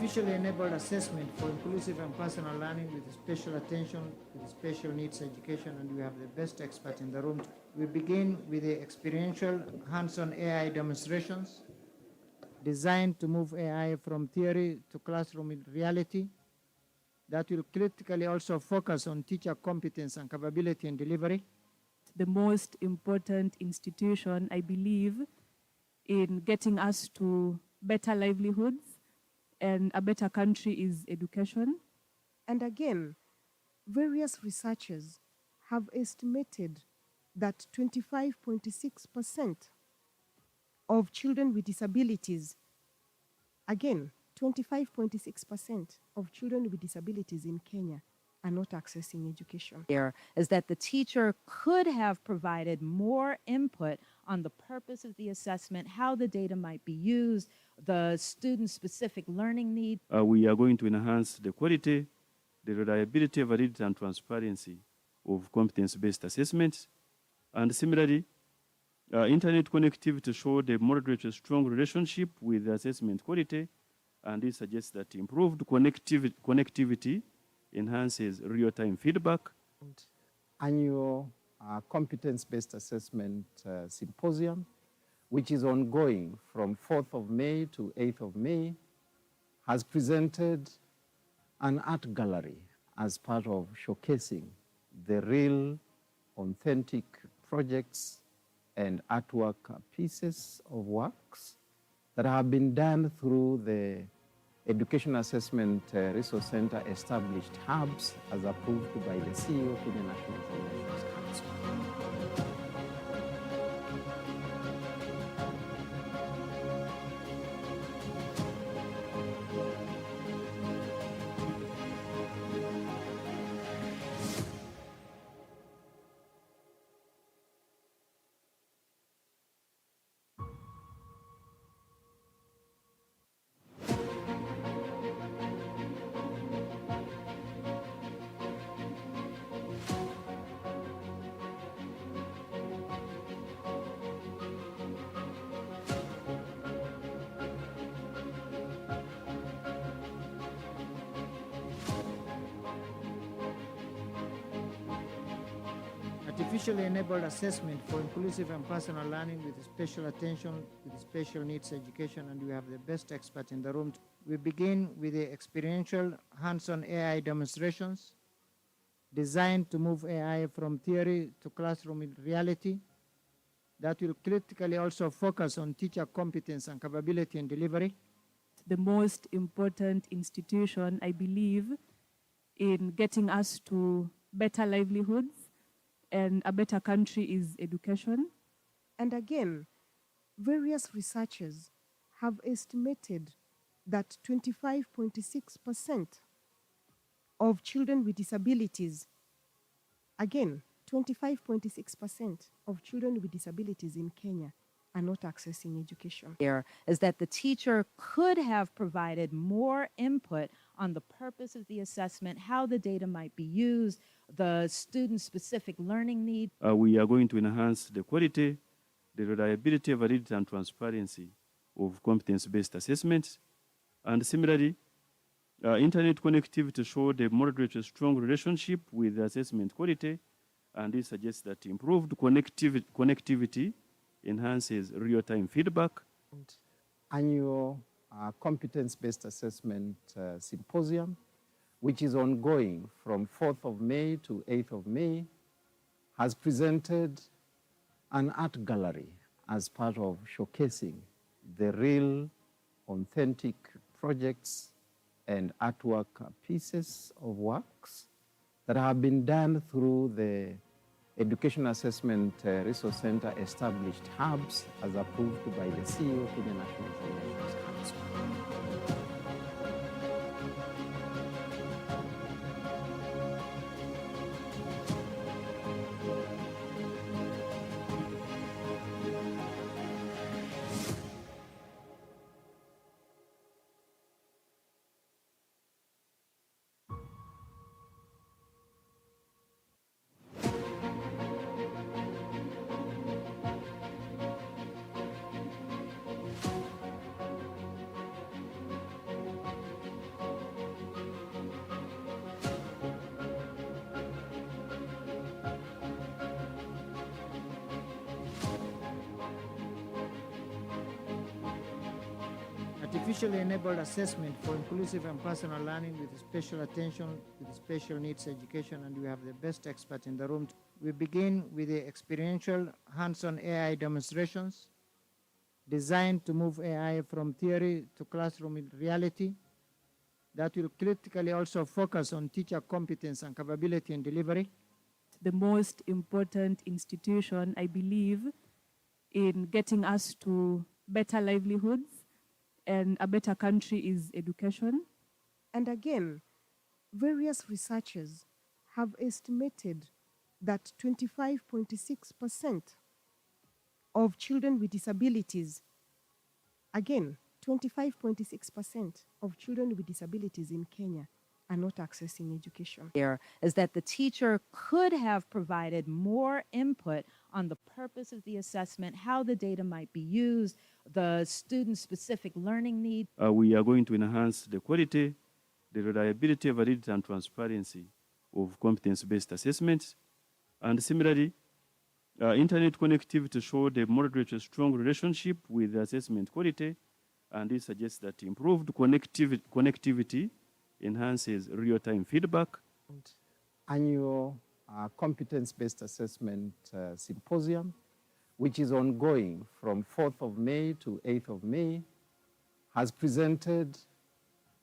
Artificially enabled assessment for inclusive and personal learning with special attention to the special needs education, and we have the best expert in the room. We begin with the experiential hands-on AI demonstrations designed to move AI from theory to classroom reality. That will critically also focus on teacher competence and capability in delivery. The most important institution, I believe, in getting us to better livelihoods and a better country is education. And again, various researchers have estimated that 25.6% of children with disabilities, again, 25.6% of children with disabilities in Kenya are not accessing education. Here is that the teacher could have provided more input on the purpose of the assessment, how the data might be used, the student-specific learning need. We are going to enhance the quality, the reliability, validity, and transparency of competence-based assessments. And similarly, internet connectivity showed a moderate strong relationship with assessment quality, and this suggests that improved connectivity enhances real-time feedback. Annual competence-based assessment symposium, which is ongoing from 4th of May to 8th of May, has presented an art gallery as part of showcasing the real, authentic projects and artwork pieces of works that have been done through the Education Assessment Resource Center established hubs as approved by the CEO of the National Examinations Council. Artificially enabled assessment for inclusive and personal learning with special attention to the special needs education, and we have the best expert in the room. We begin with the experiential hands-on AI demonstrations designed to move AI from theory to classroom reality. That will critically also focus on teacher competence and capability in delivery. The most important institution, I believe, in getting us to better livelihoods and a better country is education. And again, various researchers have estimated that 25.6% of children with disabilities, again, 25.6% of children with disabilities in Kenya are not accessing education. Here is that the teacher could have provided more input on the purpose of the assessment, how the data might be used, the student-specific learning need. We are going to enhance the quality, the reliability, validity, and transparency of competence-based assessments. And similarly, internet connectivity showed a moderate strong relationship with assessment quality, and this suggests that improved connectivity enhances real-time feedback. Annual competence-based assessment symposium, which is ongoing from 4th of May to 8th of May, has presented an art gallery as part of showcasing the real, authentic projects and artwork pieces of works that have been done through the Education Assessment Resource Center established hubs as approved by the CEO of the National Examinations Council. Artificially enabled assessment for inclusive and personal learning with special attention with special needs education, and we have the best expert in the room. We begin with the experiential hands-on AI demonstrations designed to move AI from theory to classroom reality that will critically also focus on teacher competence and capability in delivery. The most important institution, I believe, in getting us to better livelihoods and a better country is education. And again, various researchers have estimated that 25.6% of children with disabilities, again, 25.6% of children with disabilities in Kenya are not accessing education. Here is that the teacher could have provided more input on the purpose of the assessment, how the data might be used, the student-specific learning needs. We are going to enhance the quality, the reliability, validity, and transparency of competence-based assessments. And similarly, internet connectivity showed a moderate strong relationship with the assessment quality, and this suggests that improved connectivity enhances real-time feedback. Annual competence-based assessment symposium, which is ongoing from 4th of May to 8th of May, has presented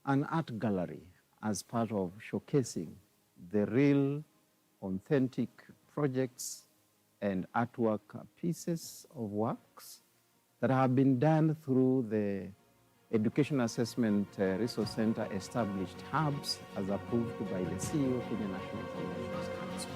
an art gallery as part of showcasing the real, authentic projects and artwork pieces of works that have been done through the Education Assessment Resource Center established hubs as approved by the CEO, Kenya National Examinations Council.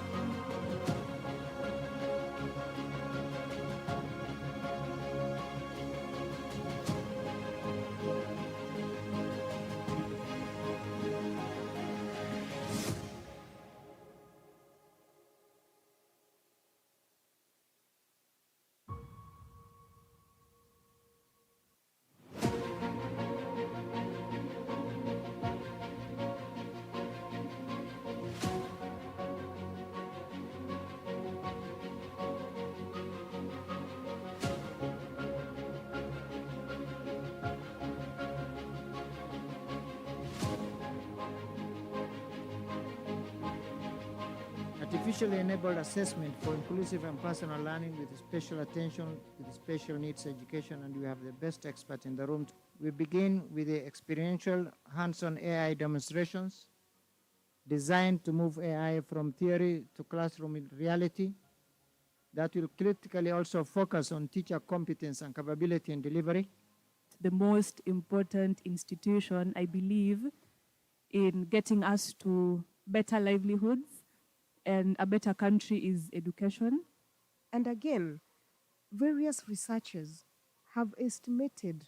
Artificially enabled assessment for inclusive and personal learning with special attention with special needs education, and we have the best expert in the room. We begin with the experiential hands-on AI demonstrations designed to move AI from theory to classroom reality that will critically also focus on teacher competence and capability in delivery. The most important institution, I believe, in getting us to better livelihoods and a better country is education. And again, various researchers have estimated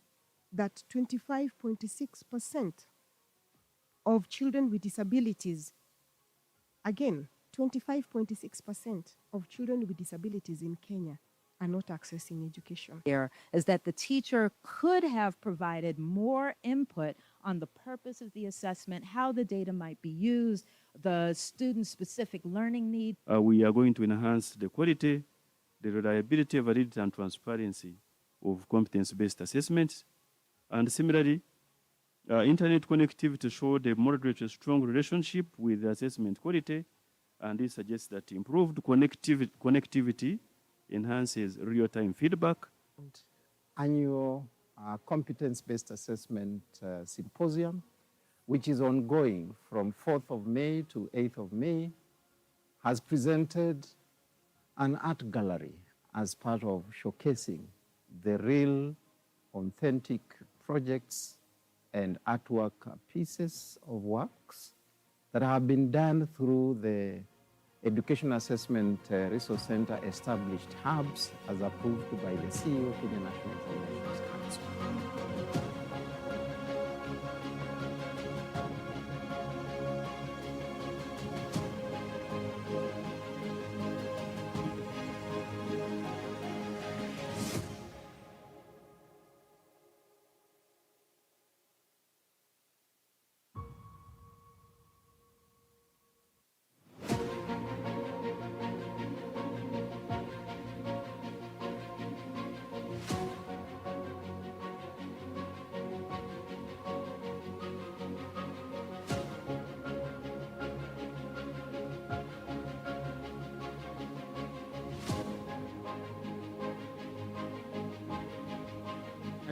that 25.6% of children with disabilities, again, 25.6% of children with disabilities in Kenya are not accessing education. Here is that the teacher could have provided more input on the purpose of the assessment, how the data might be used, the student-specific learning needs. We are going to enhance the quality, the reliability, validity, and transparency of competence-based assessments. And similarly, internet connectivity showed a moderate strong relationship with the assessment quality, and this suggests that improved connectivity enhances real-time feedback. Annual competence-based assessment symposium, which is ongoing from 4th of May to 8th of May, has presented an art gallery as part of showcasing the real, authentic projects and artwork pieces of works that have been done through the Education Assessment Resource Center established hubs as approved by the CEO, Kenya National Examinations Council.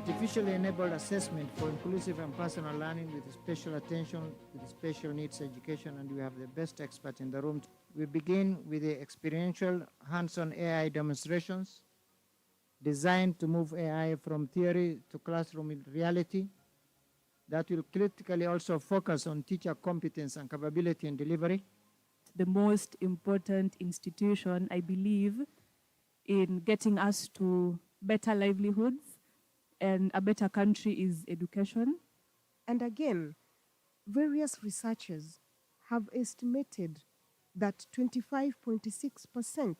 Artificially enabled assessment for inclusive and personal learning with special attention with special needs education, and we have the best expert in the room. We begin with the experiential hands-on AI demonstrations designed to move AI from theory to classroom reality that will critically also focus on teacher competence and capability in delivery. The most important institution, I believe, in getting us to better livelihoods and a better country is education. And again, various researchers have estimated that 25.6%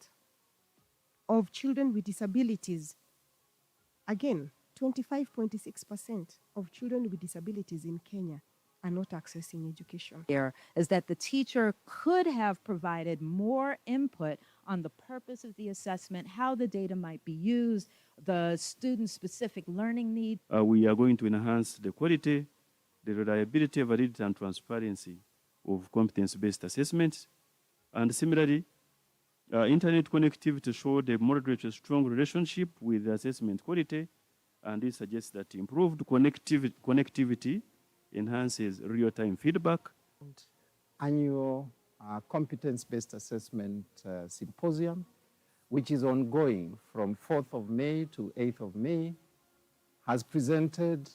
of children with disabilities, again, 25.6% of children with disabilities in Kenya are not accessing education. Here is that the teacher could have provided more input on the purpose of the assessment, how the data might be used, the student-specific learning needs. We are going to enhance the quality, the reliability, validity, and transparency of competence-based assessments. And similarly, internet connectivity showed a moderate strong relationship with the assessment quality, and this suggests that improved connectivity enhances real-time feedback. Annual competence-based assessment symposium, which is ongoing from 4th of May to 8th of May, has presented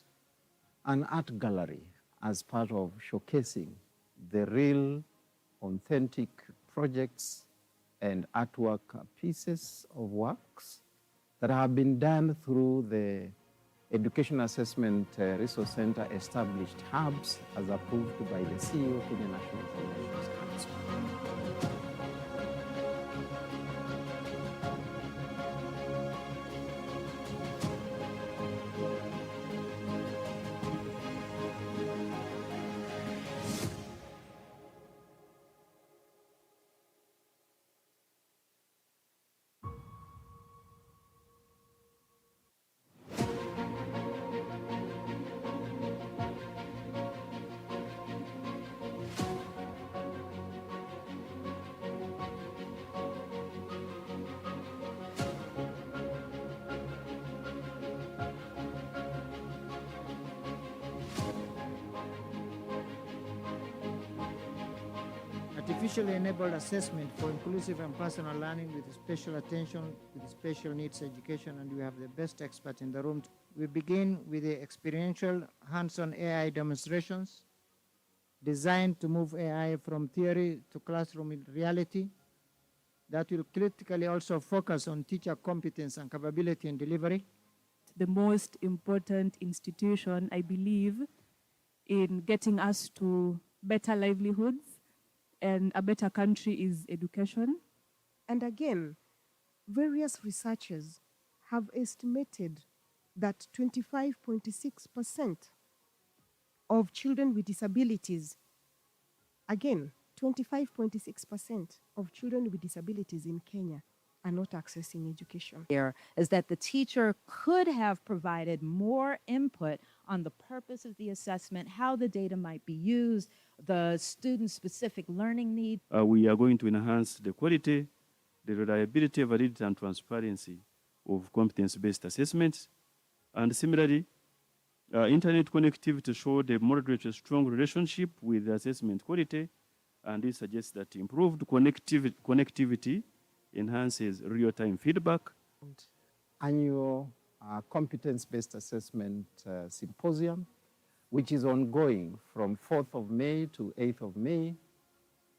an art gallery as part of showcasing the real, authentic projects and artwork pieces of works that have been done through the Education Assessment Resource Center established hubs as approved by the CEO, Kenya National Examinations Council. Artificially enabled assessment for inclusive and personal learning with special attention with special needs education, and we have the best expert in the room. We begin with the experiential hands-on AI demonstrations designed to move AI from theory to classroom reality that will critically also focus on teacher competence and capability in delivery. The most important institution, I believe, in getting us to better livelihoods and a better country is education. And again, various researchers have estimated that 25.6% of children with disabilities, again, 25.6% of children with disabilities in Kenya are not accessing education. Here is that the teacher could have provided more input on the purpose of the assessment, how the data might be used, the student-specific learning needs. We are going to enhance the quality, the reliability, validity, and transparency of competence-based assessments. And similarly, internet connectivity showed a moderate strong relationship with the assessment quality, and this suggests that improved connectivity enhances real-time feedback. Annual competence-based assessment symposium, which is ongoing from 4th of May to 8th of May,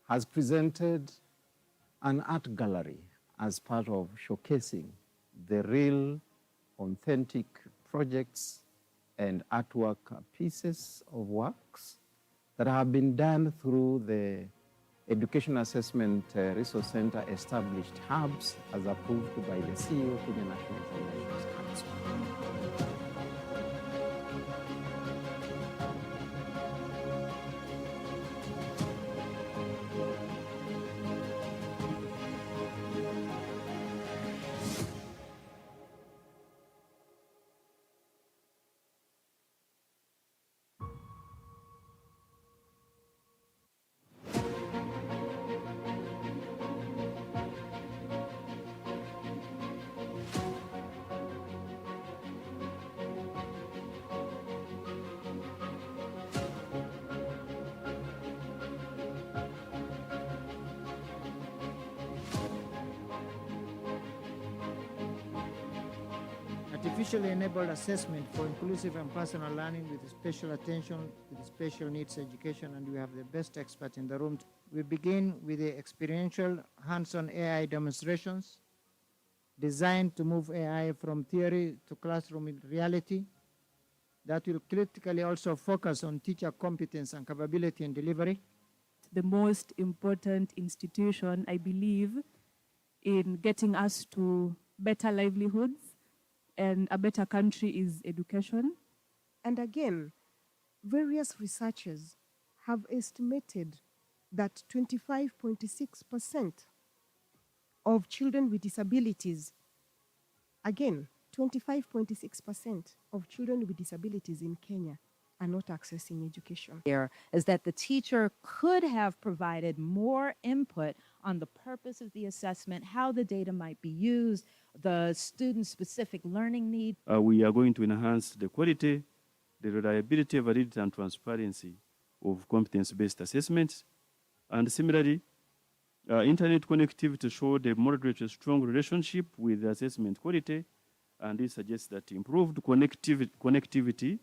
has presented an art gallery as part of showcasing the real, authentic projects and artwork pieces of works that have been done through the Education Assessment Resource Center established hubs as approved by the CEO, Kenya National Examinations Council. artificially enabled assessment for inclusive and personal learning with special attention with special needs education, and we have the best expert in the room. We begin with the experiential hands-on AI demonstrations designed to move AI from theory to classroom reality that will critically also focus on teacher competence and capability in delivery. The most important institution, I believe, in getting us to better livelihoods and a better country is education. And again, various researchers have estimated that 25.6% of children with disabilities, again, 25.6% of children with disabilities in Kenya are not accessing education. Here is that the teacher could have provided more input on the purpose of the assessment, how the data might be used, the student-specific learning need. We are going to enhance the quality, the reliability, validity, and transparency of competence-based assessments. And similarly, internet connectivity showed a moderate strong relationship with assessment quality, and this suggests that improved connectivity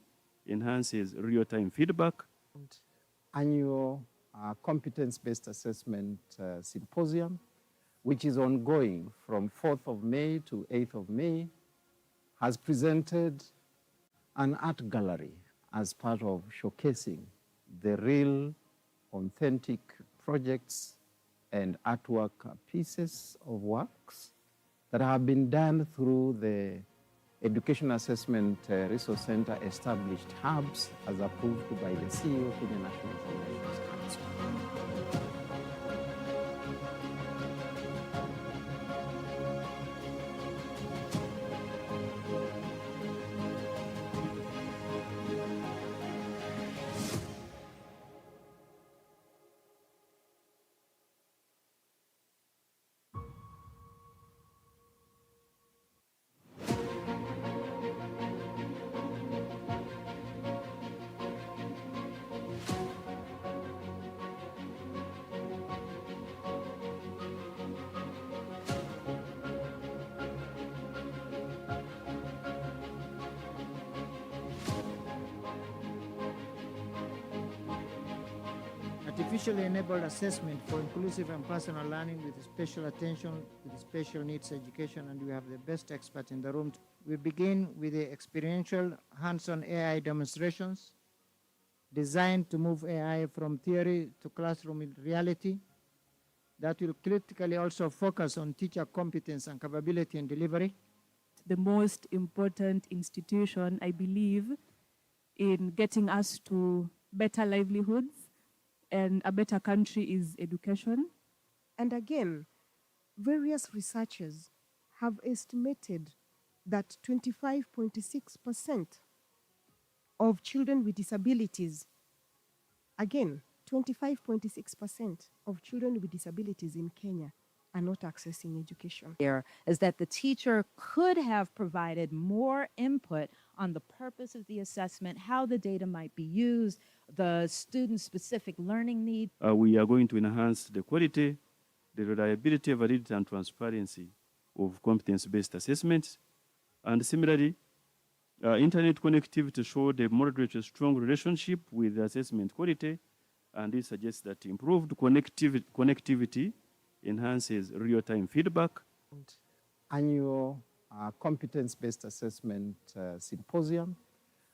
enhances real-time feedback. Annual competence-based assessment symposium, which is ongoing from 4th of May to 8th of May, has presented an art gallery as part of showcasing the real, authentic projects and artwork pieces of works that have been done through the Education Assessment Resource Center established hubs as approved by the CEO of the National Examinations Council. Artificially enabled assessment for inclusive and personal learning with special attention with special needs education, and we have the best expert in the room. We begin with the experiential hands-on AI demonstrations designed to move AI from theory to classroom reality that will critically also focus on teacher competence and capability in delivery. The most important institution, I believe, in getting us to better livelihoods and a better country is education. And again, various researchers have estimated that 25.6% of children with disabilities, again, 25.6% of children with disabilities in Kenya are not accessing education. Here is that the teacher could have provided more input on the purpose of the assessment, how the data might be used, the student-specific learning need. We are going to enhance the quality, the reliability, validity, and transparency of competence-based assessments. And similarly, internet connectivity showed a moderate strong relationship with assessment quality, and this suggests that improved connectivity enhances real-time feedback. Annual competence-based assessment symposium,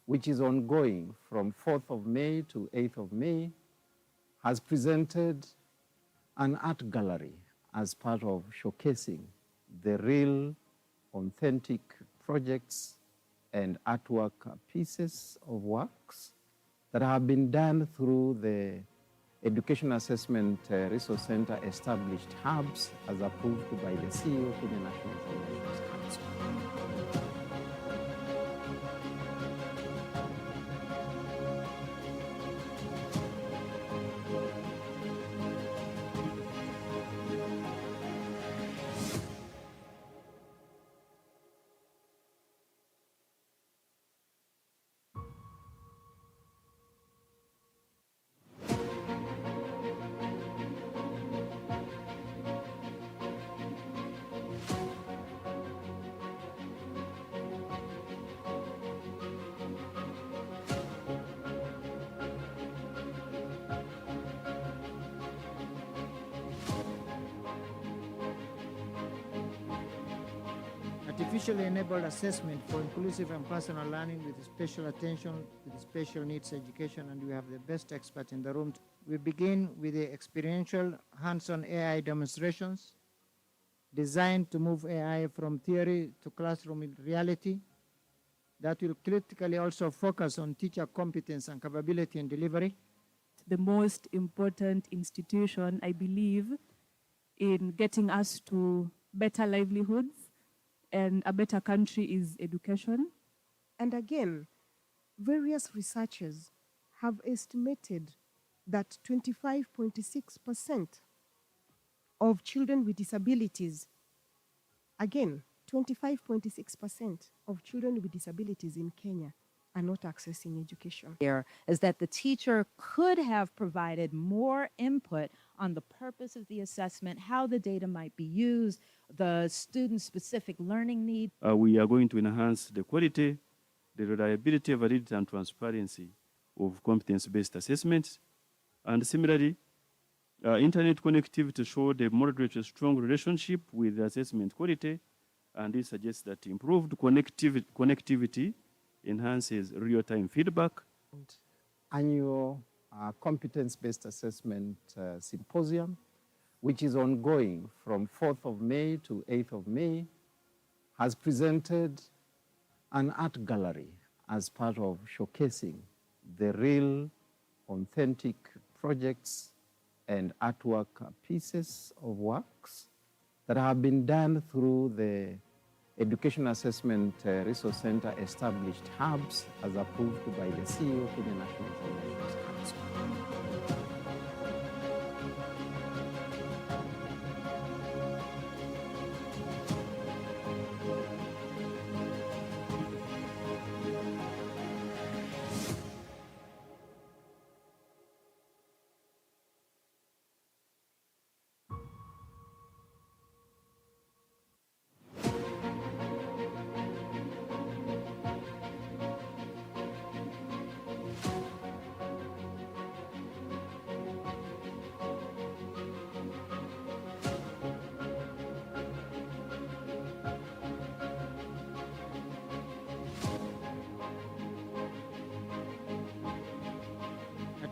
which is ongoing from 4th of May to 8th of May, has presented an art gallery as part of showcasing the real, authentic projects and artwork pieces of works that have been done through the Education Assessment Resource Center established hubs as approved by the CEO of the National Examinations Council. artificially enabled assessment for inclusive and personal learning with special attention with special needs education, and we have the best expert in the room. We begin with the experiential hands-on AI demonstrations designed to move AI from theory to classroom reality. That will critically also focus on teacher competence and capability in delivery. The most important institution, I believe, in getting us to better livelihoods and a better country is education. And again, various researchers have estimated that 25.6% of children with disabilities, again, 25.6% of children with disabilities in Kenya are not accessing education. Here is that the teacher could have provided more input on the purpose of the assessment, how the data might be used, the student-specific learning needs. We are going to enhance the quality, the reliability, validity, and transparency of competence-based assessments. And similarly, internet connectivity showed a moderate strong relationship with assessment quality, and this suggests that improved connectivity enhances real-time feedback. Annual competence-based assessment symposium, which is ongoing from 4th of May to 8th of May, has presented an art gallery as part of showcasing the real, authentic projects and artwork pieces of works that have been done through the Education Assessment Resource Center established hubs as approved by the CEO of the National Examinations Council.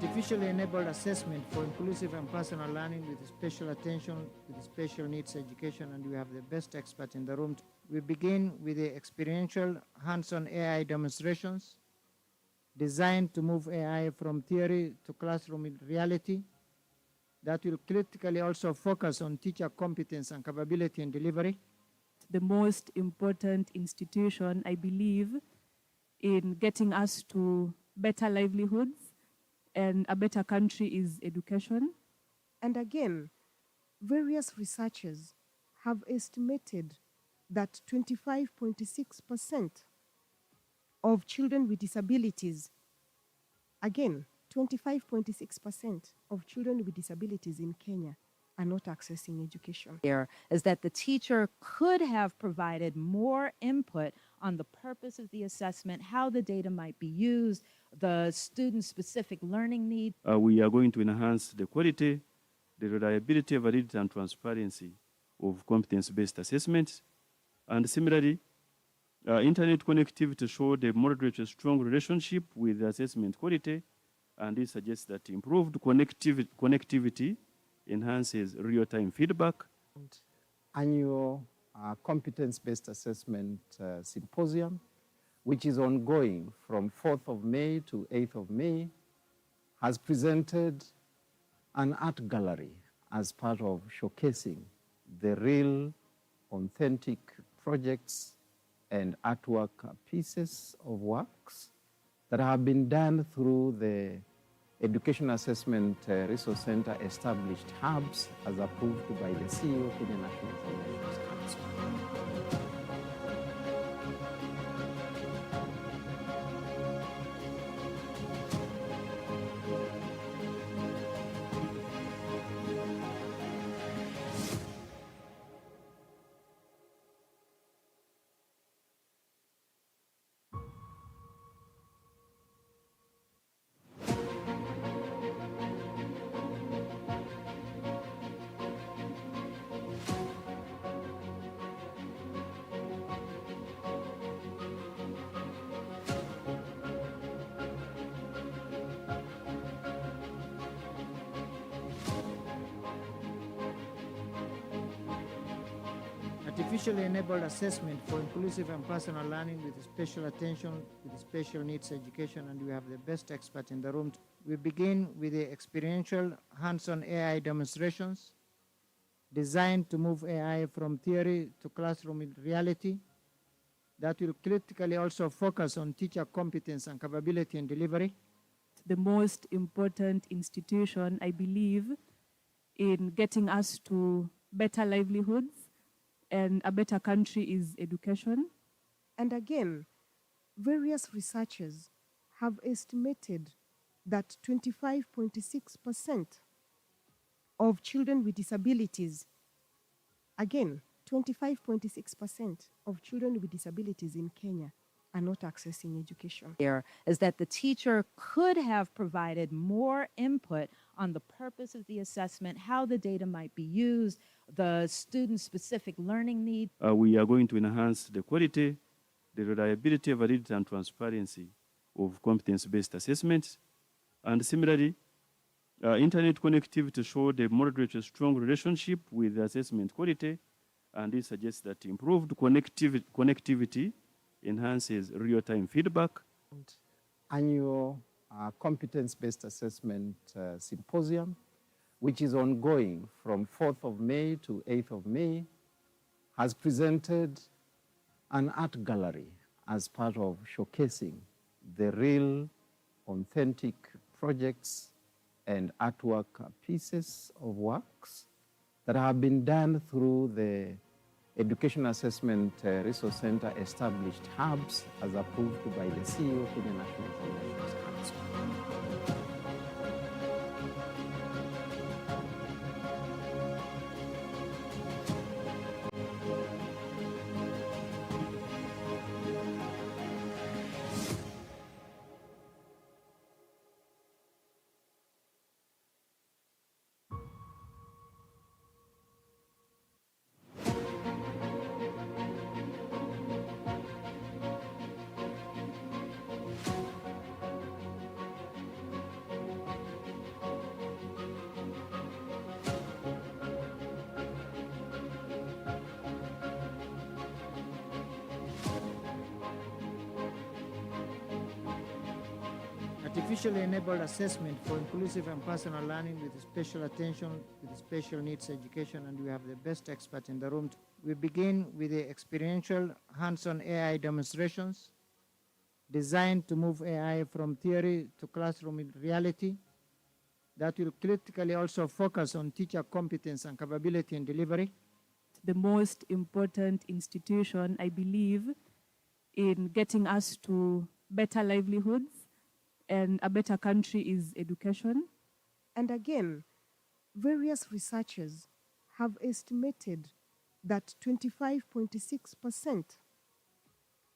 Artificially enabled assessment for inclusive and personal learning with special attention with special needs education, and we have the best expert in the room. We begin with the experiential hands-on AI demonstrations designed to move AI from theory to classroom reality. That will critically also focus on teacher competence and capability in delivery. The most important institution, I believe, in getting us to better livelihoods and a better country is education. And again, various researchers have estimated that 25.6% of children with disabilities, again, 25.6% of children with disabilities in Kenya are not accessing education. Here is that the teacher could have provided more input on the purpose of the assessment, how the data might be used, the student-specific learning needs. We are going to enhance the quality, the reliability, validity, and transparency of competence-based assessments. And similarly, internet connectivity showed a moderate strong relationship with assessment quality, and this suggests that improved connectivity enhances real-time feedback. Annual competence-based assessment symposium, which is ongoing from 4th of May to 8th of May, has presented an art gallery as part of showcasing the real, authentic projects and artwork pieces of works that have been done through the Education Assessment Resource Center established hubs as approved by the CEO of the National Examinations Council. Artificially enabled assessment for inclusive and personal learning with special attention with special needs education, and we have the best expert in the room. We begin with the experiential hands-on AI demonstrations designed to move AI from theory to classroom reality. That will critically also focus on teacher competence and capability in delivery. The most important institution, I believe, in getting us to better livelihoods and a better country is education. And again, various researchers have estimated that 25.6% of children with disabilities, again, 25.6% of children with disabilities in Kenya are not accessing education. Here is that the teacher could have provided more input on the purpose of the assessment, how the data might be used, the student-specific learning needs. We are going to enhance the quality, the reliability, validity, and transparency of competence-based assessments. And similarly, internet connectivity showed a moderate strong relationship with assessment quality, and this suggests that improved connectivity enhances real-time feedback. Annual competence-based assessment symposium, which is ongoing from 4th of May to 8th of May, has presented an art gallery as part of showcasing the real, authentic projects and artwork pieces of works that have been done through the Education Assessment Resource Center established hubs as approved by the CEO of the National Examinations Council. Artificially enabled assessment for inclusive and personal learning with special attention with special needs education, and we have the best expert in the room. We begin with the experiential hands-on AI demonstrations designed to move AI from theory to classroom reality. That will critically also focus on teacher competence and capability in delivery. The most important institution, I believe, in getting us to better livelihoods and a better country is education. And again, various researchers have estimated that 25.6%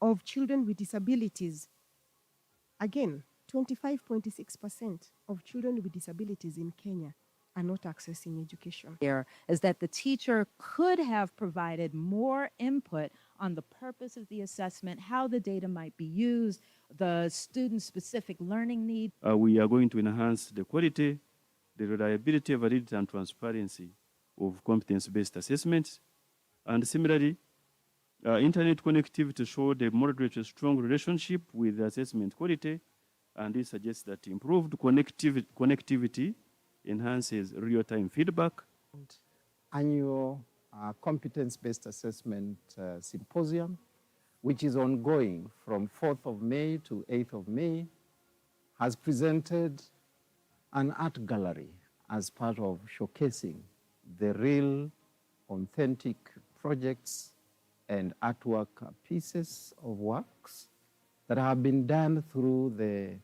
of children with disabilities, again, 25.6% of children with disabilities in Kenya are not accessing education. Here is that the teacher could have provided more input on the purpose of the assessment, how the data might be used, the student-specific learning needs. We are going to enhance the quality, the reliability, validity, and transparency of competence-based assessments. And similarly, internet connectivity showed a moderate strong relationship with assessment quality, and this suggests that improved connectivity enhances real-time feedback. Annual competence-based assessment symposium, which is ongoing from 4th of May to 8th of May, has presented an art gallery as part of showcasing the real, authentic projects and artwork pieces of works that have been done through the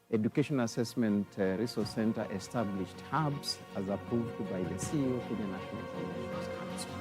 Education Assessment Resource Center established hubs as approved by the CEO of the National Examinations Council.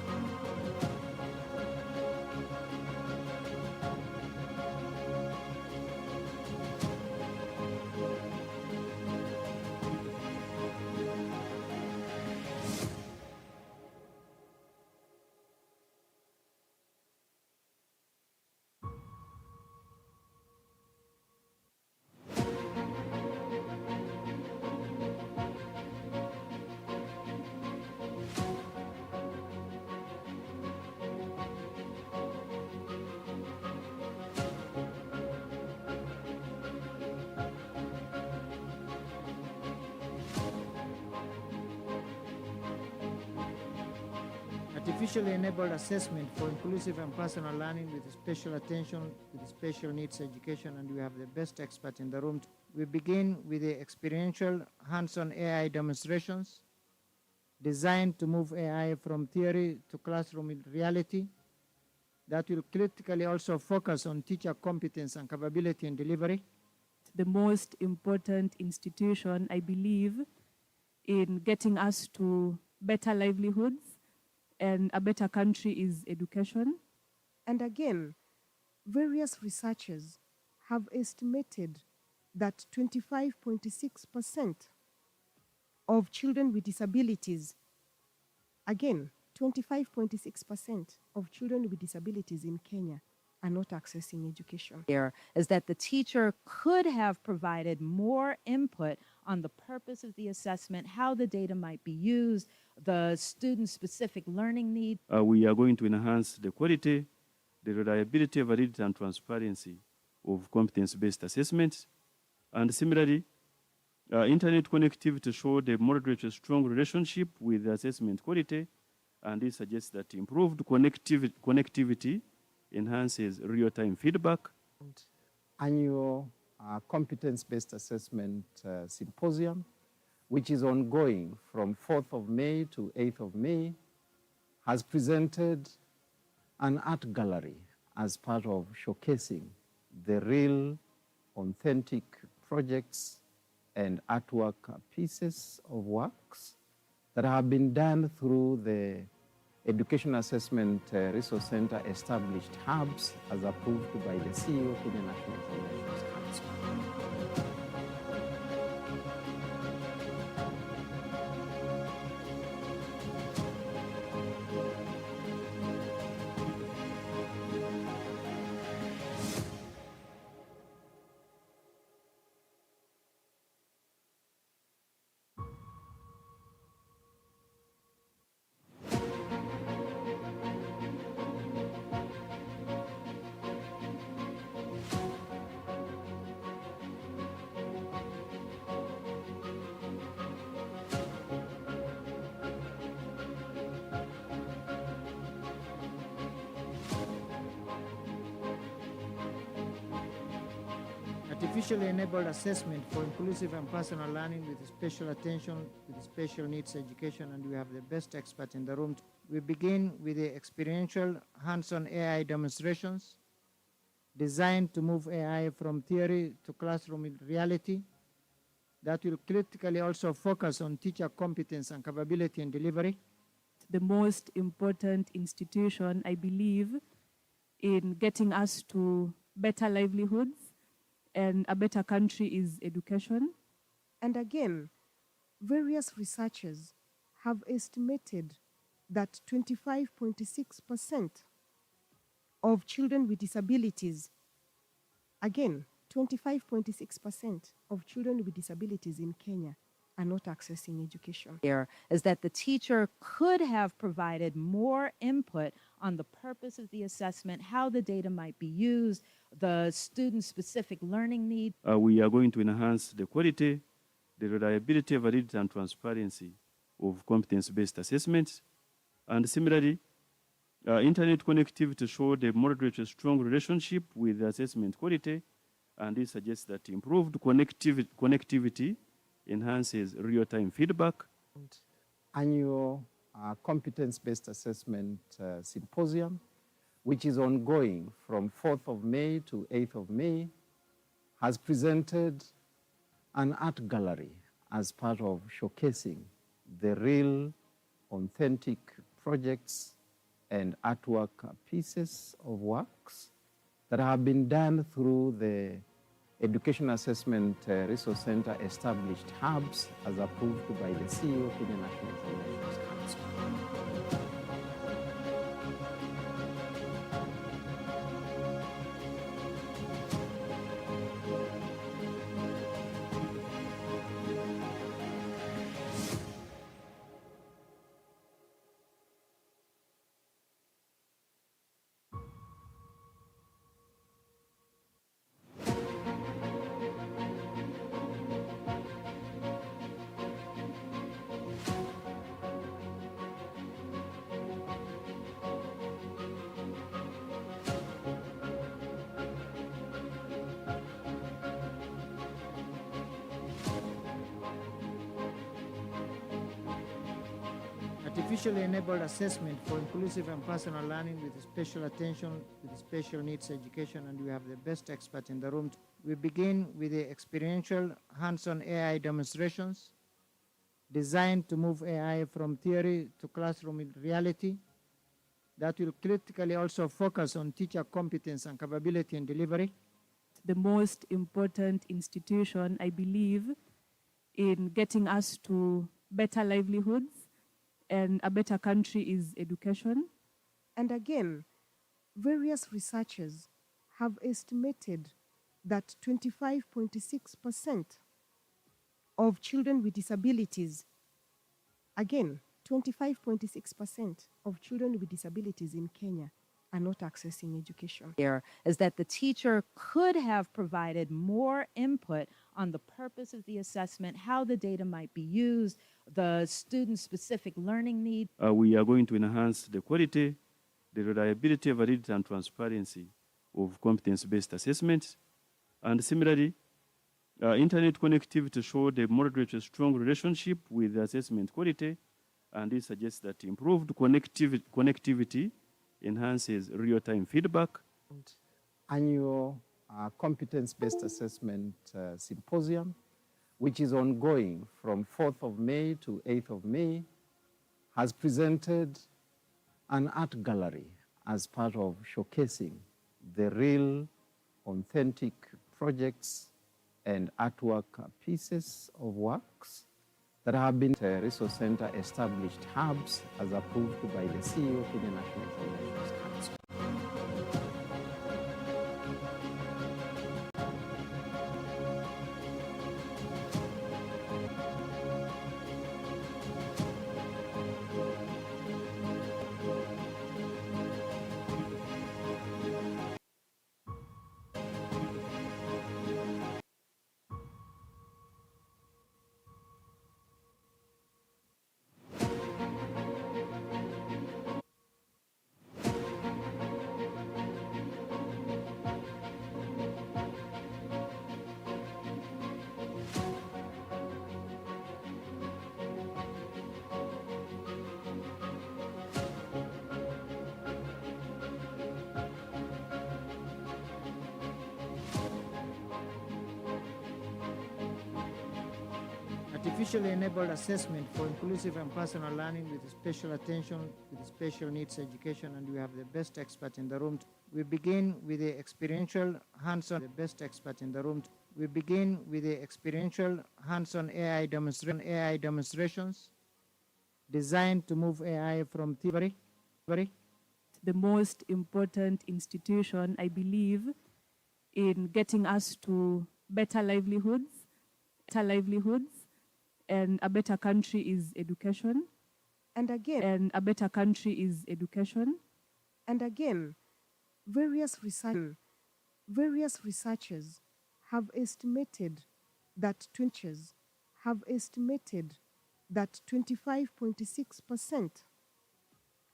Artificially enabled assessment for inclusive and personal learning with special attention with special needs education, and we have the best expert in the room. We begin with the experiential hands-on AI demonstrations designed to move AI from theory to classroom reality that will critically also focus on teacher competence and capability in delivery. The most important institution, I believe, in getting us to better livelihoods and a better country is education. And again, various researchers have estimated that 25.6% of children with disabilities, again, 25.6% of children with disabilities in Kenya are not accessing education. Here is that the teacher could have provided more input on the purpose of the assessment, how the data might be used, the student-specific learning needs. We are going to enhance the quality, the reliability, validity, and transparency of competence-based assessments. And similarly, internet connectivity showed a moderate to strong relationship with the assessment quality, and this suggests that improved connectivity enhances real-time feedback. Annual competence-based assessment symposium, which is ongoing from 4th of May to 8th of May, has presented an art gallery as part of showcasing the real, authentic projects and artwork pieces of works that have been done through the Education Assessment Resource Center established hubs as approved by the CEO of the National Foundations Council. Artificially enabled assessment for inclusive and personal learning with special attention with special needs education, and we have the best expert in the room. We begin with the experiential hands-on AI demonstrations designed to move AI from theory to classroom reality that will critically also focus on teacher competence and capability in delivery. The most important institution, I believe, in getting us to better livelihoods and a better country is education. And again, various researchers have estimated that 25.6% of children with disabilities, again, 25.6% of children with disabilities in Kenya are not accessing education. Here is that the teacher could have provided more input on the purpose of the assessment, how the data might be used, the student-specific learning needs. We are going to enhance the quality, the reliability, validity, and transparency of competence-based assessments. And similarly, internet connectivity showed a moderate to strong relationship with the assessment quality, and this suggests that improved connectivity enhances real-time feedback. Annual competence-based assessment symposium, which is ongoing from 4th of May to 8th of May, has presented an art gallery as part of showcasing the real, authentic projects and artwork pieces of works that have been done through the Education Assessment Resource Center established hubs as approved by the CEO of the National Foundations Council. Artificially enabled assessment for inclusive and personal learning with special attention with special needs education, and we have the best expert in the room. We begin with the experiential hands-on AI demonstrations designed to move AI from theory to classroom reality. That will critically also focus on teacher competence and capability in delivery. The most important institution, I believe, in getting us to better livelihoods and a better country is education. And again, various researchers have estimated that 25.6% of children with disabilities, again, 25.6% of children with disabilities in Kenya are not accessing education. Here is that the teacher could have provided more input on the purpose of the assessment, how the data might be used, the student-specific learning needs. We are going to enhance the quality, the reliability, validity, and transparency of competence-based assessments. And similarly, internet connectivity showed a moderate to strong relationship with the assessment quality, and it suggests that improved connectivity enhances real-time feedback. Annual competence-based assessment symposium, which is ongoing from 4th of May to 8th of May, has presented an art gallery as part of showcasing the real, authentic projects and artwork pieces of works that have been resource center established hubs as approved by the CEO of the National Examinations Council. Artificially enabled assessment for inclusive and personal learning with special attention with special needs education, and we have the best expert in the room. We begin with the experiential hands-on, the best expert in the room. We begin with the experiential hands-on AI demonstrations designed to move AI from theory. The most important institution, I believe, in getting us to better livelihoods, and a better country is education. And again, And a better country is education. and again, various researchers have estimated that 25.6%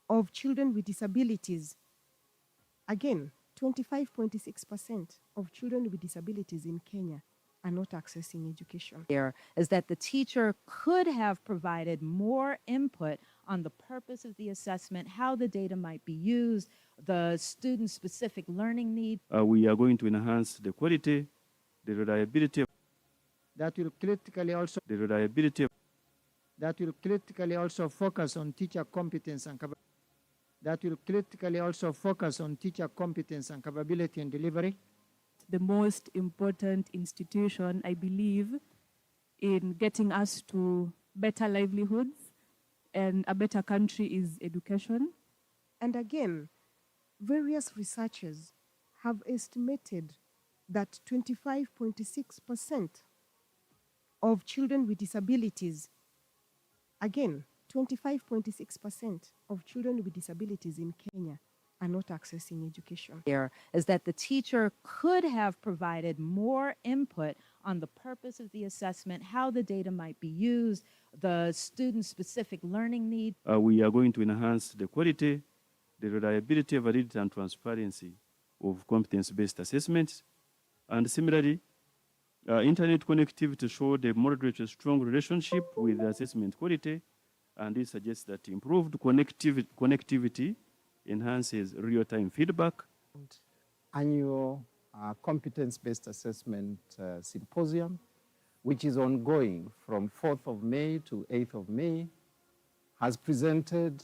of children with disabilities, again, 25.6% of children with disabilities in Kenya are not accessing education. Here is that the teacher could have provided more input on the purpose of the assessment, how the data might be used, the student-specific learning needs. We are going to enhance the quality, the reliability. That will critically also focus on teacher competence and capability in delivery. The most important institution, I believe, in getting us to better livelihoods and a better country is education. And again, various researchers have estimated that 25.6% of children with disabilities, again, 25.6% of children with disabilities in Kenya are not accessing education. Here is that the teacher could have provided more input on the purpose of the assessment, how the data might be used, the student-specific learning needs. We are going to enhance the quality, the reliability, validity, and transparency of competence-based assessments. And similarly, internet connectivity showed a moderate to strong relationship with the assessment quality, And this suggests that improved connectivity enhances real-time feedback. Annual competence-based assessment symposium, which is ongoing from 4th of May to 8th of May, has presented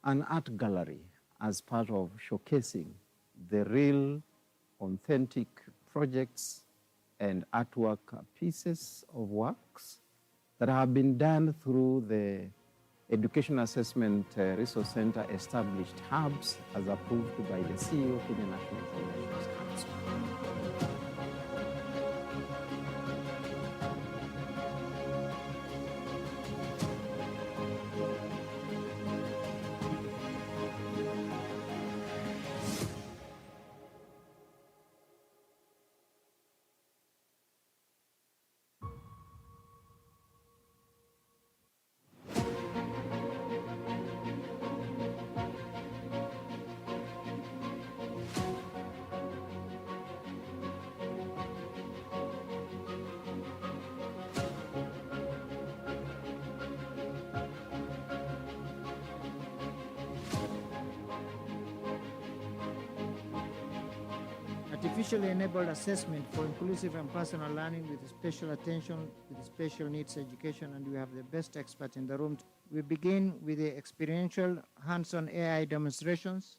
an art gallery as part of showcasing the real, authentic projects and artwork pieces of works that have been done through the Education Assessment Resource Center established hubs as approved by the CEO of the National Examinations Council. Artificially enabled assessment for inclusive and personal learning with special attention with special needs education, and we have the best expert in the room. We begin with the experiential hands-on AI demonstrations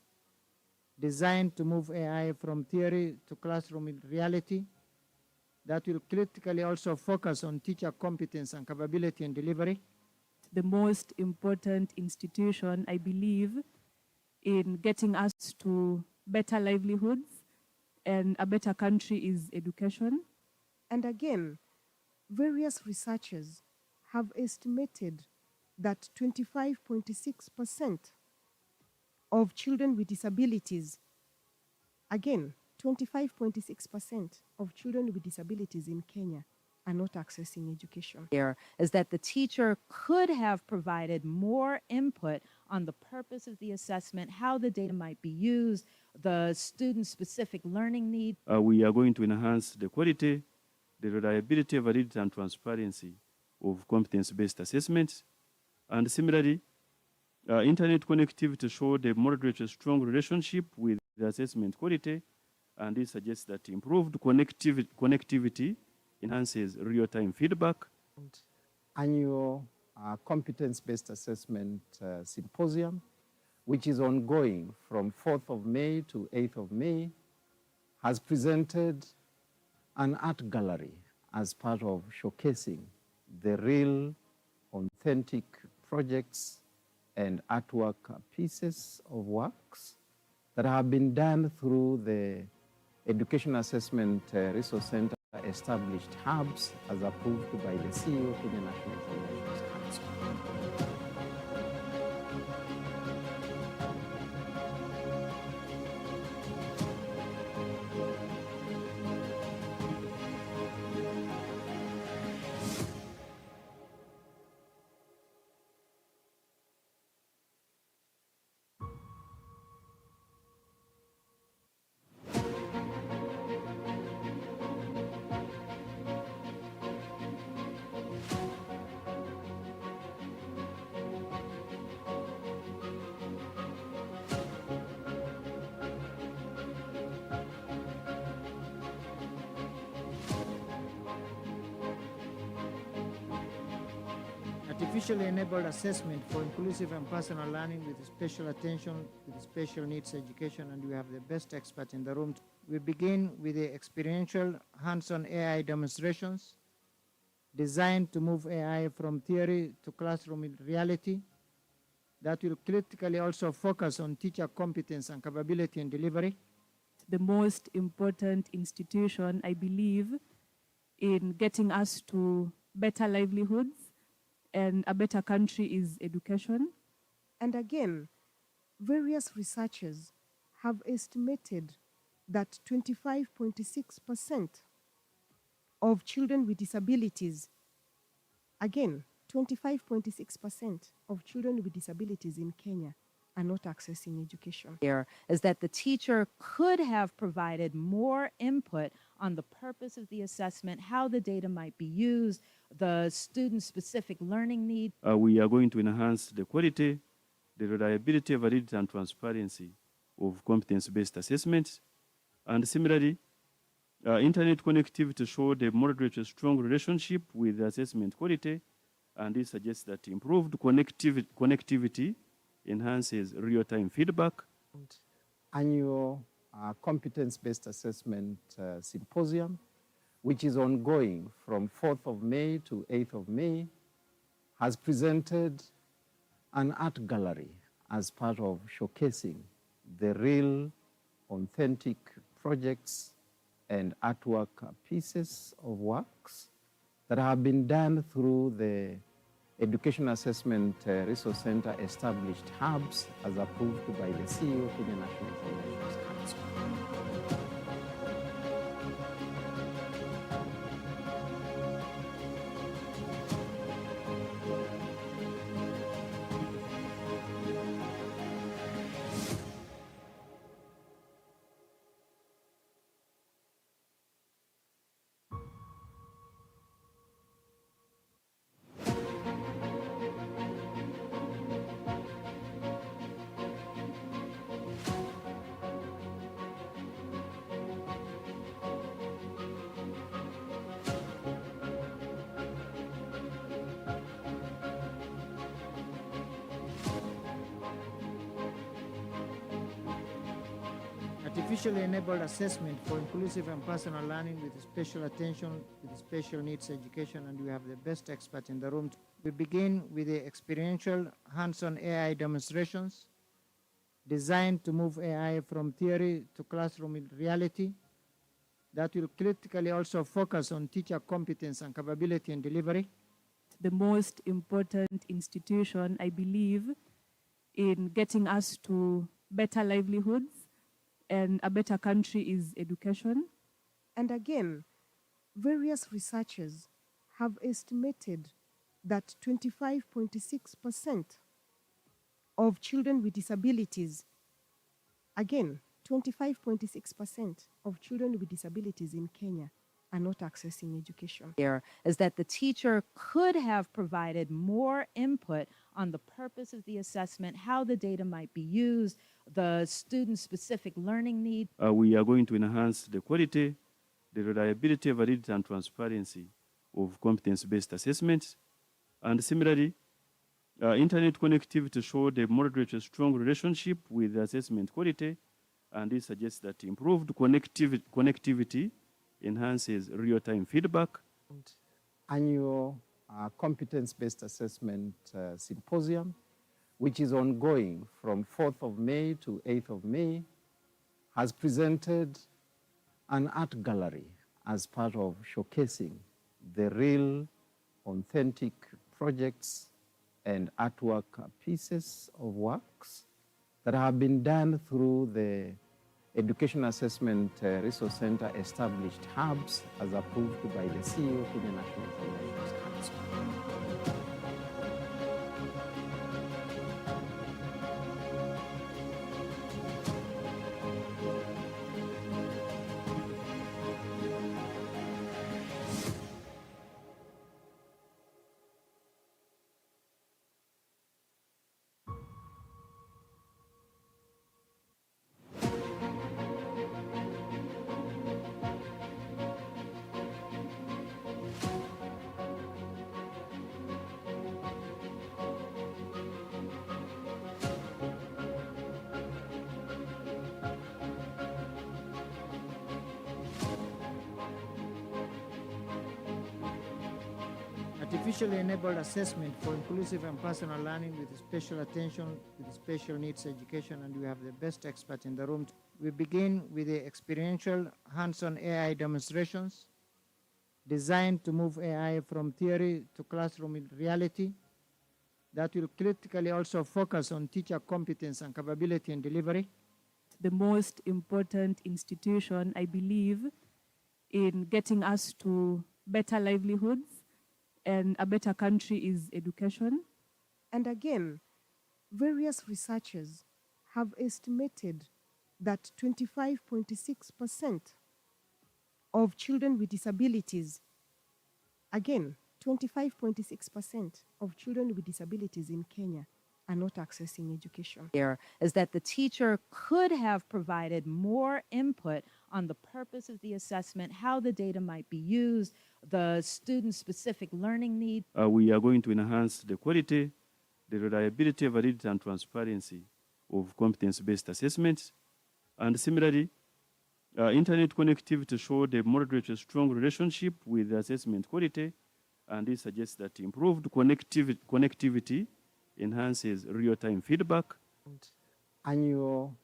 designed to move AI from theory to classroom reality that will critically also focus on teacher competence and capability in delivery. The most important institution, I believe, in getting us to better livelihoods and a better country is education. And again, various researchers have estimated that 25.6% of children with disabilities, again, 25.6% of children with disabilities in Kenya are not accessing education. Here is that the teacher could have provided more input on the purpose of the assessment, how the data might be used, the student-specific learning needs. We are going to enhance the quality, the reliability, validity, and transparency of competence-based assessments. And similarly, internet connectivity showed a moderate strong relationship with the assessment quality, and this suggests that improved connectivity enhances real-time feedback. Annual competence-based assessment symposium, which is ongoing from 4th of May to 8th of May, has presented an art gallery as part of showcasing the real, authentic projects and artwork pieces of works that have been done through the Education Assessment Resource Center established hubs as approved by the CEO of the National Examinations Council. Artificially enabled assessment for inclusive and personal learning with special attention with special needs education, and we have the best expert in the room. We begin with the experiential hands-on AI demonstrations designed to move AI from theory to classroom reality that will critically also focus on teacher competence and capability in delivery. The most important institution, I believe, in getting us to better livelihoods and a better country is education. And again, various researchers have estimated that 25.6% of children with disabilities, again, 25.6% of children with disabilities in Kenya are not accessing education. Here is that the teacher could have provided more input on the purpose of the assessment, how the data might be used, the student-specific learning needs. We are going to enhance the quality, the reliability, validity, and transparency of competence-based assessments. And similarly, internet connectivity showed a moderate to strong relationship with assessment quality, and this suggests that improved connectivity enhances real-time feedback. Annual competence-based assessment symposium, which is ongoing from 4th of May to 8th of May, has presented an art gallery as part of showcasing the real, authentic projects and artwork pieces of works that have been done through the Education Assessment Resource Center established hubs as approved by the CEO of the National Examinations Council. Artificially enabled assessment for inclusive and personal learning with special attention with special needs education, and we have the best expert in the room. We begin with the experiential hands-on AI demonstrations designed to move AI from theory to classroom reality that will critically also focus on teacher competence and capability and delivery. The most important institution, I believe, in getting us to better livelihoods and a better country is education. And again, various researchers have estimated that 25.6% of children with disabilities, again, 25.6% of children with disabilities in Kenya are not accessing education. Here is that the teacher could have provided more input on the purpose of the assessment, how the data might be used, the student-specific learning needs. We are going to enhance the quality, the reliability, validity, and transparency of competence-based assessments. And similarly, internet connectivity showed a moderate to strong relationship with assessment quality, and this suggests that improved connectivity enhances real-time feedback. Annual competence-based assessment symposium, which is ongoing from 4th of May to 8th of May, has presented an art gallery as part of showcasing the real, authentic projects and artwork pieces of works that have been done through the Education Assessment Resource Center established hubs as approved by the CEO of the National Examinations Council. Artificially enabled assessment for inclusive and personal learning with special attention with special needs education, and we have the best expert in the room. We begin with the experiential hands-on AI demonstrations designed to move AI from theory to classroom reality that will critically also focus on teacher competence and capability and delivery. The most important institution, I believe, in getting us to better livelihoods and a better country is education. And again, various researchers have estimated that 25.6% of children with disabilities, again, 25.6% of children with disabilities in Kenya are not accessing education. Here is that the teacher could have provided more input on the purpose of the assessment, how the data might be used, the student-specific learning needs. We are going to enhance the quality, the reliability, validity, and transparency of competence-based assessments. And similarly, internet connectivity showed a moderate strong relationship with assessment quality, and this suggests that improved connectivity enhances real-time feedback. Annual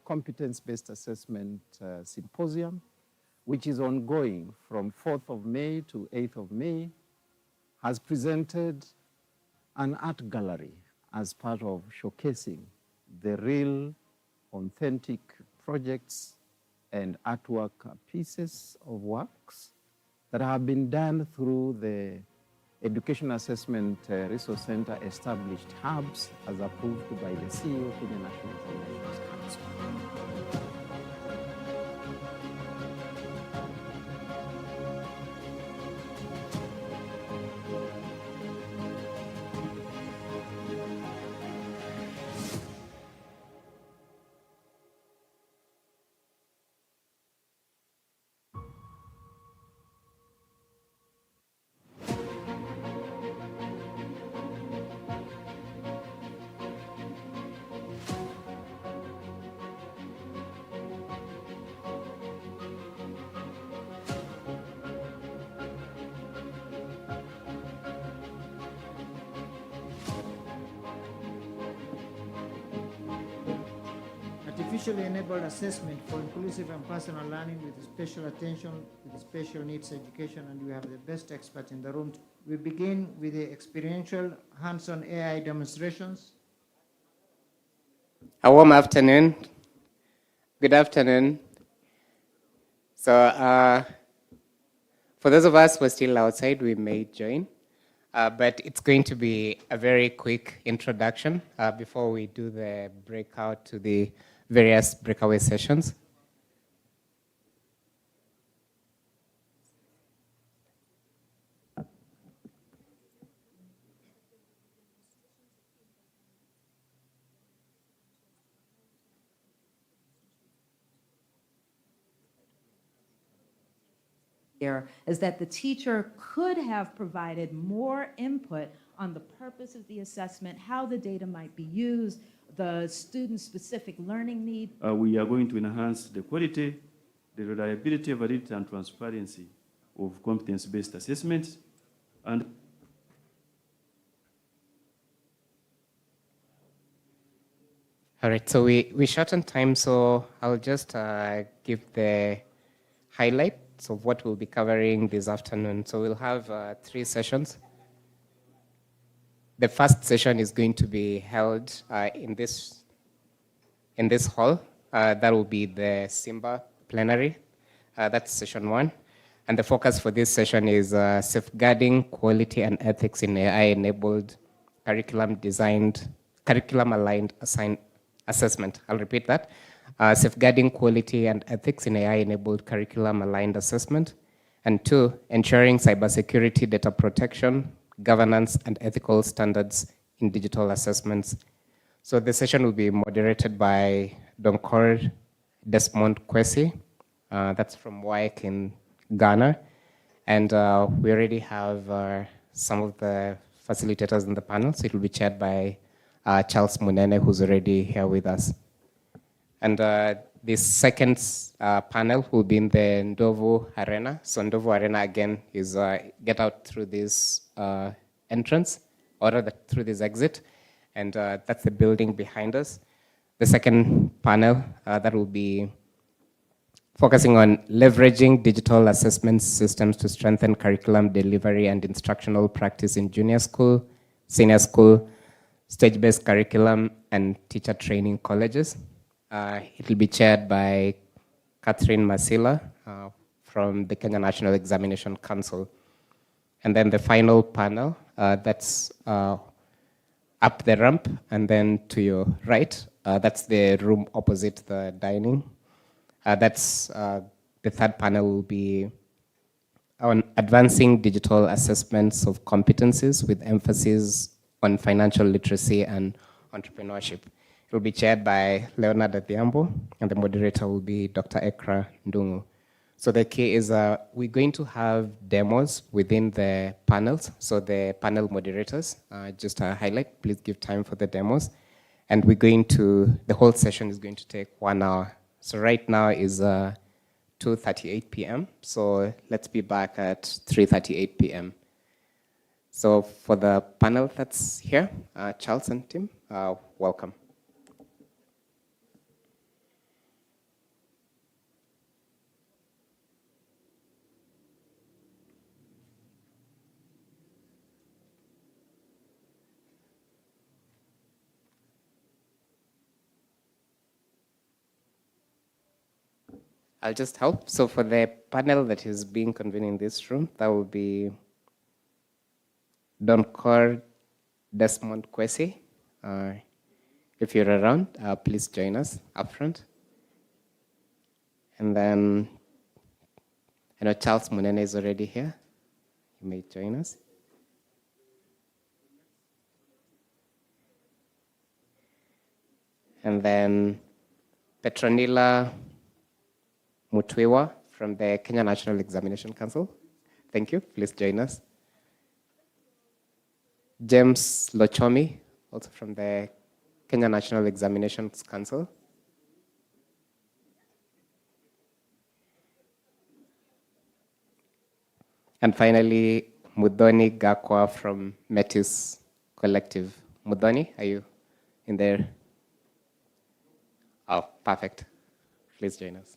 competence-based assessment symposium, which is ongoing from 4th of May to 8th of May, has presented an art gallery as part of showcasing the real, authentic projects and artwork pieces of works that have been done through the Education Assessment Resource Center established hubs as approved by the CEO of Kenya National Examinations Council. Artificially enabled assessment for inclusive and personal learning with special attention with special needs education, and we have the best experts in the room. We begin with the experiential hands-on AI demonstrations. A warm afternoon. Good afternoon. So for those of us who are still outside, we may join, but it's going to be a very quick introduction before we do the breakout to the various breakaway sessions. Here is that the teacher could have provided more input on the purpose of the assessment, how the data might be used, the student-specific learning need. We are going to enhance the quality, the reliability, validity, and transparency of competence-based assessments. And all right, so we shortened time, so I'll just give the highlights of what we'll be covering this afternoon. So we'll have 3 sessions. The first session is going to be held in this hall. That will be the SYMBA plenary. That's session 1. And the focus for this session is safeguarding quality and ethics in AI-enabled curriculum-aligned assessment. I'll repeat that. Safeguarding quality and ethics in AI-enabled curriculum-aligned assessment. And 2, ensuring cybersecurity, data protection, governance, and ethical standards in digital assessments. So the session will be moderated by Donkor Desmond Kwesi. That's from WAEC in Ghana. And we already have some of the facilitators in the panel. So it will be chaired by Charles Munene, who's already here with us. And the second panel will be in the Ndovu Arena. So Ndovu Arena, again, is get out through this entrance, or rather through this exit. And that's the building behind us. The second panel, that will be focusing on leveraging digital assessment systems to strengthen curriculum delivery and instructional practice in junior school, senior school, stage-based curriculum, and teacher training colleges. It will be chaired by Catherine Masila from the Kenya National Examination Council. And then the final panel, that's a up the ramp, and then to your right, that's the room opposite the dining. The third panel will be on advancing digital assessments of competencies with emphasis on financial literacy and entrepreneurship. It will be chaired by Leonard Adhiambo, and the moderator will be Dr. Ekra Ndungu. So the key is we're going to have demos within the panels. So the panel moderators, just a highlight, please give time for the demos. And the whole session is going to take 1 hour. So right now is 2:38 p.m. So let's be back at 3:38 p.m. So for the panel that's here, Charles and Tim, welcome. I'll just help. So for the panel that is being convened in this room, that will be Doncor Desmond Kwesi. If you're around, please join us up front. And then I know Charles Munene is already here. You may join us. And then Petronila Mutwiwa from the Kenya National Examination Council. Thank you. Please join us. James Lochomi, also from the Kenya National Examinations Council. And finally, Mudhoni Gakwa from Metis Collective. Mudhoni, are you in there? Oh, perfect. Please join us.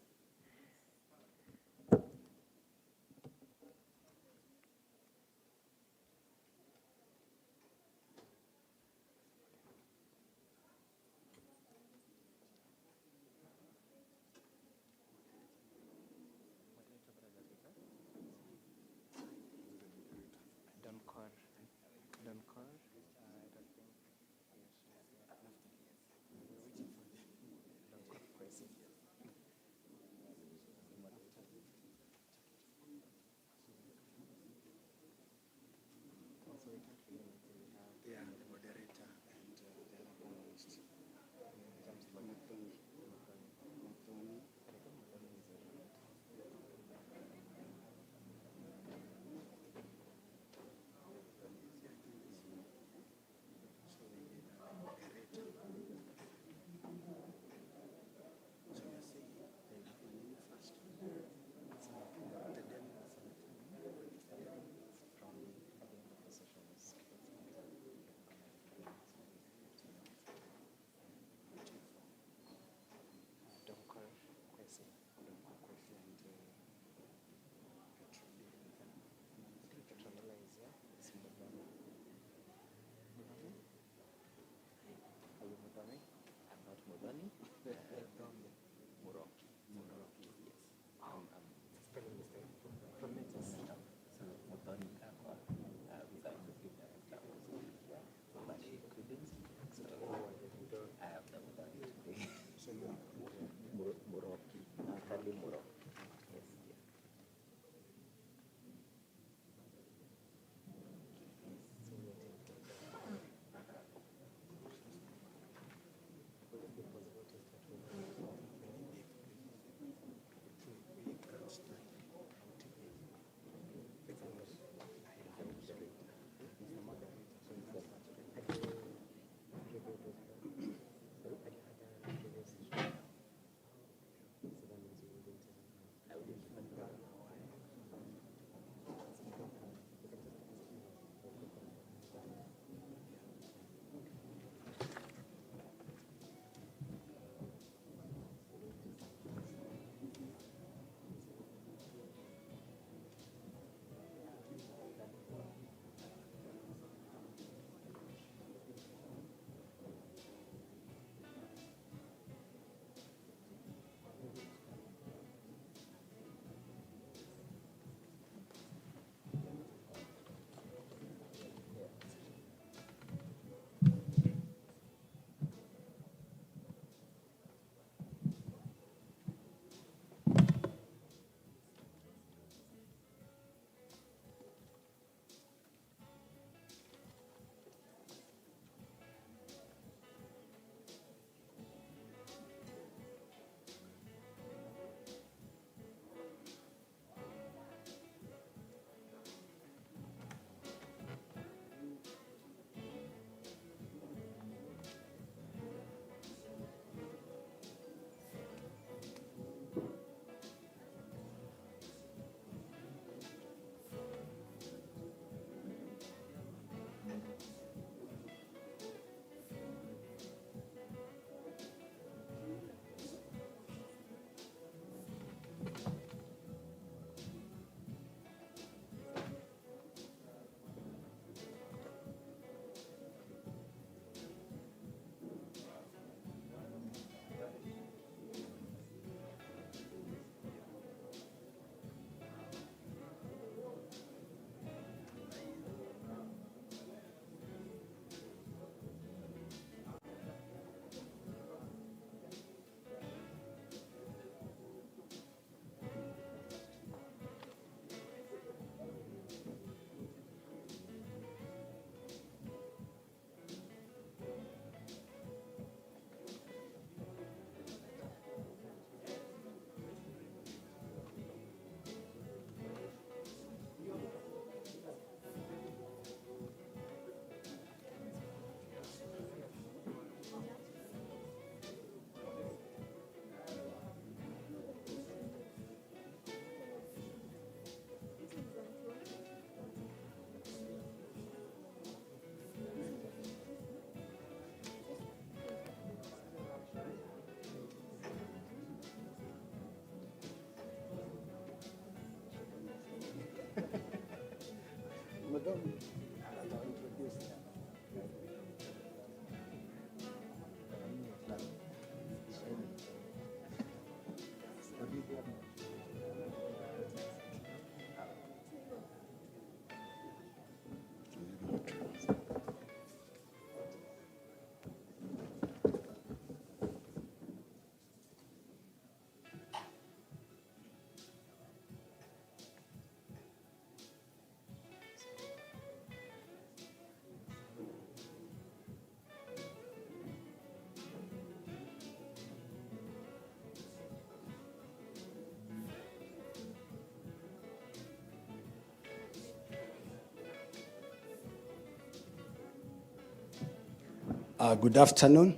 Good afternoon.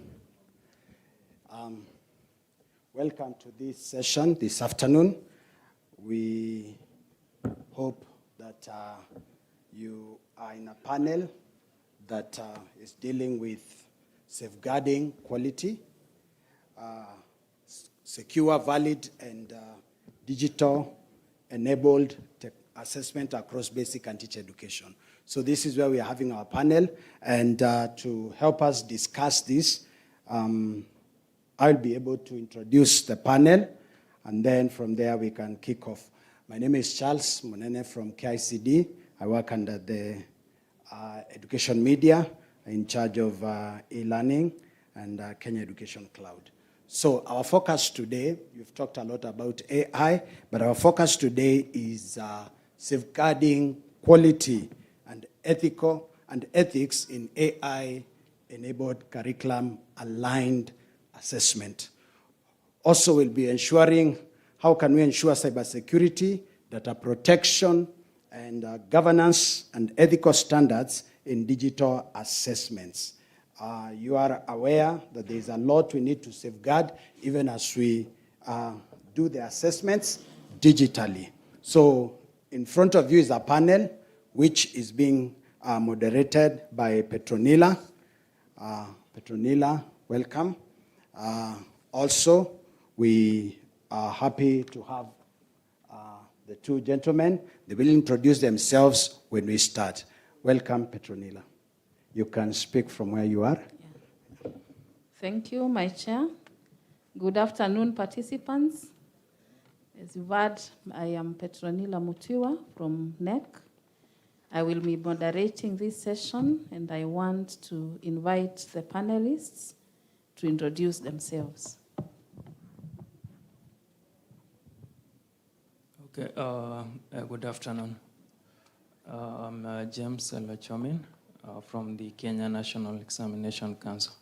Welcome to this session this afternoon. We hope that you are in a panel that is dealing with safeguarding quality, secure, valid, and digital-enabled assessment across basic and teacher education. So this is where we are having our panel, and to help us discuss this, I'll be able to introduce the panel, and then from there we can kick off. My name is Charles Munene from KICD. I work under the Education Media, in charge of e-learning and Kenya Education Cloud. So our focus today, you've talked a lot about AI, but our focus today is safeguarding quality and ethics in AI-enabled curriculum-aligned assessment. Also, we'll be ensuring how can we ensure cybersecurity, data protection, and governance and ethical standards in digital assessments. You are aware that there is a lot we need to safeguard even as we do the assessments digitally. So in front of you is a panel which is being moderated by Petronila. Petronila, welcome. Also, we are happy to have the two gentlemen. They will introduce themselves when we start. Welcome, Petronila. You can speak from where you are. Yeah. Thank you, my chair. Good afternoon, participants. As you've heard, I am Petronila Mutiwa from NEC. I will be moderating this session, and I want to invite the panelists to introduce themselves. Okay, good afternoon. I'm James Lachomin from the Kenya National Examination Council.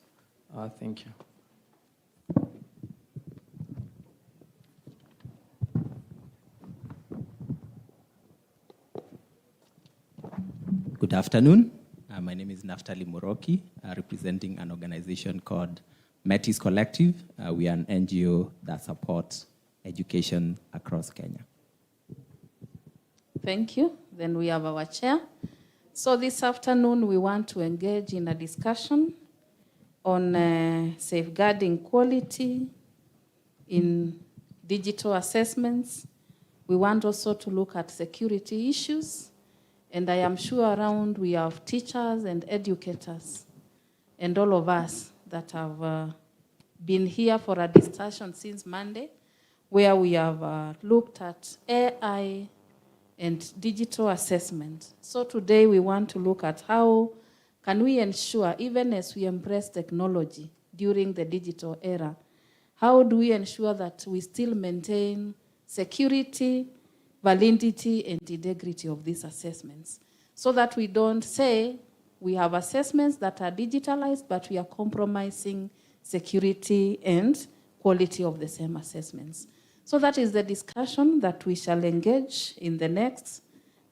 Thank you. Good afternoon. My name is Naftali Moroki, representing an organization called Metis Collective. We are an NGO that supports education across Kenya. Thank you. Then we have our chair. So this afternoon, we want to engage in a discussion on safeguarding quality in digital assessments. We want also to look at security issues. And I am sure around we have teachers and educators and all of us that have been here for a discussion since Monday, where we have looked at AI and digital assessment. So today we want to look at how can we ensure, even as we embrace technology during the digital era, how do we ensure that we still maintain security, validity, and integrity of these assessments, so that we don't say we have assessments that are digitalized, but we are compromising security and quality of the same assessments. So that is the discussion that we shall engage in the next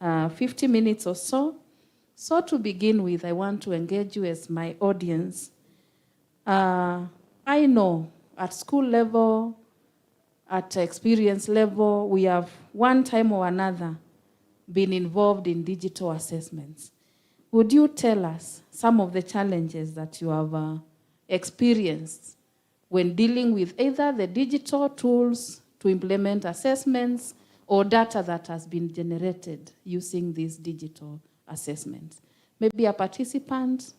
50 minutes or so. So to begin with, I want to engage you as my audience. I know at school level, at experience level, we have one time or another been involved in digital assessments. Would you tell us some of the challenges that you have experienced when dealing with either the digital tools to implement assessments or data that has been generated using these digital assessments. Maybe a participant,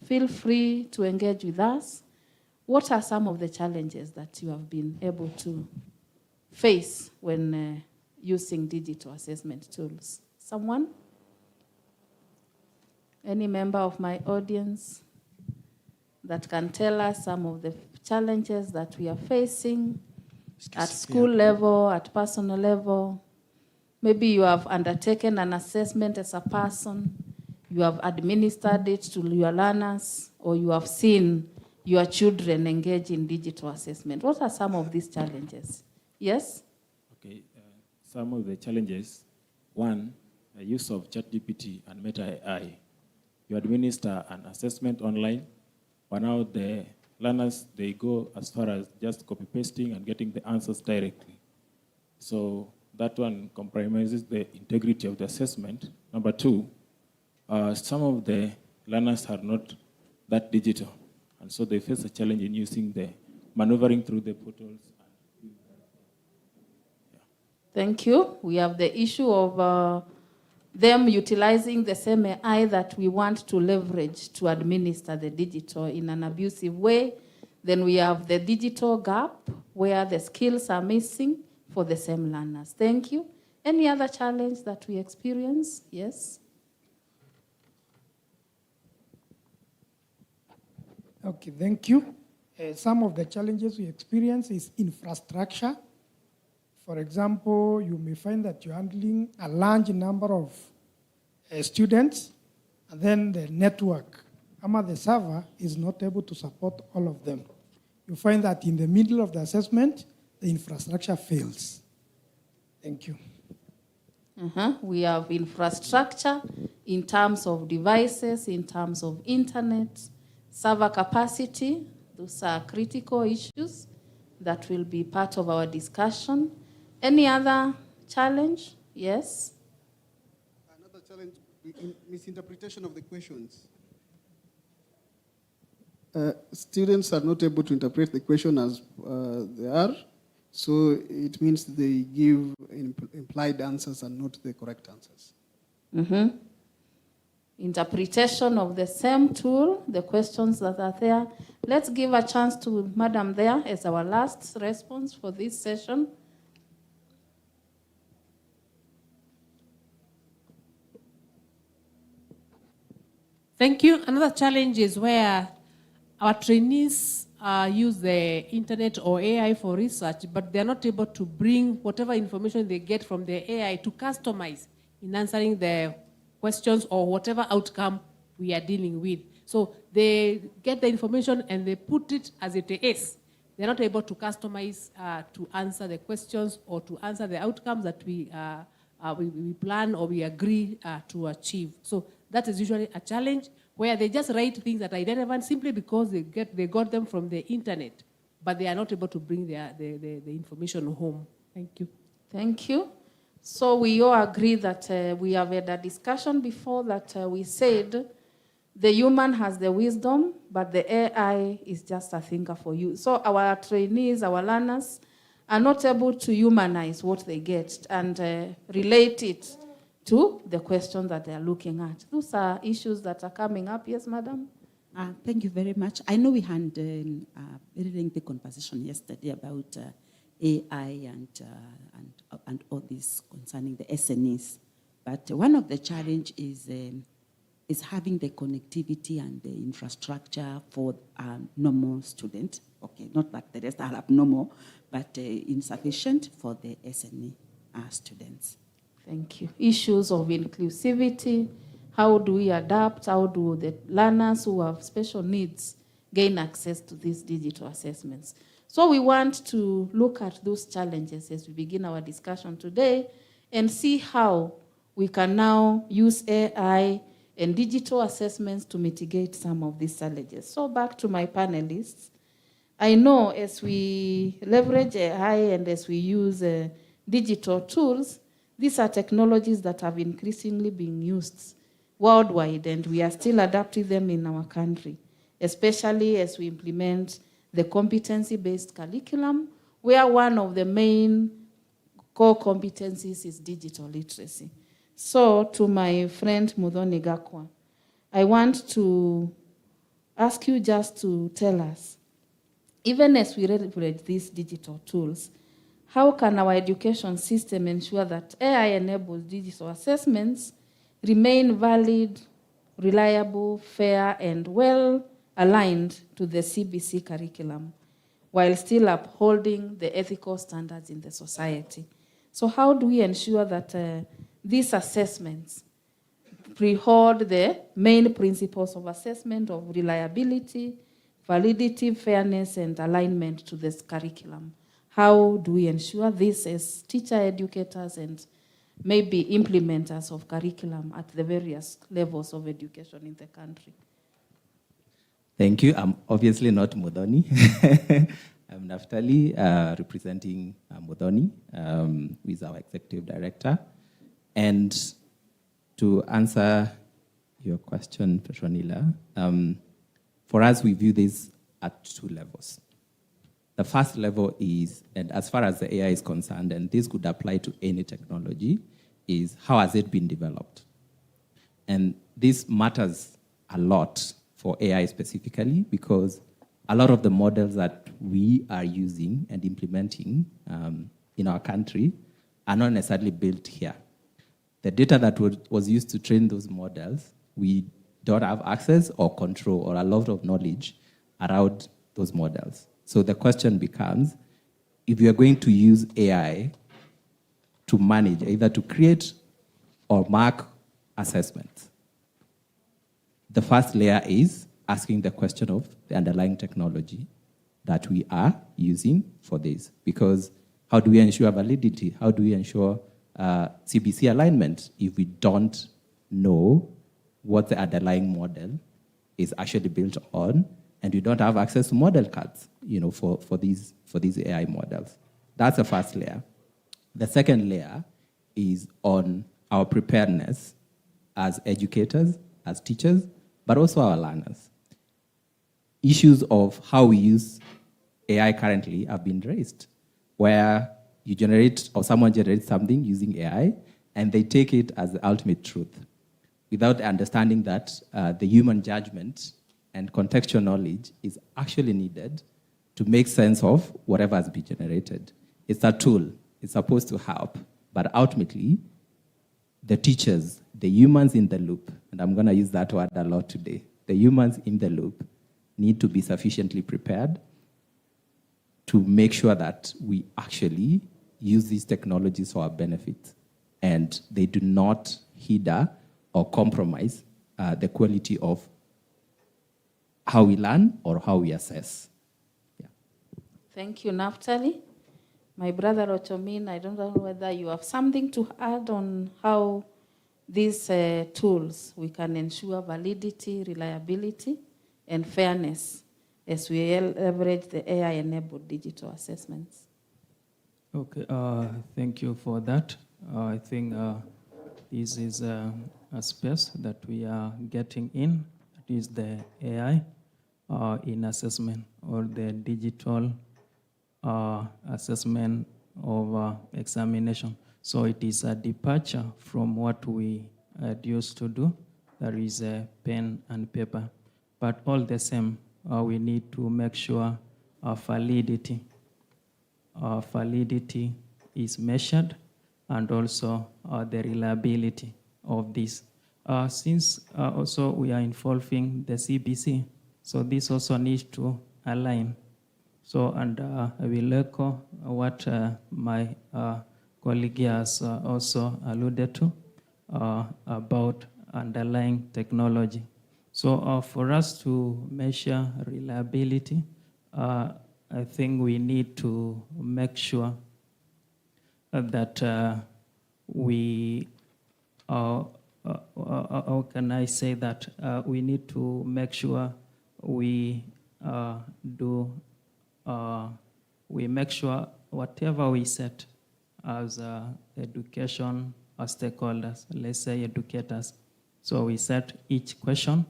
feel free to engage with us. What are some of the challenges that you have been able to face when using digital assessment tools? Someone? Any member of my audience that can tell us some of the challenges that we are facing at school level, at personal level? Maybe you have undertaken an assessment as a person, you have administered it to your learners, or you have seen your children engage in digital assessment. What are some of these challenges? Yes? Okay, some of the challenges. One, the use of ChatGPT and Meta AI. You administer an assessment online, but now the learners, they go as far as just copy-pasting and getting the answers directly. So that one compromises the integrity of the assessment. Number two, some of the learners are not that digital, and so they face a challenge in using the maneuvering through the portals. Thank you. We have the issue of them utilizing the same AI that we want to leverage to administer the digital in an abusive way. Then we have the digital gap where the skills are missing for the same learners. Thank you. Any other challenge that we experience? Yes? Okay, thank you. Some of the challenges we experience is infrastructure. For example, you may find that you're handling a large number of students, and then the network, the server, is not able to support all of them. You find that in the middle of the assessment, the infrastructure fails. Thank you. We have infrastructure in terms of devices, in terms of internet, server capacity. Those are critical issues that will be part of our discussion. Any other challenge? Yes? Another challenge, misinterpretation of the questions. Students are not able to interpret the question as they are, so it means they give implied answers and not the correct answers. Interpretation of the same tool, the questions that are there. Let's give a chance to Madam there as our last response for this session. Thank you. Another challenge is where our trainees use the internet or AI for research, but they're not able to bring whatever information they get from the AI to customize in answering the questions or whatever outcome we are dealing with. So they get the information and they put it as it is. They're not able to customize to answer the questions or to answer the outcomes that we plan or we agree to achieve. So that is usually a challenge where they just write things that are irrelevant simply because they got them from the internet, but they are not able to bring the information home. Thank you. Thank you. So we all agree that we have had a discussion before that we said the human has the wisdom, but the AI is just a thinker for you. So our trainees, our learners, are not able to humanize what they get and relate it to the question that they are looking at. Those are issues that are coming up. Yes, madam? Thank you very much. I know we had a very lengthy conversation yesterday about AI and all this concerning the SNEs. But one of the challenges is having the connectivity and the infrastructure for normal students. Okay, not that the rest are abnormal, but insufficient for the SNE students. Thank you. Issues of inclusivity. How do we adapt? How do the learners who have special needs gain access to these digital assessments? So we want to look at those challenges as we begin our discussion today and see how we can now use AI and digital assessments to mitigate some of these challenges. So back to my panelists. I know as we leverage AI and as we use digital tools, these are technologies that have increasingly been used worldwide, and we are still adapting them in our country, especially as we implement the competency-based curriculum, where one of the main core competencies is digital literacy. So to my friend Muthoni Gakwa, I want to ask you just to tell us, even as we leverage these digital tools, how can our education system ensure that AI-enabled digital assessments remain valid, reliable, fair, and well aligned to the CBC curriculum, while still upholding the ethical standards in the society? So how do we ensure that these assessments hold the main principles of assessment of reliability, validity, fairness, and alignment to this curriculum? How do we ensure this as teacher educators and maybe implementers of curriculum at the various levels of education in the country? Thank you. I'm obviously not Muthoni. I'm Naftali, representing Muthoni, who is our executive director. And to answer your question, Petronila, for us, we view this at two levels. The first level is, and as far as the AI is concerned, and this could apply to any technology, is how has it been developed? And this matters a lot for AI specifically, because a lot of the models that we are using and implementing in our country are not necessarily built here. The data that was used to train those models, we don't have access or control or a lot of knowledge around those models. So the question becomes, if you are going to use AI to manage, either to create or mark assessments, the first layer is asking the question of the underlying technology that we are using for this. Because how do we ensure validity? How do we ensure CBC alignment if we don't know what the underlying model is actually built on, and we don't have access to model cards, for these AI models? That's the first layer. The second layer is on our preparedness as educators, as teachers, but also our learners. Issues of how we use AI currently have been raised, where you generate or someone generates something using AI and they take it as the ultimate truth without understanding that the human judgment and contextual knowledge is actually needed to make sense of whatever has been generated. It's a tool. It's supposed to help, but ultimately, the teachers, the humans in the loop, and I'm going to use that word a lot today, the humans in the loop need to be sufficiently prepared to make sure that we actually use these technologies for our benefit and they do not hinder or compromise the quality of how we learn or how we assess. Yeah. Thank you, Naftali. My brother Ochomin, I don't know whether you have something to add on how these tools, we can ensure validity, reliability, and fairness as we leverage the AI-enabled digital assessments. Okay, thank you for that. I think this is a space that we are getting in. It is the AI in assessment, or the digital assessment of examination. So it is a departure from what we used to do. There is a pen and paper. But all the same, we need to make sure validity is measured, and also the reliability of this. Since also we are involving the CBC, so this also needs to align. So, and I will echo what my colleague has also alluded to about underlying technology. So for us to measure reliability, I think we need to make sure that we, how can I say that? We need to make sure we we make sure whatever we set as education stakeholders, let's say educators, so we set each question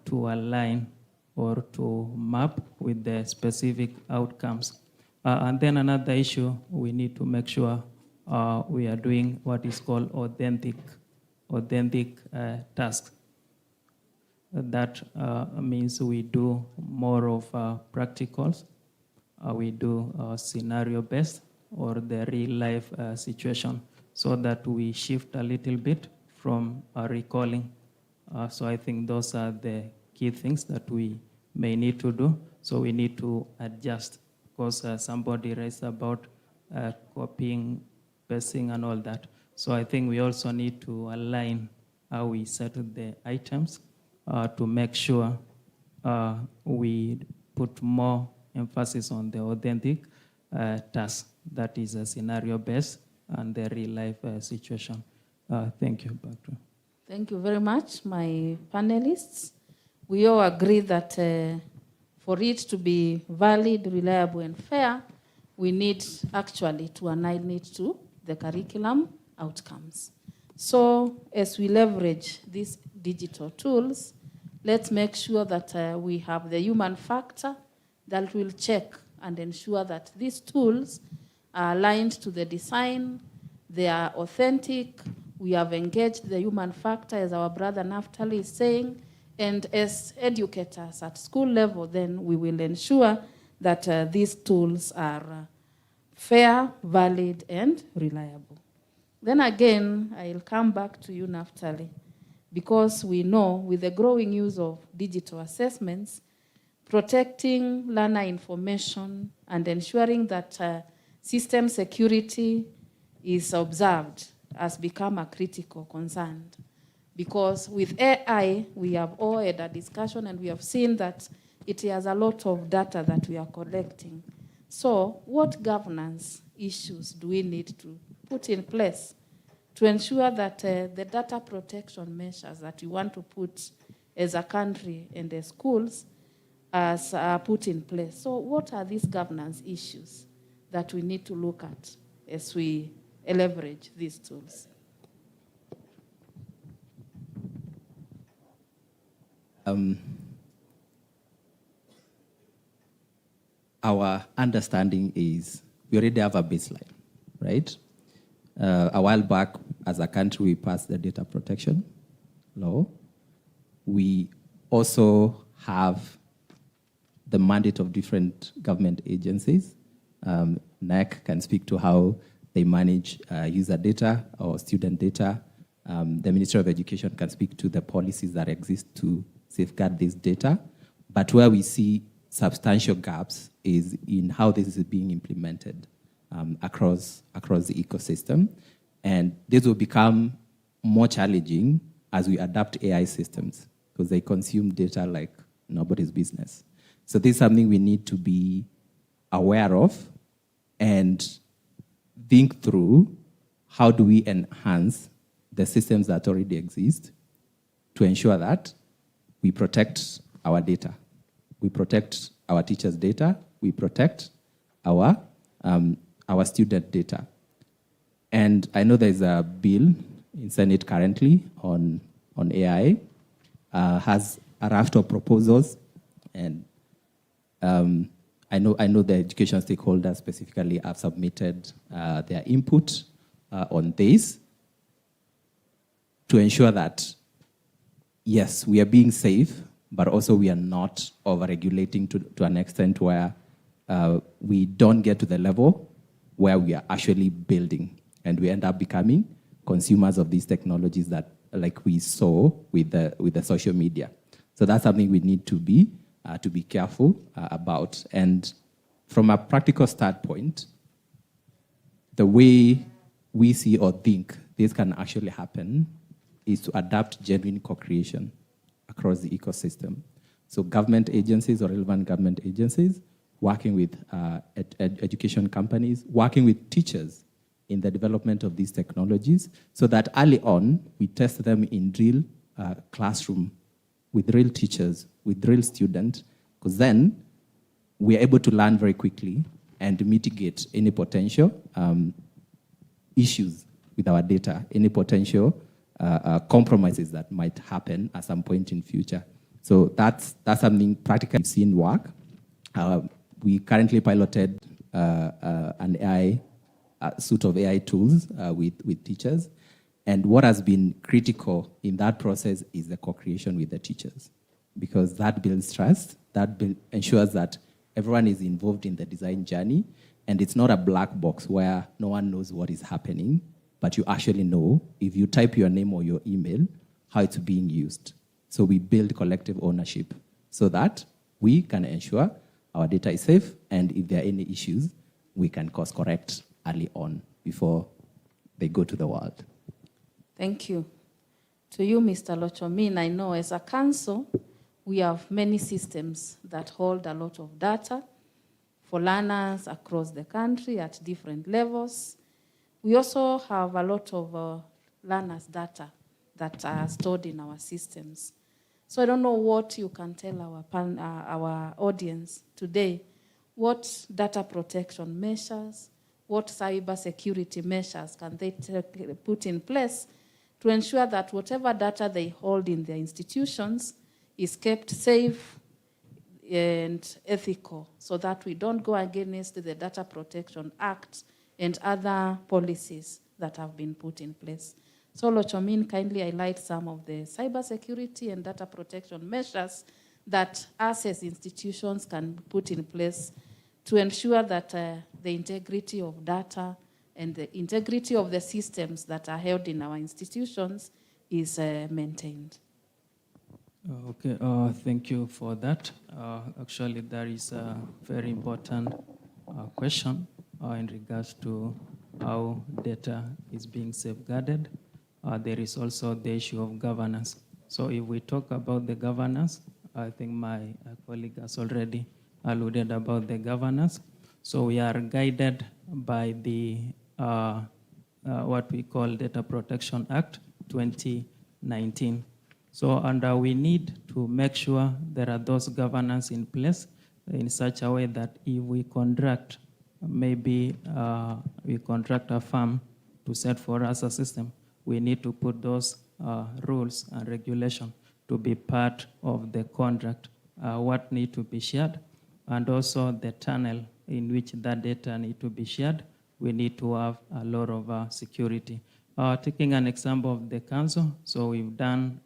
to align or to map with the specific outcomes. And then another issue, we need to make sure we are doing what is called authentic tasks. That means we do more of practicals. We do scenario-based or the real-life situation, so that we shift a little bit from recalling. So I think those are the key things that we may need to do. So we need to adjust, because somebody raised about copying, pasting, and all that. So I think we also need to align how we set the items to make sure we put more emphasis on the authentic task that is a scenario-based and the real-life situation. Thank you, Back to. Thank you very much, my panelists. We all agree that for it to be valid, reliable, and fair, we need actually to align it to the curriculum outcomes. So as we leverage these digital tools, let's make sure that we have the human factor that will check and ensure that these tools are aligned to the design, they are authentic, we have engaged the human factor, as our brother Naftali is saying, and as educators at school level, then we will ensure that these tools are fair, valid, and reliable. Then again, I'll come back to you, Naftali, because we know with the growing use of digital assessments, protecting learner information and ensuring that system security is observed has become a critical concern. Because with AI, we have all had a discussion and we have seen that it has a lot of data that we are collecting. So what governance issues do we need to put in place to ensure that the data protection measures that we want to put as a country and the schools are put in place? So what are these governance issues that we need to look at as we leverage these tools? Our understanding is we already have a baseline, right? A while back, as a country, we passed the data protection law. We also have the mandate of different government agencies. NEC can speak to how they manage user data or student data. The Ministry of Education can speak to the policies that exist to safeguard this data. But where we see substantial gaps is in how this is being implemented across the ecosystem. And this will become more challenging as we adapt AI systems, because they consume data like nobody's business. So this is something we need to be aware of and think through. How do we enhance the systems that already exist to ensure that we protect our data, we protect our teachers' data, we protect our student data. And I know there's a bill in Senate currently on AI, has a raft of proposals, and I know the education stakeholders specifically have submitted their input on this to ensure that, yes, we are being safe, but also we are not over-regulating to an extent where we don't get to the level where we are actually building, and we end up becoming consumers of these technologies that, like we saw with the social media. So that's something we need to be careful about. And from a practical standpoint, the way we see or think this can actually happen is to adapt genuine co-creation across the ecosystem. So government agencies or relevant government agencies working with education companies, working with teachers in the development of these technologies, so that early on we test them in real classroom with real teachers, with real students, because then we are able to learn very quickly and mitigate any potential issues with our data, any potential compromises that might happen at some point in future. So that's something practically we've seen work. We currently piloted an AI a suite of AI tools with teachers. And what has been critical in that process is the co-creation with the teachers, because that builds trust, ensures that everyone is involved in the design journey, and it's not a black box where no one knows what is happening, but you actually know, if you type your name or your email, how it's being used. So we build collective ownership so that we can ensure our data is safe, and if there are any issues, we can course correct early on before they go to the world. Thank you. To you, Mr. Lochomin, I know as a council, we have many systems that hold a lot of data for learners across the country at different levels. We also have a lot of learners' data that are stored in our systems. So I don't know what you can tell our audience today. What data protection measures, what cyber security measures can they put in place to ensure that whatever data they hold in their institutions is kept safe and ethical, so that we don't go against the Data Protection Act and other policies that have been put in place. So Lochomin kindly highlight some of the cybersecurity and data protection measures that us as institutions can put in place to ensure that the integrity of data and the integrity of the systems that are held in our institutions is maintained. Okay, thank you for that. Actually, there is a very important question in regards to how data is being safeguarded. There is also the issue of governance. So if we talk about the governance, I think my colleague has already alluded about the governance. So we are guided by the what we call Data Protection Act 2019. So, and we need to make sure there are those governance in place in such a way that if we contract, maybe we contract a firm to set for us a system, we need to put those rules and regulation to be part of the contract, what need to be shared, and also the tunnel in which that data need to be shared. We need to have a lot of security. Taking an example of the council, so we've done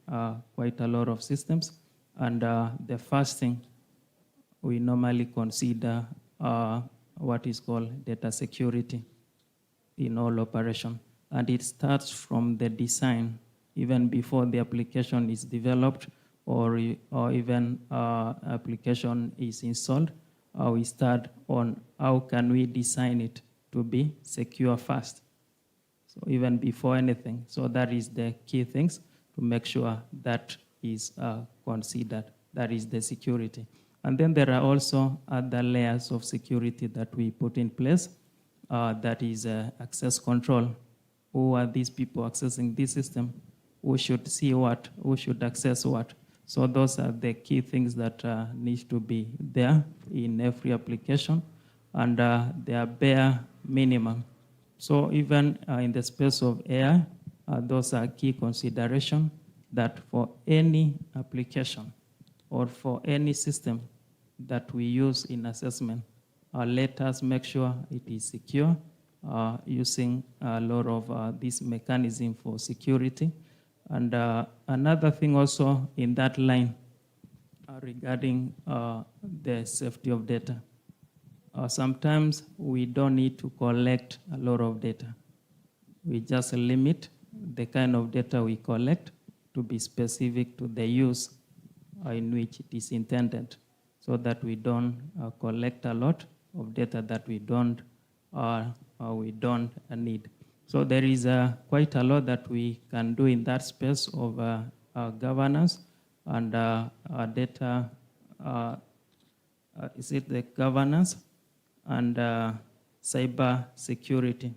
quite a lot of systems, and the first thing we normally consider what is called data security in all operation. And it starts from the design, even before the application is developed or even application is installed. We start on how can we design it to be secure first. So even before anything. So that is the key things to make sure that is considered. That is the security. And then there are also other layers of security that we put in place. That is access control. Who are these people accessing this system? Who should see what? Who should access what? So those are the key things that need to be there in every application. And they are bare minimum. So even in the space of AI, those are key consideration that for any application or for any system that we use in assessment, let us make sure it is secure using a lot of this mechanism for security. And another thing also in that line regarding the safety of data. Sometimes we don't need to collect a lot of data. We just limit the kind of data we collect to be specific to the use in which it is intended, so that we don't collect a lot of data that we don't need. So there is quite a lot that we can do in that space of governance and data. Is it the governance and cyber security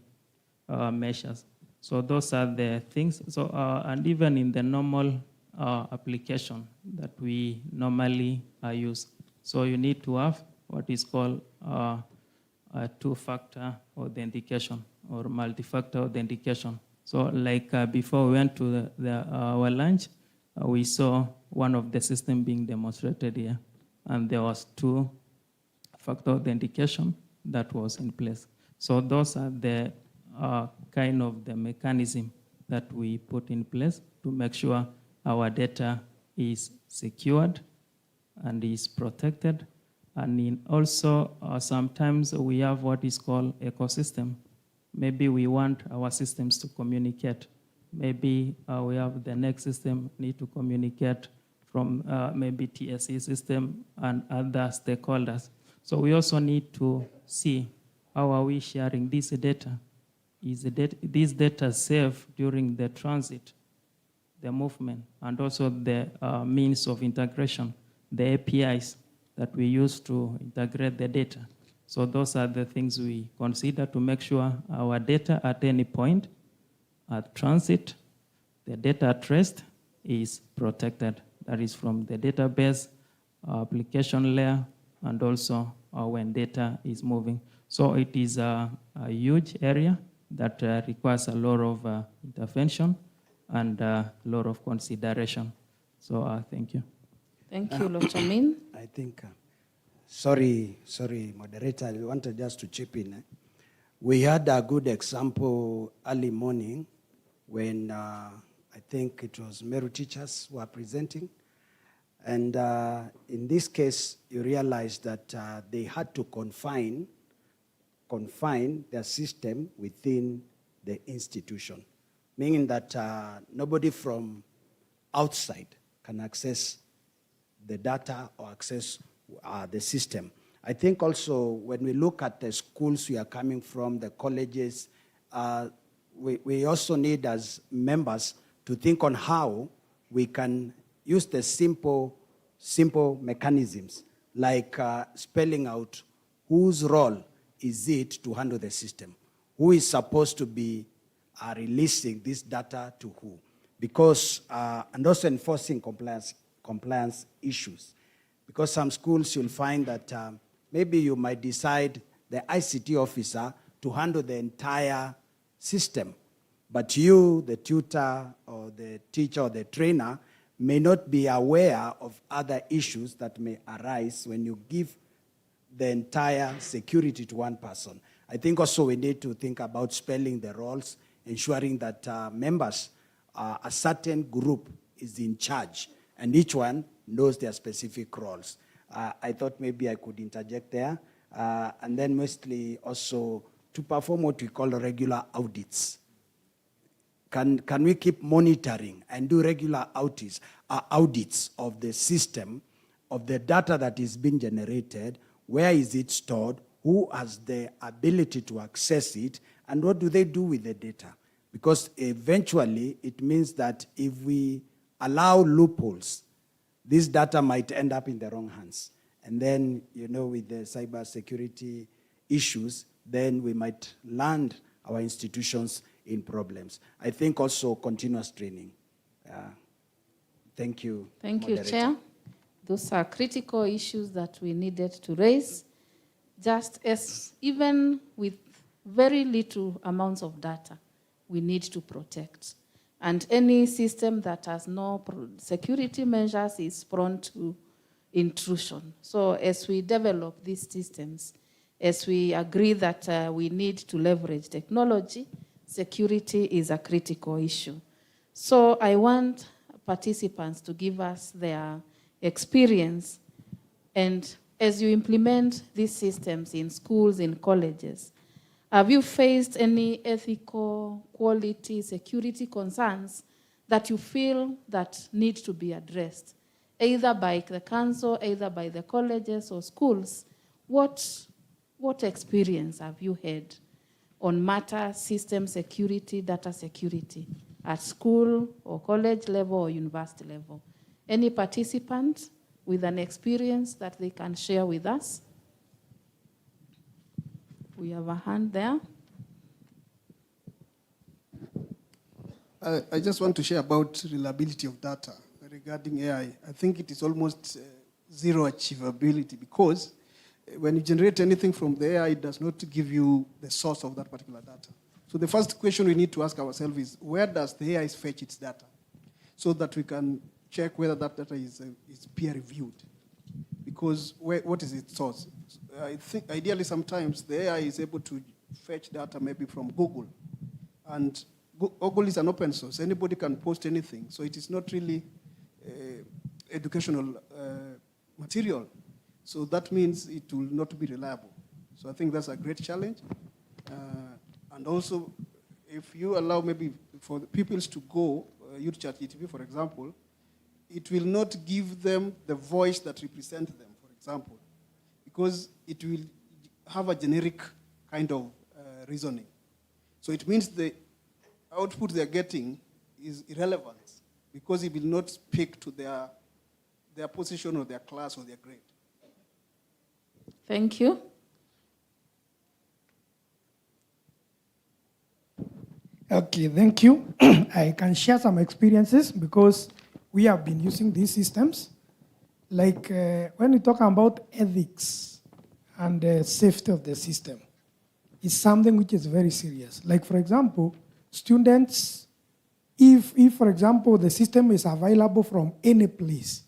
measures? So those are the things. So and even in the normal application that we normally use, so you need to have what is called a two-factor authentication or multi-factor authentication. So like before we went to our lunch, we saw one of the systems being demonstrated here, and there was two-factor authentication that was in place. So those are the kind of the mechanism that we put in place to make sure our data is secured and is protected. And also, sometimes we have what is called ecosystem. Maybe we want our systems to communicate. Maybe we have the next system need to communicate from maybe TSE system and other stakeholders. So we also need to see how are we sharing this data. Is this data safe during the transit, the movement, and also the means of integration, the APIs that we use to integrate the data. So those are the things we consider to make sure our data at any point at transit, the data at rest is protected. That is from the database, application layer, and also when data is moving. So it is a huge area that requires a lot of intervention and a lot of consideration. So thank you. Thank you, Lochamin. I think, sorry, moderator, I wanted just to chip in. We had a good example early morning when I think it was Meru teachers who were presenting. And in this case, you realize that they had to confine their system within the institution, meaning that nobody from outside can access the data or access the system. I think also when we look at the schools we are coming from, the colleges, we also need as members to think on how we can use the simple mechanisms like spelling out whose role is it to handle the system, who is supposed to be releasing this data to who, because and also enforcing compliance issues. Because some schools you'll find that maybe you might decide the ICT officer to handle the entire system, but you, the tutor or the teacher or the trainer, may not be aware of other issues that may arise when you give the entire security to one person. I think also we need to think about spelling the roles, ensuring that members, a certain group is in charge, and each one knows their specific roles. I thought maybe I could interject there. And then mostly also to perform what we call regular audits. Can we keep monitoring and do regular audits of the system, of the data that is being generated, where is it stored, who has the ability to access it, and what do they do with the data? Because eventually it means that if we allow loopholes, this data might end up in the wrong hands. And then, with the cyber security issues, then we might land our institutions in problems. I think also continuous training. Thank you. Thank moderator. you, Chair. Those are critical issues that we needed to raise, just as even with very little amounts of data, we need to protect. And any system that has no security measures is prone to intrusion. So as we develop these systems, as we agree that we need to leverage technology, security is a critical issue. So I want participants to give us their experience. And as you implement these systems in schools, in colleges, have you faced any ethical, quality, security concerns that you feel that need to be addressed, either by the council, either by the colleges or schools? What experience have you had on matter system security, data security at school or college level or university level? Any participant with an experience that they can share with us? We have a hand there. I just want to share about reliability of data regarding AI. I think it is almost zero achievability, because when you generate anything from the AI, it does not give you the source of that particular data. So the first question we need to ask ourselves is, where does the AI fetch its data? So that we can check whether that data is peer-reviewed. Because what is its source? I think ideally sometimes the AI is able to fetch data maybe from Google, And Google is an open source. Anybody can post anything. So it is not really educational material. So that means it will not be reliable. So I think that's a great challenge. And also, if you allow maybe for the pupils to go, use ChatGPT, for example, it will not give them the voice that represents them, for example, because it will have a generic kind of reasoning. So it means the output they're getting is irrelevant because it will not speak to their position or their class or their grade. Thank you. Okay, thank you. I can share some experiences because we have been using these systems. Like when we talk about ethics and the safety of the system, it's something which is very serious. Like, for example, students, if for example, the system is available from any place,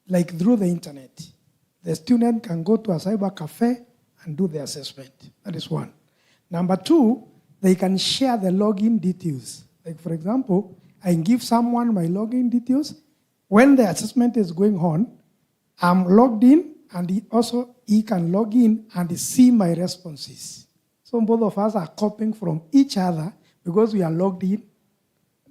like through the internet, the student can go to a cyber cafe and do the assessment. That is one. Number two, they can share the login details. Like, for example, I give someone my login details. When the assessment is going on, I'm logged in, and he can log in and see my responses. So both of us are copying from each other because we are logged in.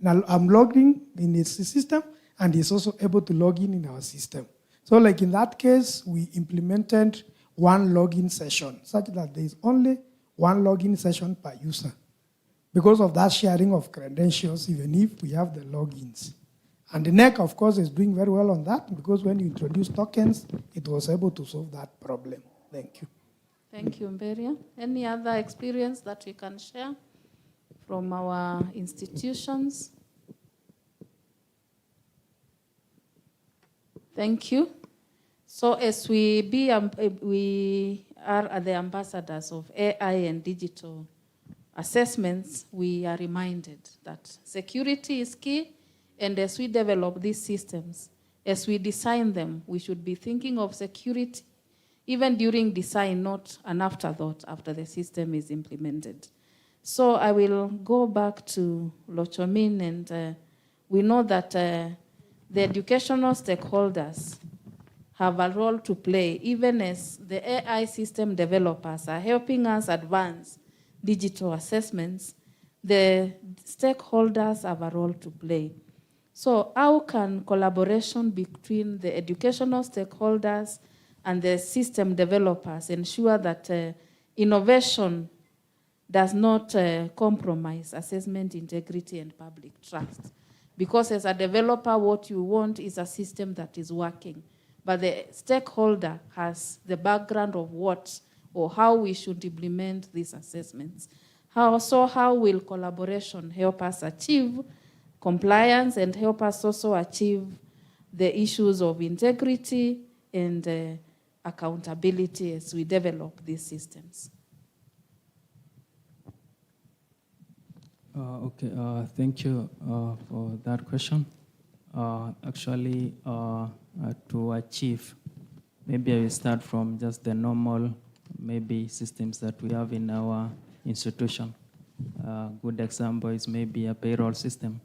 Now I'm logged in his system, and he's also able to log in our system. So like in that case, we implemented one login session such that there is only one login session per user because of that sharing of credentials, even if we have the logins. And the NEC, of course, is doing very well on that because when you introduce tokens, it was able to solve that problem. Thank you. Thank you, Mberia. Any other experience that we can share from our institutions? Thank you. So as we are the ambassadors of AI and digital assessments, we are reminded that security is key, and as we develop these systems, as we design them, we should be thinking of security even during design, not an afterthought after the system is implemented. So I will go back to Lochomin, and we know that the educational stakeholders have a role to play, even as the AI system developers are helping us advance digital assessments. The stakeholders have a role to play. So how can collaboration between the educational stakeholders and the system developers ensure that innovation does not compromise assessment integrity and public trust? Because as a developer, what you want is a system that is working, but the stakeholder has the background of what or how we should implement these assessments. How will collaboration help us achieve compliance and help us also achieve the issues of integrity and accountability as we develop these systems? Thank you for that question. Actually, to achieve, maybe I will start from just the normal, maybe systems that we have in our institution. Good example is maybe a payroll system.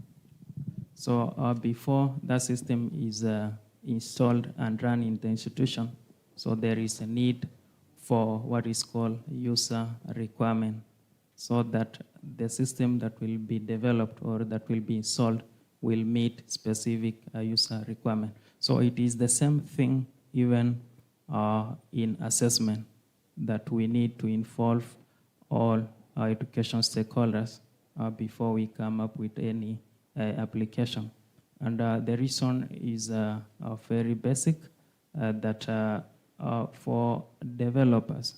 So before that system is installed and run in the institution, so there is a need for what is called user requirement, so that the system that will be developed or that will be installed will meet specific user requirement. So it is the same thing even in assessment, that we need to involve all our education stakeholders before we come up with any application. And the reason is very basic, that for developers,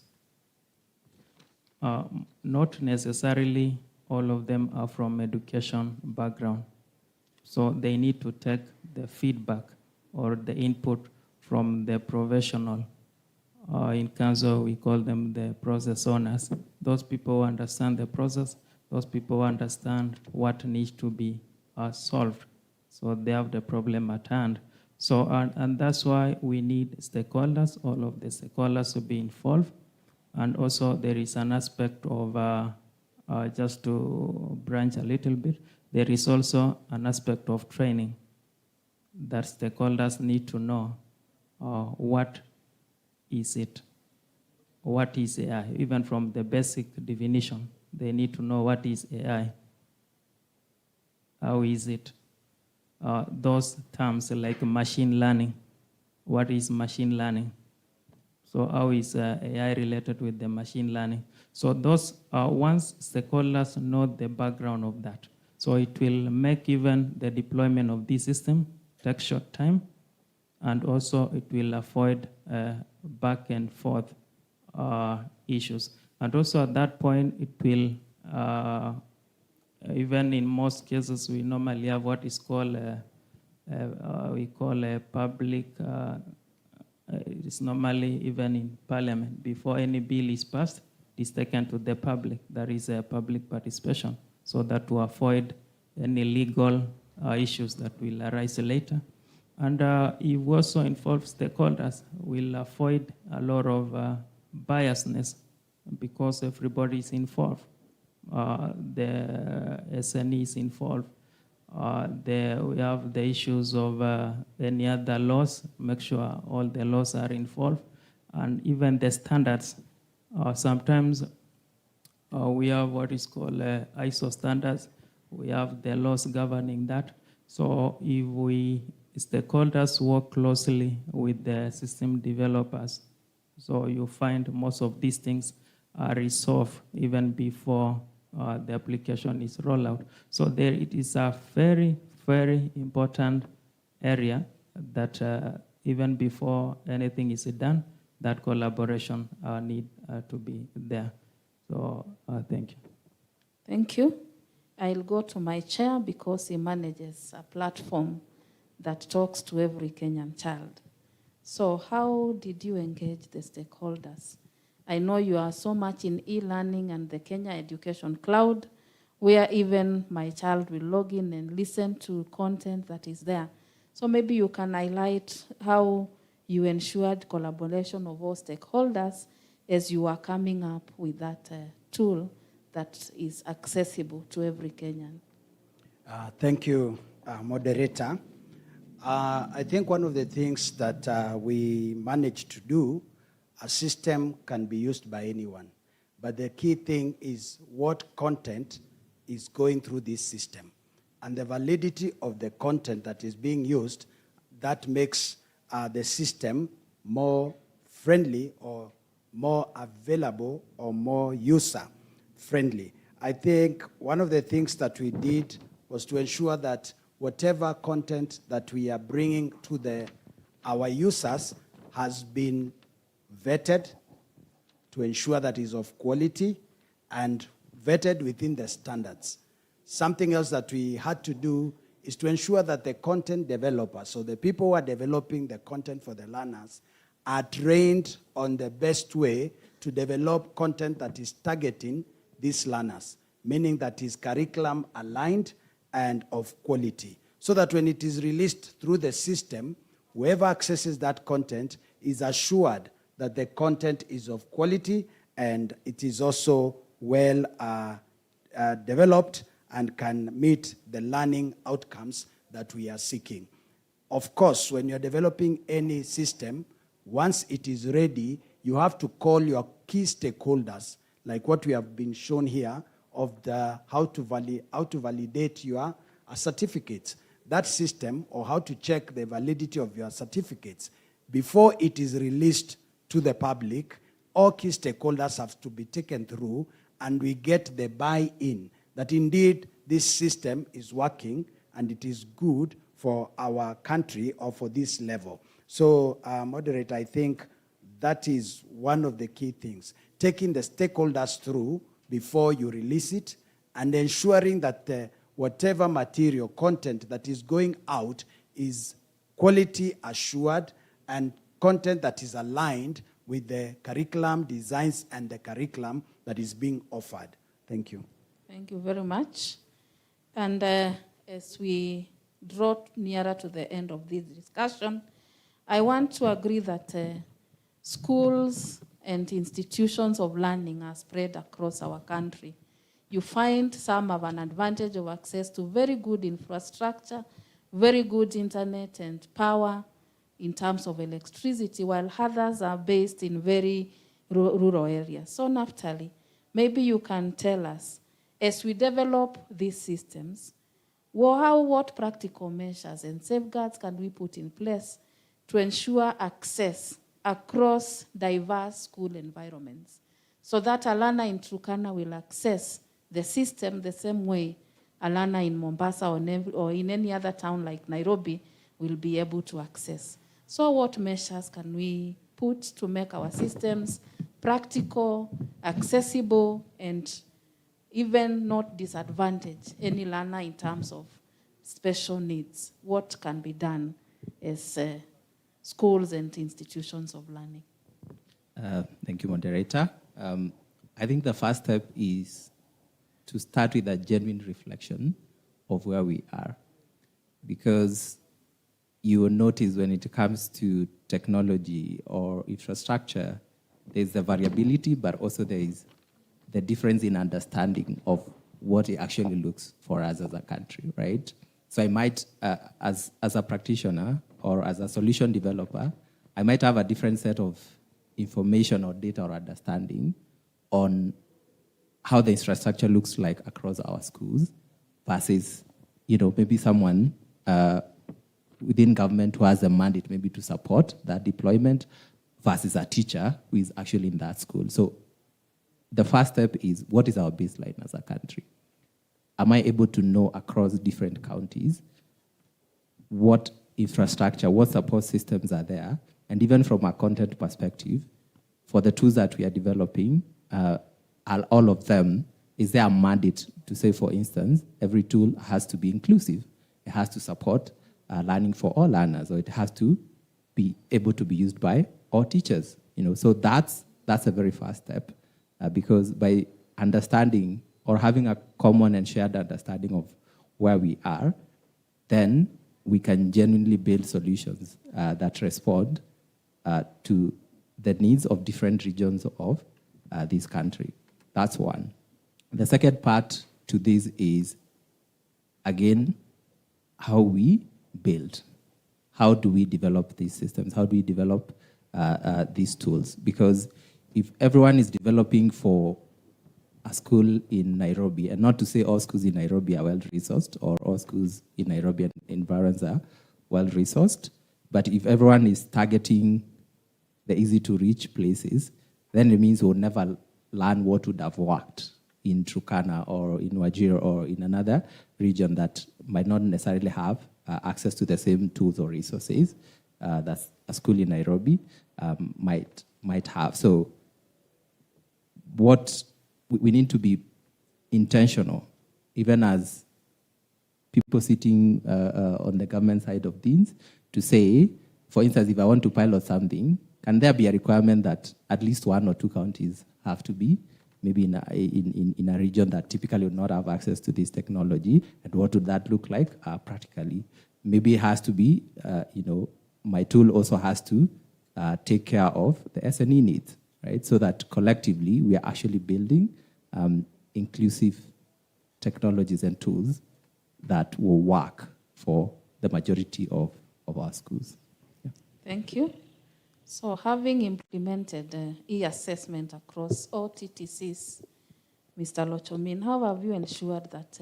not necessarily all of them are from education background. So they need to take the feedback or the input from the professional. In Kanzo, we call them the process owners. Those people who understand the process, those people who understand what needs to be solved. So they have the problem at hand. So, and that's why we need stakeholders, all of the stakeholders to be involved. And also there is an aspect of just to branch a little bit, there is also an aspect of training that stakeholders need to know what is it, what is AI, even from the basic definition. They need to know what is AI, how is it. Those terms like machine learning, what is machine learning? So how is AI related with the machine learning? So those, once stakeholders know the background of that, so it will make even the deployment of this system take short time, and also it will avoid back and forth issues. And also at that point, it will, even in most cases, we normally have what is called we call a public, it's normally even in parliament, before any bill is passed, it is taken to the public. There is a public participation, so that to avoid any legal issues that will arise later. And it also involves stakeholders, will avoid a lot of biasness because everybody is involved. The SNE is involved. We have the issues of any other laws, make sure all the laws are involved, and even the standards. Sometimes we have what is called ISO standards. We have the laws governing that. So if stakeholders work closely with the system developers, so you find most of these things are resolved even before the application is rolled out. So there it is a very, very important area that even before anything is done, that collaboration need to be there. So thank you. Thank you. I'll go to my chair because he manages a platform that talks to every Kenyan child. So how did you engage the stakeholders? I know you are so much in e-learning and the Kenya Education Cloud, where even my child will log in and listen to content that is there. So maybe you can highlight how you ensured collaboration of all stakeholders as you are coming up with that tool that is accessible to every Kenyan. Thank you, moderator. I think one of the things that we managed to do, a system can be used by anyone. But the key thing is what content is going through this system. And the validity of the content that is being used, that makes the system more friendly or more available or more user-friendly. I think one of the things that we did was to ensure that whatever content that we are bringing to our users has been vetted to ensure that is of quality and vetted within the standards. Something else that we had to do is to ensure that the content developers, so the people who are developing the content for the learners, are trained on the best way to develop content that is targeting these learners, meaning that is curriculum aligned and of quality, so that when it is released through the system, whoever accesses that content is assured that the content is of quality and it is also well developed and can meet the learning outcomes that we are seeking. Of course, when you're developing any system, once it is ready, you have to call your key stakeholders, like what we have been shown here, of how to validate your certificates. That system, or how to check the validity of your certificates, before it is released to the public, all key stakeholders have to be taken through, and we get the buy-in that indeed this system is working and it is good for our country or for this level. So, moderator, I think that is one of the key things. Taking the stakeholders through before you release it and ensuring that whatever material, content that is going out is quality assured and content that is aligned with the curriculum designs and the curriculum that is being offered. Thank you. Thank you very much. And as we draw nearer to the end of this discussion, I want to agree that schools and institutions of learning are spread across our country. you find some have an advantage of access to very good infrastructure, very good internet and power in terms of electricity, while others are based in very rural areas. So Naftali, maybe you can tell us, as we develop these systems, what practical measures and safeguards can we put in place to ensure access across diverse school environments, so that a learner in Turkana will access the system the same way a learner in Mombasa or in any other town like Nairobi will be able to access. So what measures can we put to make our systems practical, accessible, and even not disadvantage any learner in terms of special needs? What can be done as schools and institutions of learning? Thank you, moderator. I think the first step is to start with a genuine reflection of where we are, because you will notice when it comes to technology or infrastructure, there's the variability, but also there is the difference in understanding of what it actually looks for us as a country, right? So I might, as a practitioner or as a solution developer, I might have a different set of information or data or understanding on how the infrastructure looks like across our schools versus, maybe someone within government who has a mandate maybe to support that deployment versus a teacher who is actually in that school. So the first step is, what is our baseline as a country? Am I able to know across different counties what infrastructure, what support systems are there? And even from a content perspective, for the tools that we are developing, are all of them, is there a mandate to say, for instance, every tool has to be inclusive? It has to support learning for all learners, or it has to be able to be used by all teachers. So that's a very first step, because by understanding or having a common and shared understanding of where we are, then we can genuinely build solutions that respond to the needs of different regions of this country. That's one. The second part to this is, again, how we build. How do we develop these systems? How do we develop these tools? Because if everyone is developing for a school in Nairobi, and not to say all schools in Nairobi are well-resourced or all schools in Nairobi and environs are well-resourced, but if everyone is targeting the easy-to-reach places, then it means we'll never learn what would have worked in Turkana or in Wajir or in another region that might not necessarily have access to the same tools or resources that a school in Nairobi might have. So what we need to be intentional, even as people sitting on the government side of things, to say, for instance, if I want to pilot something, can there be a requirement that at least 1 or 2 counties have to be maybe in a region that typically would not have access to this technology? And what would that look like practically? Maybe it has to be, my tool also has to take care of the SNE needs, right? So that collectively we are actually building inclusive technologies and tools that will work for the majority of our schools. Yeah. Thank you. So having implemented e-assessment across all TTCs, Mr. Lochomin, how have you ensured that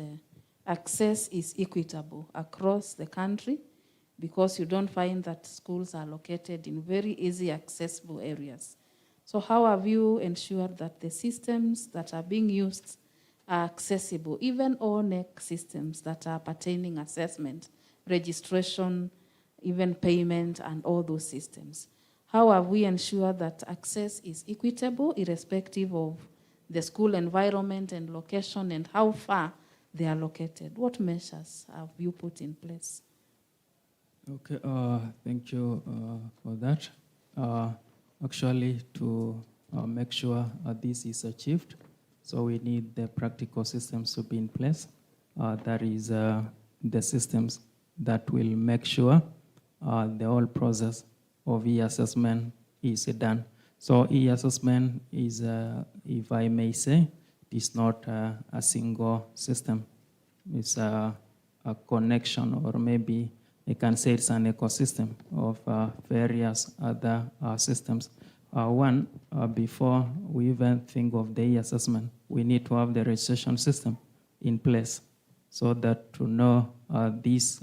access is equitable across the country? Because you don't find that schools are located in very easy accessible areas. So how have you ensured that the systems that are being used are accessible, even ONEC systems that are pertaining assessment, registration, even payment, and all those systems? How have we ensured that access is equitable, irrespective of the school environment and location and how far they are located? What measures have you put in place? Okay, thank you for that. Actually, to make sure this is achieved, so we need the practical systems to be in place. That is the systems that will make sure the whole process of e-assessment is done. So e-assessment is, if I may say, it is not a single system. It's a connection, or maybe I can say it's an ecosystem of various other systems. Before we even think of the e-assessment, we need to have the registration system in place so that to know this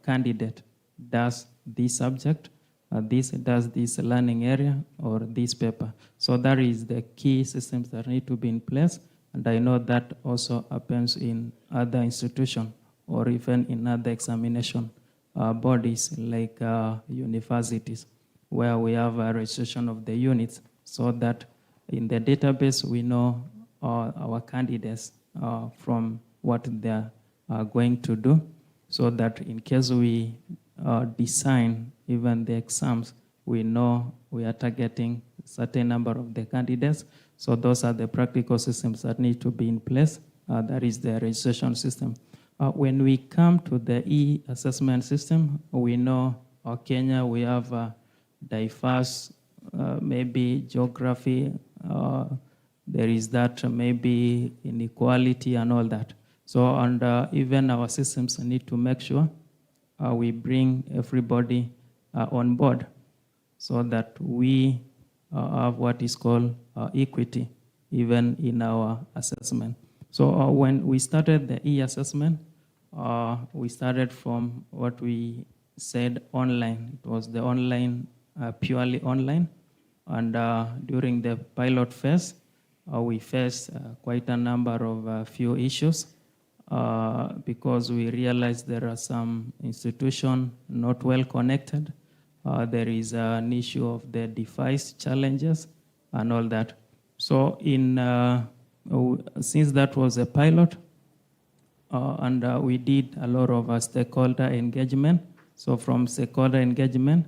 candidate does this subject, this does this learning area, or this paper. So that is the key systems that need to be in place. And I know that also happens in other institutions or even in other examination bodies like universities, where we have a registration of the units so that in the database we know our candidates from what they're going to do, so that in case we design even the exams, we know we are targeting a certain number of the candidates. So those are the practical systems that need to be in place. That is the registration system. When we come to the e-assessment system, we know Kenya, we have diverse, maybe geography, there is that maybe inequality and all that. So, and even our systems need to make sure we bring everybody on board so that we have what is called equity, even in our assessment. So when we started the e-assessment, we started from what we said online. It was the online, purely online. And during the pilot phase, we faced quite a number of few issues because we realized there are some institutions not well connected. There is an issue of the device challenges and all that. So since that was a pilot, and we did a lot of stakeholder engagement. So from stakeholder engagement,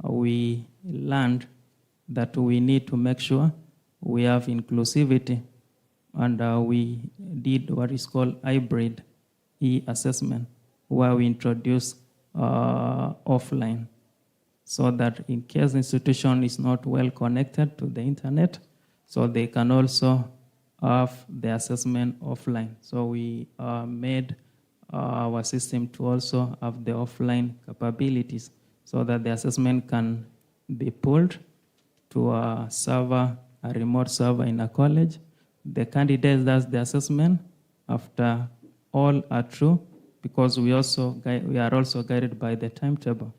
we learned that we need to make sure we have inclusivity. And we did what is called hybrid e-assessment, where we introduce offline, so that in case the institution is not well connected to the internet, so they can also have the assessment offline. So we made our system to also have the offline capabilities so that the assessment can be pulled to a server, a remote server in a college. The candidate does the assessment after all are true, because we are also guided by the timetable.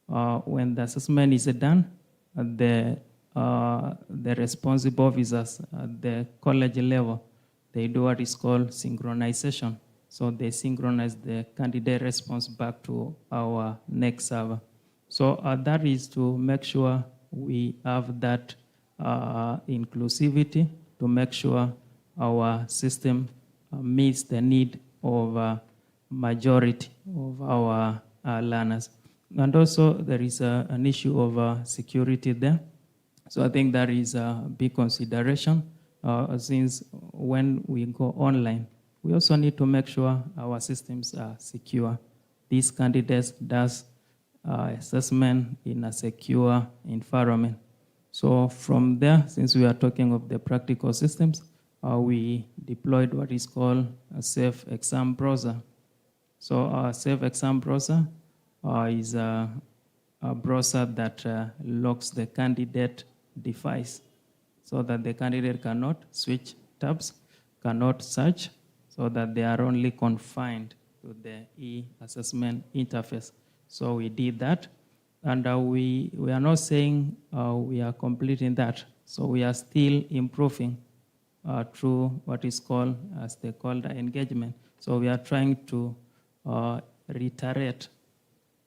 When the assessment is done, the responsible officers at the college level, they do what is called synchronization. So they synchronize the candidate response back to our next server. So that is to make sure we have that inclusivity, to make sure our system meets the need of majority of our learners. And also there is an issue of security there. So I think that is a big consideration, since when we go online, we also need to make sure our systems are secure. These candidates does assessment in a secure environment. So from there, since we are talking of the practical systems, we deployed what is called a safe exam browser. So a safe exam browser is a browser that locks the candidate device so that the candidate cannot switch tabs, cannot search, so that they are only confined to the e-assessment interface. So we did that, and we are not saying we are completing that. So we are still improving through what is called stakeholder engagement. So we are trying to reiterate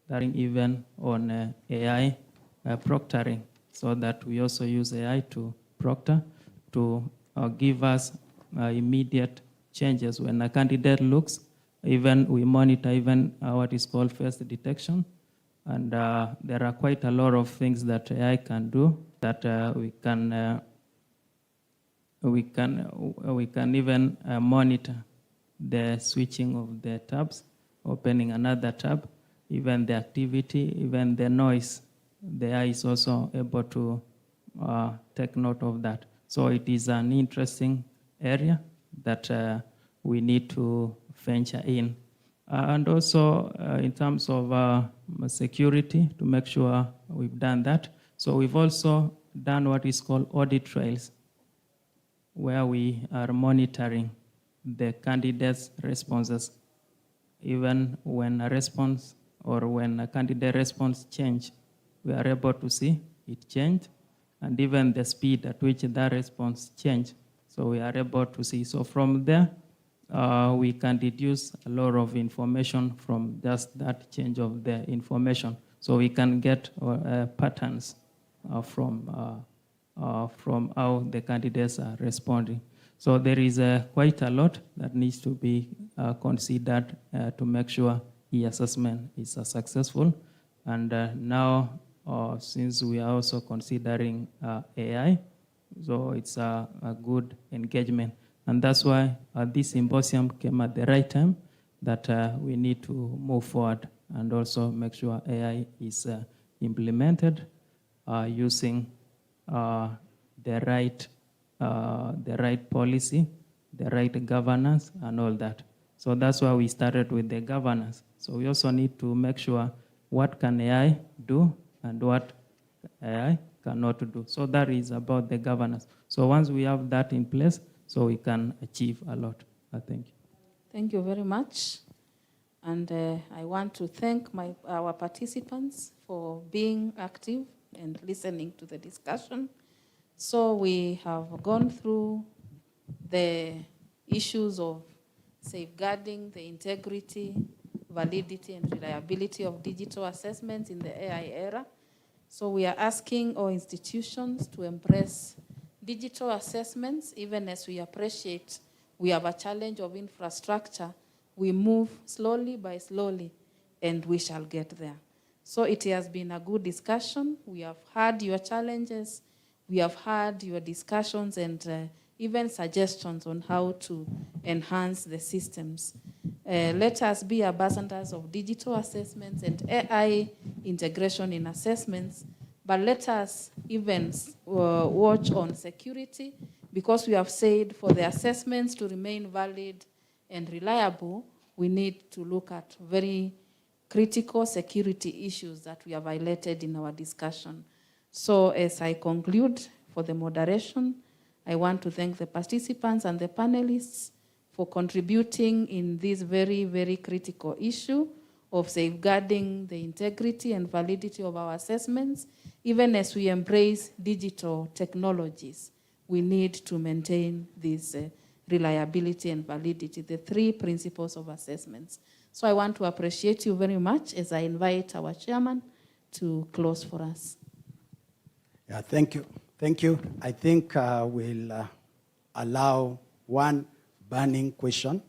that even on AI proctoring, so that we also use AI to proctor to give us immediate changes. When a candidate looks, even we monitor even what is called face detection. And there are quite a lot of things that AI can do that we can even monitor the switching of the tabs, opening another tab, even the activity, even the noise. The AI is also able to take note of that. So it is an interesting area that we need to venture in. And also in terms of security, to make sure we've done that. So we've also done what is called audit trails, where we are monitoring the candidates' responses. Even when a response or when a candidate response change, we are able to see it change, and even the speed at which that response change. So we are able to see. So from there, we can deduce a lot of information from just that change of the information. So we can get patterns from how the candidates are responding. So there is quite a lot that needs to be considered to make sure the assessment is successful. And now, since we are also considering AI, so it's a good engagement. And that's why this symposium came at the right time, that we need to move forward and also make sure AI is implemented using the right policy, the right governance, and all that. So that's why we started with the governance. So we also need to make sure what can AI do and what AI cannot do. So that is about the governance. So once we have that in place, so we can achieve a lot. Thank you. Thank you very much. And I want to thank our participants for being active and listening to the discussion. So we have gone through the issues of safeguarding the integrity, validity, and reliability of digital assessments in the AI era. So we are asking all institutions to embrace digital assessments, even as we appreciate we have a challenge of infrastructure. We move slowly by slowly, and we shall get there. So it has been a good discussion. We have heard your challenges. We have heard your discussions and even suggestions on how to enhance the systems. Let us be ambassadors of digital assessments and AI integration in assessments, but let us even watch on security, because we have said for the assessments to remain valid and reliable, we need to look at very critical security issues that we have highlighted in our discussion. So as I conclude for the moderation, I want to thank the participants and the panelists for contributing in this very, very critical issue of safeguarding the integrity and validity of our assessments. Even as we embrace digital technologies, we need to maintain this reliability and validity, the three principles of assessments. So I want to appreciate you very much as I invite our chairman to close for us. Yeah, thank you. Thank you. I think we'll allow one burning question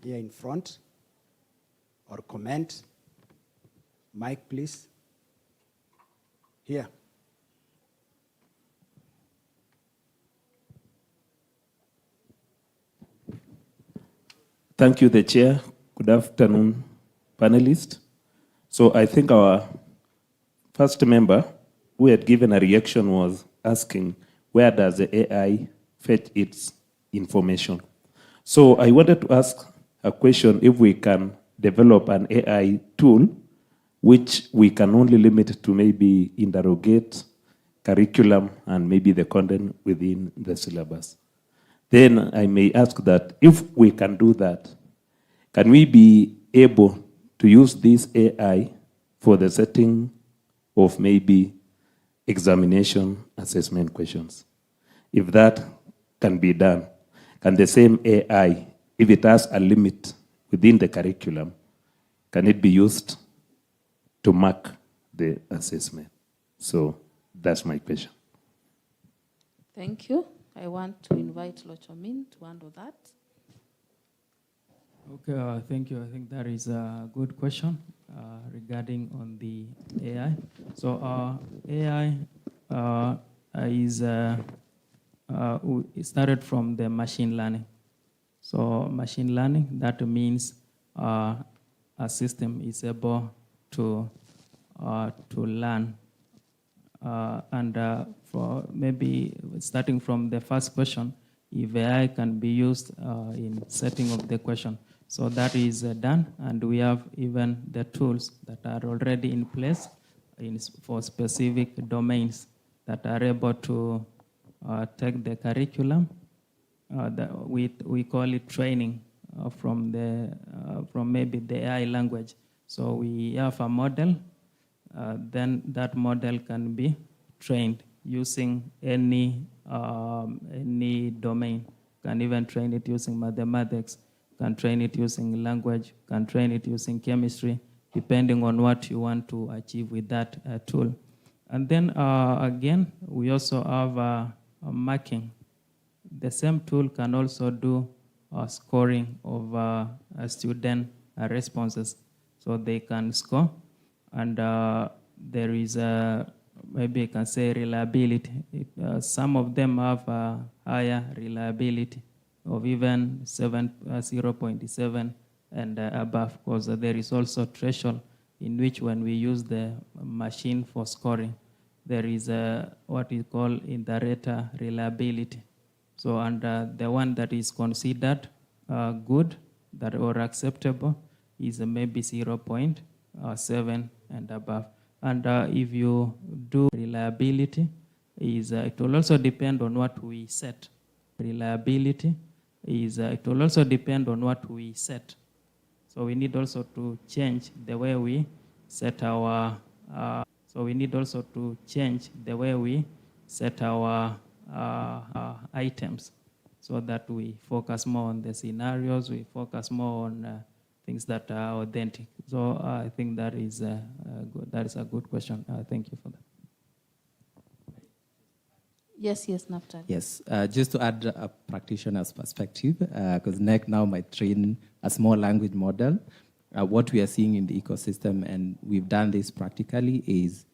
here in front, or comment. Mike, please. Here. Thank you, the chair. Good afternoon, panelists. So I think our first member who had given a reaction was asking, where does the AI fetch its information? So I wanted to ask a question, if we can develop an AI tool which we can only limit to maybe interrogate curriculum and maybe the content within the syllabus. Then I may ask that if we can do that, can we be able to use this AI for the setting of maybe examination assessment questions? If that can be done, can the same AI, if it has a limit within the curriculum, can it be used to mark the assessment? So that's my question. Thank you. I want to invite Lochomin to handle that. Okay, thank you. I think that is a good question regarding on the AI. So AI it started from the machine learning. So machine learning, that means a system is able to learn For maybe starting from the first question, if AI can be used in setting of the question. So that is done, and we have even the tools that are already in place for specific domains that are able to take the curriculum. We call it training from maybe the AI language. So we have a model, then that model can be trained using any domain. Can even train it using mathematics, can train it using language, can train it using chemistry, depending on what you want to achieve with that tool. And then again, we also have marking. The same tool can also do scoring of student responses, so they can score. And there is maybe I can say reliability. Some of them have higher reliability of even 0.7 and above, because there is also threshold in which when we use the machine for scoring, there is what we call iterator reliability. So, and the one that is considered good or acceptable is maybe 0.7 and above. And if you do reliability, it will also depend on what we set. Reliability it will also depend on what we set. So we need also to change the way we set our. Items, so that we focus more on the scenarios, we focus more on things that are authentic. So I think that is a good question. Thank you for that. Yes, Naftali. Yes, just to add a practitioner's perspective, because NEC now might train a small language model. What we are seeing in the ecosystem, and we've done this practically, is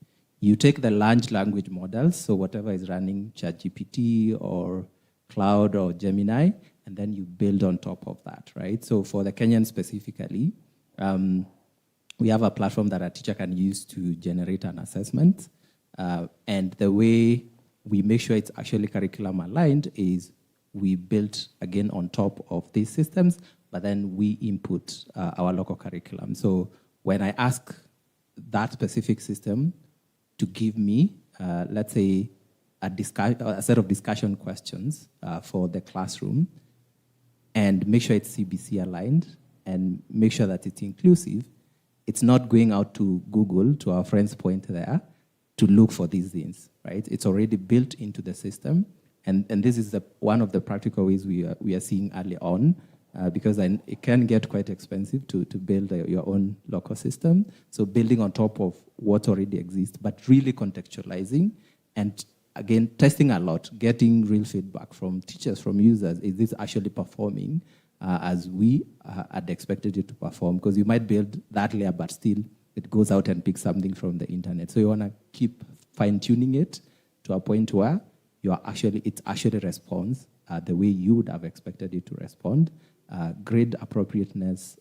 you take the large language models, so whatever is running ChatGPT or Cloud or Gemini, and then you build on top of that, right? So for the Kenyan specifically, we have a platform that a teacher can use to generate an assessment. And the way we make sure it's actually curriculum aligned is we build again on top of these systems, but then we input our local curriculum. So when I ask that specific system to give me, let's say, a set of discussion questions for the classroom, and make sure it's CBC aligned, and make sure that it's inclusive, it's not going out to Google, to our friend's point there, to look for these things, right? It's already built into the system, and this is one of the practical ways we are seeing early on, because it can get quite expensive to build your own local system. So building on top of what already exists, but really contextualizing, and again, testing a lot, getting real feedback from teachers, from users. Is this actually performing as we had expected it to perform? Because you might build that layer, but still it goes out and picks something from the internet. So you want to keep fine-tuning it to a point where it actually responds the way you would have expected it to respond. Grade appropriateness,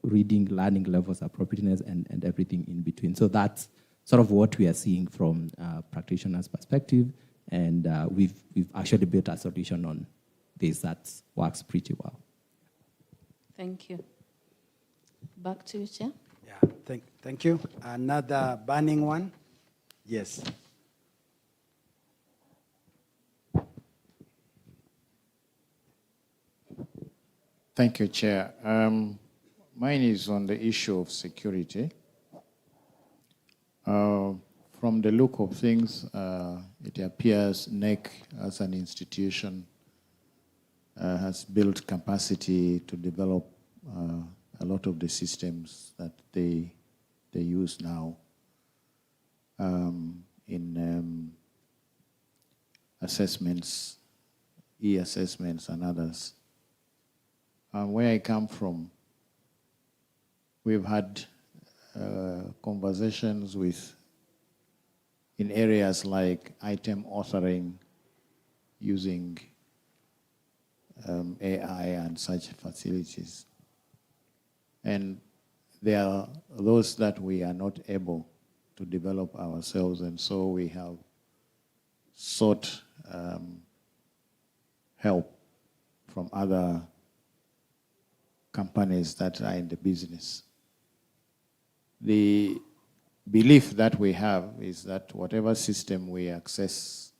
reading, learning levels appropriateness, and everything in between. So that's sort of what we are seeing from practitioners' perspective, and we've actually built a solution on this that works pretty well. Thank you. Back to you, Chair. Yeah, thank you. Another burning one? Yes. Thank you, Chair. Mine is on the issue of security. From the look of things, it appears NEC as an institution has built capacity to develop a lot of the systems that they use now in assessments, e-assessments and others. Where I come from, we've had conversations in areas like item authoring using AI and such facilities. And there are those that we are not able to develop ourselves, and so we have sought help from other companies that are in the business. The belief that we have is that whatever system we access,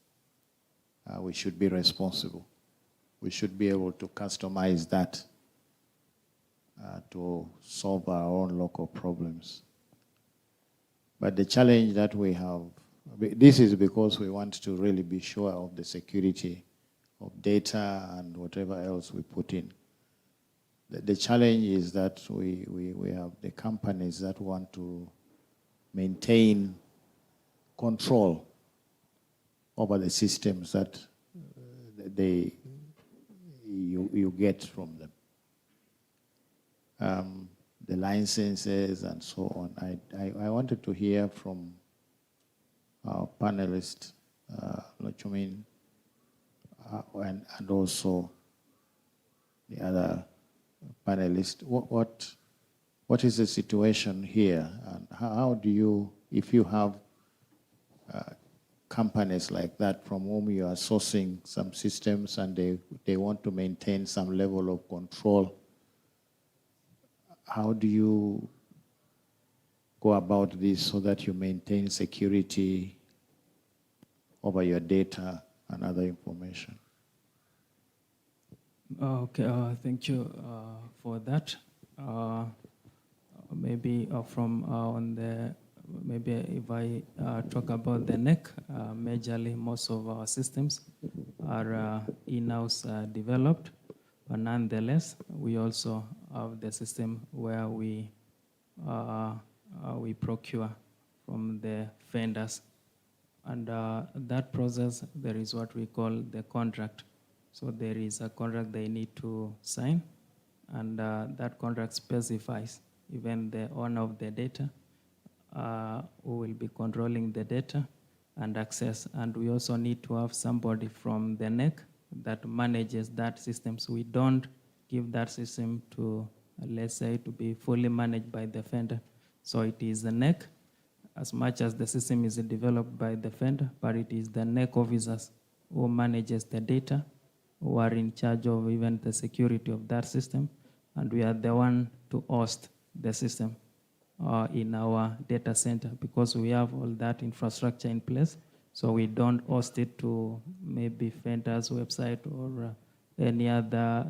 we should be responsible. We should be able to customize that to solve our own local problems. But the challenge that we have, this is because we want to really be sure of the security of data and whatever else we put in. The challenge is that we have the companies that want to maintain control over the systems that you get from them. The licenses and so on. I wanted to hear from our panelists, Lochumin, and also the other panelists. What is the situation here, and how do you, if you have companies like that from whom you are sourcing some systems and they want to maintain some level of control, how do you go about this so that you maintain security over your data and other information? Okay, thank you for that. Maybe from on the, maybe if I talk about the NEC, majorly most of our systems are in-house developed, but nonetheless, we also have the system where we procure from the vendors. And that process, there is what we call the contract. So there is a contract they need to sign, and that contract specifies even the owner of the data who will be controlling the data and access. And we also need to have somebody from the NEC that manages that system. So we don't give that system to, let's say, to be fully managed by the vendor. So it is the NEC, as much as the system is developed by the vendor, but it is the NEC officers who manages the data, who are in charge of even the security of that system, and we are the one to host the system in our data center, because we have all that infrastructure in place. So we don't host it to maybe vendor's website or any other,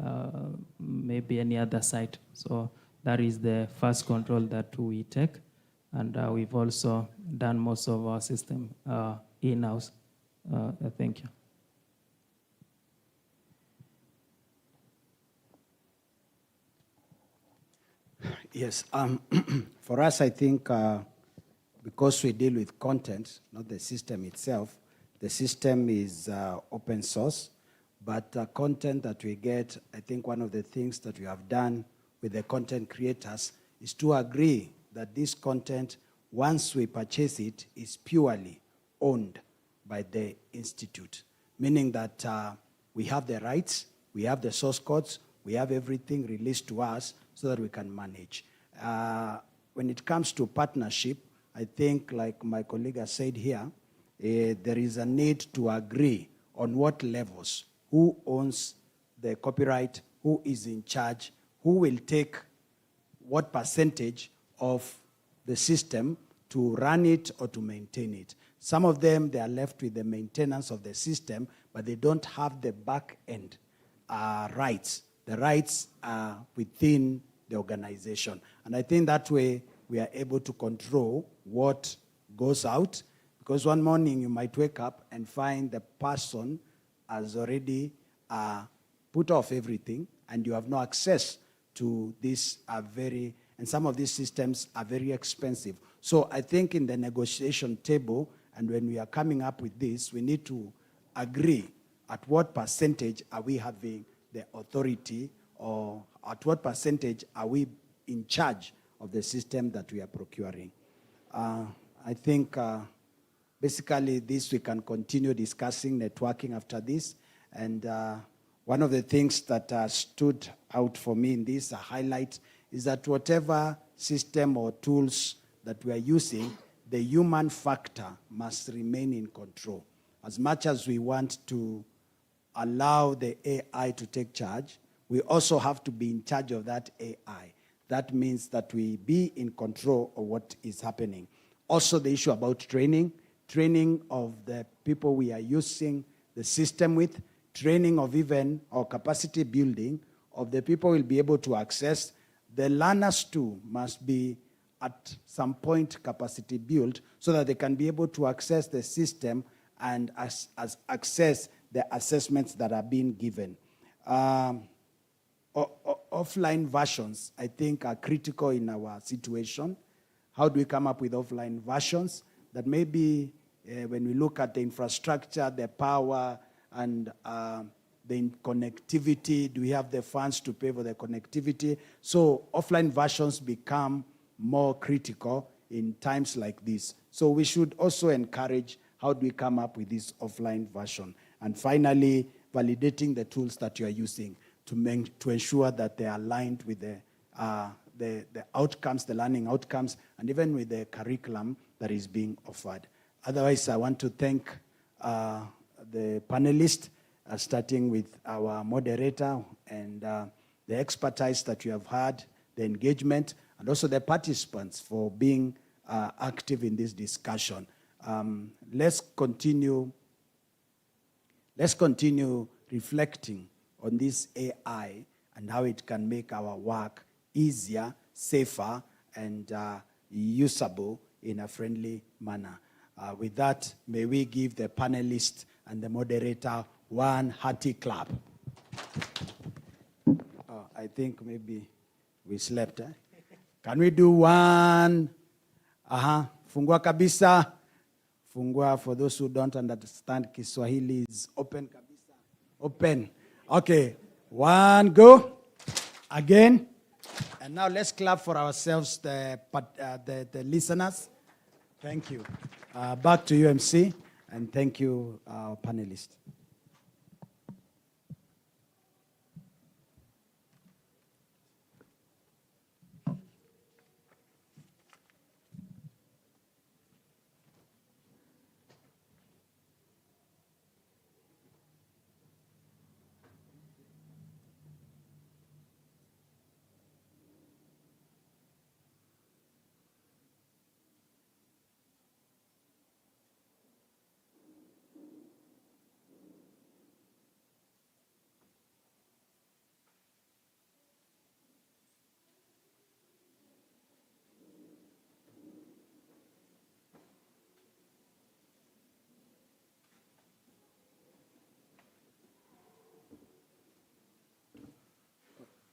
maybe any other site. So that is the first control that we take. And we've also done most of our system in-house. Thank you. Yes, for us, I think because we deal with content, not the system itself, the system is open source, but content that we get, I think one of the things that we have done with the content creators is to agree that this content, once we purchase it, is purely owned by the institute, meaning that we have the rights, we have the source codes, we have everything released to us so that we can manage. When it comes to partnership, I think, like my colleague has said here, there is a need to agree on what levels, who owns the copyright, who is in charge, who will take what percentage of the system to run it or to maintain it. Some of them, they are left with the maintenance of the system, but they don't have the back end rights. The rights are within the organization. And I think that way we are able to control what goes out, because one morning you might wake up and find the person has already put off everything and you have no access to this and some of these systems are very expensive. So I think in the negotiation table, and when we are coming up with this, we need to agree at what percentage are we having the authority, or at what percentage are we in charge of the system that we are procuring. I think basically this we can continue discussing, networking after this. And one of the things that stood out for me in this highlight is that whatever system or tools that we are using, the human factor must remain in control. As much as we want to allow the AI to take charge, we also have to be in charge of that AI. That means that we be in control of what is happening. Also, the issue about training of the people we are using the system with, training of even our capacity building of the people will be able to access. The learners too must be at some point capacity built so that they can be able to access the system and access the assessments that are being given. Offline versions, I think, are critical in our situation. How do we come up with offline versions that maybe when we look at the infrastructure, the power, and the connectivity, do we have the funds to pay for the connectivity? So offline versions become more critical in times like this. So we should also encourage how do we come up with this offline version. And finally, validating the tools that you are using to ensure that they are aligned with the outcomes, the learning outcomes, and even with the curriculum that is being offered. Otherwise, I want to thank the panelists, starting with our moderator and the expertise that you have had, the engagement, and also the participants for being active in this discussion. Let's continue reflecting on this AI and how it can make our work easier, safer, and usable in a friendly manner. With that, may we give the panelists and the moderator one hearty clap. I think maybe we slept. Can we do one? Fungua kabisa. Fungua, for those who don't understand Kiswahili, is open kabisa. Open. Okay. One, go. Again. And now let's clap for ourselves, the listeners. Thank you. Back to you, MC, and thank you, our panelists.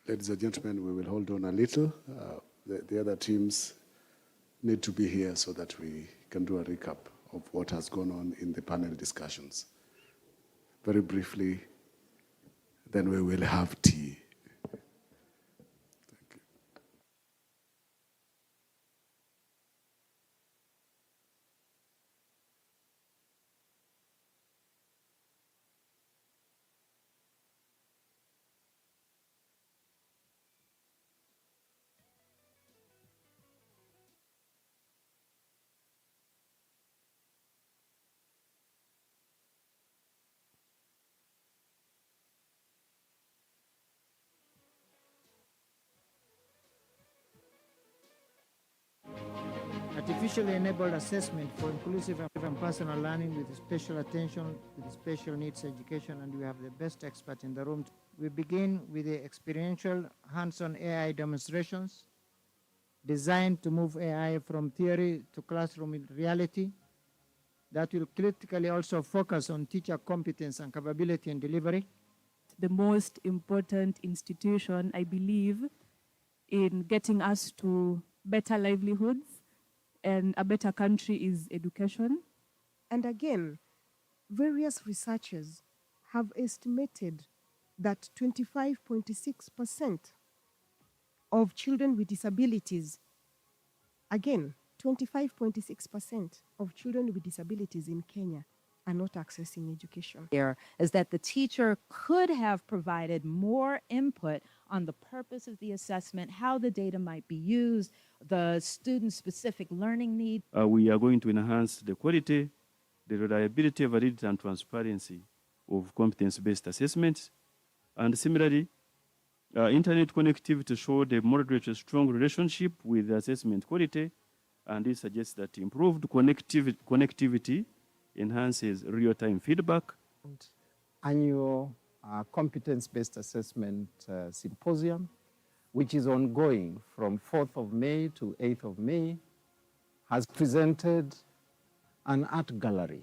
Ladies and gentlemen, we will hold on a little. The other teams need to be here so that we can do a recap of what has gone on in the panel discussions. Very briefly, then we will have tea. Artificially enabled assessment for inclusive and personal learning with special attention with special needs education, and we have the best expert in the room. We begin with the experiential hands-on AI demonstrations designed to move AI from theory to classroom reality. That will critically also focus on teacher competence and capability and delivery. The most important institution, I believe, in getting us to better livelihoods and a better country is education. And again, various researchers have estimated that 25.6% of children with disabilities, again, 25.6% of children with disabilities in Kenya are not accessing education. Here is that the teacher could have provided more input on the purpose of the assessment, how the data might be used, the student-specific learning needs. We are going to enhance the quality, the reliability, validity, and transparency of competence-based assessments. And similarly, internet connectivity showed a moderate strong relationship with the assessment quality, and this suggests that improved connectivity enhances real-time feedback. Annual competence-based assessment symposium, which is ongoing from 4th of May to 8th of May, has presented an art gallery.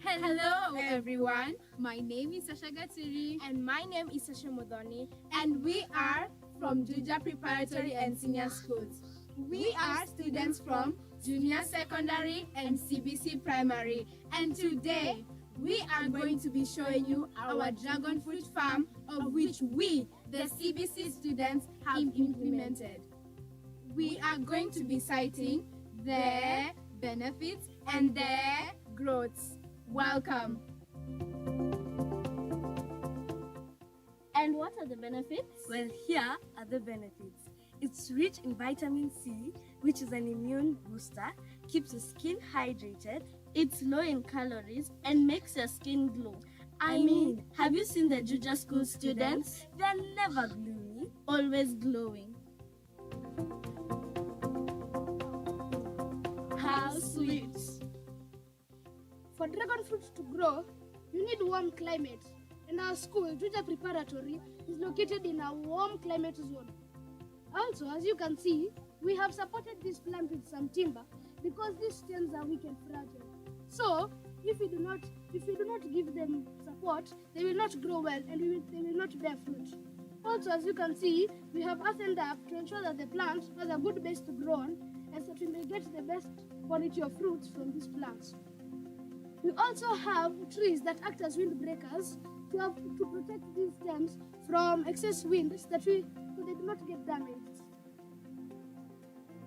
Hello everyone, my name is Sasha Gatiri and my name is Sasha Modoni, and we are from Juja Preparatory and Senior Schools. We are students from Junior Secondary and CBC Primary, and today we are going to be showing you our dragon fruit farm, of which we, the CBC students, have implemented. We are going to be citing their benefits and their growths. Welcome. And what are the benefits? Well, here are the benefits. It's rich in vitamin C, which is an immune booster, keeps your skin hydrated. It's low in calories and makes your skin glow. I mean, have you seen the Juja School students? They're never gloomy, always glowing. How sweet! For dragon fruit to grow, you need warm climate, and our school, Juja Preparatory, is located in a warm climate zone. Also, as you can see, we have supported this plant with some timber because these stems are weak and fragile. So, if we do not give them support, they will not grow well and they will not bear fruit. Also, as you can see, we have earthened up to ensure that the plant has a good base to grow on, and so that we may get the best quality of fruits from these plants. We also have trees that act as windbreakers to protect these stems from excess wind so they do not get damaged.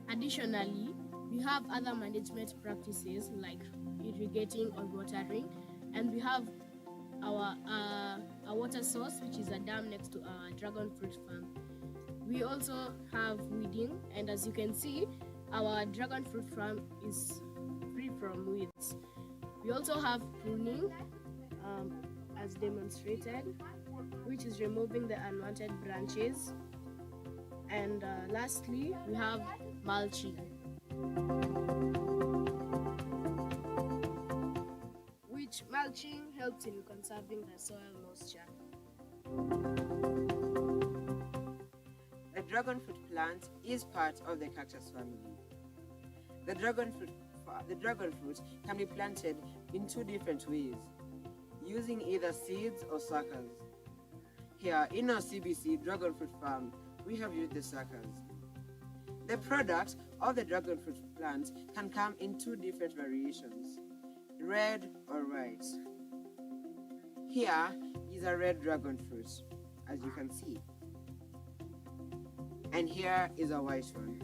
Additionally, we have other management practices like irrigating or watering, and we have our water source, which is a dam next to our dragon fruit farm. We also have weeding, and as you can see, our dragon fruit farm is free from weeds. We also have pruning, as demonstrated, which is removing the unwanted branches. And lastly, we have mulching, which which mulching helps in conserving the soil moisture. The dragon fruit plant is part of the cactus family. The dragon fruit can be planted in two different ways, using either seeds or suckers. Here in our CBC dragon fruit farm, we have used the suckers. The product of the dragon fruit plant can come in two different variations, red or white. Here is a red dragon fruit, as you can see. And here is a white one.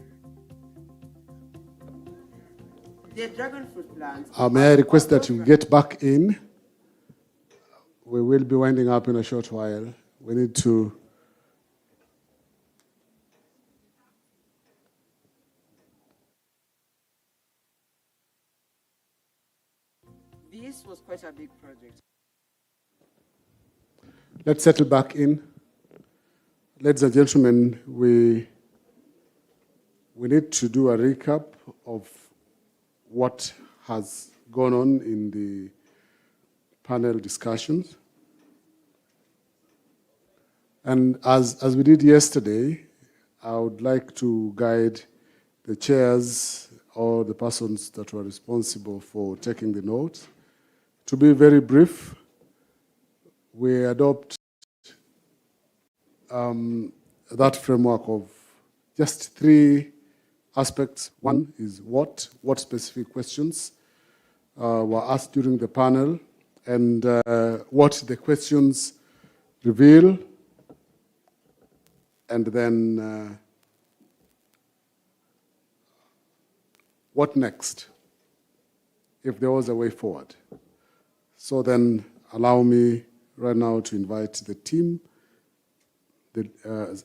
The dragon fruit plant... May I request that you get back in? We will be winding up in a short while. We need to... This was quite a big project. Let's settle back in. Ladies and gentlemen, we need to do a recap of what has gone on in the panel discussions. And as we did yesterday, I would like to guide the chairs or the persons that were responsible for taking the notes. To be very brief, we adopt that framework of just three aspects. One is what specific questions were asked during the panel, and what the questions reveal, and then what next, if there was a way forward. So then allow me right now to invite the team, a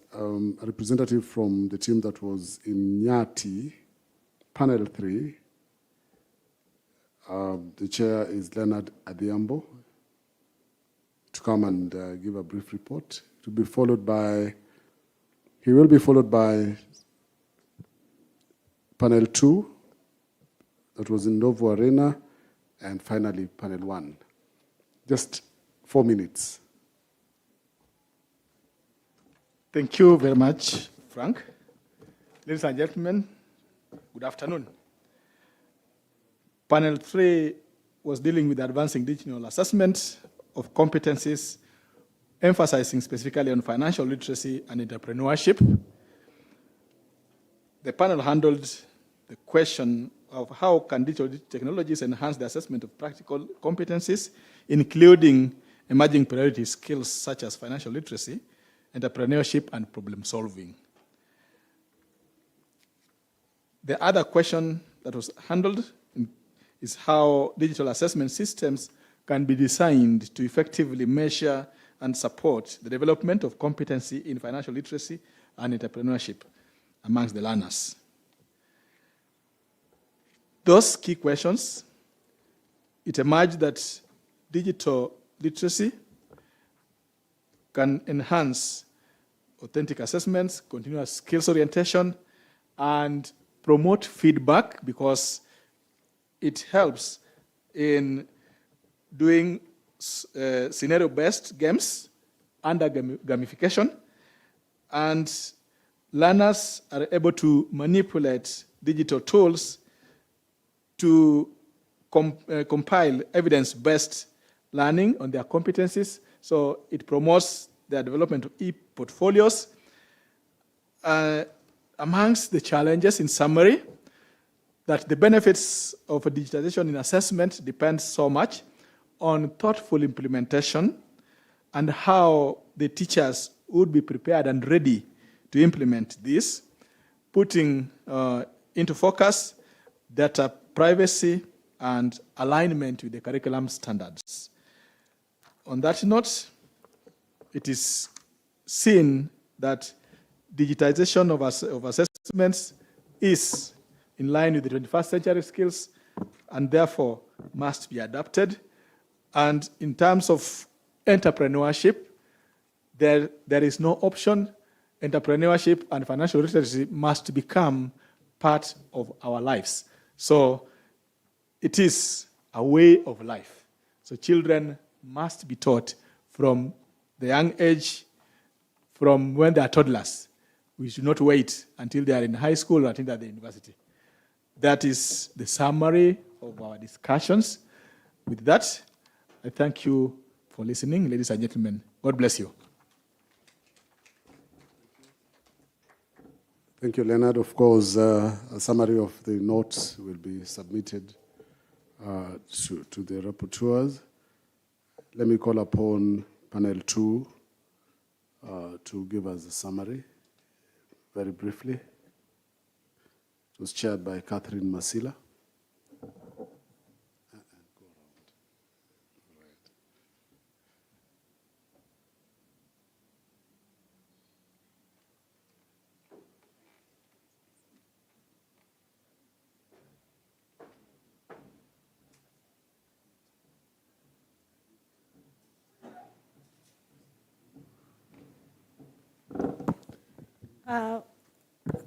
representative from the team that was in Nyati, panel 3. The chair is Leonard Adhiambo, to come and give a brief report. He will be followed by panel 2, that was in Novo Arena, and finally panel 1. Just 4 minutes. Thank you very much, Frank. Ladies and gentlemen, good afternoon. Panel 3 was dealing with advancing digital assessment of competencies, emphasizing specifically on financial literacy and entrepreneurship. The panel handled the question of how can digital technologies enhance the assessment of practical competencies, including emerging priority skills such as financial literacy, entrepreneurship, and problem solving. The other question that was handled is how digital assessment systems can be designed to effectively measure and support the development of competency in financial literacy and entrepreneurship amongst the learners. Those key questions, it emerged that digital literacy can enhance authentic assessments, continuous skills orientation, and promote feedback, because it helps in doing scenario-based games under gamification, and learners are able to manipulate digital tools to compile evidence-based learning on their competencies. So it promotes the development of e-portfolios. Amongst the challenges, in summary, that the benefits of digitization in assessment depend so much on thoughtful implementation and how the teachers would be prepared and ready to implement this, putting into focus data privacy and alignment with the curriculum standards. On that note, it is seen that digitization of assessments is in line with the 21st century skills and therefore must be adapted. And in terms of entrepreneurship, there is no option. Entrepreneurship and financial literacy must become part of our lives. So it is a way of life. So children must be taught from the young age, from when they are toddlers. We should not wait until they are in high school or until they are at the university. That is the summary of our discussions. With that, I thank you for listening, ladies and gentlemen. God bless you. Thank you, Leonard. Of course, a summary of the notes will be submitted to the rapporteurs. Let me call upon panel 2 to give us a summary, very briefly. It was chaired by Catherine Masila.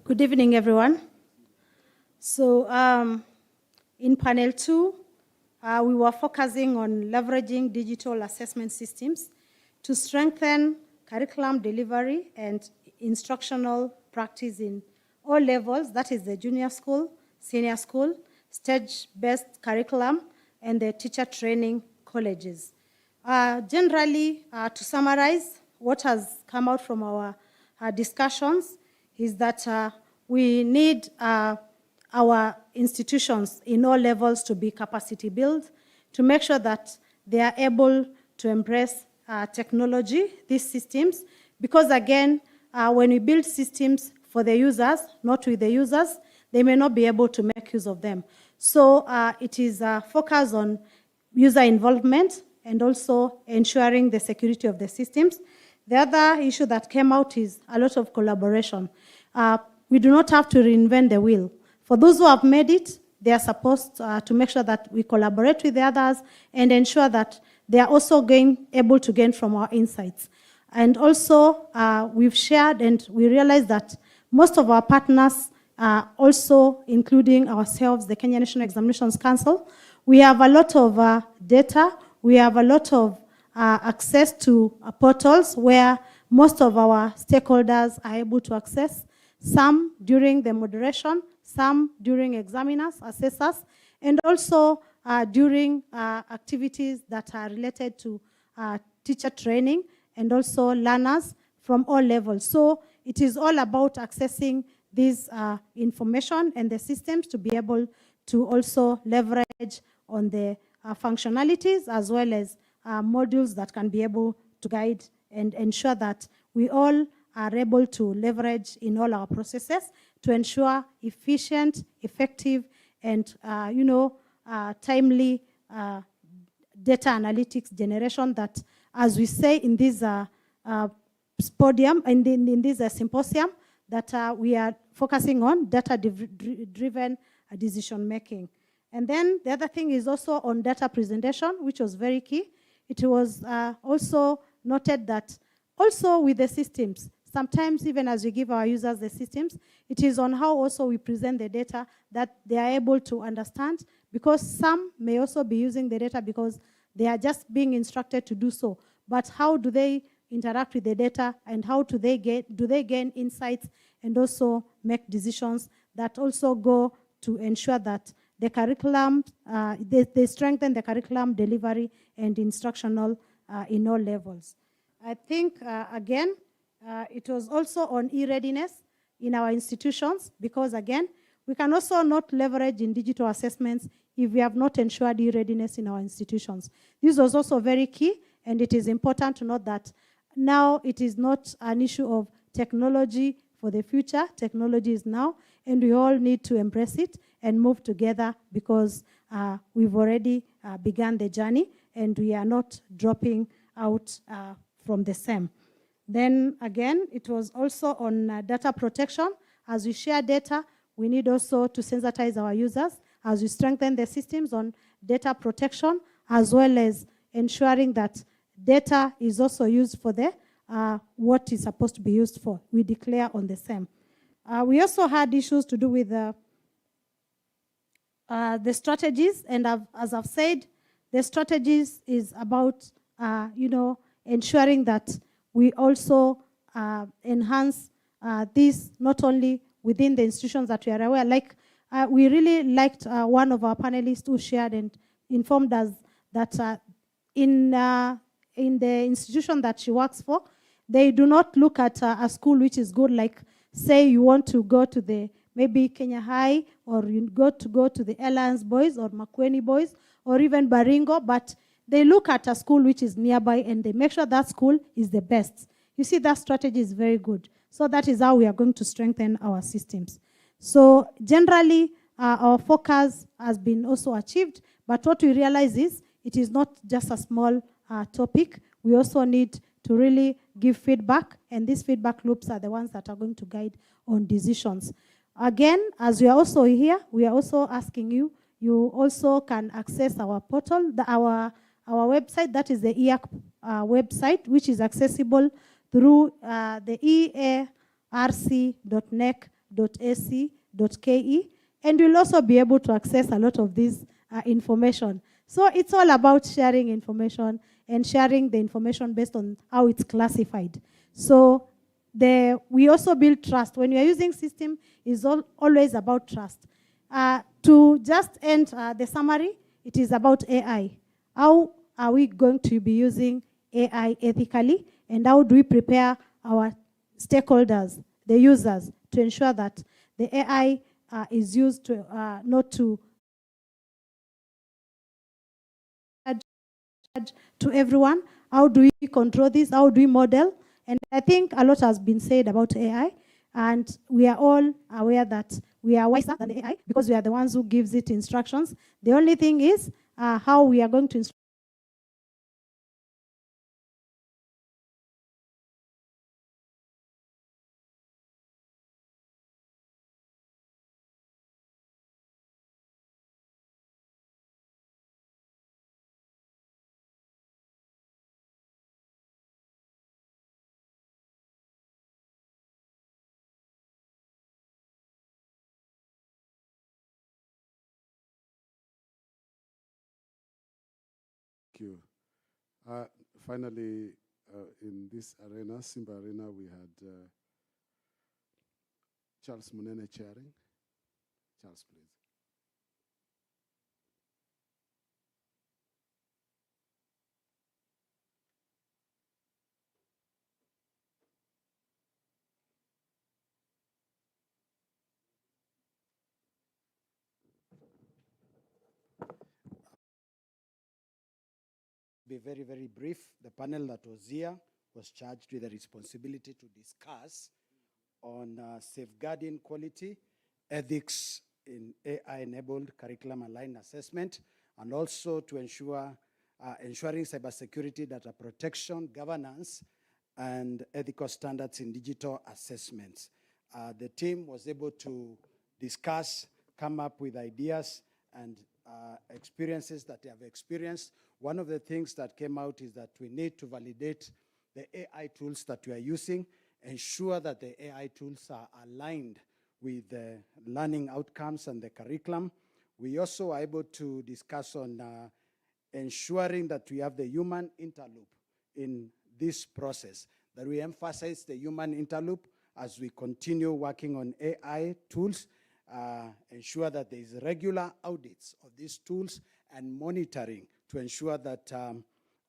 Good evening, everyone. So in panel 2, we were focusing on leveraging digital assessment systems to strengthen curriculum delivery and instructional practice in all levels, that is the junior school, senior school, stage-based curriculum, and the teacher training colleges. Generally, to summarize, what has come out from our discussions is that we need our institutions in all levels to be capacity built, to make sure that they are able to embrace technology, these systems, because again, when we build systems for the users, not with the users, they may not be able to make use of them. So it is focused on user involvement and also ensuring the security of the systems. The other issue that came out is a lot of collaboration. We do not have to reinvent the wheel. For those who have made it, they are supposed to make sure that we collaborate with the others and ensure that they are also able to gain from our insights. And also, we've shared and we realized that most of our partners, also including ourselves, the Kenya National Examinations Council, we have a lot of data, we have a lot of access to portals where most of our stakeholders are able to access, some during the moderation, some during examiners, assessors, and also during activities that are related to teacher training and also learners from all levels. So it is all about accessing this information and the systems to be able to also leverage on the functionalities as well as modules that can be able to guide and ensure that we all are able to leverage in all our processes to ensure efficient, effective, and timely data analytics generation that, as we say in this podium and in this symposium, that we are focusing on data-driven decision making. And then the other thing is also on data presentation, which was very key. It was also noted that also with the systems, sometimes even as we give our users the systems, it is on how also we present the data that they are able to understand, because some may also be using the data because they are just being instructed to do so. But how do they interact with the data, and how do they gain insights and also make decisions that also go to ensure that the curriculum, they strengthen the curriculum delivery and instructional in all levels. I think, again, it was also on e-readiness in our institutions, because again, we can also not leverage in digital assessments if we have not ensured e-readiness in our institutions. This was also very key, and it is important to note that now it is not an issue of technology for the future. Technology is now, and we all need to embrace it and move together, because we've already begun the journey and we are not dropping out from the same. Then again, it was also on data protection. As we share data, we need also to sensitize our users as we strengthen the systems on data protection, as well as ensuring that data is also used for the what is supposed to be used for. We declare on the same. We also had issues to do with the strategies, and as I've said, the strategies is about, ensuring that we also enhance this not only within the institutions that we are aware. Like, we really liked one of our panelists who shared and informed us that in the institution that she works for, they do not look at a school which is good, like say you want to go to the maybe Kenya High, or you go to the Alliance Boys or Makueni Boys, or even Baringo, but they look at a school which is nearby and they make sure that school is the best. You see, that strategy is very good. So that is how we are going to strengthen our systems. So generally, our focus has been also achieved, but what we realize is it is not just a small topic. We also need to really give feedback, and these feedback loops are the ones that are going to guide on decisions. Again, as we are also here, we are also asking you, you also can access our portal, our website, that is the EAC website, which is accessible through the earc.nec.ac.ke, and you'll also be able to access a lot of this information. So it's all about sharing information and sharing the information based on how it's classified. So we also build trust. When you're using system, it's always about trust. To just end the summary, it is about AI. How are we going to be using AI ethically, and how do we prepare our stakeholders, the users, to ensure that the AI is used to not to to everyone? How do we control this? How do we model? And I think a lot has been said about AI, and we are all aware that we are wiser than the AI because we are the ones who gives it instructions. The only thing is how we are going to instruct. Thank you. Finally, in this arena, Simba Arena, we had Charles Munene chairing. Charles, please. Be very, very brief. The panel that was here was charged with the responsibility to discuss on safeguarding quality, ethics in AI-enabled curriculum-aligned assessment, and also to ensuring cybersecurity, data protection, governance, and ethical standards in digital assessments. The team was able to discuss, come up with ideas and experiences that they have experienced. One of the things that came out is that we need to validate the AI tools that we are using, ensure that the AI tools are aligned with the learning outcomes and the curriculum. We also are able to discuss on ensuring that we have the human interloop in this process, that we emphasize the human interloop as we continue working on AI tools, ensure that there is regular audits of these tools and monitoring to ensure that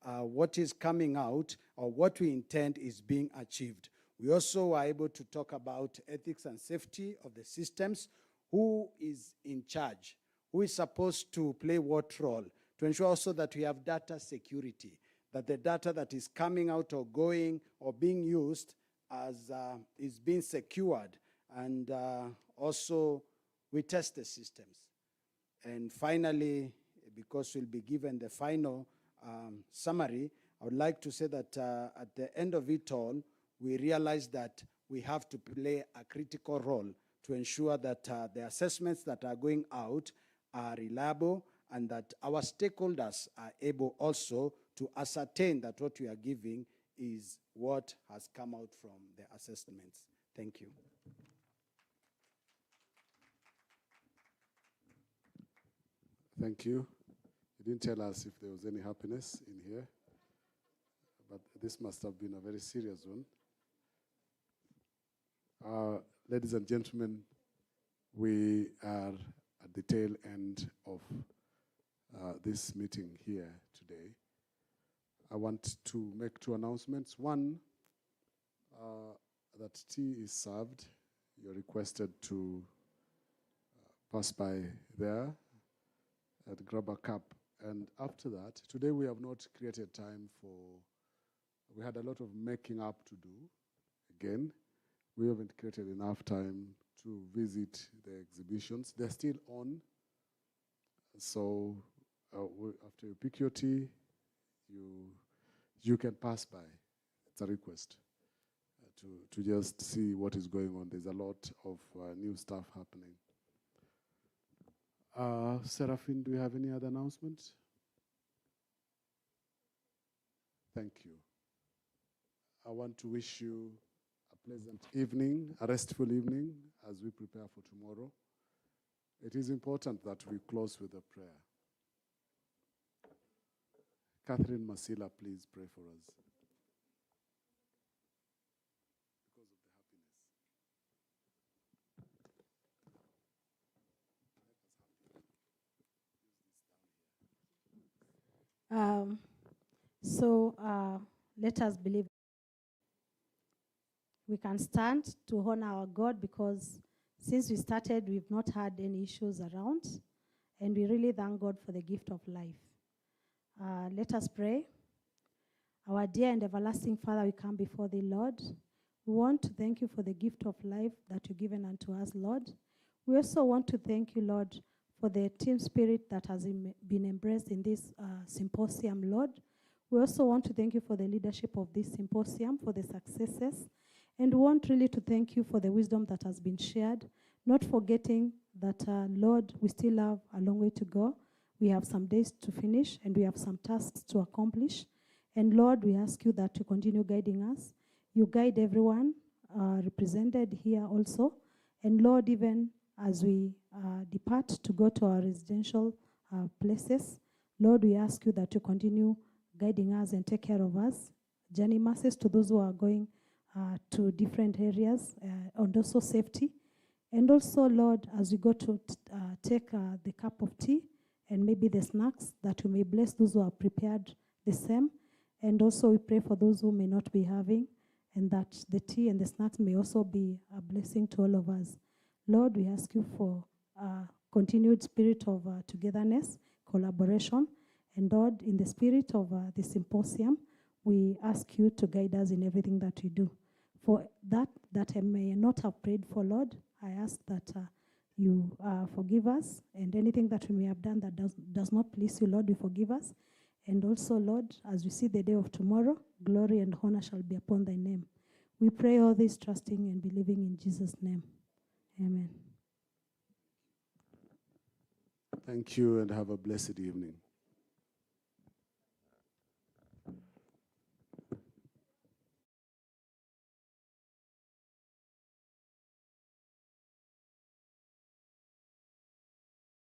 what is coming out or what we intend is being achieved. We also are able to talk about ethics and safety of the systems, who is in charge, who is supposed to play what role, to ensure also that we have data security, that the data that is coming out or going or being used is being secured, and also we test the systems. And finally, because we'll be given the final summary, I would like to say that at the end of it all, we realize that we have to play a critical role to ensure that the assessments that are going out are reliable and that our stakeholders are able also to ascertain that what we are giving is what has come out from the assessments. Thank you. Thank you. didn't tell us if there was any happiness in here, but this must have been a very serious one. Ladies and gentlemen, we are at the tail end of this meeting here today. I want to make two announcements. One, that tea is served. You're requested to pass by there and grab a cup. And after that, today we have not created time for, we had a lot of making up to do. Again, we haven't created enough time to visit the exhibitions. They're still on. So after you pick your tea, you can pass by. It's a request to just see what is going on. There's a lot of new stuff happening. Seraphine, do you have any other announcements? Thank you. I want to wish you a pleasant evening, a restful evening as we prepare for tomorrow. It is important that we close with a prayer. Catherine Masila, please pray for us. Because of the happiness. Let us believe. We can stand to honor our God because since we started, we've not had any issues around, and we really thank God for the gift of life. Let us pray. Our dear and everlasting Father, we come before thee, Lord. We want to thank you for the gift of life that you've given unto us, Lord. We also want to thank you, Lord, for the team spirit that has been embraced in this symposium, Lord. We also want to thank you for the leadership of this symposium, for the successes, and we want really to thank you for the wisdom that has been shared, not forgetting that, Lord, we still have a long way to go. We have some days to finish, and we have some tasks to accomplish. And Lord, we ask you that to continue guiding us. You guide everyone represented here also. And Lord, even as we depart to go to our residential places, Lord, we ask you that to continue guiding us and take care of us. Journey masses to those who are going to different areas, and also safety. And also, Lord, as we go to take the cup of tea and maybe the snacks, that you may bless those who are prepared the same. And also we pray for those who may not be having, and that the tea and the snacks may also be a blessing to all of us. Lord, we ask you for continued spirit of togetherness, collaboration, and Lord, in the spirit of the symposium, we ask you to guide us in everything that we do. For that I may not have prayed for, Lord, I ask that you forgive us, and anything that we may have done that does not please you, Lord, you forgive us. And also, Lord, as we see the day of tomorrow, glory and honor shall be upon thy name. We pray all this trusting and believing in Jesus' name. Amen. Thank you, and have a blessed evening.